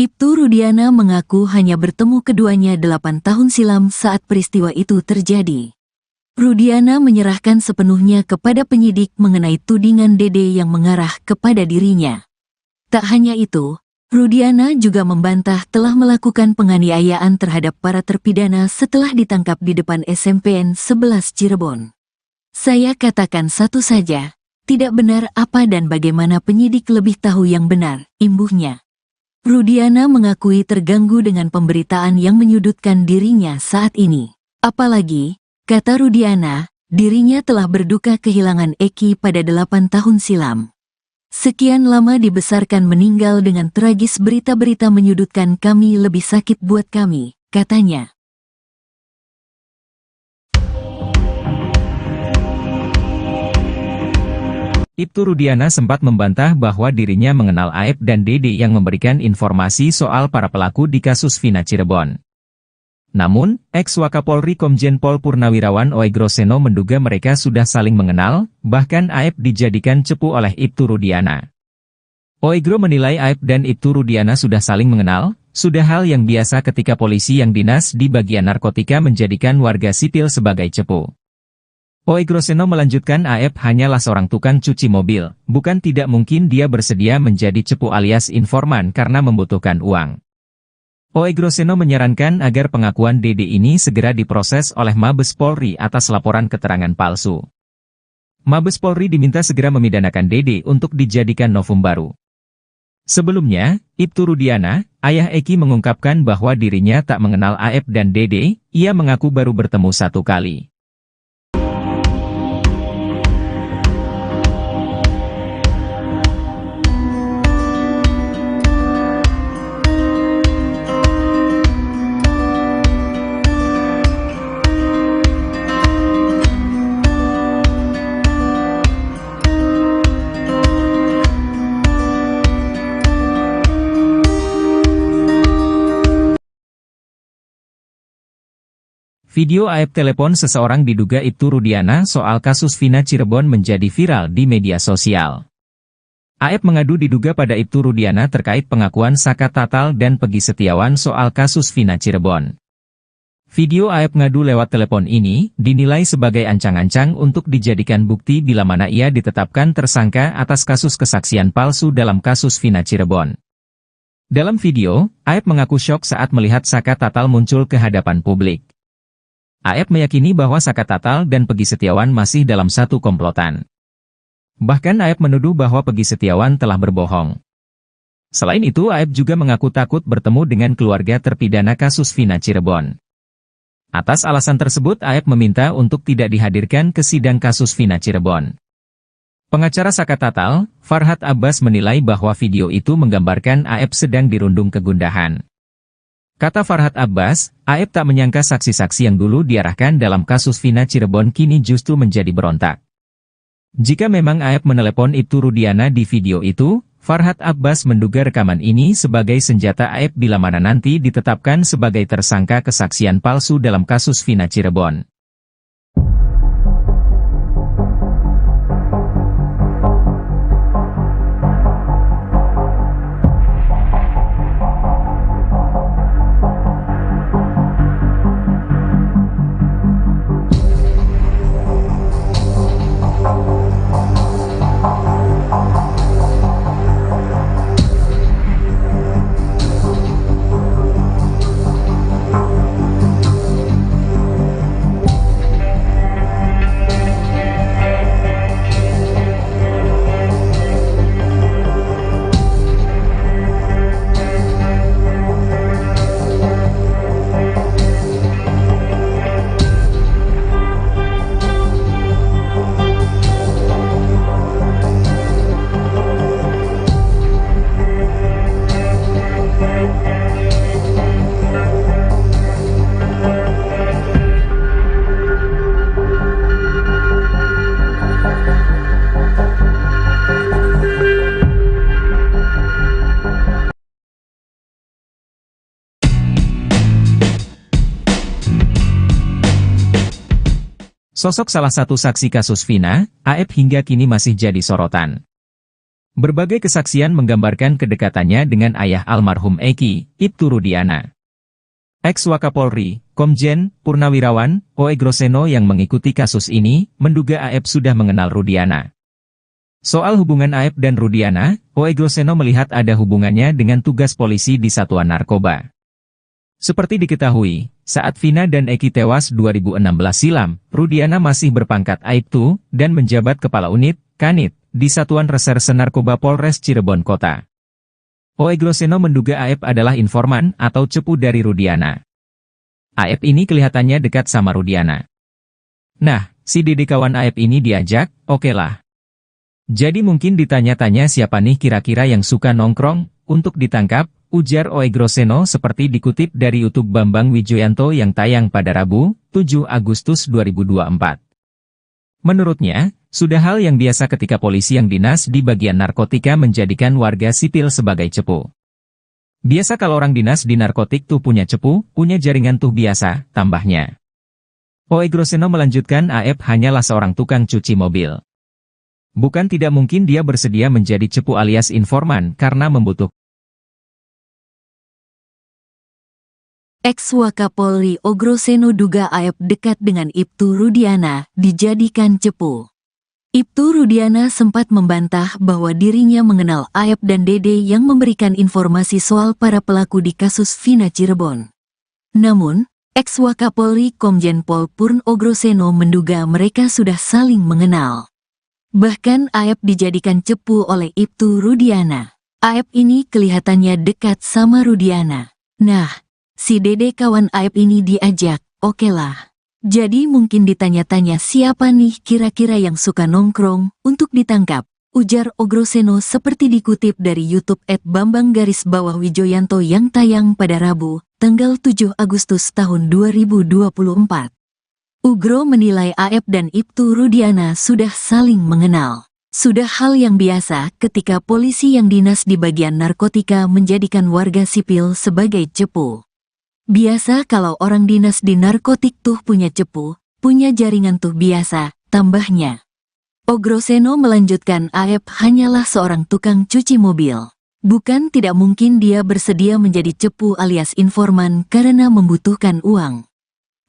Ibtu Rudiana mengaku hanya bertemu keduanya 8 tahun silam saat peristiwa itu terjadi. Rudiana menyerahkan sepenuhnya kepada penyidik mengenai tudingan Dede yang mengarah kepada dirinya. Tak hanya itu, Rudiana juga membantah telah melakukan penganiayaan terhadap para terpidana setelah ditangkap di depan SMPN 11 Cirebon. Saya katakan satu saja, tidak benar apa dan bagaimana penyidik lebih tahu yang benar, imbuhnya. Rudiana mengakui terganggu dengan pemberitaan yang menyudutkan dirinya saat ini. Apalagi, kata Rudiana, dirinya telah berduka kehilangan Eki pada 8 tahun silam. Sekian lama dibesarkan meninggal dengan tragis, berita-berita menyudutkan kami lebih sakit buat kami, katanya. Ibtu Rudiana sempat membantah bahwa dirinya mengenal Aep dan Dede yang memberikan informasi soal para pelaku di kasus Vina Cirebon. Namun, ex-Wakapolri Komjen Pol Purnawirawan Oegroseno menduga mereka sudah saling mengenal, bahkan Aep dijadikan cepu oleh Ibtu Rudiana. Oegro menilai Aep dan Ibtu Rudiana sudah saling mengenal, sudah hal yang biasa ketika polisi yang dinas di bagian narkotika menjadikan warga sipil sebagai cepu. Oegroseno melanjutkan Aep hanyalah seorang tukang cuci mobil, bukan tidak mungkin dia bersedia menjadi cepu alias informan karena membutuhkan uang. Oegroseno menyarankan agar pengakuan Dede ini segera diproses oleh Mabes Polri atas laporan keterangan palsu. Mabes Polri diminta segera memidanakan Dede untuk dijadikan novum baru. Sebelumnya, Ibtu Rudiana, ayah Eki mengungkapkan bahwa dirinya tak mengenal Aep dan Dede, ia mengaku baru bertemu satu kali. Video Aep telepon seseorang diduga Ibtu Rudiana soal kasus Vina Cirebon menjadi viral di media sosial. Aep mengadu diduga pada Ibtu Rudiana terkait pengakuan Saka Tatal dan Pegi Setiawan soal kasus Vina Cirebon. Video Aep ngadu lewat telepon ini dinilai sebagai ancang-ancang untuk dijadikan bukti bila mana ia ditetapkan tersangka atas kasus kesaksian palsu dalam kasus Vina Cirebon. Dalam video, Aep mengaku syok saat melihat Saka Tatal muncul ke hadapan publik. Aep meyakini bahwa Saka Tatal dan Pegi Setiawan masih dalam satu komplotan. Bahkan Aep menuduh bahwa Pegi Setiawan telah berbohong. Selain itu Aep juga mengaku takut bertemu dengan keluarga terpidana kasus Vina Cirebon. Atas alasan tersebut Aep meminta untuk tidak dihadirkan ke sidang kasus Vina Cirebon. Pengacara Saka Tatal, Farhad Abbas menilai bahwa video itu menggambarkan Aep sedang dirundung kegundahan. Kata Farhad Abbas, Aep tak menyangka saksi-saksi yang dulu diarahkan dalam kasus Vina Cirebon kini justru menjadi berontak. Jika memang Aep menelepon Ibtu Rudiana di video itu, Farhad Abbas menduga rekaman ini sebagai senjata Aep bila mana nanti ditetapkan sebagai tersangka kesaksian palsu dalam kasus Vina Cirebon. Sosok salah satu saksi kasus Vina, Aep hingga kini masih jadi sorotan. Berbagai kesaksian menggambarkan kedekatannya dengan ayah almarhum Eki, Ibtu Rudiana. Ex-Wakapolri, Komjen Purnawirawan Oegroseno yang mengikuti kasus ini, menduga Aep sudah mengenal Rudiana. Soal hubungan Aep dan Rudiana, Oegroseno melihat ada hubungannya dengan tugas polisi di Satuan Narkoba. Seperti diketahui, saat Vina dan Eki tewas 2016 silam, Rudiana masih berpangkat Aibtu dan menjabat Kepala Unit, Kanit, di Satuan Reserse Narkoba Polres Cirebon Kota. Oegroseno menduga Aep adalah informan atau cepu dari Rudiana. Aep ini kelihatannya dekat sama Rudiana. Nah, si Dede kawan Aep ini diajak, oke lah. Jadi mungkin ditanya-tanya siapa nih kira-kira yang suka nongkrong, untuk ditangkap, ujar Oegroseno seperti dikutip dari YouTube Bambang Wijoyanto yang tayang pada Rabu, 7 Agustus 2024. Menurutnya, sudah hal yang biasa ketika polisi yang dinas di bagian narkotika menjadikan warga sipil sebagai cepu. Biasa kalau orang dinas di narkotik tuh punya cepu, punya jaringan tuh biasa, tambahnya. Oegroseno melanjutkan Aep hanyalah seorang tukang cuci mobil. Bukan tidak mungkin dia bersedia menjadi cepu alias informan karena membutuhkan. Ex-Wakapolri Ogroseno duga Aep dekat dengan Ibtu Rudiana, dijadikan cepu. Ibtu Rudiana sempat membantah bahwa dirinya mengenal Aep dan Dede yang memberikan informasi soal para pelaku di kasus Vina Cirebon. Namun, ex-Wakapolri Komjen Pol Purn Ogroseno menduga mereka sudah saling mengenal. Bahkan Aep dijadikan cepu oleh Ibtu Rudiana. Aep ini kelihatannya dekat sama Rudiana. Nah, si Dede kawan Aep ini diajak, oke lah. Jadi mungkin ditanya-tanya siapa nih kira-kira yang suka nongkrong, untuk ditangkap, ujar Ogroseno seperti dikutip dari YouTube @Bambang_Wijoyanto yang tayang pada Rabu, tanggal 7 Agustus tahun 2024. Ugro menilai Aep dan Ibtu Rudiana sudah saling mengenal. Sudah hal yang biasa ketika polisi yang dinas di bagian narkotika menjadikan warga sipil sebagai cepu. Biasa kalau orang dinas di narkotik tuh punya cepu, punya jaringan tuh biasa, tambahnya. Ogroseno melanjutkan Aep hanyalah seorang tukang cuci mobil. Bukan tidak mungkin dia bersedia menjadi cepu alias informan karena membutuhkan uang.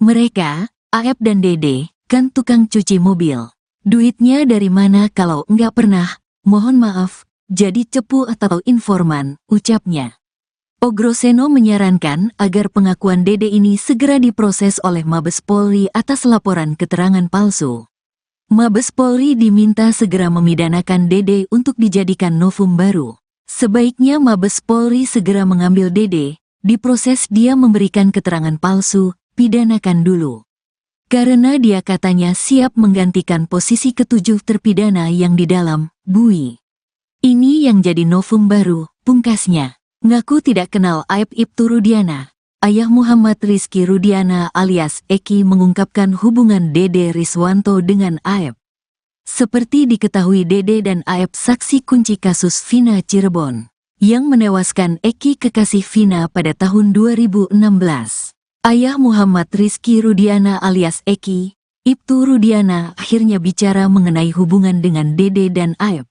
Mereka, Aep dan Dede, kan tukang cuci mobil. Duitnya dari mana kalau enggak pernah, mohon maaf, jadi cepu atau informan, ucapnya. Ogroseno menyarankan agar pengakuan Dede ini segera diproses oleh Mabes Polri atas laporan keterangan palsu. Mabes Polri diminta segera memidanakan Dede untuk dijadikan novum baru. Sebaiknya Mabes Polri segera mengambil Dede, diproses dia memberikan keterangan palsu, pidanakan dulu. Karena dia katanya siap menggantikan posisi ketujuh terpidana yang di dalam, bui. Ini yang jadi novum baru, pungkasnya. Ngaku tidak kenal Aep Ibtu Rudiana. Ayah Muhammad Rizky Rudiana alias Eki mengungkapkan hubungan Dede Riswanto dengan Aep. Seperti diketahui Dede dan Aep saksi kunci kasus Vina Cirebon, yang menewaskan Eki kekasih Vina pada tahun 2016. Ayah Muhammad Rizky Rudiana alias Eki, Ibtu Rudiana akhirnya bicara mengenai hubungan dengan Dede dan Aep.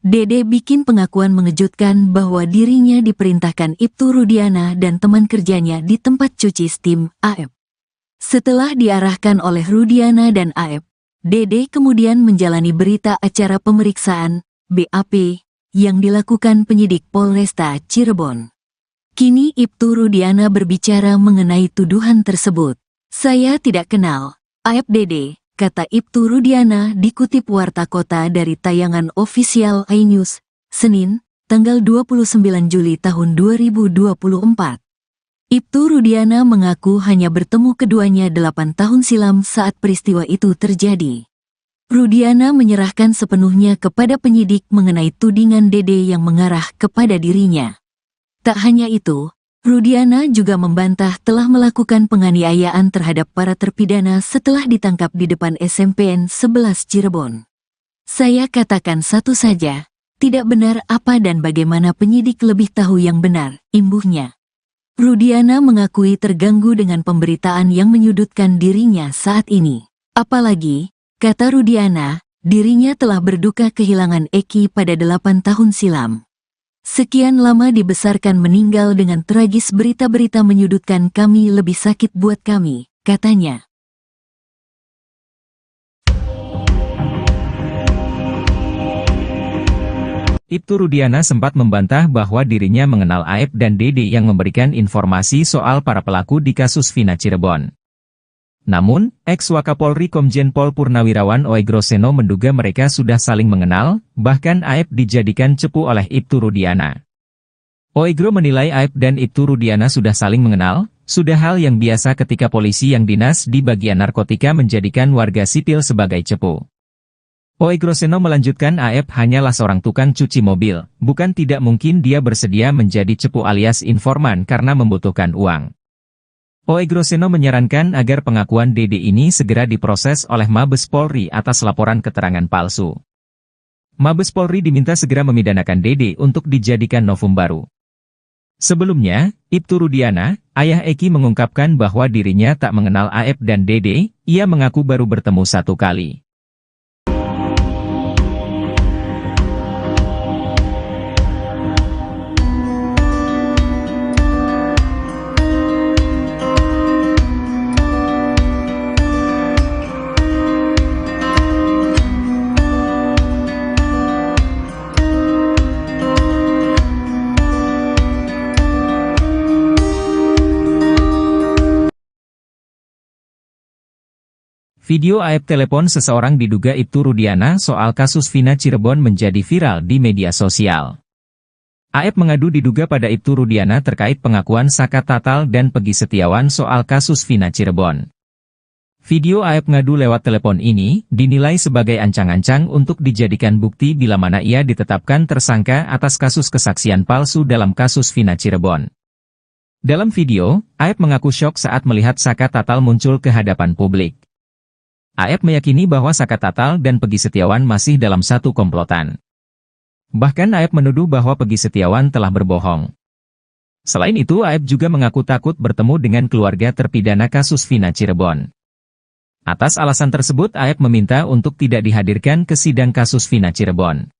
Dede bikin pengakuan mengejutkan bahwa dirinya diperintahkan Ibtu Rudiana dan teman kerjanya di tempat cuci steam, Aep. Setelah diarahkan oleh Rudiana dan Aep, Dede kemudian menjalani berita acara pemeriksaan, BAP, yang dilakukan penyidik Polresta Cirebon. Kini Ibtu Rudiana berbicara mengenai tuduhan tersebut. Saya tidak kenal Aep Dede, kata Ibtu Rudiana dikutip Warta Kota dari tayangan ofisial iNews, Senin, tanggal 29 Juli tahun 2024. Ibtu Rudiana mengaku hanya bertemu keduanya 8 tahun silam saat peristiwa itu terjadi. Rudiana menyerahkan sepenuhnya kepada penyidik mengenai tudingan Dede yang mengarah kepada dirinya. Tak hanya itu, Rudiana juga membantah telah melakukan penganiayaan terhadap para terpidana setelah ditangkap di depan SMPN 11 Cirebon. Saya katakan satu saja, tidak benar apa dan bagaimana penyidik lebih tahu yang benar, imbuhnya. Rudiana mengakui terganggu dengan pemberitaan yang menyudutkan dirinya saat ini. Apalagi, kata Rudiana, dirinya telah berduka kehilangan Eki pada 8 tahun silam. Sekian lama dibesarkan meninggal dengan tragis berita-berita menyudutkan kami lebih sakit buat kami, katanya. Ibtu Rudiana sempat membantah bahwa dirinya mengenal Aep dan Dede yang memberikan informasi soal para pelaku di kasus Vina Cirebon. Namun, ex-Wakapolri Komjen Pol Purnawirawan Oegroseno menduga mereka sudah saling mengenal, bahkan Aep dijadikan cepu oleh Ibtu Rudiana. Oegro menilai Aep dan Ibtu Rudiana sudah saling mengenal, sudah hal yang biasa ketika polisi yang dinas di bagian narkotika menjadikan warga sipil sebagai cepu. Oegro Seno melanjutkan Aep hanyalah seorang tukang cuci mobil, bukan tidak mungkin dia bersedia menjadi cepu alias informan karena membutuhkan uang. Oegro Seno menyarankan agar pengakuan Dede ini segera diproses oleh Mabes Polri atas laporan keterangan palsu. Mabes Polri diminta segera memidanakan Dede untuk dijadikan novum baru. Sebelumnya, Ibtu Rudiana, ayah Eki mengungkapkan bahwa dirinya tak mengenal Aep dan Dede, ia mengaku baru bertemu satu kali. Video Aep telepon seseorang diduga Ibtu Rudiana soal kasus Vina Cirebon menjadi viral di media sosial. Aep mengadu diduga pada Ibtu Rudiana terkait pengakuan Saka Tatal dan Pegi Setiawan soal kasus Vina Cirebon. Video Aep ngadu lewat telepon ini dinilai sebagai ancang-ancang untuk dijadikan bukti bila mana ia ditetapkan tersangka atas kasus kesaksian palsu dalam kasus Vina Cirebon. Dalam video, Aep mengaku syok saat melihat Saka Tatal muncul ke hadapan publik. Aep meyakini bahwa Saka Tatal dan Pegi Setiawan masih dalam satu komplotan. Bahkan Aep menuduh bahwa Pegi Setiawan telah berbohong. Selain itu Aep juga mengaku takut bertemu dengan keluarga terpidana kasus Vina Cirebon. Atas alasan tersebut Aep meminta untuk tidak dihadirkan ke sidang kasus Vina Cirebon.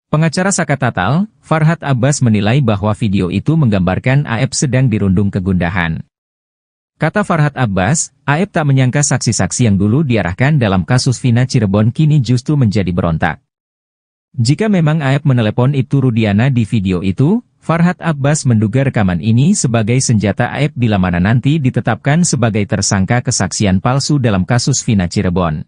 Pengacara Saka Tatal, Farhad Abbas menilai bahwa video itu menggambarkan Aep sedang dirundung kegundahan. Kata Farhad Abbas, Aep tak menyangka saksi-saksi yang dulu diarahkan dalam kasus Vina Cirebon kini justru menjadi berontak. Jika memang Aep menelepon Ibtu Rudiana di video itu, Farhad Abbas menduga rekaman ini sebagai senjata Aep bila mana nanti ditetapkan sebagai tersangka kesaksian palsu dalam kasus Vina Cirebon.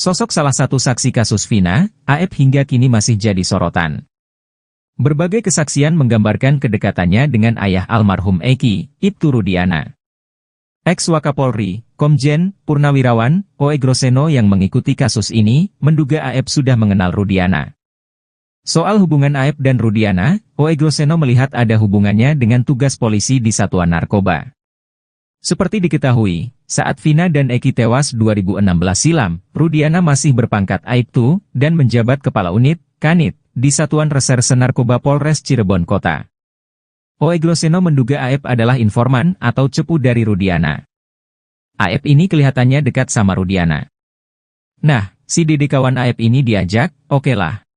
Sosok salah satu saksi kasus Vina, Aep hingga kini masih jadi sorotan. Berbagai kesaksian menggambarkan kedekatannya dengan ayah almarhum Eki, Ibtu Rudiana. Ex-Wakapolri, Komjen, Purnawirawan, Oegro Seno yang mengikuti kasus ini, menduga Aep sudah mengenal Rudiana. Soal hubungan Aep dan Rudiana, Oegro Seno melihat ada hubungannya dengan tugas polisi di Satuan Narkoba. Seperti diketahui, saat Vina dan Eki tewas 2016 silam, Rudiana masih berpangkat Aibtu dan menjabat Kepala Unit, Kanit, di Satuan Reserse Narkoba Polres Cirebon Kota. Oegro Seno menduga Aep adalah informan atau cepu dari Rudiana. Aep ini kelihatannya dekat sama Rudiana. Nah, si Dede kawan Aep ini diajak, okelah.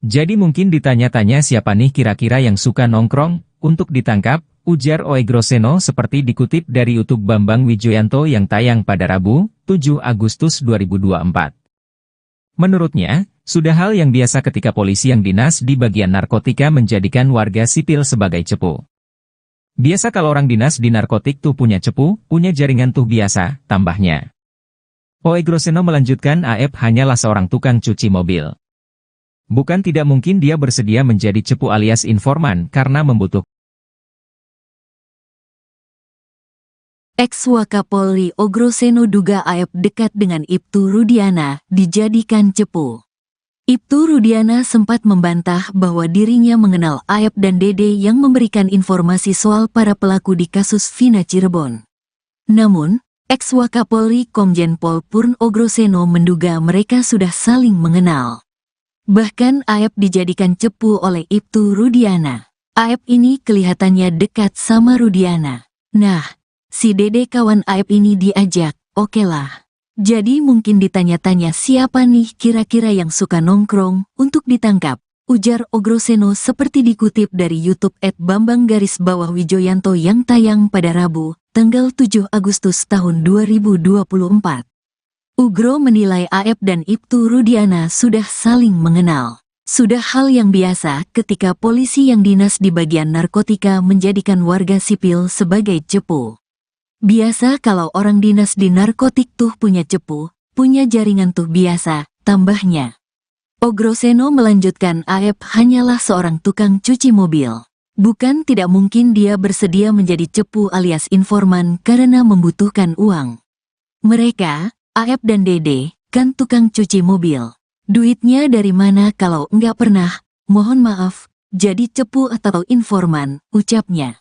Jadi mungkin ditanya-tanya siapa nih kira-kira yang suka nongkrong, untuk ditangkap, ujar Oegro Seno seperti dikutip dari YouTube Bambang Wijoyanto yang tayang pada Rabu, 7 Agustus 2024. Menurutnya, sudah hal yang biasa ketika polisi yang dinas di bagian narkotika menjadikan warga sipil sebagai cepu. Biasa kalau orang dinas di narkotik tuh punya cepu, punya jaringan tuh biasa, tambahnya. Oegro Seno melanjutkan Aep hanyalah seorang tukang cuci mobil. Bukan tidak mungkin dia bersedia menjadi cepu alias informan karena membutuhkan. Ex-Wakapolri Ogroseno duga Aep dekat dengan Ibtu Rudiana, dijadikan cepu. Ibtu Rudiana sempat membantah bahwa dirinya mengenal Aep dan Dede yang memberikan informasi soal para pelaku di kasus Vina Cirebon. Namun, ex-Wakapolri Komjen Pol Purn Ogroseno menduga mereka sudah saling mengenal. Bahkan Aep dijadikan cepu oleh Ibtu Rudiana. Aep ini kelihatannya dekat sama Rudiana. Nah, si Dede kawan Aep ini diajak, okelah. Jadi mungkin ditanya-tanya siapa nih kira-kira yang suka nongkrong untuk ditangkap, ujar Ogroseno seperti dikutip dari YouTube @Bambang_Wijoyanto yang tayang pada Rabu, tanggal 7 Agustus tahun 2024. Ugro menilai Aep dan Ibtu Rudiana sudah saling mengenal. Sudah hal yang biasa ketika polisi yang dinas di bagian narkotika menjadikan warga sipil sebagai cepu. Biasa kalau orang dinas di narkotik tuh punya cepu, punya jaringan tuh biasa, tambahnya. Ogroseno melanjutkan Aep hanyalah seorang tukang cuci mobil. Bukan tidak mungkin dia bersedia menjadi cepu alias informan karena membutuhkan uang. Mereka, Aep dan Dede, kan tukang cuci mobil. Duitnya dari mana kalau enggak pernah, mohon maaf, jadi cepu atau informan, ucapnya.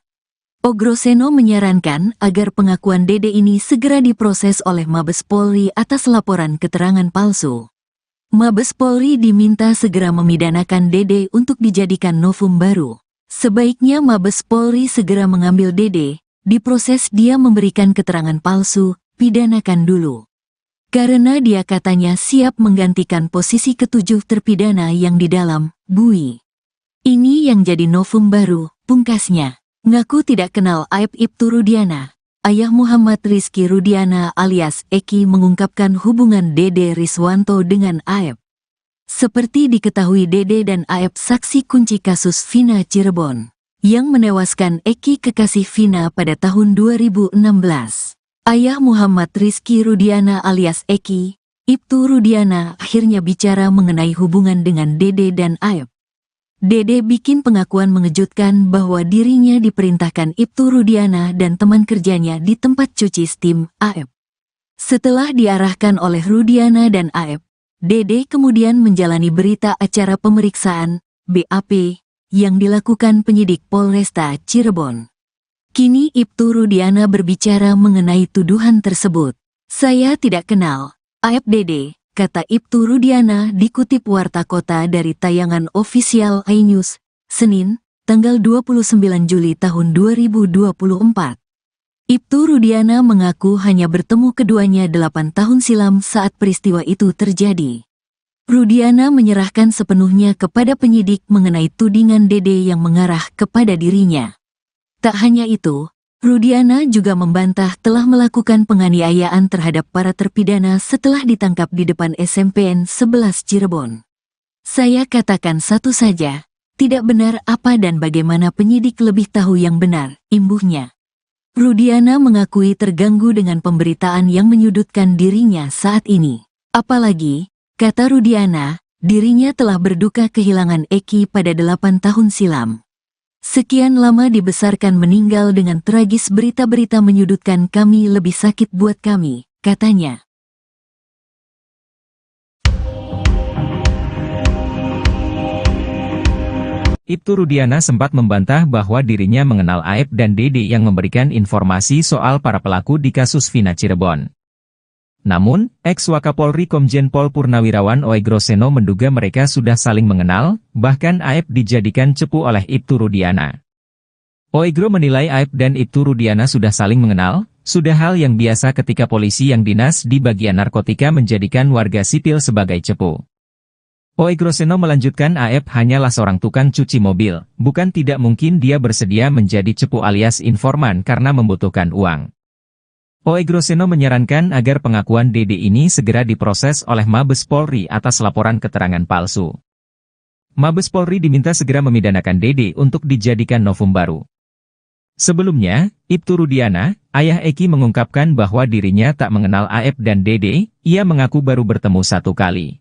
Ogroseno menyarankan agar pengakuan Dede ini segera diproses oleh Mabes Polri atas laporan keterangan palsu. Mabes Polri diminta segera memidanakan Dede untuk dijadikan novum baru. Sebaiknya Mabes Polri segera mengambil Dede, diproses dia memberikan keterangan palsu, pidanakan dulu. Karena dia katanya siap menggantikan posisi ketujuh terpidana yang di dalam, bui. Ini yang jadi novum baru, pungkasnya. Ngaku tidak kenal Aep Ibtu Rudiana. Ayah Muhammad Rizky Rudiana alias Eki mengungkapkan hubungan Dede Riswanto dengan Aep. Seperti diketahui Dede dan Aep saksi kunci kasus Vina Cirebon, yang menewaskan Eki kekasih Vina pada tahun 2016. Ayah Muhammad Rizky Rudiana alias Eki, Ibtu Rudiana akhirnya bicara mengenai hubungan dengan Dede dan Aep. Dede bikin pengakuan mengejutkan bahwa dirinya diperintahkan Ibtu Rudiana dan teman kerjanya di tempat cuci steam, Aep. Setelah diarahkan oleh Rudiana dan Aep, Dede kemudian menjalani berita acara pemeriksaan, BAP, yang dilakukan penyidik Polresta Cirebon. Kini Ibtu Rudiana berbicara mengenai tuduhan tersebut. Saya tidak kenal Aep Dede, kata Ibtu Rudiana dikutip Warta Kota dari tayangan ofisial iNews, Senin, tanggal 29 Juli tahun 2024. Ibtu Rudiana mengaku hanya bertemu keduanya 8 tahun silam saat peristiwa itu terjadi. Rudiana menyerahkan sepenuhnya kepada penyidik mengenai tudingan Dede yang mengarah kepada dirinya. Tak hanya itu, Rudiana juga membantah telah melakukan penganiayaan terhadap para terpidana setelah ditangkap di depan SMPN 11 Cirebon. Saya katakan satu saja, tidak benar apa dan bagaimana penyidik lebih tahu yang benar, imbuhnya. Rudiana mengakui terganggu dengan pemberitaan yang menyudutkan dirinya saat ini. Apalagi, kata Rudiana, dirinya telah berduka kehilangan Eki pada 8 tahun silam. Sekian lama dibesarkan meninggal dengan tragis berita-berita menyudutkan kami lebih sakit buat kami, katanya. Ibtu Rudiana sempat membantah bahwa dirinya mengenal Aep dan Dede yang memberikan informasi soal para pelaku di kasus Vina Cirebon. Namun, ex-Wakapolri Komjen Pol Purnawirawan Ogroseno menduga mereka sudah saling mengenal, bahkan Aep dijadikan cepu oleh Ibtu Rudiana. Oigro menilai Aep dan Ibtu Rudiana sudah saling mengenal, sudah hal yang biasa ketika polisi yang dinas di bagian narkotika menjadikan warga sipil sebagai cepu. Ogroseno melanjutkan Aep hanyalah seorang tukang cuci mobil, bukan tidak mungkin dia bersedia menjadi cepu alias informan karena membutuhkan uang. Ogroseno menyarankan agar pengakuan Dede ini segera diproses oleh Mabes Polri atas laporan keterangan palsu. Mabes Polri diminta segera memidanakan Dede untuk dijadikan novum baru. Sebelumnya, Ibtu Rudiana, ayah Eki mengungkapkan bahwa dirinya tak mengenal Aep dan Dede, ia mengaku baru bertemu 1 kali.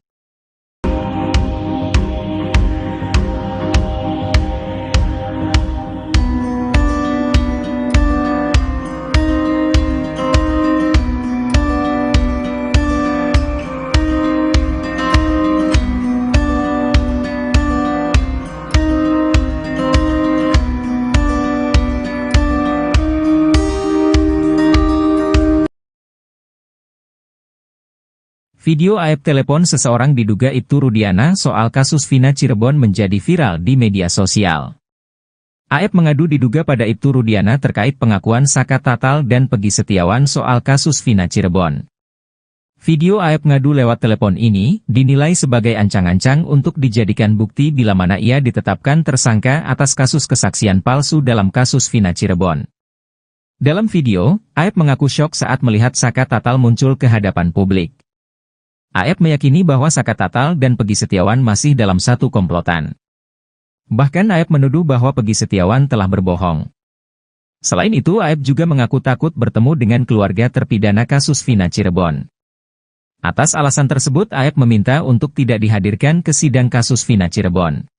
Video aib telepon seseorang diduga Ibtu Rudiana soal kasus Vina Cirebon menjadi viral di media sosial. Aib mengadu diduga pada Ibtu Rudiana terkait pengakuan Saka Tatal dan Pegi Setiawan soal kasus Vina Cirebon. Video aib ngadu lewat telepon ini dinilai sebagai ancang-ancang untuk dijadikan bukti bila mana ia ditetapkan tersangka atas kasus kesaksian palsu dalam kasus Vina Cirebon. Dalam video, Aib mengaku syok saat melihat Saka Tatal muncul ke hadapan publik. Aib meyakini bahwa Saka Tatal dan Pegi Setiawan masih dalam satu komplotan. Bahkan Aib menuduh bahwa Pegi Setiawan telah berbohong. Selain itu, Aib juga mengaku takut bertemu dengan keluarga terpidana kasus Vina Cirebon. Atas alasan tersebut, Aib meminta untuk tidak dihadirkan ke sidang kasus Vina Cirebon.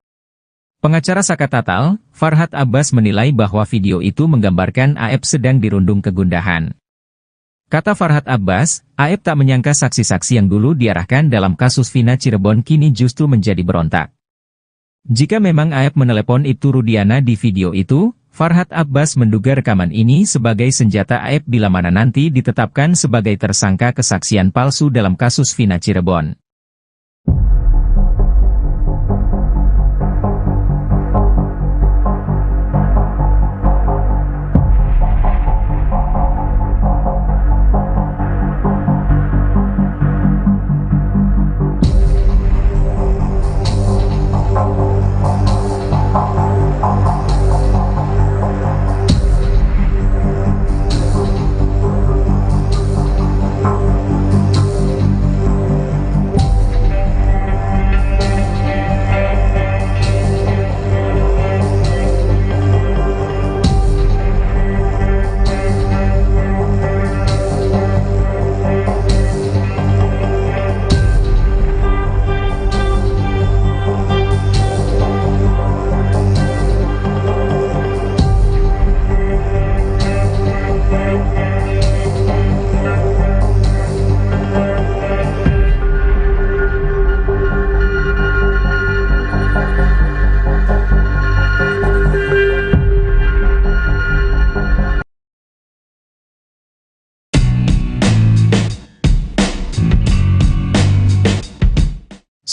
Pengacara Saka Tatal, Farhad Abbas menilai bahwa video itu menggambarkan Aib sedang dirundung kegundahan. Kata Farhad Abbas, Aib tak menyangka saksi-saksi yang dulu diarahkan dalam kasus Vina Cirebon kini justru menjadi berontak. Jika memang Aib menelepon Ibtu Rudiana di video itu, Farhad Abbas menduga rekaman ini sebagai senjata Aib bila mana nanti ditetapkan sebagai tersangka kesaksian palsu dalam kasus Vina Cirebon.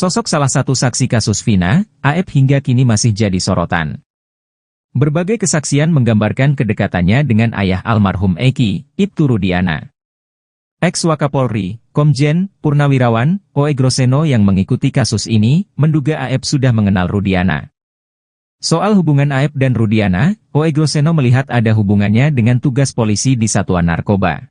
Sosok salah satu saksi kasus Vina, Aib hingga kini masih jadi sorotan. Berbagai kesaksian menggambarkan kedekatannya dengan ayah almarhum Eki, Ibtu Rudiana. Ex-Wakapolri, Komjen, Purnawirawan, Oe Groseno yang mengikuti kasus ini, menduga Aib sudah mengenal Rudiana. Soal hubungan Aib dan Rudiana, Oe Groseno melihat ada hubungannya dengan tugas polisi di Satuan Narkoba.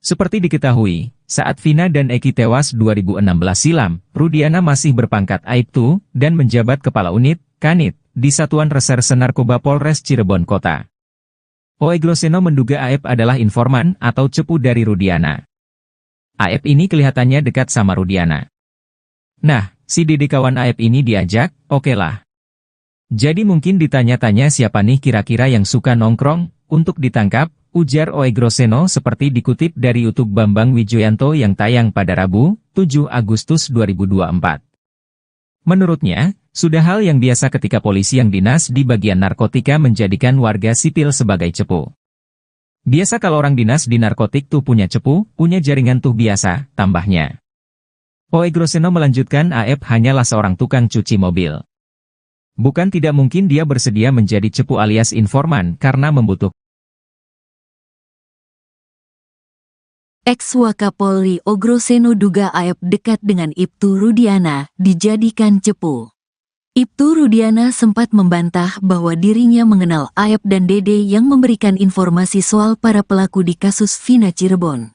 Seperti diketahui, saat Vina dan Eki tewas 2016 silam, Rudiana masih berpangkat Aibtu dan menjabat Kepala Unit, Kanit, di Satuan Reserse Narkoba Polres Cirebon Kota. Oe Groseno menduga Aib adalah informan atau cepu dari Rudiana. Aib ini kelihatannya dekat sama Rudiana. Nah, si Dede kawan Aib ini diajak, okelah. Jadi mungkin ditanya-tanya siapa nih kira-kira yang suka nongkrong, untuk ditangkap, ujar Oe Groseno seperti dikutip dari YouTube Bambang Wijoyanto yang tayang pada Rabu, 7 Agustus 2024. Menurutnya, sudah hal yang biasa ketika polisi yang dinas di bagian narkotika menjadikan warga sipil sebagai cepu. Biasa kalau orang dinas di narkotik tuh punya cepu, punya jaringan tuh biasa, tambahnya. Oe Groseno melanjutkan Aib hanyalah seorang tukang cuci mobil. Bukan tidak mungkin dia bersedia menjadi cepu alias informan karena membutuhkan. Ex-Wakapolri Oe Groseno duga Aib dekat dengan Ibtu Rudiana, dijadikan cepu. Ibtu Rudiana sempat membantah bahwa dirinya mengenal Aib dan Dede yang memberikan informasi soal para pelaku di kasus Vina Cirebon.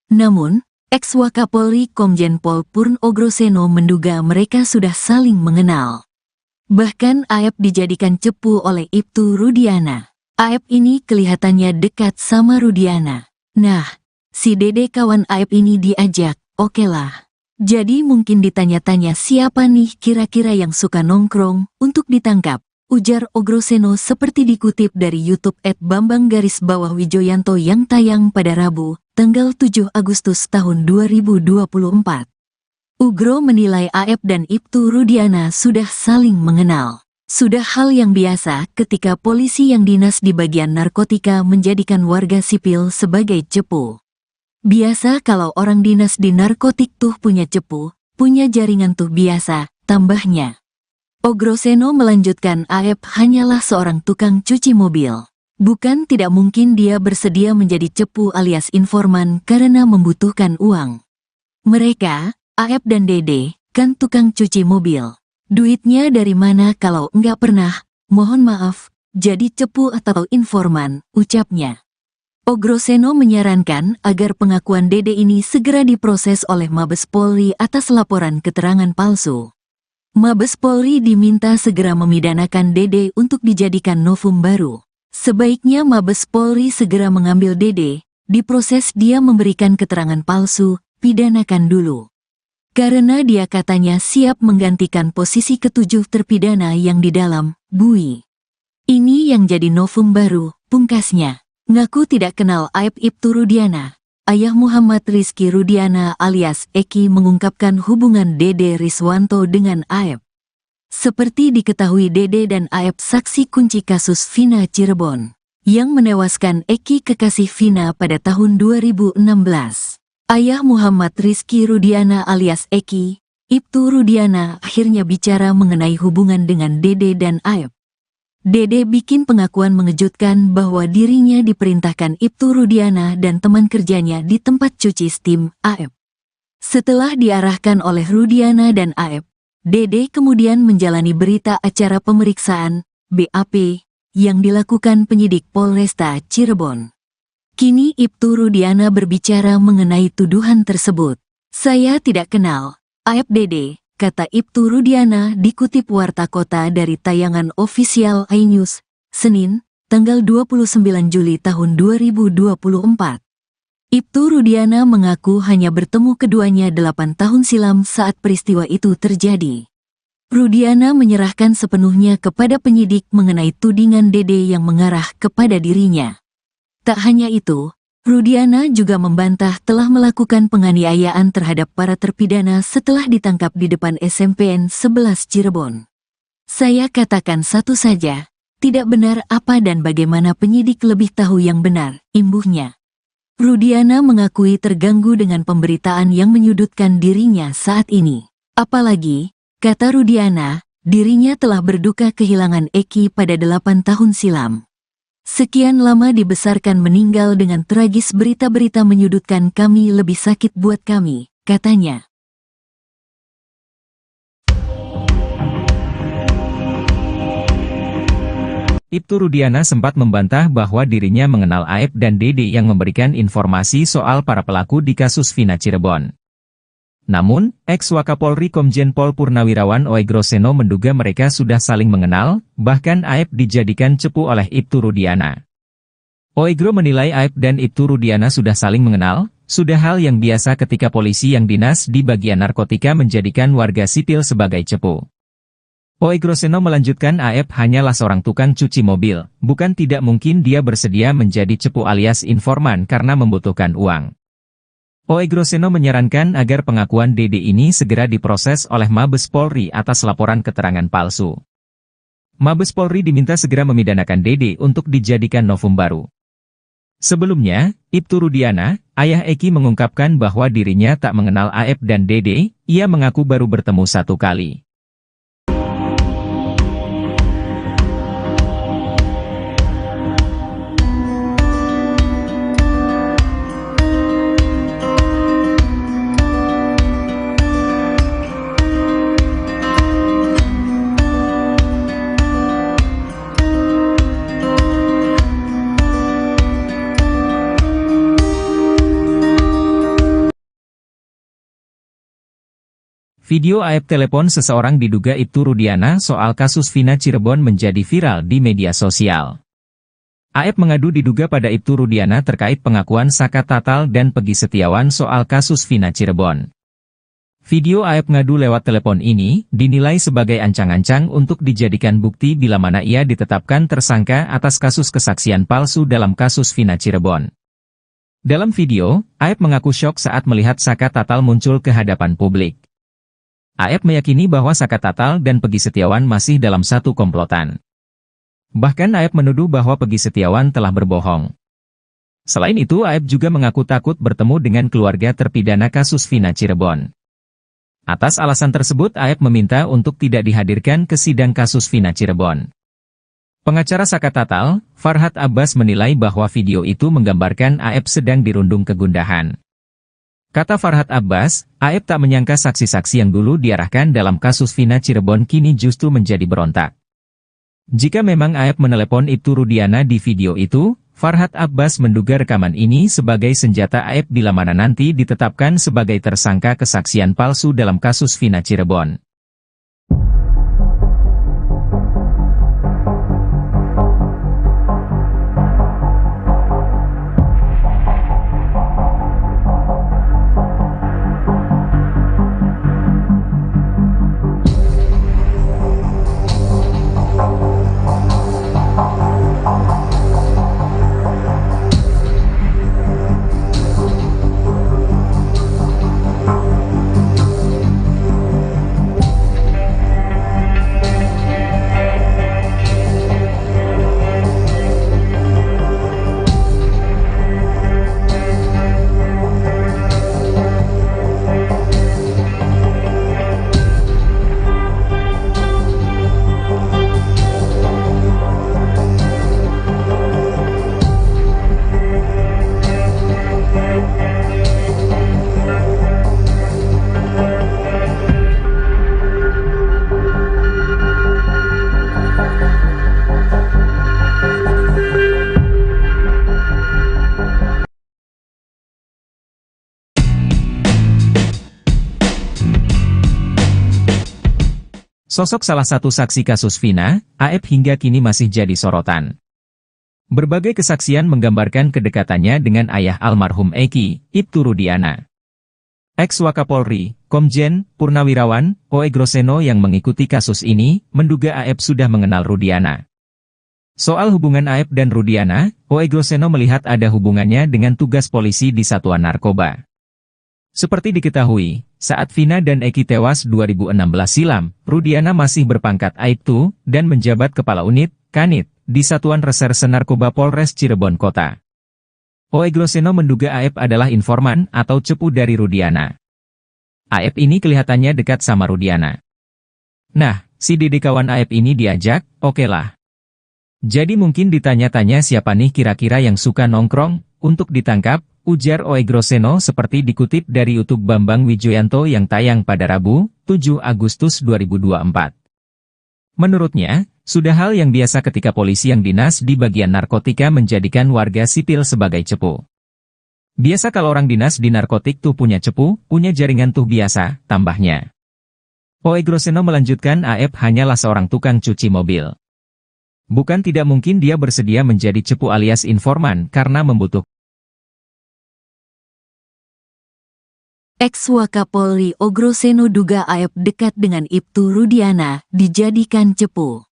Namun, ex-Wakapolri Komjen Pol Purn Oe Groseno menduga mereka sudah saling mengenal. Bahkan Aib dijadikan cepu oleh Ibtu Rudiana. Aib ini kelihatannya dekat sama Rudiana. Nah, si Dede kawan Aib ini diajak, okelah. Jadi mungkin ditanya-tanya siapa nih kira-kira yang suka nongkrong, untuk ditangkap, ujar Oe Groseno seperti dikutip dari YouTube @Bambang_Wijoyanto yang tayang pada Rabu, tanggal 7 Agustus tahun 2024. Ugro menilai Aib dan Ibtu Rudiana sudah saling mengenal. Sudah hal yang biasa ketika polisi yang dinas di bagian narkotika menjadikan warga sipil sebagai cepu. Biasa kalau orang dinas di narkotik tuh punya cepu, punya jaringan tuh biasa, tambahnya. Ogroseno melanjutkan Aep hanyalah seorang tukang cuci mobil. Bukan tidak mungkin dia bersedia menjadi cepu alias informan karena membutuhkan uang. Mereka, Aep dan Dede, kan tukang cuci mobil. Duitnya dari mana kalau nggak pernah, mohon maaf, jadi cepu atau informan, ucapnya. Ogroseno menyarankan agar pengakuan Dede ini segera diproses oleh Mabes Polri atas laporan keterangan palsu. Mabes Polri diminta segera memidanakan Dede untuk dijadikan novum baru. Sebaiknya Mabes Polri segera mengambil Dede, diproses dia memberikan keterangan palsu, pidanakan dulu. Karena dia katanya siap menggantikan posisi ketujuh terpidana yang di dalam, bui. Ini yang jadi novum baru, pungkasnya. Ngaku tidak kenal Aep Ibtu Rudiana. Ayah Muhammad Rizky Rudiana alias Eki mengungkapkan hubungan Dede Riswanto dengan Aep. Seperti diketahui Dede dan Aep saksi kunci kasus Vina Cirebon, yang menewaskan Eki kekasih Vina pada tahun 2016. Ayah Muhammad Rizky Rudiana alias Eki, Ibtu Rudiana akhirnya bicara mengenai hubungan dengan Dede dan Aep. Dede bikin pengakuan mengejutkan bahwa dirinya diperintahkan Ibtu Rudiana dan teman kerjanya di tempat cuci steam, Aep. Setelah diarahkan oleh Rudiana dan Aep, Dede kemudian menjalani berita acara pemeriksaan, BAP, yang dilakukan penyidik Polresta Cirebon. Kini Ibtu Rudiana berbicara mengenai tuduhan tersebut. Saya tidak kenal Aep Dede, kata Ibtu Rudiana dikutip Warta Kota dari tayangan ofisial iNews, Senin, tanggal 29 Juli tahun 2024. Ibtu Rudiana mengaku hanya bertemu keduanya 8 tahun silam saat peristiwa itu terjadi. Rudiana menyerahkan sepenuhnya kepada penyidik mengenai tudingan Dede yang mengarah kepada dirinya. Tak hanya itu, Rudiana juga membantah telah melakukan penganiayaan terhadap para terpidana setelah ditangkap di depan SMPN 11 Cirebon. Saya katakan satu saja, tidak benar apa dan bagaimana penyidik lebih tahu yang benar, imbuhnya. Rudiana mengakui terganggu dengan pemberitaan yang menyudutkan dirinya saat ini. Apalagi, kata Rudiana, dirinya telah berduka kehilangan Eki pada 8 tahun silam. Sekian lama dibesarkan meninggal dengan tragis berita-berita menyudutkan kami lebih sakit buat kami, katanya. Ibtu Rudiana sempat membantah bahwa dirinya mengenal Aep dan Dede yang memberikan informasi soal para pelaku di kasus Vina Cirebon. Namun, ex-Wakapolri Komjen Pol Purnawirawan Oegroseno menduga mereka sudah saling mengenal, bahkan Aep dijadikan cepu oleh Ibtu Rudiana. Oegro menilai Aep dan Ibtu Rudiana sudah saling mengenal, sudah hal yang biasa ketika polisi yang dinas di bagian narkotika menjadikan warga sipil sebagai cepu. Oegroseno melanjutkan Aep hanyalah seorang tukang cuci mobil, bukan tidak mungkin dia bersedia menjadi cepu alias informan karena membutuhkan uang. Oegroseno menyarankan agar pengakuan Dede ini segera diproses oleh Mabes Polri atas laporan keterangan palsu. Mabes Polri diminta segera memidanakan Dede untuk dijadikan novum baru. Sebelumnya, Ibtu Rudiana, ayah Eki mengungkapkan bahwa dirinya tak mengenal Aep dan Dede, ia mengaku baru bertemu 1 kali. Video Aep telepon seseorang diduga Ibtu Rudiana soal kasus Vina Cirebon menjadi viral di media sosial. Aep mengadu diduga pada Ibtu Rudiana terkait pengakuan Saka Tatal dan Pegi Setiawan soal kasus Vina Cirebon. Video Aep ngadu lewat telepon ini dinilai sebagai ancang-ancang untuk dijadikan bukti bila mana ia ditetapkan tersangka atas kasus kesaksian palsu dalam kasus Vina Cirebon. Dalam video, Aep mengaku syok saat melihat Saka Tatal muncul ke hadapan publik. Aep meyakini bahwa Saka Tatal dan Pegi Setiawan masih dalam satu komplotan. Bahkan Aep menuduh bahwa Pegi Setiawan telah berbohong. Selain itu, Aep juga mengaku takut bertemu dengan keluarga terpidana kasus Vina Cirebon. Atas alasan tersebut, Aep meminta untuk tidak dihadirkan ke sidang kasus Vina Cirebon. Pengacara Saka Tatal, Farhad Abbas menilai bahwa video itu menggambarkan Aep sedang dirundung kegundahan. Kata Farhad Abbas, Aep tak menyangka saksi-saksi yang dulu diarahkan dalam kasus Vina Cirebon kini justru menjadi berontak. Jika memang Aep menelepon Ibtu Rudiana di video itu, Farhad Abbas menduga rekaman ini sebagai senjata Aep bila mana nanti ditetapkan sebagai tersangka kesaksian palsu dalam kasus Vina Cirebon. Sosok salah satu saksi kasus Vina, Aep hingga kini masih jadi sorotan. Berbagai kesaksian menggambarkan kedekatannya dengan ayah almarhum Eki, Ibtu Rudiana. Ex-Wakapolri, Komjen, Purnawirawan, Oe Groseno yang mengikuti kasus ini, menduga Aep sudah mengenal Rudiana. Soal hubungan Aep dan Rudiana, Oe Groseno melihat ada hubungannya dengan tugas polisi di Satuan Narkoba. Seperti diketahui, saat Vina dan Eki tewas 2016 silam, Rudiana masih berpangkat Aibtu dan menjabat Kepala Unit, Kanit, di Satuan Reserse Narkoba Polres Cirebon Kota. Oe Groseno menduga Aep adalah informan atau cepu dari Rudiana. Aep ini kelihatannya dekat sama Rudiana. Nah, si Dede kawan Aep ini diajak, okelah. Jadi mungkin ditanya-tanya siapa nih kira-kira yang suka nongkrong, untuk ditangkap, ujar Oe Groseno seperti dikutip dari YouTube Bambang Wijoyanto yang tayang pada Rabu, 7 Agustus 2024. Menurutnya, sudah hal yang biasa ketika polisi yang dinas di bagian narkotika menjadikan warga sipil sebagai cepu. Biasa kalau orang dinas di narkotik tuh punya cepu, punya jaringan tuh biasa, tambahnya. Oe Groseno melanjutkan Aep hanyalah seorang tukang cuci mobil. Bukan tidak mungkin dia bersedia menjadi cepu alias informan karena membutuhkan. Ex-Wakapolri Oe Groseno duga Aep dekat dengan Ibtu Rudiana, dijadikan cepu.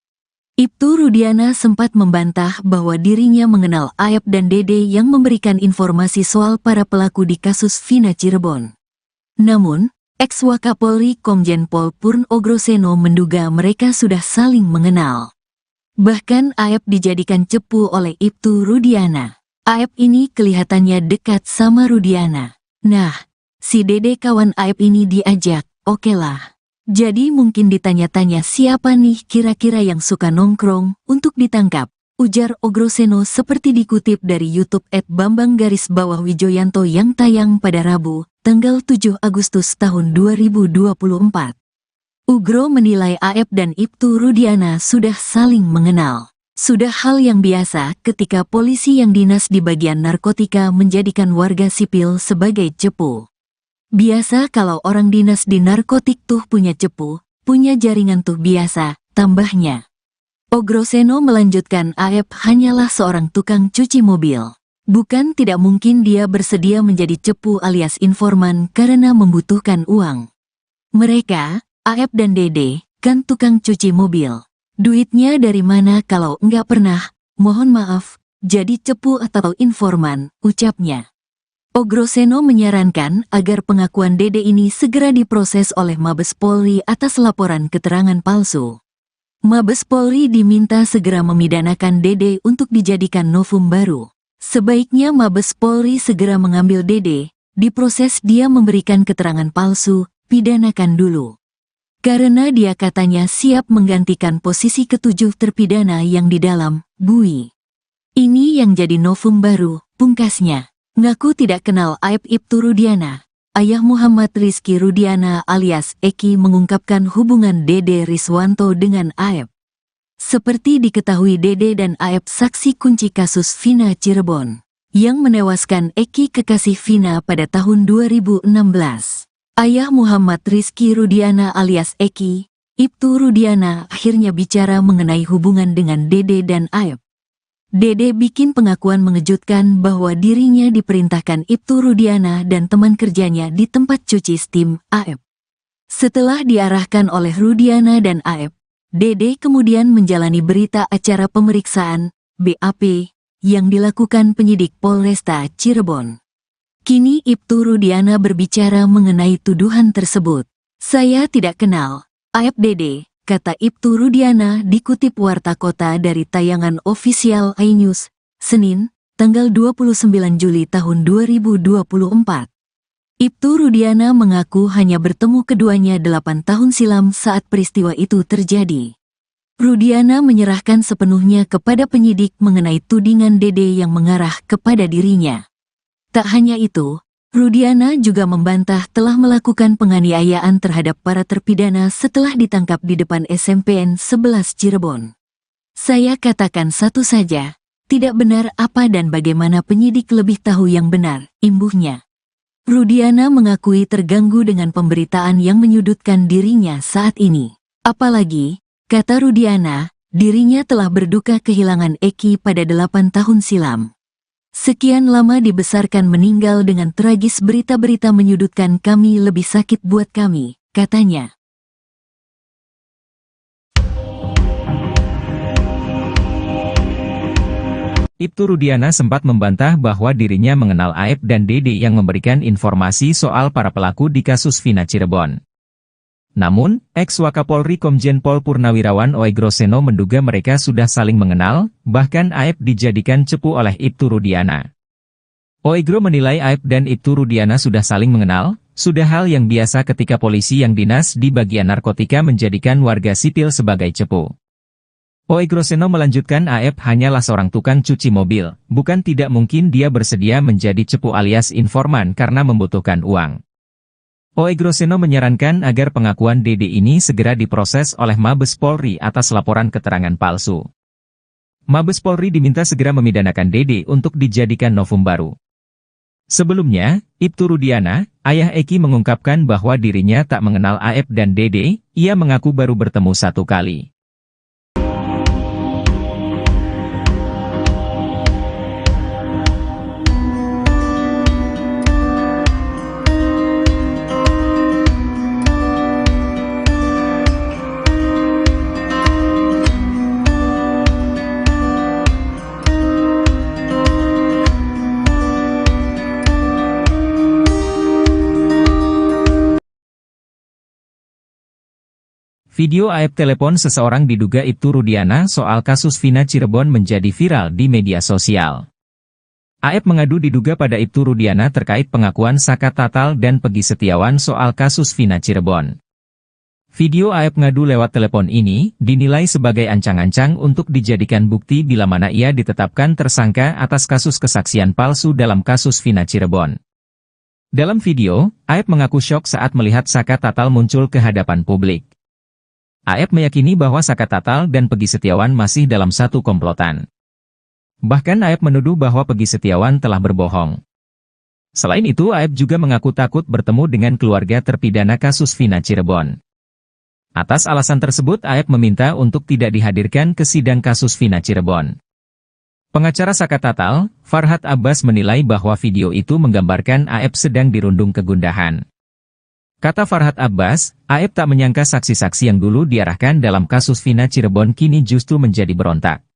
Ibtu Rudiana sempat membantah bahwa dirinya mengenal Aep dan Dede yang memberikan informasi soal para pelaku di kasus Vina Cirebon. Namun, ex-Wakapolri Komjen Pol Purn Oe Groseno menduga mereka sudah saling mengenal. Bahkan Aep dijadikan cepu oleh Ibtu Rudiana. Aep ini kelihatannya dekat sama Rudiana. Nah, si Dede kawan Aep ini diajak, okelah. Jadi mungkin ditanya-tanya siapa nih kira-kira yang suka nongkrong, untuk ditangkap, ujar Oe Groseno seperti dikutip dari YouTube @Bambang_Wijoyanto yang tayang pada Rabu, tanggal 7 Agustus tahun 2024. Ugro menilai Aep dan Ibtu Rudiana sudah saling mengenal. Sudah hal yang biasa ketika polisi yang dinas di bagian narkotika menjadikan warga sipil sebagai cepu. Biasa kalau orang dinas di narkotik tuh punya cepu, punya jaringan tuh biasa, tambahnya. Oe Groseno melanjutkan Aep hanyalah seorang tukang cuci mobil. Bukan tidak mungkin dia bersedia menjadi cepu alias informan karena membutuhkan uang. Mereka, Aep dan Dede, kan tukang cuci mobil. Duitnya dari mana kalau nggak pernah, mohon maaf, jadi cepu atau informan, ucapnya. Oe Groseno menyarankan agar pengakuan Dede ini segera diproses oleh Mabes Polri atas laporan keterangan palsu. Mabes Polri diminta segera memidanakan Dede untuk dijadikan novum baru. Sebaiknya Mabes Polri segera mengambil Dede, diproses dia memberikan keterangan palsu, pidanakan dulu. Karena dia katanya siap menggantikan posisi ketujuh terpidana yang di dalam, bui. Ini yang jadi novum baru, pungkasnya. Ngaku tidak kenal Aep Ibtu Rudiana. Ayah Muhammad Rizky Rudiana alias Eki mengungkapkan hubungan Dede Riswanto dengan Aep. Seperti diketahui Dede dan Aep saksi kunci kasus Vina Cirebon, yang menewaskan Eki kekasih Vina pada tahun 2016. Ayah Muhammad Rizky Rudiana alias Eki, Ibtu Rudiana akhirnya bicara mengenai hubungan dengan Dede dan Aep. Dede bikin pengakuan mengejutkan bahwa dirinya diperintahkan Ibtu Rudiana dan teman kerjanya di tempat cuci steam, Aep. Setelah diarahkan oleh Rudiana dan Aep, Dede kemudian menjalani berita acara pemeriksaan, BAP, yang dilakukan penyidik Polresta Cirebon. Kini Ibtu Rudiana berbicara mengenai tuduhan tersebut. Saya tidak kenal Aep Dede, kata Ibtu Rudiana dikutip Warta Kota dari tayangan ofisial iNews, Senin, tanggal 29 Juli tahun 2024. Ibtu Rudiana mengaku hanya bertemu keduanya 8 tahun silam saat peristiwa itu terjadi. Rudiana menyerahkan sepenuhnya kepada penyidik mengenai tudingan Dede yang mengarah kepada dirinya. Tak hanya itu, Rudiana juga membantah telah melakukan penganiayaan terhadap para terpidana setelah ditangkap di depan SMPN 11 Cirebon. Saya katakan satu saja, tidak benar apa dan bagaimana penyidik lebih tahu yang benar, imbuhnya. Rudiana mengakui terganggu dengan pemberitaan yang menyudutkan dirinya saat ini. Apalagi, kata Rudiana, dirinya telah berduka kehilangan Eki pada 8 tahun silam. Sekian lama dibesarkan meninggal dengan tragis berita-berita menyudutkan kami lebih sakit buat kami, katanya. Ibtu Rudiana sempat membantah bahwa dirinya mengenal Aep dan Dede yang memberikan informasi soal para pelaku di kasus Vina Cirebon. Namun, ex-Wakapolri Komjen Pol Purnawirawan Oegroseno menduga mereka sudah saling mengenal, bahkan Aep dijadikan cepu oleh Ibtu Rudiana. Oegro menilai Aep dan Ibtu Rudiana sudah saling mengenal, sudah hal yang biasa ketika polisi yang dinas di bagian narkotika menjadikan warga sipil sebagai cepu. Oegroseno melanjutkan Aep hanyalah seorang tukang cuci mobil, bukan tidak mungkin dia bersedia menjadi cepu alias informan karena membutuhkan uang. Oegroseno menyarankan agar pengakuan Dede ini segera diproses oleh Mabes Polri atas laporan keterangan palsu. Mabes Polri diminta segera memidanakan Dede untuk dijadikan novum baru. Sebelumnya, Ibtu Rudiana, ayah Eki mengungkapkan bahwa dirinya tak mengenal Aep dan Dede, ia mengaku baru bertemu 1 kali. Video Aep telepon seseorang diduga Ibtu Rudiana soal kasus Vina Cirebon menjadi viral di media sosial. Aep mengadu diduga pada Ibtu Rudiana terkait pengakuan Saka Tatal dan Pegi Setiawan soal kasus Vina Cirebon. Video Aep ngadu lewat telepon ini dinilai sebagai ancang-ancang untuk dijadikan bukti bila mana ia ditetapkan tersangka atas kasus kesaksian palsu dalam kasus Vina Cirebon. Dalam video, Aep mengaku syok saat melihat Saka Tatal muncul ke hadapan publik. Aep meyakini bahwa Saka Tatal dan Pegi Setiawan masih dalam satu komplotan. Bahkan Aep menuduh bahwa Pegi Setiawan telah berbohong. Selain itu Aep juga mengaku takut bertemu dengan keluarga terpidana kasus Vina Cirebon. Atas alasan tersebut Aep meminta untuk tidak dihadirkan ke sidang kasus Vina Cirebon. Pengacara Saka Tatal, Farhad Abbas menilai bahwa video itu menggambarkan Aep sedang dirundung kegundahan. Kata Farhad Abbas, Aep tak menyangka saksi-saksi yang dulu diarahkan dalam kasus Vina Cirebon kini justru menjadi berontak.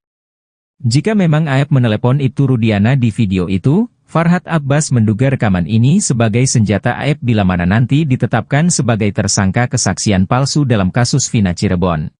Jika memang Aep menelepon Ibtu Rudiana di video itu, Farhad Abbas menduga rekaman ini sebagai senjata Aep bila mana nanti ditetapkan sebagai tersangka kesaksian palsu dalam kasus Vina Cirebon.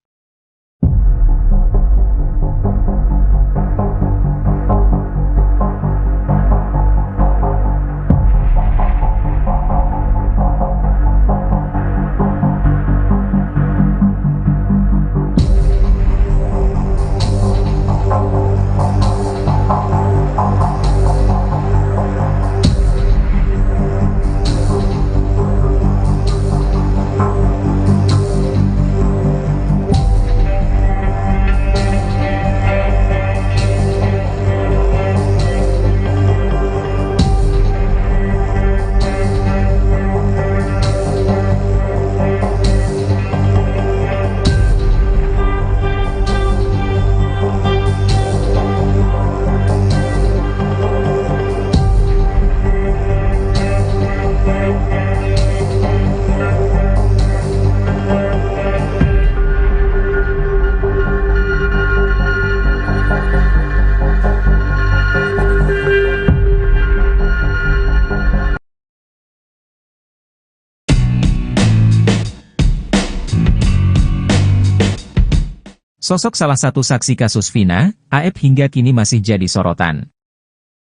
Sosok salah satu saksi kasus Vina, Aep hingga kini masih jadi sorotan.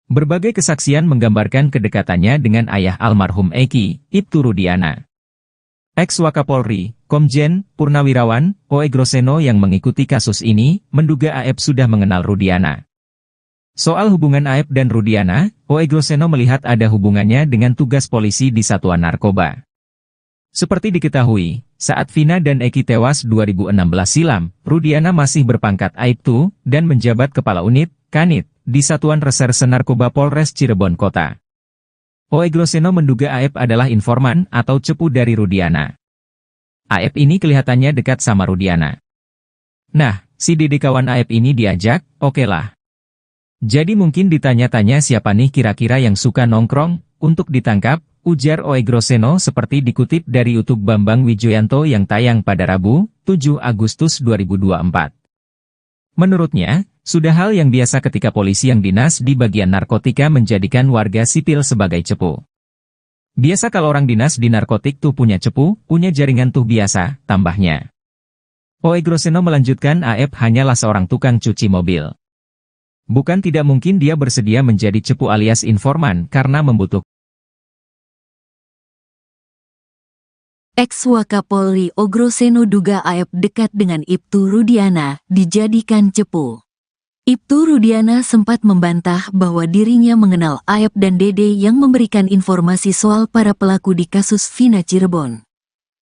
Berbagai kesaksian menggambarkan kedekatannya dengan ayah almarhum Eki, Ibtu Rudiana. Ex-Wakapolri, Komjen, Purnawirawan, Oe Groseno yang mengikuti kasus ini, menduga Aep sudah mengenal Rudiana. Soal hubungan Aep dan Rudiana, Oe Groseno melihat ada hubungannya dengan tugas polisi di Satuan Narkoba. Seperti diketahui, saat Vina dan Eki tewas 2016 silam, Rudiana masih berpangkat Aibtu dan menjabat Kepala Unit, Kanit, di Satuan Reserse Narkoba Polres Cirebon Kota. Oe Groseno menduga Aep adalah informan atau cepu dari Rudiana. Aep ini kelihatannya dekat sama Rudiana. Nah, si Dede kawan Aep ini diajak, okelah. Jadi mungkin ditanya-tanya siapa nih kira-kira yang suka nongkrong, untuk ditangkap, ujar Oe Groseno seperti dikutip dari YouTube Bambang Wijoyanto yang tayang pada Rabu, 7 Agustus 2024. Menurutnya, sudah hal yang biasa ketika polisi yang dinas di bagian narkotika menjadikan warga sipil sebagai cepu. Biasa kalau orang dinas di narkotik tuh punya cepu, punya jaringan tuh biasa, tambahnya. Oe Groseno melanjutkan Aep hanyalah seorang tukang cuci mobil. Bukan tidak mungkin dia bersedia menjadi cepu alias informan karena membutuhkan. Ex-Wakapolri Oe Groseno duga Aep dekat dengan Ibtu Rudiana, dijadikan cepu. Ibtu Rudiana sempat membantah bahwa dirinya mengenal Aep dan Dede yang memberikan informasi soal para pelaku di kasus Vina Cirebon.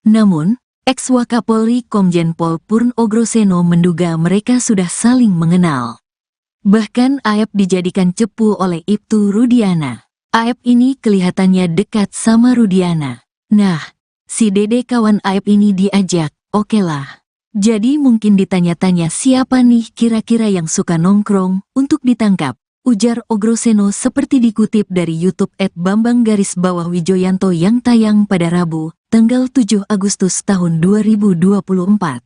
Namun, ex-Wakapolri Komjen Pol Purn Oe Groseno menduga mereka sudah saling mengenal. Bahkan Aep dijadikan cepu oleh Ibtu Rudiana. Aep ini kelihatannya dekat sama Rudiana. Nah, si Dede kawan Aep ini diajak, okelah. Jadi mungkin ditanya-tanya siapa nih kira-kira yang suka nongkrong, untuk ditangkap, ujar Oe Groseno seperti dikutip dari YouTube @Bambang_Wijoyanto yang tayang pada Rabu, tanggal 7 Agustus tahun 2024.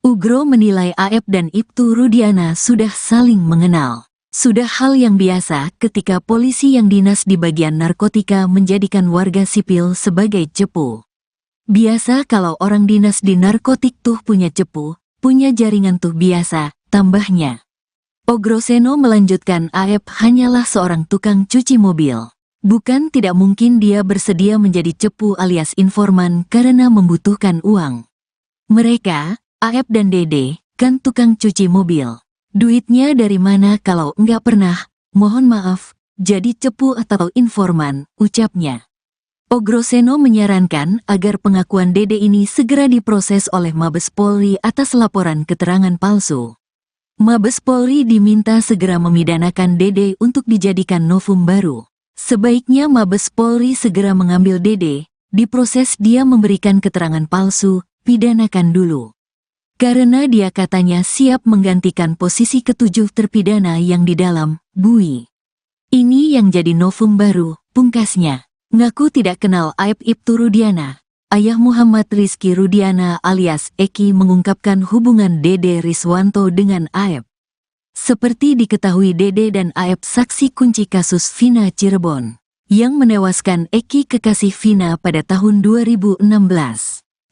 Ugro menilai Aep dan Ibtu Rudiana sudah saling mengenal. Sudah hal yang biasa ketika polisi yang dinas di bagian narkotika menjadikan warga sipil sebagai cepu. Biasa kalau orang dinas di narkotik tuh punya cepu, punya jaringan tuh biasa, tambahnya. Oe Groseno melanjutkan Aep hanyalah seorang tukang cuci mobil. Bukan tidak mungkin dia bersedia menjadi cepu alias informan karena membutuhkan uang. Mereka, Aep dan Dede, kan tukang cuci mobil. Duitnya dari mana kalau nggak pernah, mohon maaf, jadi cepu atau informan, ucapnya. Oe Groseno menyarankan agar pengakuan Dede ini segera diproses oleh Mabes Polri atas laporan keterangan palsu. Mabes Polri diminta segera memidanakan Dede untuk dijadikan novum baru. Sebaiknya Mabes Polri segera mengambil Dede, diproses dia memberikan keterangan palsu, pidanakan dulu. Karena dia katanya siap menggantikan posisi ketujuh terpidana yang di dalam, bui. Ini yang jadi novum baru, pungkasnya. Ngaku tidak kenal Aep Ibtu Rudiana. Ayah Muhammad Rizky Rudiana alias Eki mengungkapkan hubungan Dede Riswanto dengan Aep. Seperti diketahui Dede dan Aep saksi kunci kasus Vina Cirebon, yang menewaskan Eki kekasih Vina pada tahun 2016.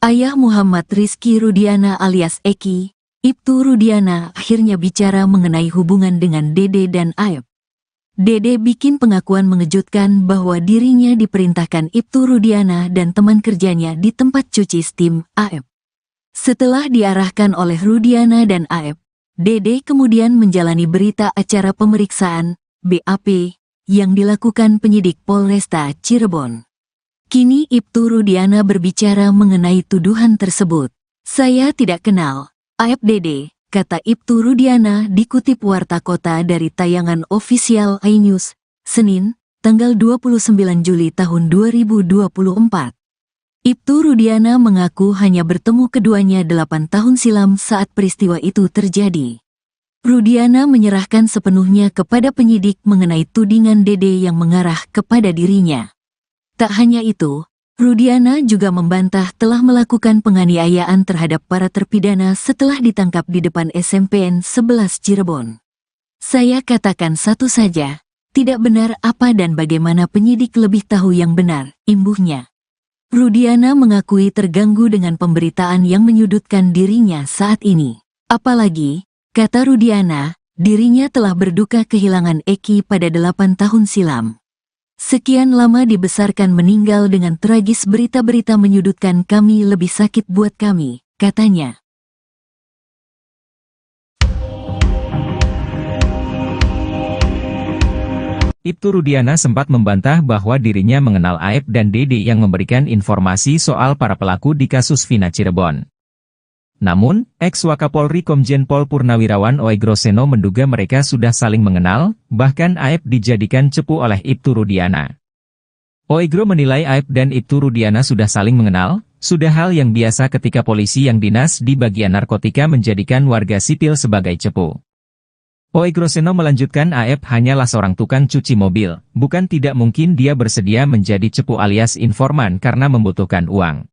Ayah Muhammad Rizky Rudiana alias Eki, Ibtu Rudiana akhirnya bicara mengenai hubungan dengan Dede dan Aep. Dede bikin pengakuan mengejutkan bahwa dirinya diperintahkan Ibtu Rudiana dan teman kerjanya di tempat cuci steam, Aep. Setelah diarahkan oleh Rudiana dan Aep, Dede kemudian menjalani berita acara pemeriksaan, BAP, yang dilakukan penyidik Polresta Cirebon. Kini Ibtu Rudiana berbicara mengenai tuduhan tersebut. Saya tidak kenal Aep Dede, kata Ibtu Rudiana dikutip Warta Kota dari tayangan ofisial iNews, Senin, tanggal 29 Juli tahun 2024. Ibtu Rudiana mengaku hanya bertemu keduanya 8 tahun silam saat peristiwa itu terjadi. Rudiana menyerahkan sepenuhnya kepada penyidik mengenai tudingan Dede yang mengarah kepada dirinya. Tak hanya itu, Rudiana juga membantah telah melakukan penganiayaan terhadap para terpidana setelah ditangkap di depan SMPN 11 Cirebon. Saya katakan satu saja, tidak benar apa dan bagaimana penyidik lebih tahu yang benar, imbuhnya. Rudiana mengakui terganggu dengan pemberitaan yang menyudutkan dirinya saat ini. Apalagi, kata Rudiana, dirinya telah berduka kehilangan Eki pada 8 tahun silam. Sekian lama dibesarkan meninggal dengan tragis, berita-berita menyudutkan kami lebih sakit buat kami, katanya. Ibtu Rudiana sempat membantah bahwa dirinya mengenal Aep dan Dede yang memberikan informasi soal para pelaku di kasus Vina Cirebon. Namun, ex-Wakapolri Komjen Pol Purnawirawan Oegroseno menduga mereka sudah saling mengenal, bahkan Aep dijadikan cepu oleh Ibtu Rudiana. Oegro menilai Aep dan Ibtu Rudiana sudah saling mengenal, sudah hal yang biasa ketika polisi yang dinas di bagian narkotika menjadikan warga sipil sebagai cepu. Oegroseno melanjutkan Aep hanyalah seorang tukang cuci mobil, bukan tidak mungkin dia bersedia menjadi cepu alias informan karena membutuhkan uang.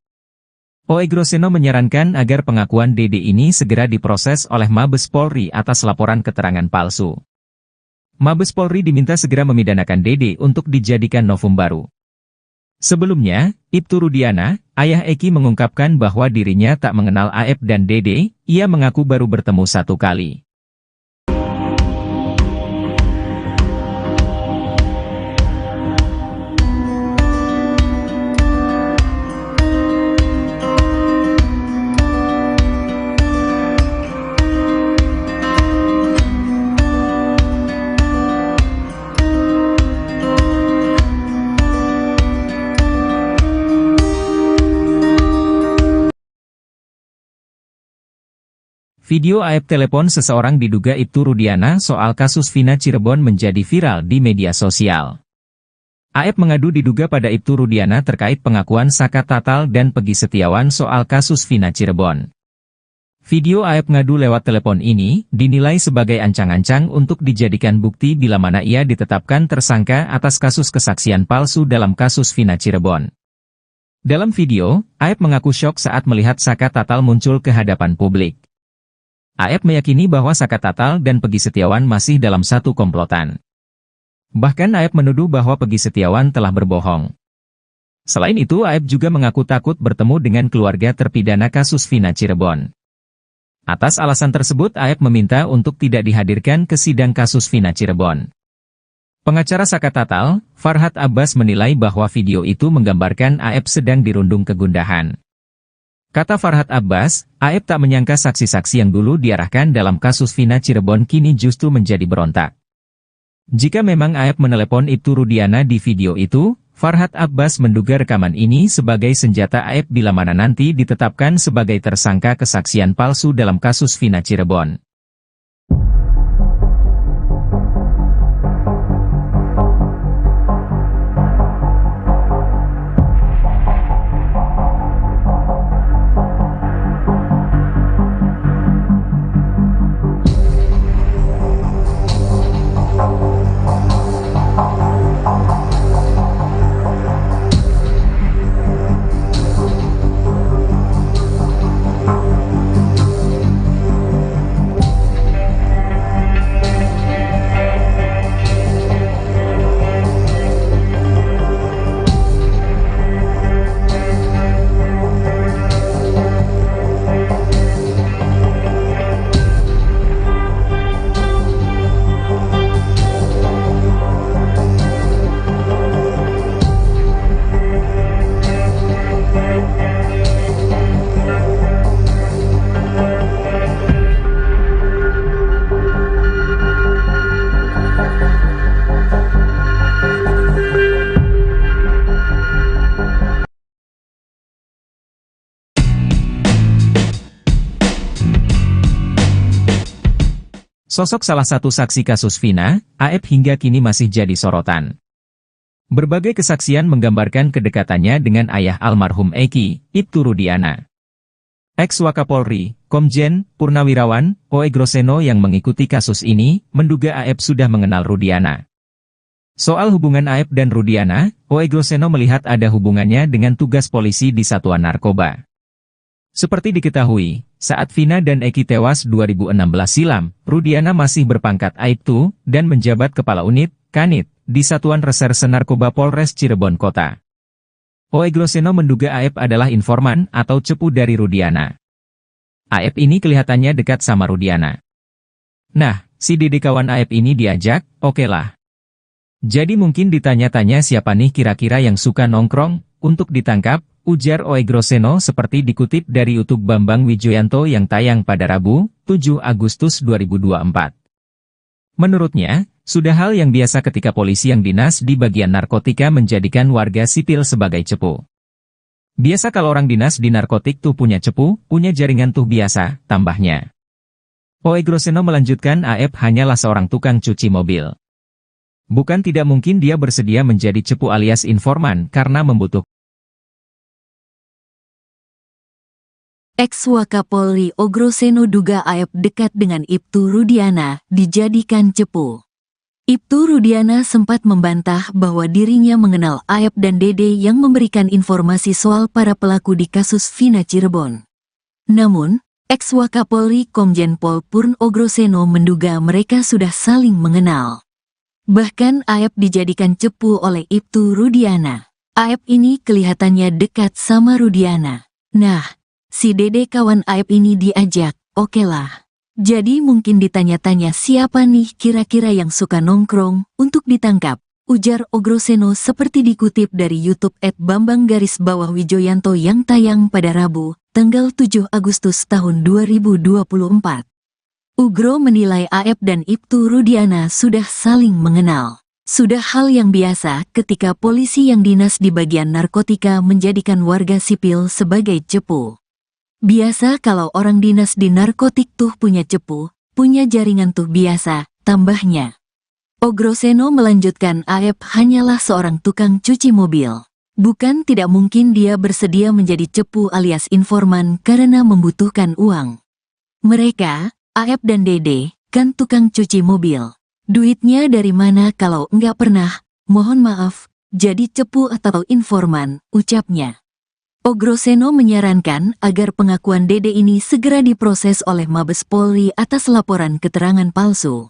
Oegroseno menyarankan agar pengakuan Dede ini segera diproses oleh Mabes Polri atas laporan keterangan palsu. Mabes Polri diminta segera memidanakan Dede untuk dijadikan novum baru. Sebelumnya, Ibtu Rudiana, ayah Eki mengungkapkan bahwa dirinya tak mengenal Aep dan Dede, ia mengaku baru bertemu 1 kali. Video Aep telepon seseorang diduga Ibtu Rudiana soal kasus Vina Cirebon menjadi viral di media sosial. Aep mengadu diduga pada Ibtu Rudiana terkait pengakuan Saka Tatal dan Pegi Setiawan soal kasus Vina Cirebon. Video Aep ngadu lewat telepon ini dinilai sebagai ancang-ancang untuk dijadikan bukti bila mana ia ditetapkan tersangka atas kasus kesaksian palsu dalam kasus Vina Cirebon. Dalam video, Aep mengaku syok saat melihat Saka Tatal muncul ke hadapan publik. Aep meyakini bahwa Saka Tatal dan Pegi Setiawan masih dalam satu komplotan. Bahkan Aep menuduh bahwa Pegi Setiawan telah berbohong. Selain itu Aep juga mengaku takut bertemu dengan keluarga terpidana kasus Vina Cirebon. Atas alasan tersebut Aep meminta untuk tidak dihadirkan ke sidang kasus Vina Cirebon. Pengacara Saka Tatal, Farhad Abbas menilai bahwa video itu menggambarkan Aep sedang dirundung kegundahan. Kata Farhad Abbas, Aep tak menyangka saksi-saksi yang dulu diarahkan dalam kasus Vina Cirebon kini justru menjadi berontak. Jika memang Aep menelepon Ibtu Rudiana di video itu, Farhad Abbas menduga rekaman ini sebagai senjata Aep bila mana nanti ditetapkan sebagai tersangka kesaksian palsu dalam kasus Vina Cirebon. Sosok salah satu saksi kasus Vina, Aep hingga kini masih jadi sorotan. Berbagai kesaksian menggambarkan kedekatannya dengan ayah almarhum Eki, Ibtu Rudiana. Ex-Wakapolri, Komjen Purnawirawan Oegroseno yang mengikuti kasus ini, menduga Aep sudah mengenal Rudiana. Soal hubungan Aep dan Rudiana, Oegroseno melihat ada hubungannya dengan tugas polisi di Satuan Narkoba. Seperti diketahui, saat Vina dan Eki tewas 2016 silam, Rudiana masih berpangkat Aibtu dan menjabat Kepala Unit, Kanit, di Satuan Reserse Narkoba Polres Cirebon Kota. Oegroseno menduga Aep adalah informan atau cepu dari Rudiana. Aep ini kelihatannya dekat sama Rudiana. Nah, si Dede kawan Aep ini diajak, oke lah. Jadi mungkin ditanya-tanya siapa nih kira-kira yang suka nongkrong, untuk ditangkap, ujar Oegroseno seperti dikutip dari YouTube Bambang Wijoyanto yang tayang pada Rabu, 7 Agustus 2024. Menurutnya, sudah hal yang biasa ketika polisi yang dinas di bagian narkotika menjadikan warga sipil sebagai cepu. Biasa kalau orang dinas di narkotik tuh punya cepu, punya jaringan tuh biasa, tambahnya. Oegroseno melanjutkan Aep hanyalah seorang tukang cuci mobil. Bukan tidak mungkin dia bersedia menjadi cepu alias informan karena membutuhkan. Ex-Wakapolri Ogroseno duga Aep dekat dengan Ibtu Rudiana, dijadikan cepu. Ibtu Rudiana sempat membantah bahwa dirinya mengenal Aep dan Dede yang memberikan informasi soal para pelaku di kasus Vina Cirebon. Namun, ex-Wakapolri Komjen Pol Purn Ogroseno menduga mereka sudah saling mengenal. Bahkan Aep dijadikan cepu oleh Ibtu Rudiana. Aep ini kelihatannya dekat sama Rudiana. Nah, si Dede kawan Aep ini diajak, oke lah. Jadi mungkin ditanya-tanya siapa nih kira-kira yang suka nongkrong, untuk ditangkap, ujar Ogroseno seperti dikutip dari YouTube @Bambang_Wijoyanto yang tayang pada Rabu, tanggal 7 Agustus tahun 2024. Ugro menilai Aep dan Ibtu Rudiana sudah saling mengenal. Sudah hal yang biasa ketika polisi yang dinas di bagian narkotika menjadikan warga sipil sebagai cepu. Biasa kalau orang dinas di narkotik tuh punya cepu, punya jaringan tuh biasa, tambahnya. Ogroseno melanjutkan Aep hanyalah seorang tukang cuci mobil. Bukan tidak mungkin dia bersedia menjadi cepu alias informan karena membutuhkan uang. Mereka, Aep dan Dede, kan tukang cuci mobil. Duitnya dari mana kalau nggak pernah, mohon maaf, jadi cepu atau informan, ucapnya. Ogroseno menyarankan agar pengakuan Dede ini segera diproses oleh Mabes Polri atas laporan keterangan palsu.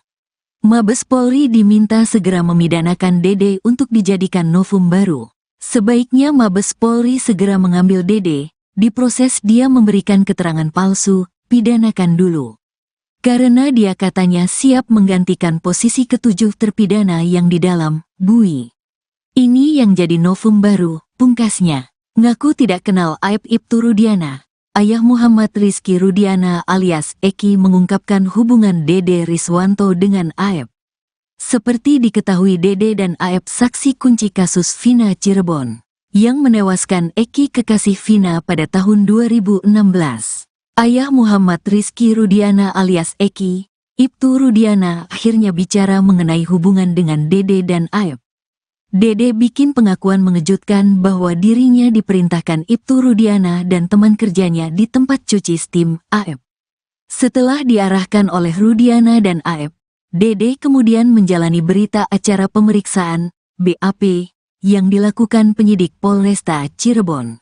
Mabes Polri diminta segera memidanakan Dede untuk dijadikan novum baru. Sebaiknya Mabes Polri segera mengambil Dede, diproses dia memberikan keterangan palsu, pidanakan dulu. Karena dia katanya siap menggantikan posisi ketujuh terpidana yang di dalam, Bui. Ini yang jadi novum baru, pungkasnya. Ngaku tidak kenal Aep Ibtu Rudiana. Ayah Muhammad Rizky Rudiana alias Eki mengungkapkan hubungan Dede Riswanto dengan Aep. Seperti diketahui Dede dan Aep saksi kunci kasus Vina Cirebon, yang menewaskan Eki kekasih Vina pada tahun 2016. Ayah Muhammad Rizky Rudiana alias Eki, Ibtu Rudiana akhirnya bicara mengenai hubungan dengan Dede dan Aep. Dede bikin pengakuan mengejutkan bahwa dirinya diperintahkan Ibtu Rudiana dan teman kerjanya di tempat cuci steam, Aep. Setelah diarahkan oleh Rudiana dan Aep, Dede kemudian menjalani berita acara pemeriksaan, BAP, yang dilakukan penyidik Polresta Cirebon.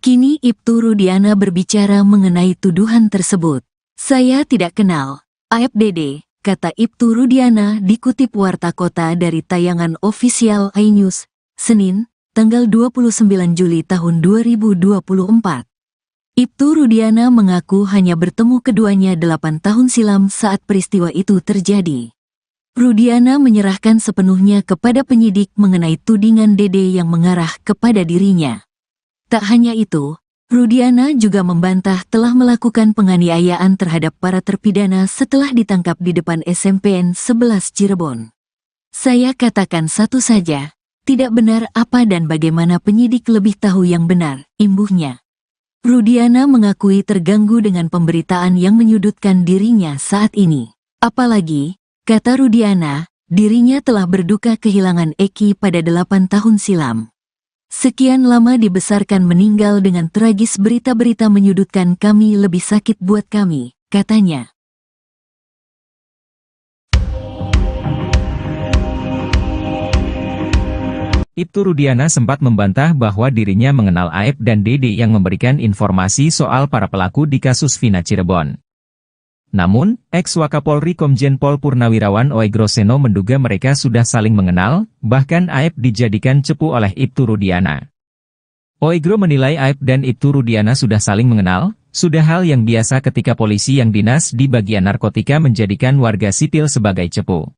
Kini Ibtu Rudiana berbicara mengenai tuduhan tersebut. Saya tidak kenal Aep Dede, kata Ibtu Rudiana dikutip Warta Kota dari tayangan ofisial iNews, Senin, tanggal 29 Juli tahun 2024. Ibtu Rudiana mengaku hanya bertemu keduanya 8 tahun silam saat peristiwa itu terjadi. Rudiana menyerahkan sepenuhnya kepada penyidik mengenai tudingan Dede yang mengarah kepada dirinya. Tak hanya itu, Rudiana juga membantah telah melakukan penganiayaan terhadap para terpidana setelah ditangkap di depan SMPN 11 Cirebon. Saya katakan satu saja, tidak benar apa dan bagaimana penyidik lebih tahu yang benar, imbuhnya. Rudiana mengakui terganggu dengan pemberitaan yang menyudutkan dirinya saat ini. Apalagi, kata Rudiana, dirinya telah berduka kehilangan Eki pada 8 tahun silam. Sekian lama dibesarkan meninggal dengan tragis berita-berita menyudutkan kami lebih sakit buat kami, katanya. Ibtu Rudiana sempat membantah bahwa dirinya mengenal Aep dan Dede yang memberikan informasi soal para pelaku di kasus Vina Cirebon. Namun, ex-Wakapolri Komjen Pol Purnawirawan Oegroseno menduga mereka sudah saling mengenal, bahkan Aep dijadikan cepu oleh Ibtu Rudiana. Oegro menilai Aep dan Ibtu Rudiana sudah saling mengenal, sudah hal yang biasa ketika polisi yang dinas di bagian narkotika menjadikan warga sipil sebagai cepu.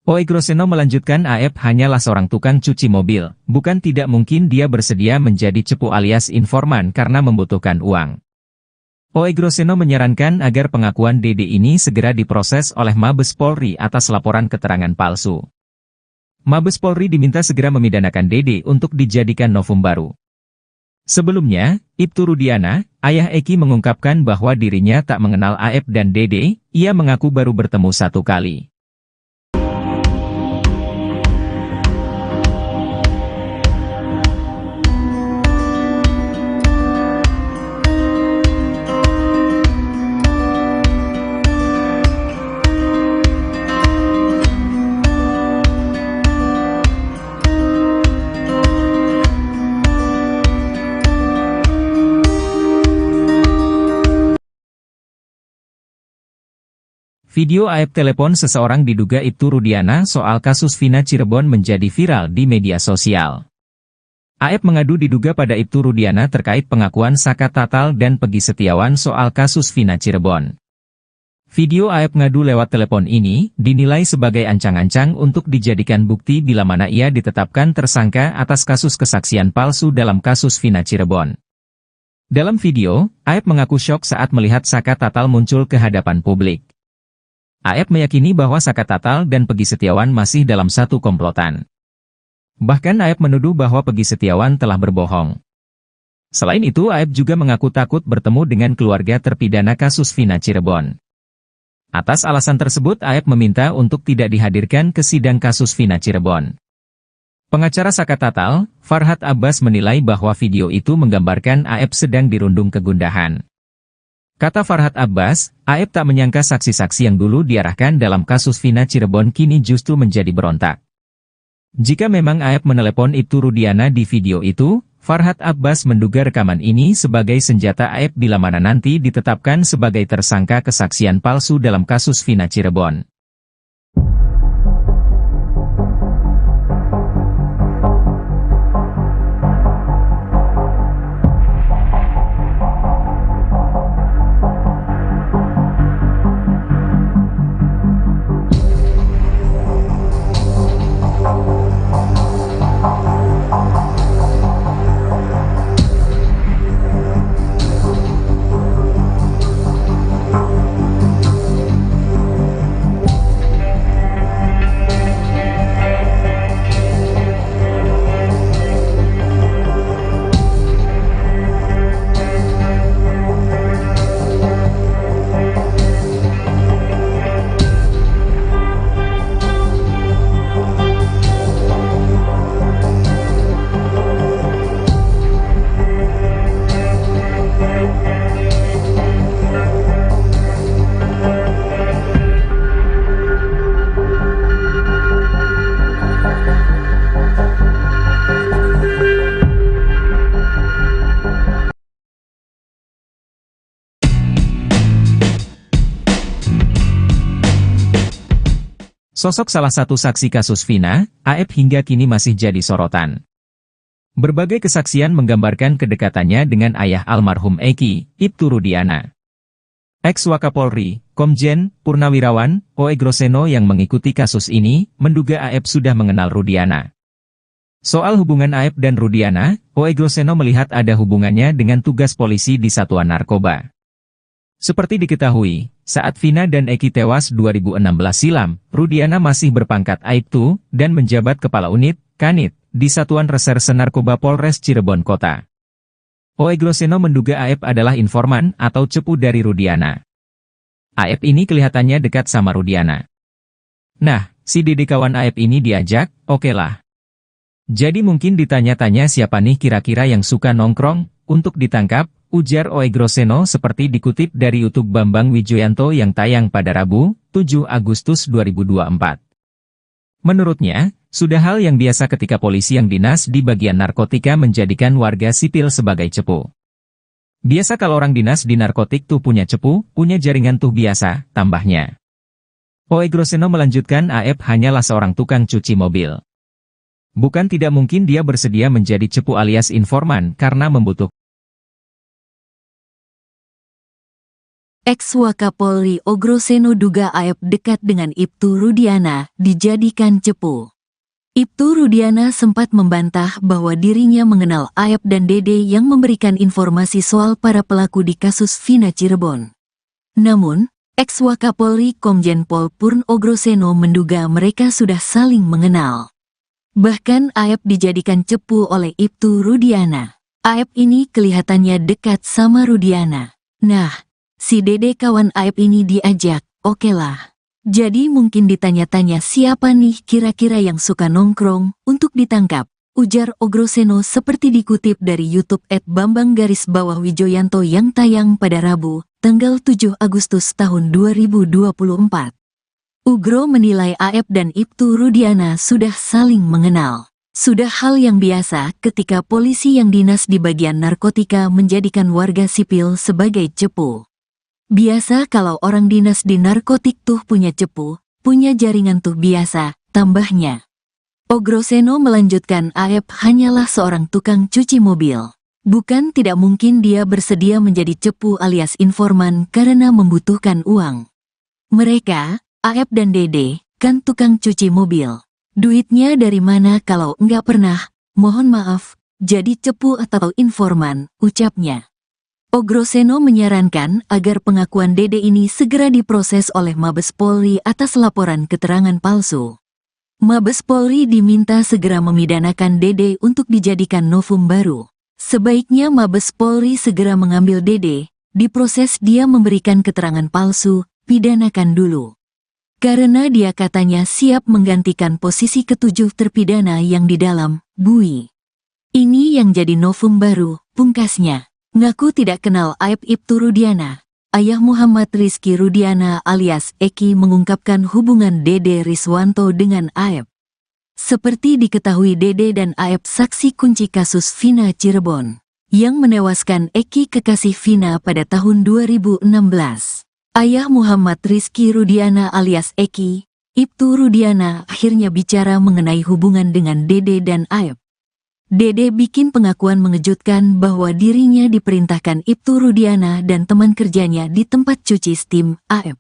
Oegroseno melanjutkan AF hanyalah seorang tukang cuci mobil, bukan tidak mungkin dia bersedia menjadi cepu alias informan karena membutuhkan uang. Oegroseno menyarankan agar pengakuan Dede ini segera diproses oleh Mabes Polri atas laporan keterangan palsu. Mabes Polri diminta segera memidanakan Dede untuk dijadikan novum baru. Sebelumnya, Ibtu Rudiana, ayah Eki mengungkapkan bahwa dirinya tak mengenal AF dan Dede, ia mengaku baru bertemu satu kali. Video AF telepon seseorang diduga Ibtu Rudiana soal kasus Vina Cirebon menjadi viral di media sosial. AF mengadu diduga pada Ibtu Rudiana terkait pengakuan Saka Tatal dan Pegi Setiawan soal kasus Vina Cirebon. Video AF ngadu lewat telepon ini dinilai sebagai ancang-ancang untuk dijadikan bukti bila mana ia ditetapkan tersangka atas kasus kesaksian palsu dalam kasus Vina Cirebon. Dalam video, AF mengaku syok saat melihat Saka Tatal muncul ke hadapan publik. AF meyakini bahwa Saka Tatal dan Pegi Setiawan masih dalam satu komplotan. Bahkan AF menuduh bahwa Pegi Setiawan telah berbohong. Selain itu AF juga mengaku takut bertemu dengan keluarga terpidana kasus Vina Cirebon. Atas alasan tersebut AF meminta untuk tidak dihadirkan ke sidang kasus Vina Cirebon. Pengacara Saka Tatal, Farhad Abbas menilai bahwa video itu menggambarkan AF sedang dirundung kegundahan. Kata Farhad Abbas, AF tak menyangka saksi-saksi yang dulu diarahkan dalam kasus Vina Cirebon kini justru menjadi berontak. Jika memang AF menelepon Ibtu Rudiana di video itu, Farhad Abbas menduga rekaman ini sebagai senjata AF bila mana nanti ditetapkan sebagai tersangka kesaksian palsu dalam kasus Vina Cirebon. Sosok salah satu saksi kasus Vina, AF hingga kini masih jadi sorotan. Berbagai kesaksian menggambarkan kedekatannya dengan ayah almarhum Eki, Ibtu Rudiana. Ex-Wakapolri, Komjen, Purnawirawan, Oegroseno yang mengikuti kasus ini, menduga AF sudah mengenal Rudiana. Soal hubungan AF dan Rudiana, Oegroseno melihat ada hubungannya dengan tugas polisi di Satuan Narkoba. Seperti diketahui, saat Vina dan Eki tewas 2016 silam, Rudiana masih berpangkat Aibtu dan menjabat Kepala Unit, Kanit, di Satuan Reserse Narkoba Polres Cirebon Kota. Oegroseno menduga AF adalah informan atau cepu dari Rudiana. AF ini kelihatannya dekat sama Rudiana. Nah, si Dede kawan AF ini diajak, okelah. Jadi mungkin ditanya-tanya siapa nih kira-kira yang suka nongkrong, untuk ditangkap, ujar Oegroseno seperti dikutip dari YouTube Bambang Wijoyanto yang tayang pada Rabu, 7 Agustus 2024. Menurutnya, sudah hal yang biasa ketika polisi yang dinas di bagian narkotika menjadikan warga sipil sebagai cepu. Biasa kalau orang dinas di narkotik tuh punya cepu, punya jaringan tuh biasa, tambahnya. Oegroseno melanjutkan AF hanyalah seorang tukang cuci mobil. Bukan tidak mungkin dia bersedia menjadi cepu alias informan karena membutuhkan Ex-Wakapolri Ogroseno duga Aep dekat dengan Ibtu Rudiana dijadikan cepu. Ibtu Rudiana sempat membantah bahwa dirinya mengenal Aep dan Dede yang memberikan informasi soal para pelaku di kasus Vina Cirebon. Namun, ex-Wakapolri Komjen Pol Purn Ogroseno menduga mereka sudah saling mengenal. Bahkan Aep dijadikan cepu oleh Ibtu Rudiana. Aep ini kelihatannya dekat sama Rudiana. Nah, si Dede kawan Aep ini diajak, okelah. Jadi mungkin ditanya-tanya siapa nih kira-kira yang suka nongkrong untuk ditangkap, ujar Ogroseno seperti dikutip dari YouTube @Bambang_Wijoyanto yang tayang pada Rabu, tanggal 7 Agustus tahun 2024. Ugro menilai Aep dan Ibtu Rudiana sudah saling mengenal. Sudah hal yang biasa ketika polisi yang dinas di bagian narkotika menjadikan warga sipil sebagai cepu. Biasa kalau orang dinas di narkotik tuh punya cepu, punya jaringan tuh biasa, tambahnya. Ogroseno melanjutkan Aep hanyalah seorang tukang cuci mobil. Bukan tidak mungkin dia bersedia menjadi cepu alias informan karena membutuhkan uang. Mereka, Aep dan Dede, kan tukang cuci mobil. Duitnya dari mana kalau enggak pernah, mohon maaf, jadi cepu atau informan, ucapnya. Ogroseno menyarankan agar pengakuan Dede ini segera diproses oleh Mabes Polri atas laporan keterangan palsu. Mabes Polri diminta segera memidanakan Dede untuk dijadikan novum baru. Sebaiknya Mabes Polri segera mengambil Dede, diproses dia memberikan keterangan palsu, pidanakan dulu. Karena dia katanya siap menggantikan posisi ketujuh terpidana yang di dalam, bui. Ini yang jadi novum baru, pungkasnya. Ngaku tidak kenal Aep Ibtu Rudiana. Ayah Muhammad Rizky Rudiana alias Eki mengungkapkan hubungan Dede Riswanto dengan Aep. Seperti diketahui Dede dan Aep saksi kunci kasus Vina Cirebon, yang menewaskan Eki kekasih Vina pada tahun 2016. Ayah Muhammad Rizky Rudiana alias Eki, Ibtu Rudiana akhirnya bicara mengenai hubungan dengan Dede dan Aep. Dede bikin pengakuan mengejutkan bahwa dirinya diperintahkan Ibtu Rudiana dan teman kerjanya di tempat cuci steam, Aep.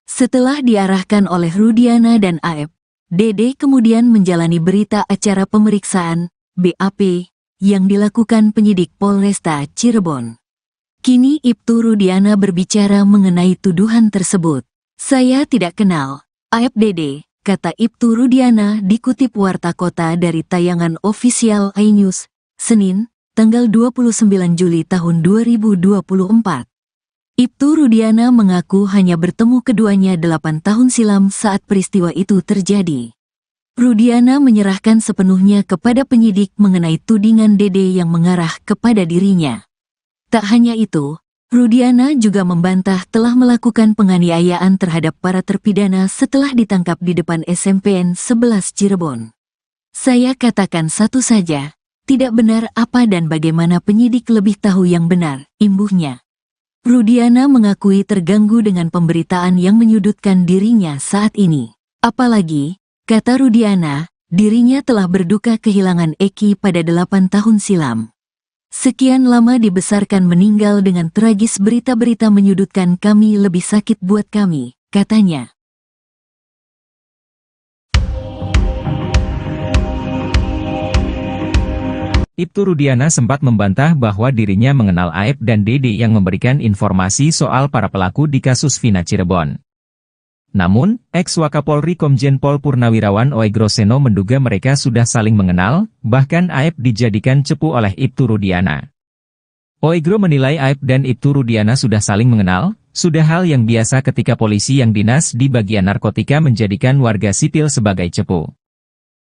Setelah diarahkan oleh Rudiana dan Aep, Dede kemudian menjalani berita acara pemeriksaan, BAP, yang dilakukan penyidik Polresta Cirebon. Kini Ibtu Rudiana berbicara mengenai tuduhan tersebut. Saya tidak kenal Aep Dede, kata Ibtu Rudiana dikutip Warta Kota dari tayangan ofisial iNews, Senin, tanggal 29 Juli tahun 2024. Ibtu Rudiana mengaku hanya bertemu keduanya 8 tahun silam saat peristiwa itu terjadi. Rudiana menyerahkan sepenuhnya kepada penyidik mengenai tudingan Dede yang mengarah kepada dirinya. Tak hanya itu, Rudiana juga membantah telah melakukan penganiayaan terhadap para terpidana setelah ditangkap di depan SMPN 11 Cirebon. Saya katakan satu saja, tidak benar apa dan bagaimana penyidik lebih tahu yang benar, imbuhnya. Rudiana mengakui terganggu dengan pemberitaan yang menyudutkan dirinya saat ini. Apalagi, kata Rudiana, dirinya telah berduka kehilangan Eki pada 8 tahun silam. Sekian lama dibesarkan meninggal dengan tragis berita-berita menyudutkan kami lebih sakit buat kami, katanya. Ibtu Rudiana sempat membantah bahwa dirinya mengenal Aep dan Dede yang memberikan informasi soal para pelaku di kasus Vina Cirebon. Namun, ex-Wakapolri Komjen Pol Purnawirawan Ogroseno menduga mereka sudah saling mengenal, bahkan Aep dijadikan cepu oleh Ibtu Rudiana. Oigro menilai Aep dan Ibtu Rudiana sudah saling mengenal, sudah hal yang biasa ketika polisi yang dinas di bagian narkotika menjadikan warga sipil sebagai cepu.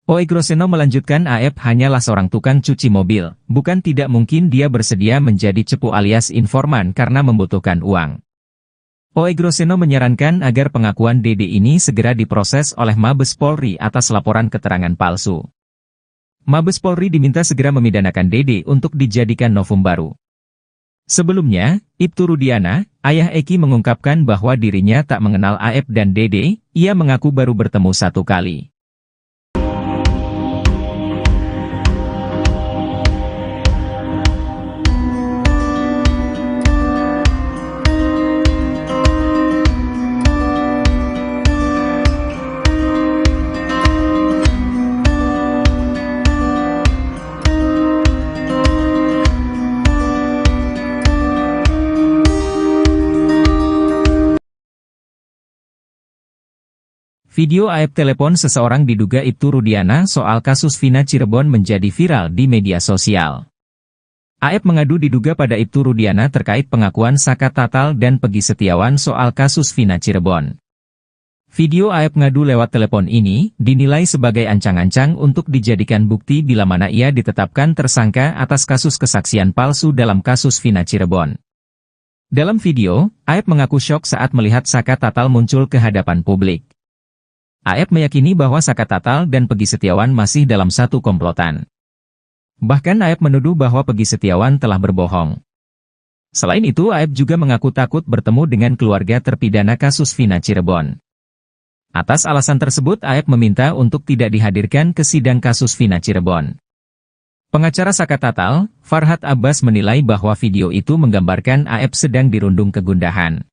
Ogroseno melanjutkan Aep hanyalah seorang tukang cuci mobil, bukan tidak mungkin dia bersedia menjadi cepu alias informan karena membutuhkan uang. Ogroseno menyarankan agar pengakuan Dede ini segera diproses oleh Mabes Polri atas laporan keterangan palsu. Mabes Polri diminta segera memidanakan Dede untuk dijadikan novum baru. Sebelumnya, Ibtu Rudiana, ayah Eki mengungkapkan bahwa dirinya tak mengenal Aep dan Dede, ia mengaku baru bertemu satu kali. Video Aep telepon seseorang diduga Ibtu Rudiana soal kasus Vina Cirebon menjadi viral di media sosial. Aep mengadu diduga pada Ibtu Rudiana terkait pengakuan Saka Tatal dan Pegi Setiawan soal kasus Vina Cirebon. Video Aep ngadu lewat telepon ini dinilai sebagai ancang-ancang untuk dijadikan bukti bila mana ia ditetapkan tersangka atas kasus kesaksian palsu dalam kasus Vina Cirebon. Dalam video, Aep mengaku syok saat melihat Saka Tatal muncul ke hadapan publik. Aep meyakini bahwa Saka Tatal dan Pegi Setiawan masih dalam satu komplotan. Bahkan Aep menuduh bahwa Pegi Setiawan telah berbohong. Selain itu Aep juga mengaku takut bertemu dengan keluarga terpidana kasus Vina Cirebon. Atas alasan tersebut Aep meminta untuk tidak dihadirkan ke sidang kasus Vina Cirebon. Pengacara Saka Tatal, Farhad Abbas menilai bahwa video itu menggambarkan Aep sedang dirundung kegundahan.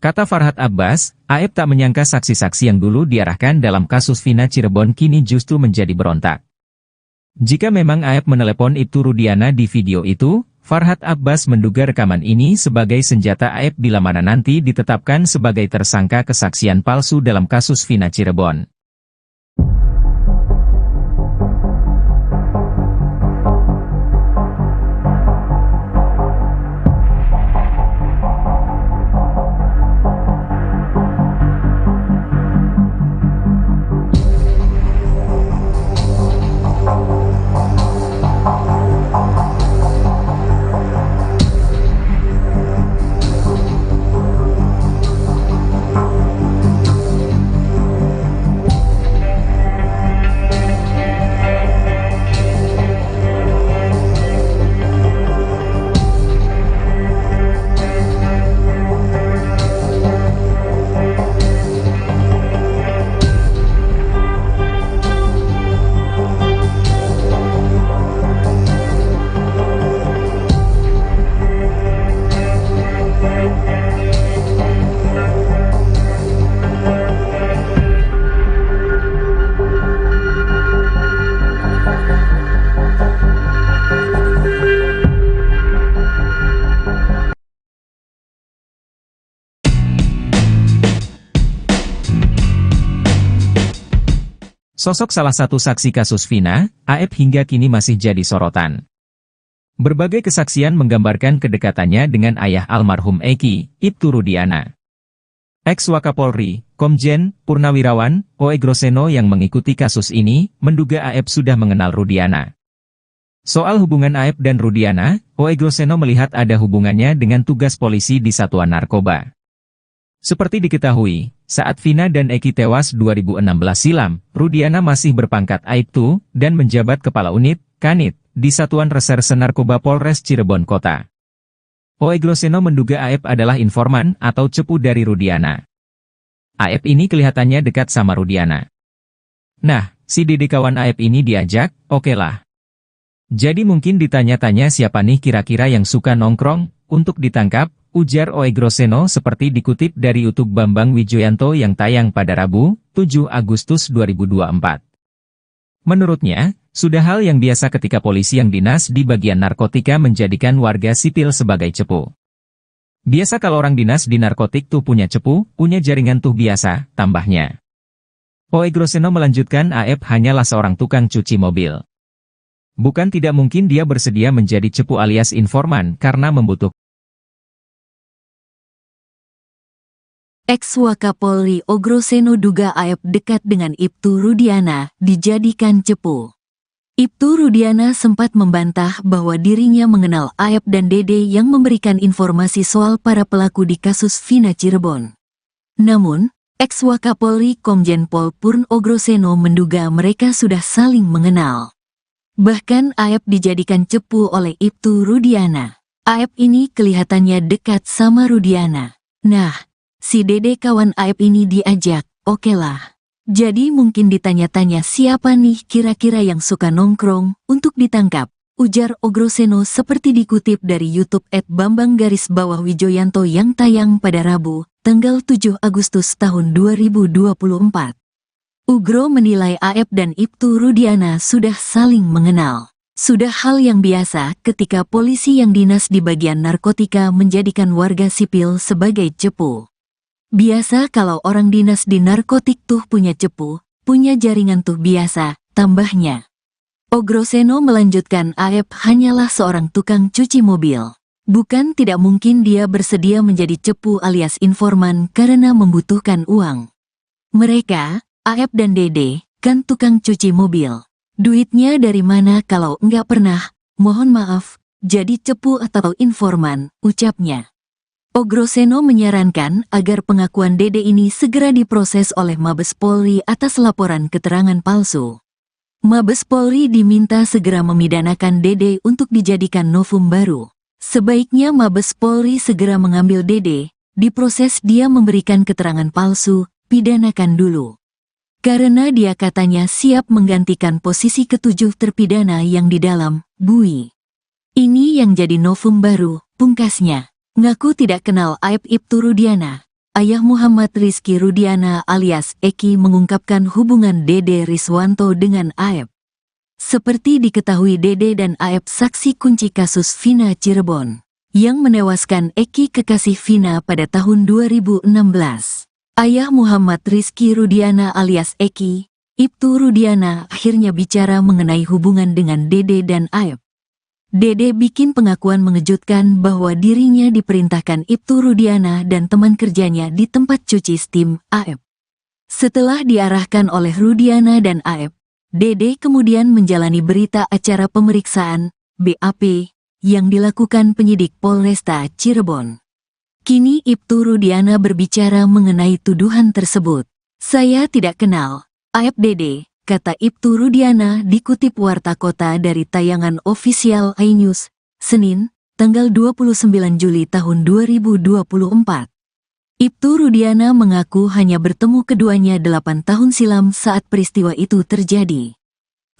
Kata Farhad Abbas, Aep tak menyangka saksi-saksi yang dulu diarahkan dalam kasus Vina Cirebon kini justru menjadi berontak. Jika memang Aep menelepon Ibtu Rudiana di video itu, Farhad Abbas menduga rekaman ini sebagai senjata Aep bila mana nanti ditetapkan sebagai tersangka kesaksian palsu dalam kasus Vina Cirebon. Sosok salah satu saksi kasus Vina, Aep hingga kini masih jadi sorotan. Berbagai kesaksian menggambarkan kedekatannya dengan ayah almarhum Eki, Ibtu Rudiana. Ex-Wakapolri, Komjen, Purnawirawan, Oe Groseno yang mengikuti kasus ini, menduga Aep sudah mengenal Rudiana. Soal hubungan Aep dan Rudiana, Oe Groseno melihat ada hubungannya dengan tugas polisi di Satuan Narkoba. Seperti diketahui, saat Vina dan Eki tewas 2016 silam, Rudiana masih berpangkat Aibtu dan menjabat Kepala Unit, Kanit, di Satuan Reserse Narkoba Polres Cirebon Kota. Oe Groseno menduga Aep adalah informan atau cepu dari Rudiana. Aep ini kelihatannya dekat sama Rudiana. Nah, si Dede kawan Aep ini diajak, oke lah. Jadi mungkin ditanya-tanya siapa nih kira-kira yang suka nongkrong, untuk ditangkap, ujar Oe Groseno seperti dikutip dari YouTube Bambang Wijoyanto yang tayang pada Rabu, 7 Agustus 2024. Menurutnya, sudah hal yang biasa ketika polisi yang dinas di bagian narkotika menjadikan warga sipil sebagai cepu. Biasa kalau orang dinas di narkotik tuh punya cepu, punya jaringan tuh biasa, tambahnya. Oe Groseno melanjutkan Aep hanyalah seorang tukang cuci mobil. Bukan tidak mungkin dia bersedia menjadi cepu alias informan karena membutuhkan. Ex-Wakapolri Oe Groseno duga Aep dekat dengan Ibtu Rudiana, dijadikan cepu. Ibtu Rudiana sempat membantah bahwa dirinya mengenal Aep dan Dede yang memberikan informasi soal para pelaku di kasus Vina Cirebon. Namun, ex-Wakapolri Komjen Pol Purn Oe Groseno menduga mereka sudah saling mengenal. Bahkan Aep dijadikan cepu oleh Ibtu Rudiana. Aep ini kelihatannya dekat sama Rudiana. Nah, si Dede kawan Aep ini diajak, oke lah. Jadi mungkin ditanya-tanya siapa nih kira-kira yang suka nongkrong, untuk ditangkap, ujar Oe Groseno seperti dikutip dari YouTube @bambang_wijoyanto yang tayang pada Rabu, tanggal 7 Agustus tahun 2024. Ugro menilai Aep dan Ibtu Rudiana sudah saling mengenal. Sudah hal yang biasa ketika polisi yang dinas di bagian narkotika menjadikan warga sipil sebagai cepu. Biasa kalau orang dinas di narkotik tuh punya cepu, punya jaringan tuh biasa, tambahnya. Ogroseno melanjutkan Aep hanyalah seorang tukang cuci mobil. Bukan tidak mungkin dia bersedia menjadi cepu alias informan karena membutuhkan uang. Mereka, Aep dan Dede, kan tukang cuci mobil. Duitnya dari mana kalau enggak pernah, mohon maaf, jadi cepu atau informan, ucapnya. Ogroseno menyarankan agar pengakuan Dede ini segera diproses oleh Mabes Polri atas laporan keterangan palsu. Mabes Polri diminta segera memidanakan Dede untuk dijadikan novum baru. Sebaiknya Mabes Polri segera mengambil Dede, diproses dia memberikan keterangan palsu, pidanakan dulu. Karena dia katanya siap menggantikan posisi ketujuh terpidana yang di dalam, bui. Ini yang jadi novum baru, pungkasnya. Ngaku tidak kenal Aep Ibtu Rudiana. Ayah Muhammad Rizky Rudiana alias Eki mengungkapkan hubungan Dede Riswanto dengan Aep. Seperti diketahui Dede dan Aep saksi kunci kasus Vina Cirebon, yang menewaskan Eki kekasih Vina pada tahun 2016. Ayah Muhammad Rizky Rudiana alias Eki, Ibtu Rudiana akhirnya bicara mengenai hubungan dengan Dede dan Aep. Dede bikin pengakuan mengejutkan bahwa dirinya diperintahkan Ibtu Rudiana dan teman kerjanya di tempat cuci steam, Aep. Setelah diarahkan oleh Rudiana dan Aep, Dede kemudian menjalani berita acara pemeriksaan, BAP, yang dilakukan penyidik Polresta Cirebon. Kini Ibtu Rudiana berbicara mengenai tuduhan tersebut. Saya tidak kenal Aep Dede, kata Ibtu Rudiana dikutip Warta Kota dari tayangan ofisial iNews, Senin, tanggal 29 Juli tahun 2024. Ibtu Rudiana mengaku hanya bertemu keduanya 8 tahun silam saat peristiwa itu terjadi.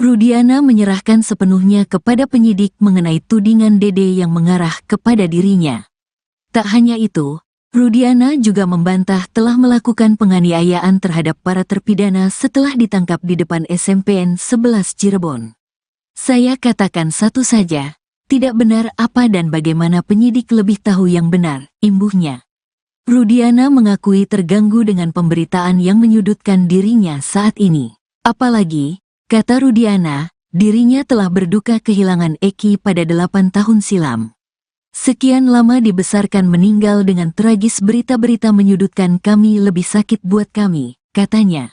Rudiana menyerahkan sepenuhnya kepada penyidik mengenai tudingan Dede yang mengarah kepada dirinya. Tak hanya itu, Rudiana juga membantah telah melakukan penganiayaan terhadap para terpidana setelah ditangkap di depan SMPN 11 Cirebon. Saya katakan satu saja, tidak benar apa dan bagaimana penyidik lebih tahu yang benar, imbuhnya. Rudiana mengakui terganggu dengan pemberitaan yang menyudutkan dirinya saat ini. Apalagi, kata Rudiana, dirinya telah berduka kehilangan Eki pada 8 tahun silam. Sekian lama dibesarkan meninggal dengan tragis berita-berita menyudutkan kami lebih sakit buat kami, katanya.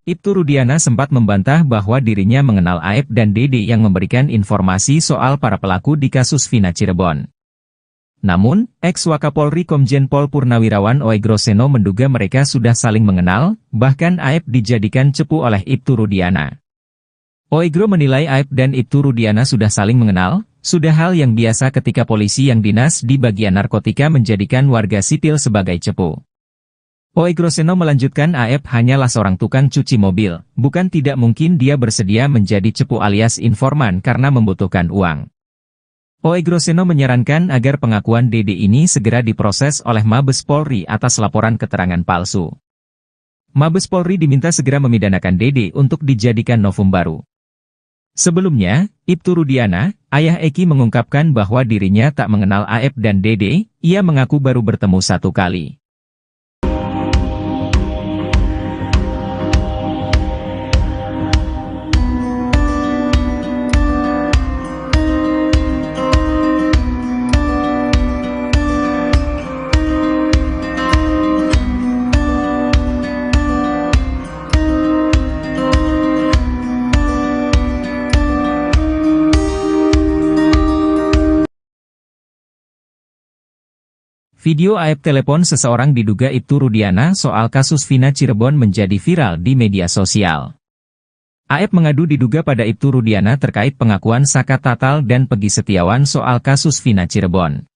Ibtu Rudiana sempat membantah bahwa dirinya mengenal Aep dan Dede yang memberikan informasi soal para pelaku di kasus Vina Cirebon. Namun, ex-Wakapolri Komjen Pol Purnawirawan Oegroseno menduga mereka sudah saling mengenal, bahkan Aep dijadikan cepu oleh Ibtu Rudiana. Oegro menilai Aep dan Ibtu Rudiana sudah saling mengenal, sudah hal yang biasa ketika polisi yang dinas di bagian narkotika menjadikan warga sipil sebagai cepu. Oegroseno melanjutkan Aep hanyalah seorang tukang cuci mobil, bukan tidak mungkin dia bersedia menjadi cepu alias informan karena membutuhkan uang. Oegroseno menyarankan agar pengakuan Dede ini segera diproses oleh Mabes Polri atas laporan keterangan palsu. Mabes Polri diminta segera memidanakan Dede untuk dijadikan novum baru. Sebelumnya, Ibtu Rudiana, ayah Eki mengungkapkan bahwa dirinya tak mengenal Aep dan Dede, ia mengaku baru bertemu satu kali. Video Aep telepon seseorang diduga Ibtu Rudiana soal kasus Vina Cirebon menjadi viral di media sosial. Aep mengadu diduga pada Ibtu Rudiana terkait pengakuan Saka Tatal dan Pegi Setiawan soal kasus Vina Cirebon.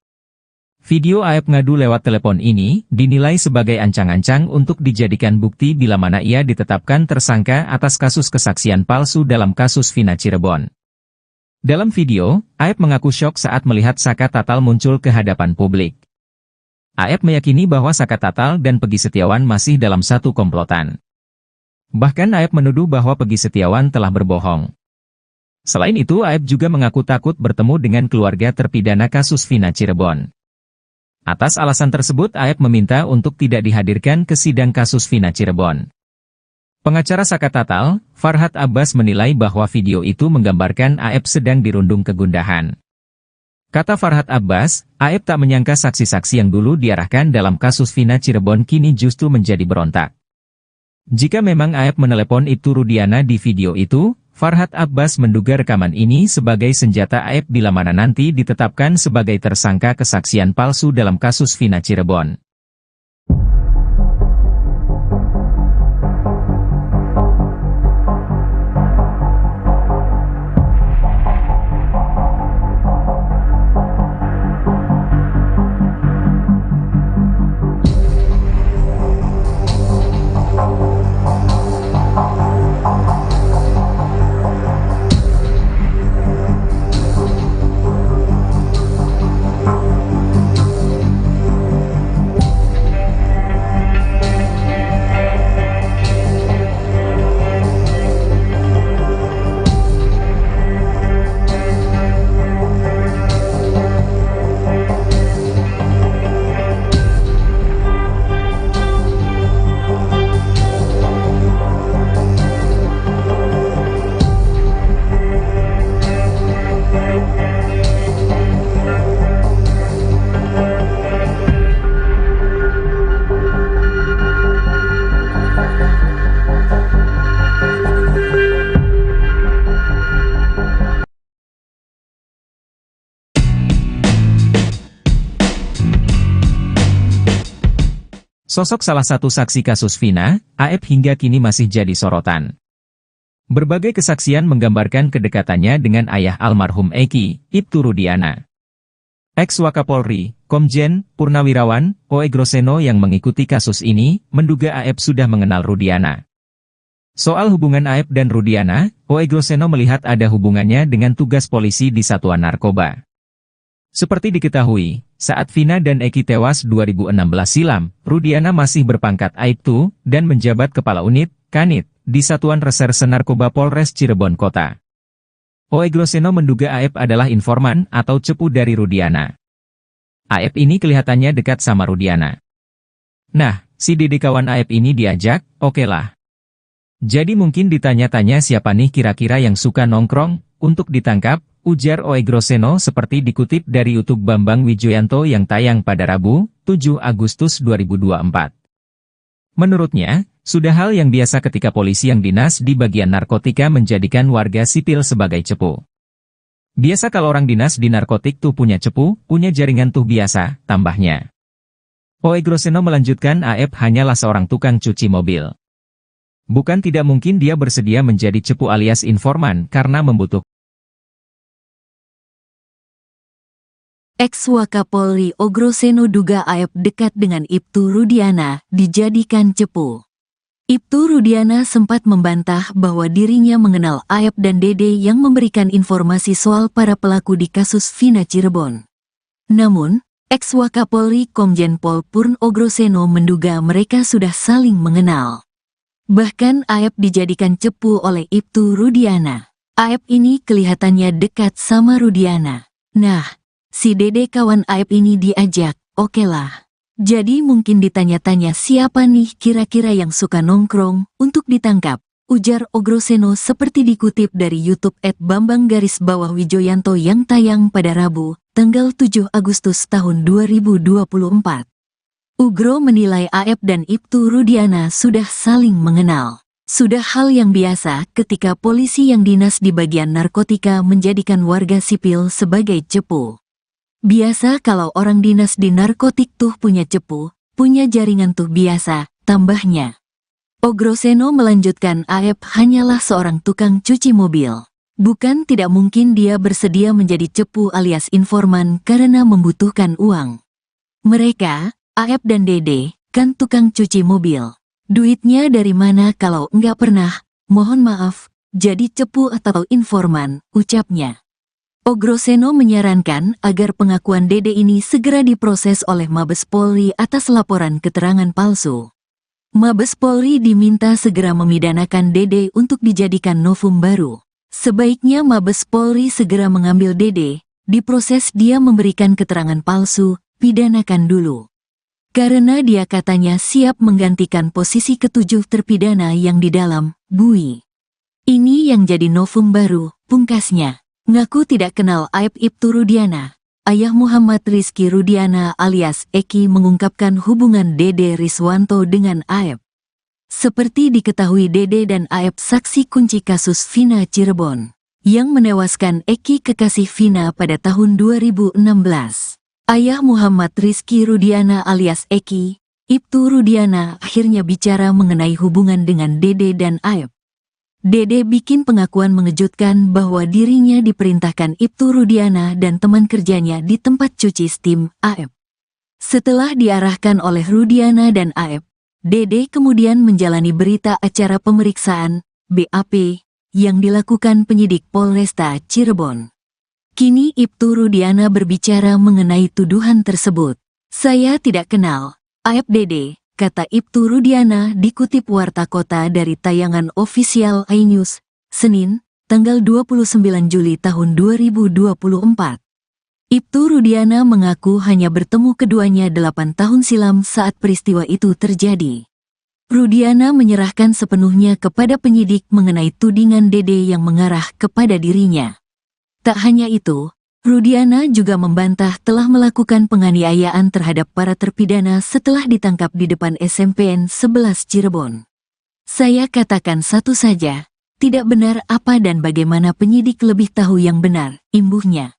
Video Aep ngadu lewat telepon ini dinilai sebagai ancang-ancang untuk dijadikan bukti bila mana ia ditetapkan tersangka atas kasus kesaksian palsu dalam kasus Vina Cirebon. Dalam video, Aep mengaku syok saat melihat Saka Tatal muncul ke hadapan publik. Aep meyakini bahwa Saka Tatal dan Pegi Setiawan masih dalam satu komplotan. Bahkan Aep menuduh bahwa Pegi Setiawan telah berbohong. Selain itu, Aep juga mengaku takut bertemu dengan keluarga terpidana kasus Vina Cirebon. Atas alasan tersebut, Aep meminta untuk tidak dihadirkan ke sidang kasus Vina Cirebon. Pengacara Saka Tatal, Farhad Abbas menilai bahwa video itu menggambarkan Aep sedang dirundung kegundahan. Kata Farhad Abbas, Aep tak menyangka saksi-saksi yang dulu diarahkan dalam kasus Vina Cirebon kini justru menjadi berontak. Jika memang Aep menelepon Ibtu Rudiana di video itu, Farhad Abbas menduga rekaman ini sebagai senjata Aep bila mana nanti ditetapkan sebagai tersangka kesaksian palsu dalam kasus Vina Cirebon. Sosok salah satu saksi kasus Vina, Aep hingga kini masih jadi sorotan. Berbagai kesaksian menggambarkan kedekatannya dengan ayah almarhum Eki, Ibtu Rudiana. Ex-Wakapolri, Komjen, Purnawirawan, Oe Groseno yang mengikuti kasus ini, menduga Aep sudah mengenal Rudiana. Soal hubungan Aep dan Rudiana, Oe Groseno melihat ada hubungannya dengan tugas polisi di Satuan Narkoba. Seperti diketahui, saat Vina dan Eki tewas 2016 silam, Rudiana masih berpangkat Aibtu dan menjabat Kepala Unit, Kanit, di Satuan Reserse Narkoba Polres Cirebon Kota. Oe Groseno menduga Aep adalah informan atau cepu dari Rudiana. Aep ini kelihatannya dekat sama Rudiana. Nah, si Dede kawan Aep ini diajak, oke lah. Jadi mungkin ditanya-tanya siapa nih kira-kira yang suka nongkrong, untuk ditangkap, ujar Oe Groseno seperti dikutip dari YouTube Bambang Wijoyanto yang tayang pada Rabu, 7 Agustus 2024. Menurutnya, sudah hal yang biasa ketika polisi yang dinas di bagian narkotika menjadikan warga sipil sebagai cepu. Biasa kalau orang dinas di narkotik tuh punya cepu, punya jaringan tuh biasa, tambahnya. Oe Groseno melanjutkan Aep hanyalah seorang tukang cuci mobil. Bukan tidak mungkin dia bersedia menjadi cepu alias informan karena membutuhkan. Ex-Wakapolri Oe Groseno duga Aep dekat dengan Ibtu Rudiana, dijadikan cepu. Ibtu Rudiana sempat membantah bahwa dirinya mengenal Aep dan Dede yang memberikan informasi soal para pelaku di kasus Vina Cirebon. Namun, ex-Wakapolri Komjen Pol Purn Oe Groseno menduga mereka sudah saling mengenal. Bahkan Aep dijadikan cepu oleh Ibtu Rudiana. Aep ini kelihatannya dekat sama Rudiana. Nah, si Dede kawan Aep ini diajak, oke lah. Jadi mungkin ditanya-tanya siapa nih kira-kira yang suka nongkrong, untuk ditangkap, ujar Oe Groseno seperti dikutip dari YouTube @bambang_wijoyanto yang tayang pada Rabu, tanggal 7 Agustus tahun 2024. Ugro menilai Aep dan Ibtu Rudiana sudah saling mengenal. Sudah hal yang biasa ketika polisi yang dinas di bagian narkotika menjadikan warga sipil sebagai cepu. Biasa kalau orang dinas di narkotik tuh punya cepu, punya jaringan tuh biasa, tambahnya. Oe Groseno melanjutkan Aep hanyalah seorang tukang cuci mobil. Bukan tidak mungkin dia bersedia menjadi cepu alias informan karena membutuhkan uang. Mereka, Aep dan Dede, kan tukang cuci mobil. Duitnya dari mana kalau enggak pernah, mohon maaf, jadi cepu atau informan, ucapnya. Oe Groseno menyarankan agar pengakuan Dede ini segera diproses oleh Mabes Polri atas laporan keterangan palsu. Mabes Polri diminta segera memidanakan Dede untuk dijadikan novum baru. Sebaiknya Mabes Polri segera mengambil Dede, diproses dia memberikan keterangan palsu, pidanakan dulu. Karena dia katanya siap menggantikan posisi ketujuh terpidana yang di dalam, bui. Ini yang jadi novum baru, pungkasnya. Ngaku tidak kenal aib Ibtu Rudiana. Ayah Muhammad Rizky Rudiana alias Eki mengungkapkan hubungan Dede Riswanto dengan Aep. Seperti diketahui Dede dan Aep saksi kunci kasus Vina Cirebon, yang menewaskan Eki kekasih Vina pada tahun 2016. Ayah Muhammad Rizky Rudiana alias Eki, Ibtu Rudiana akhirnya bicara mengenai hubungan dengan Dede dan Aep. Dede bikin pengakuan mengejutkan bahwa dirinya diperintahkan Ibtu Rudiana dan teman kerjanya di tempat cuci steam, Aep. Setelah diarahkan oleh Rudiana dan Aep, Dede kemudian menjalani berita acara pemeriksaan, BAP, yang dilakukan penyidik Polresta Cirebon. Kini Ibtu Rudiana berbicara mengenai tuduhan tersebut. Saya tidak kenal Aep Dede, kata Ibtu Rudiana dikutip Warta Kota dari tayangan ofisial iNews, Senin, tanggal 29 Juli tahun 2024. Ibtu Rudiana mengaku hanya bertemu keduanya 8 tahun silam saat peristiwa itu terjadi. Rudiana menyerahkan sepenuhnya kepada penyidik mengenai tudingan Dede yang mengarah kepada dirinya. Tak hanya itu, Rudiana juga membantah telah melakukan penganiayaan terhadap para terpidana setelah ditangkap di depan SMPN 11 Cirebon. Saya katakan satu saja, tidak benar apa dan bagaimana penyidik lebih tahu yang benar, imbuhnya.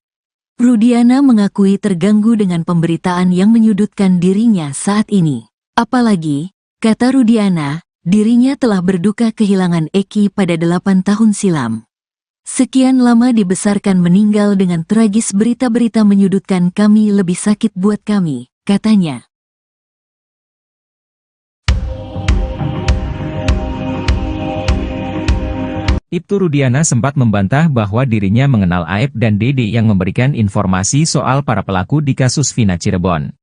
Rudiana mengakui terganggu dengan pemberitaan yang menyudutkan dirinya saat ini. Apalagi, kata Rudiana, dirinya telah berduka kehilangan Eki pada 8 tahun silam. Sekian lama dibesarkan meninggal dengan tragis berita-berita menyudutkan kami lebih sakit buat kami, katanya. Ibtu Rudiana sempat membantah bahwa dirinya mengenal Aep dan Dede yang memberikan informasi soal para pelaku di kasus Vina Cirebon.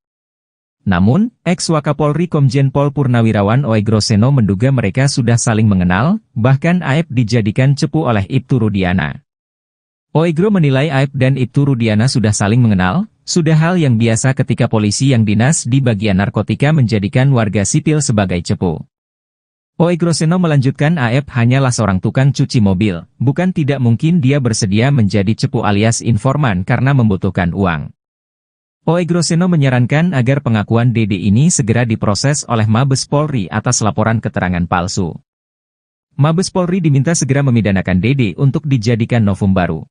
Namun, ex-Wakapolri Komjen Pol Purnawirawan Oegro Seno menduga mereka sudah saling mengenal, bahkan Aep dijadikan cepu oleh Ibtu Rudiana. Oegro menilai Aep dan Ibtu Rudiana sudah saling mengenal, sudah hal yang biasa ketika polisi yang dinas di bagian narkotika menjadikan warga sipil sebagai cepu. Oegro Seno melanjutkan Aep hanyalah seorang tukang cuci mobil, bukan tidak mungkin dia bersedia menjadi cepu alias informan karena membutuhkan uang. Oegro Seno menyarankan agar pengakuan Dede ini segera diproses oleh Mabes Polri atas laporan keterangan palsu. Mabes Polri diminta segera memidanakan Dede untuk dijadikan novum baru.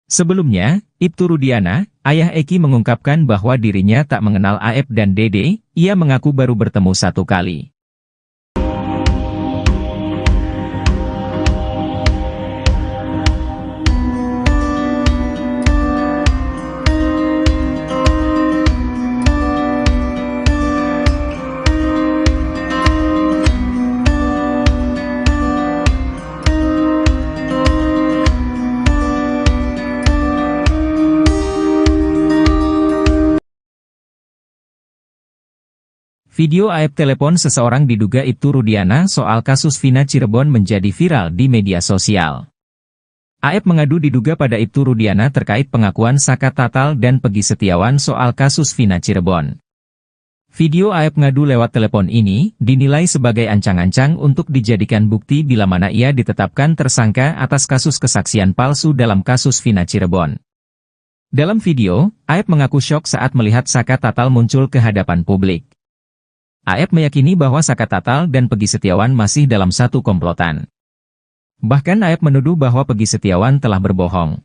Sebelumnya, Ibtu Rudiana, ayah Eki mengungkapkan bahwa dirinya tak mengenal Aep dan Dede, ia mengaku baru bertemu satu kali. Video Aep telepon seseorang diduga Ibtu Rudiana soal kasus Vina Cirebon menjadi viral di media sosial. Aep mengadu diduga pada Ibtu Rudiana terkait pengakuan Saka Tatal dan Pegi Setiawan soal kasus Vina Cirebon. Video Aep ngadu lewat telepon ini dinilai sebagai ancang-ancang untuk dijadikan bukti bila mana ia ditetapkan tersangka atas kasus kesaksian palsu dalam kasus Vina Cirebon. Dalam video, Aep mengaku syok saat melihat Saka Tatal muncul ke hadapan publik. Aep meyakini bahwa Saka Tatal dan Pegi Setiawan masih dalam satu komplotan. Bahkan Aep menuduh bahwa Pegi Setiawan telah berbohong.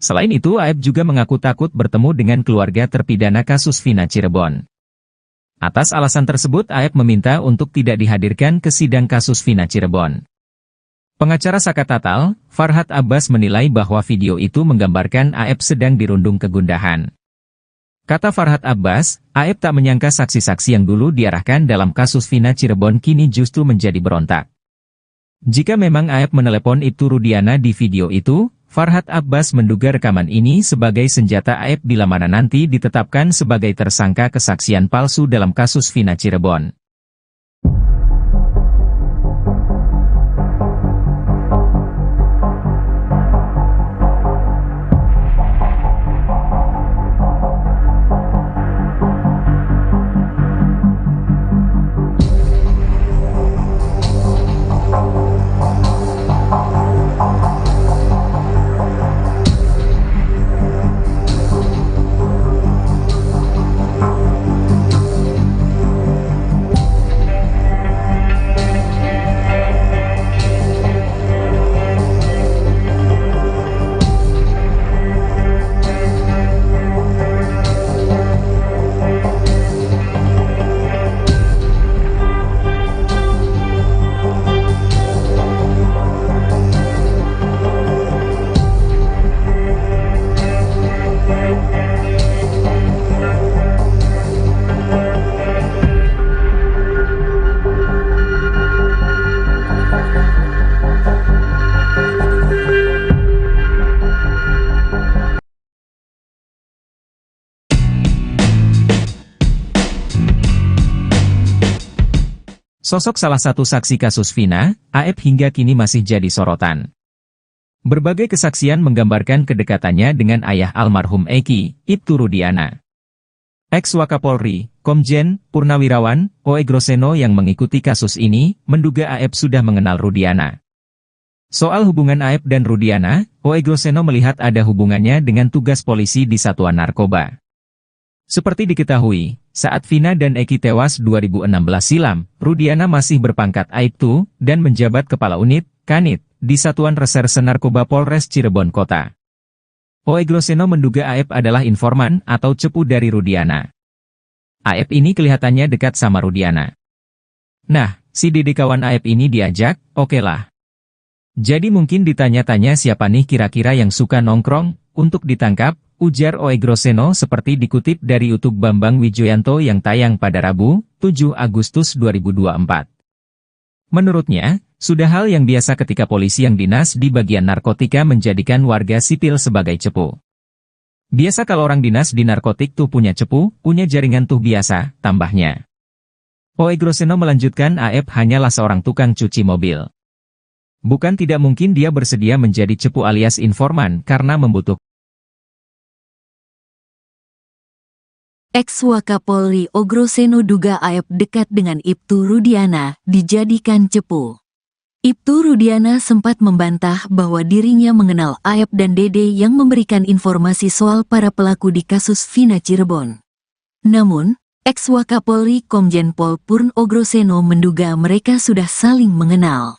Selain itu Aep juga mengaku takut bertemu dengan keluarga terpidana kasus Vina Cirebon. Atas alasan tersebut Aep meminta untuk tidak dihadirkan ke sidang kasus Vina Cirebon. Pengacara Saka Tatal, Farhad Abbas menilai bahwa video itu menggambarkan Aep sedang dirundung kegundahan. Kata Farhad Abbas, Aep tak menyangka saksi-saksi yang dulu diarahkan dalam kasus Vina Cirebon kini justru menjadi berontak. Jika memang Aep menelepon Ibtu Rudiana di video itu, Farhad Abbas menduga rekaman ini sebagai senjata Aep bila mana nanti ditetapkan sebagai tersangka kesaksian palsu dalam kasus Vina Cirebon. Sosok salah satu saksi kasus Vina, Aep hingga kini masih jadi sorotan. Berbagai kesaksian menggambarkan kedekatannya dengan ayah almarhum Eki, Ibtu Rudiana. Ex-Wakapolri, Komjen, Purnawirawan, Oe Groseno yang mengikuti kasus ini, menduga Aep sudah mengenal Rudiana. Soal hubungan Aep dan Rudiana, Oe Groseno melihat ada hubungannya dengan tugas polisi di Satuan Narkoba. Seperti diketahui, saat Vina dan Eki tewas 2016 silam, Rudiana masih berpangkat Aibtu dan menjabat Kepala Unit, Kanit, di Satuan Reserse Narkoba Polres Cirebon Kota. Oe Groseno menduga Aep adalah informan atau cepu dari Rudiana. Aep ini kelihatannya dekat sama Rudiana. Nah, si Dede kawan Aep ini diajak, oke lah. Jadi mungkin ditanya-tanya siapa nih kira-kira yang suka nongkrong, untuk ditangkap, ujar Oe Groseno seperti dikutip dari YouTube Bambang Wijoyanto yang tayang pada Rabu, 7 Agustus 2024. Menurutnya, sudah hal yang biasa ketika polisi yang dinas di bagian narkotika menjadikan warga sipil sebagai cepu. Biasa kalau orang dinas di narkotik tuh punya cepu, punya jaringan tuh biasa, tambahnya. Oe Groseno melanjutkan Aep hanyalah seorang tukang cuci mobil. Bukan tidak mungkin dia bersedia menjadi cepu alias informan karena membutuhkan. Ex-Wakapolri Oe Groseno duga Aep dekat dengan Ibtu Rudiana, dijadikan cepu. Ibtu Rudiana sempat membantah bahwa dirinya mengenal Aep dan Dede yang memberikan informasi soal para pelaku di kasus Vina Cirebon. Namun, ex-Wakapolri Komjen Pol Purn Oe Groseno menduga mereka sudah saling mengenal.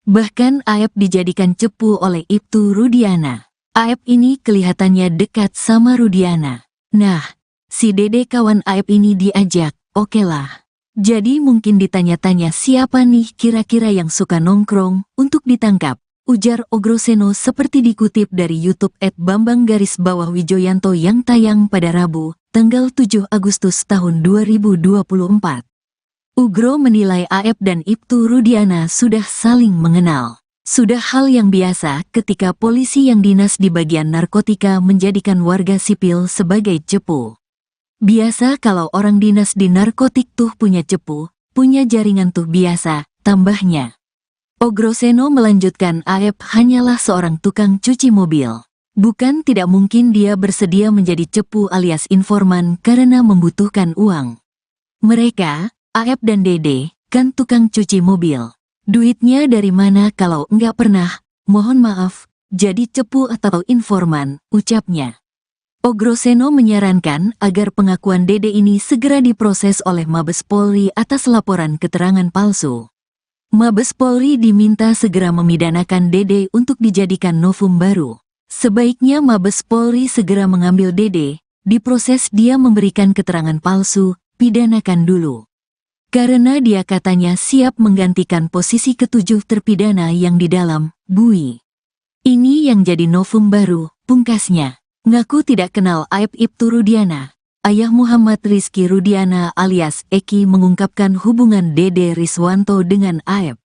Bahkan Aep dijadikan cepu oleh Ibtu Rudiana. Aep ini kelihatannya dekat sama Rudiana. Nah, si Dede kawan Aep ini diajak, oke lah. Jadi mungkin ditanya-tanya siapa nih kira-kira yang suka nongkrong, untuk ditangkap, ujar Oe Groseno seperti dikutip dari YouTube @bambang_wijoyanto yang tayang pada Rabu, tanggal 7 Agustus tahun 2024. Ugro menilai Aep dan Ibtu Rudiana sudah saling mengenal. Sudah hal yang biasa ketika polisi yang dinas di bagian narkotika menjadikan warga sipil sebagai cepu. Biasa kalau orang dinas di narkotik tuh punya cepu, punya jaringan tuh biasa, tambahnya. Oe Groseno melanjutkan Aep hanyalah seorang tukang cuci mobil. Bukan tidak mungkin dia bersedia menjadi cepu alias informan karena membutuhkan uang. Mereka, Aep dan Dede, kan tukang cuci mobil. Duitnya dari mana kalau enggak pernah, mohon maaf, jadi cepu atau informan, ucapnya. Oe Groseno menyarankan agar pengakuan Dede ini segera diproses oleh Mabes Polri atas laporan keterangan palsu. Mabes Polri diminta segera memidanakan Dede untuk dijadikan novum baru. Sebaiknya Mabes Polri segera mengambil Dede, diproses dia memberikan keterangan palsu, pidanakan dulu. Karena dia katanya siap menggantikan posisi ketujuh terpidana yang di dalam, bui. Ini yang jadi novum baru, pungkasnya. Ngaku tidak kenal Aep Ibtu Rudiana. Ayah Muhammad Rizky Rudiana alias Eki mengungkapkan hubungan Dede Riswanto dengan Aep.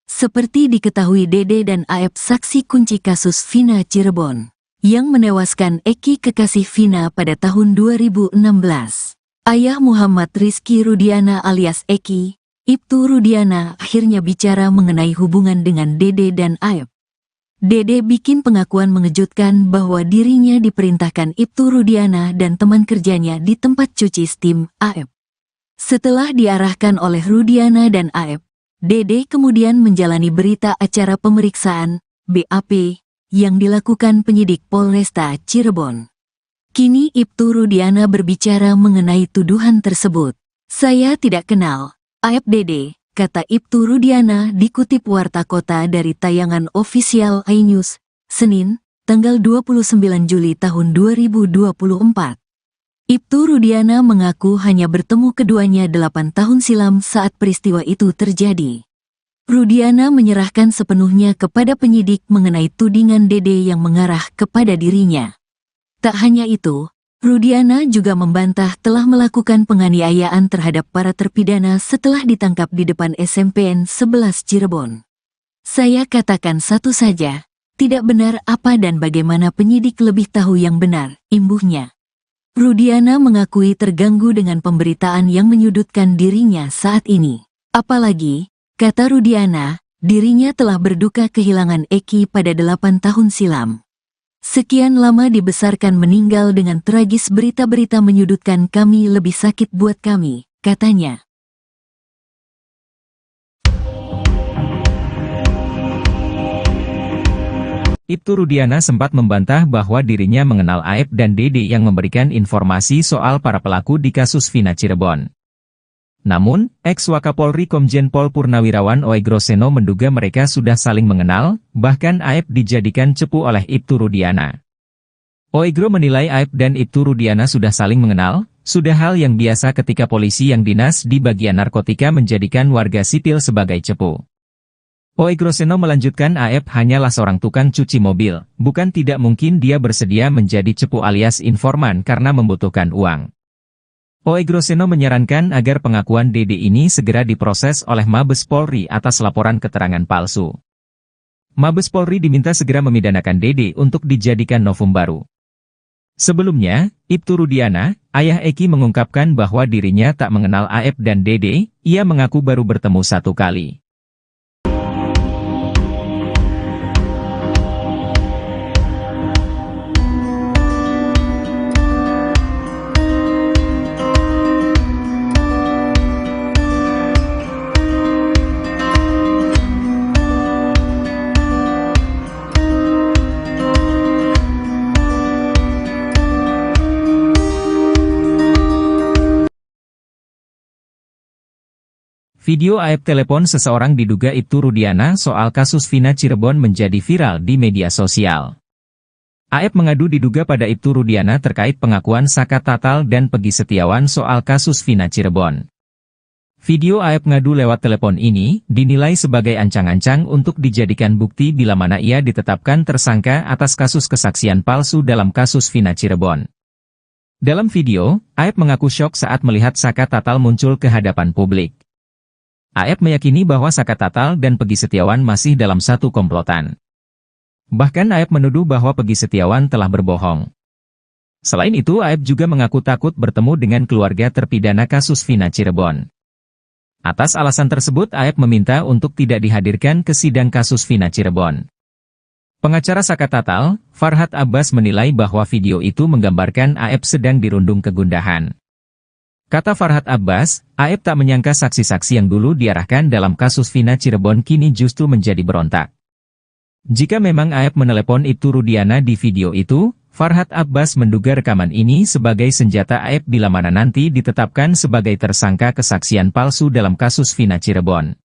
Seperti diketahui Dede dan Aep saksi kunci kasus Vina Cirebon, yang menewaskan Eki kekasih Vina pada tahun 2016. Ayah Muhammad Rizky Rudiana alias Eki, Ibtu Rudiana akhirnya bicara mengenai hubungan dengan Dede dan Aep. Dede bikin pengakuan mengejutkan bahwa dirinya diperintahkan Ibtu Rudiana dan teman kerjanya di tempat cuci steam, Aep. Setelah diarahkan oleh Rudiana dan Aep, Dede kemudian menjalani berita acara pemeriksaan, BAP, yang dilakukan penyidik Polresta Cirebon. Kini Ibtu Rudiana berbicara mengenai tuduhan tersebut. Saya tidak kenal Aep Dede, kata Ibtu Rudiana dikutip Warta Kota dari tayangan ofisial iNews, Senin, tanggal 29 Juli tahun 2024. Ibtu Rudiana mengaku hanya bertemu keduanya 8 tahun silam saat peristiwa itu terjadi. Rudiana menyerahkan sepenuhnya kepada penyidik mengenai tudingan Dede yang mengarah kepada dirinya. Tak hanya itu, Rudiana juga membantah telah melakukan penganiayaan terhadap para terpidana setelah ditangkap di depan SMPN 11 Cirebon. Saya katakan satu saja, tidak benar apa dan bagaimana penyidik lebih tahu yang benar, imbuhnya. Rudiana mengakui terganggu dengan pemberitaan yang menyudutkan dirinya saat ini. Apalagi, kata Rudiana, dirinya telah berduka kehilangan Eki pada 8 tahun silam. Sekian lama dibesarkan meninggal dengan tragis, berita-berita menyudutkan kami lebih sakit buat kami, katanya. Ibtu Rudiana sempat membantah bahwa dirinya mengenal Aep dan Dede yang memberikan informasi soal para pelaku di kasus Vina Cirebon. Namun, ex-Wakapolri Komjen Pol Purnawirawan Oegro Seno menduga mereka sudah saling mengenal, bahkan Aep dijadikan cepu oleh Ibtu Rudiana. Oegro menilai Aep dan Ibtu Rudiana sudah saling mengenal, sudah hal yang biasa ketika polisi yang dinas di bagian narkotika menjadikan warga sipil sebagai cepu. Oegro Seno melanjutkan Aep hanyalah seorang tukang cuci mobil, bukan tidak mungkin dia bersedia menjadi cepu alias informan karena membutuhkan uang. Oegro Seno menyarankan agar pengakuan Dede ini segera diproses oleh Mabes Polri atas laporan keterangan palsu. Mabes Polri diminta segera memidanakan Dede untuk dijadikan novum baru. Sebelumnya, Ibtu Rudiana, ayah Eki mengungkapkan bahwa dirinya tak mengenal Aep dan Dede, ia mengaku baru bertemu 1 kali. Video Aep telepon seseorang diduga Ibtu Rudiana soal kasus Vina Cirebon menjadi viral di media sosial. Aep mengadu diduga pada Ibtu Rudiana terkait pengakuan Saka Tatal dan Pegi Setiawan soal kasus Vina Cirebon. Video Aep ngadu lewat telepon ini dinilai sebagai ancang-ancang untuk dijadikan bukti bila mana ia ditetapkan tersangka atas kasus kesaksian palsu dalam kasus Vina Cirebon. Dalam video, Aep mengaku syok saat melihat Saka Tatal muncul ke hadapan publik. Aep meyakini bahwa Saka Tatal dan Pegi Setiawan masih dalam satu komplotan. Bahkan Aep menuduh bahwa Pegi Setiawan telah berbohong. Selain itu Aep juga mengaku takut bertemu dengan keluarga terpidana kasus Vina Cirebon. Atas alasan tersebut Aep meminta untuk tidak dihadirkan ke sidang kasus Vina Cirebon. Pengacara Saka Tatal, Farhad Abbas menilai bahwa video itu menggambarkan Aep sedang dirundung kegundahan. Kata Farhad Abbas, Aep tak menyangka saksi-saksi yang dulu diarahkan dalam kasus Vina Cirebon kini justru menjadi berontak. Jika memang Aep menelepon Ibtu Rudiana di video itu, Farhad Abbas menduga rekaman ini sebagai senjata Aep bila mana nanti ditetapkan sebagai tersangka kesaksian palsu dalam kasus Vina Cirebon.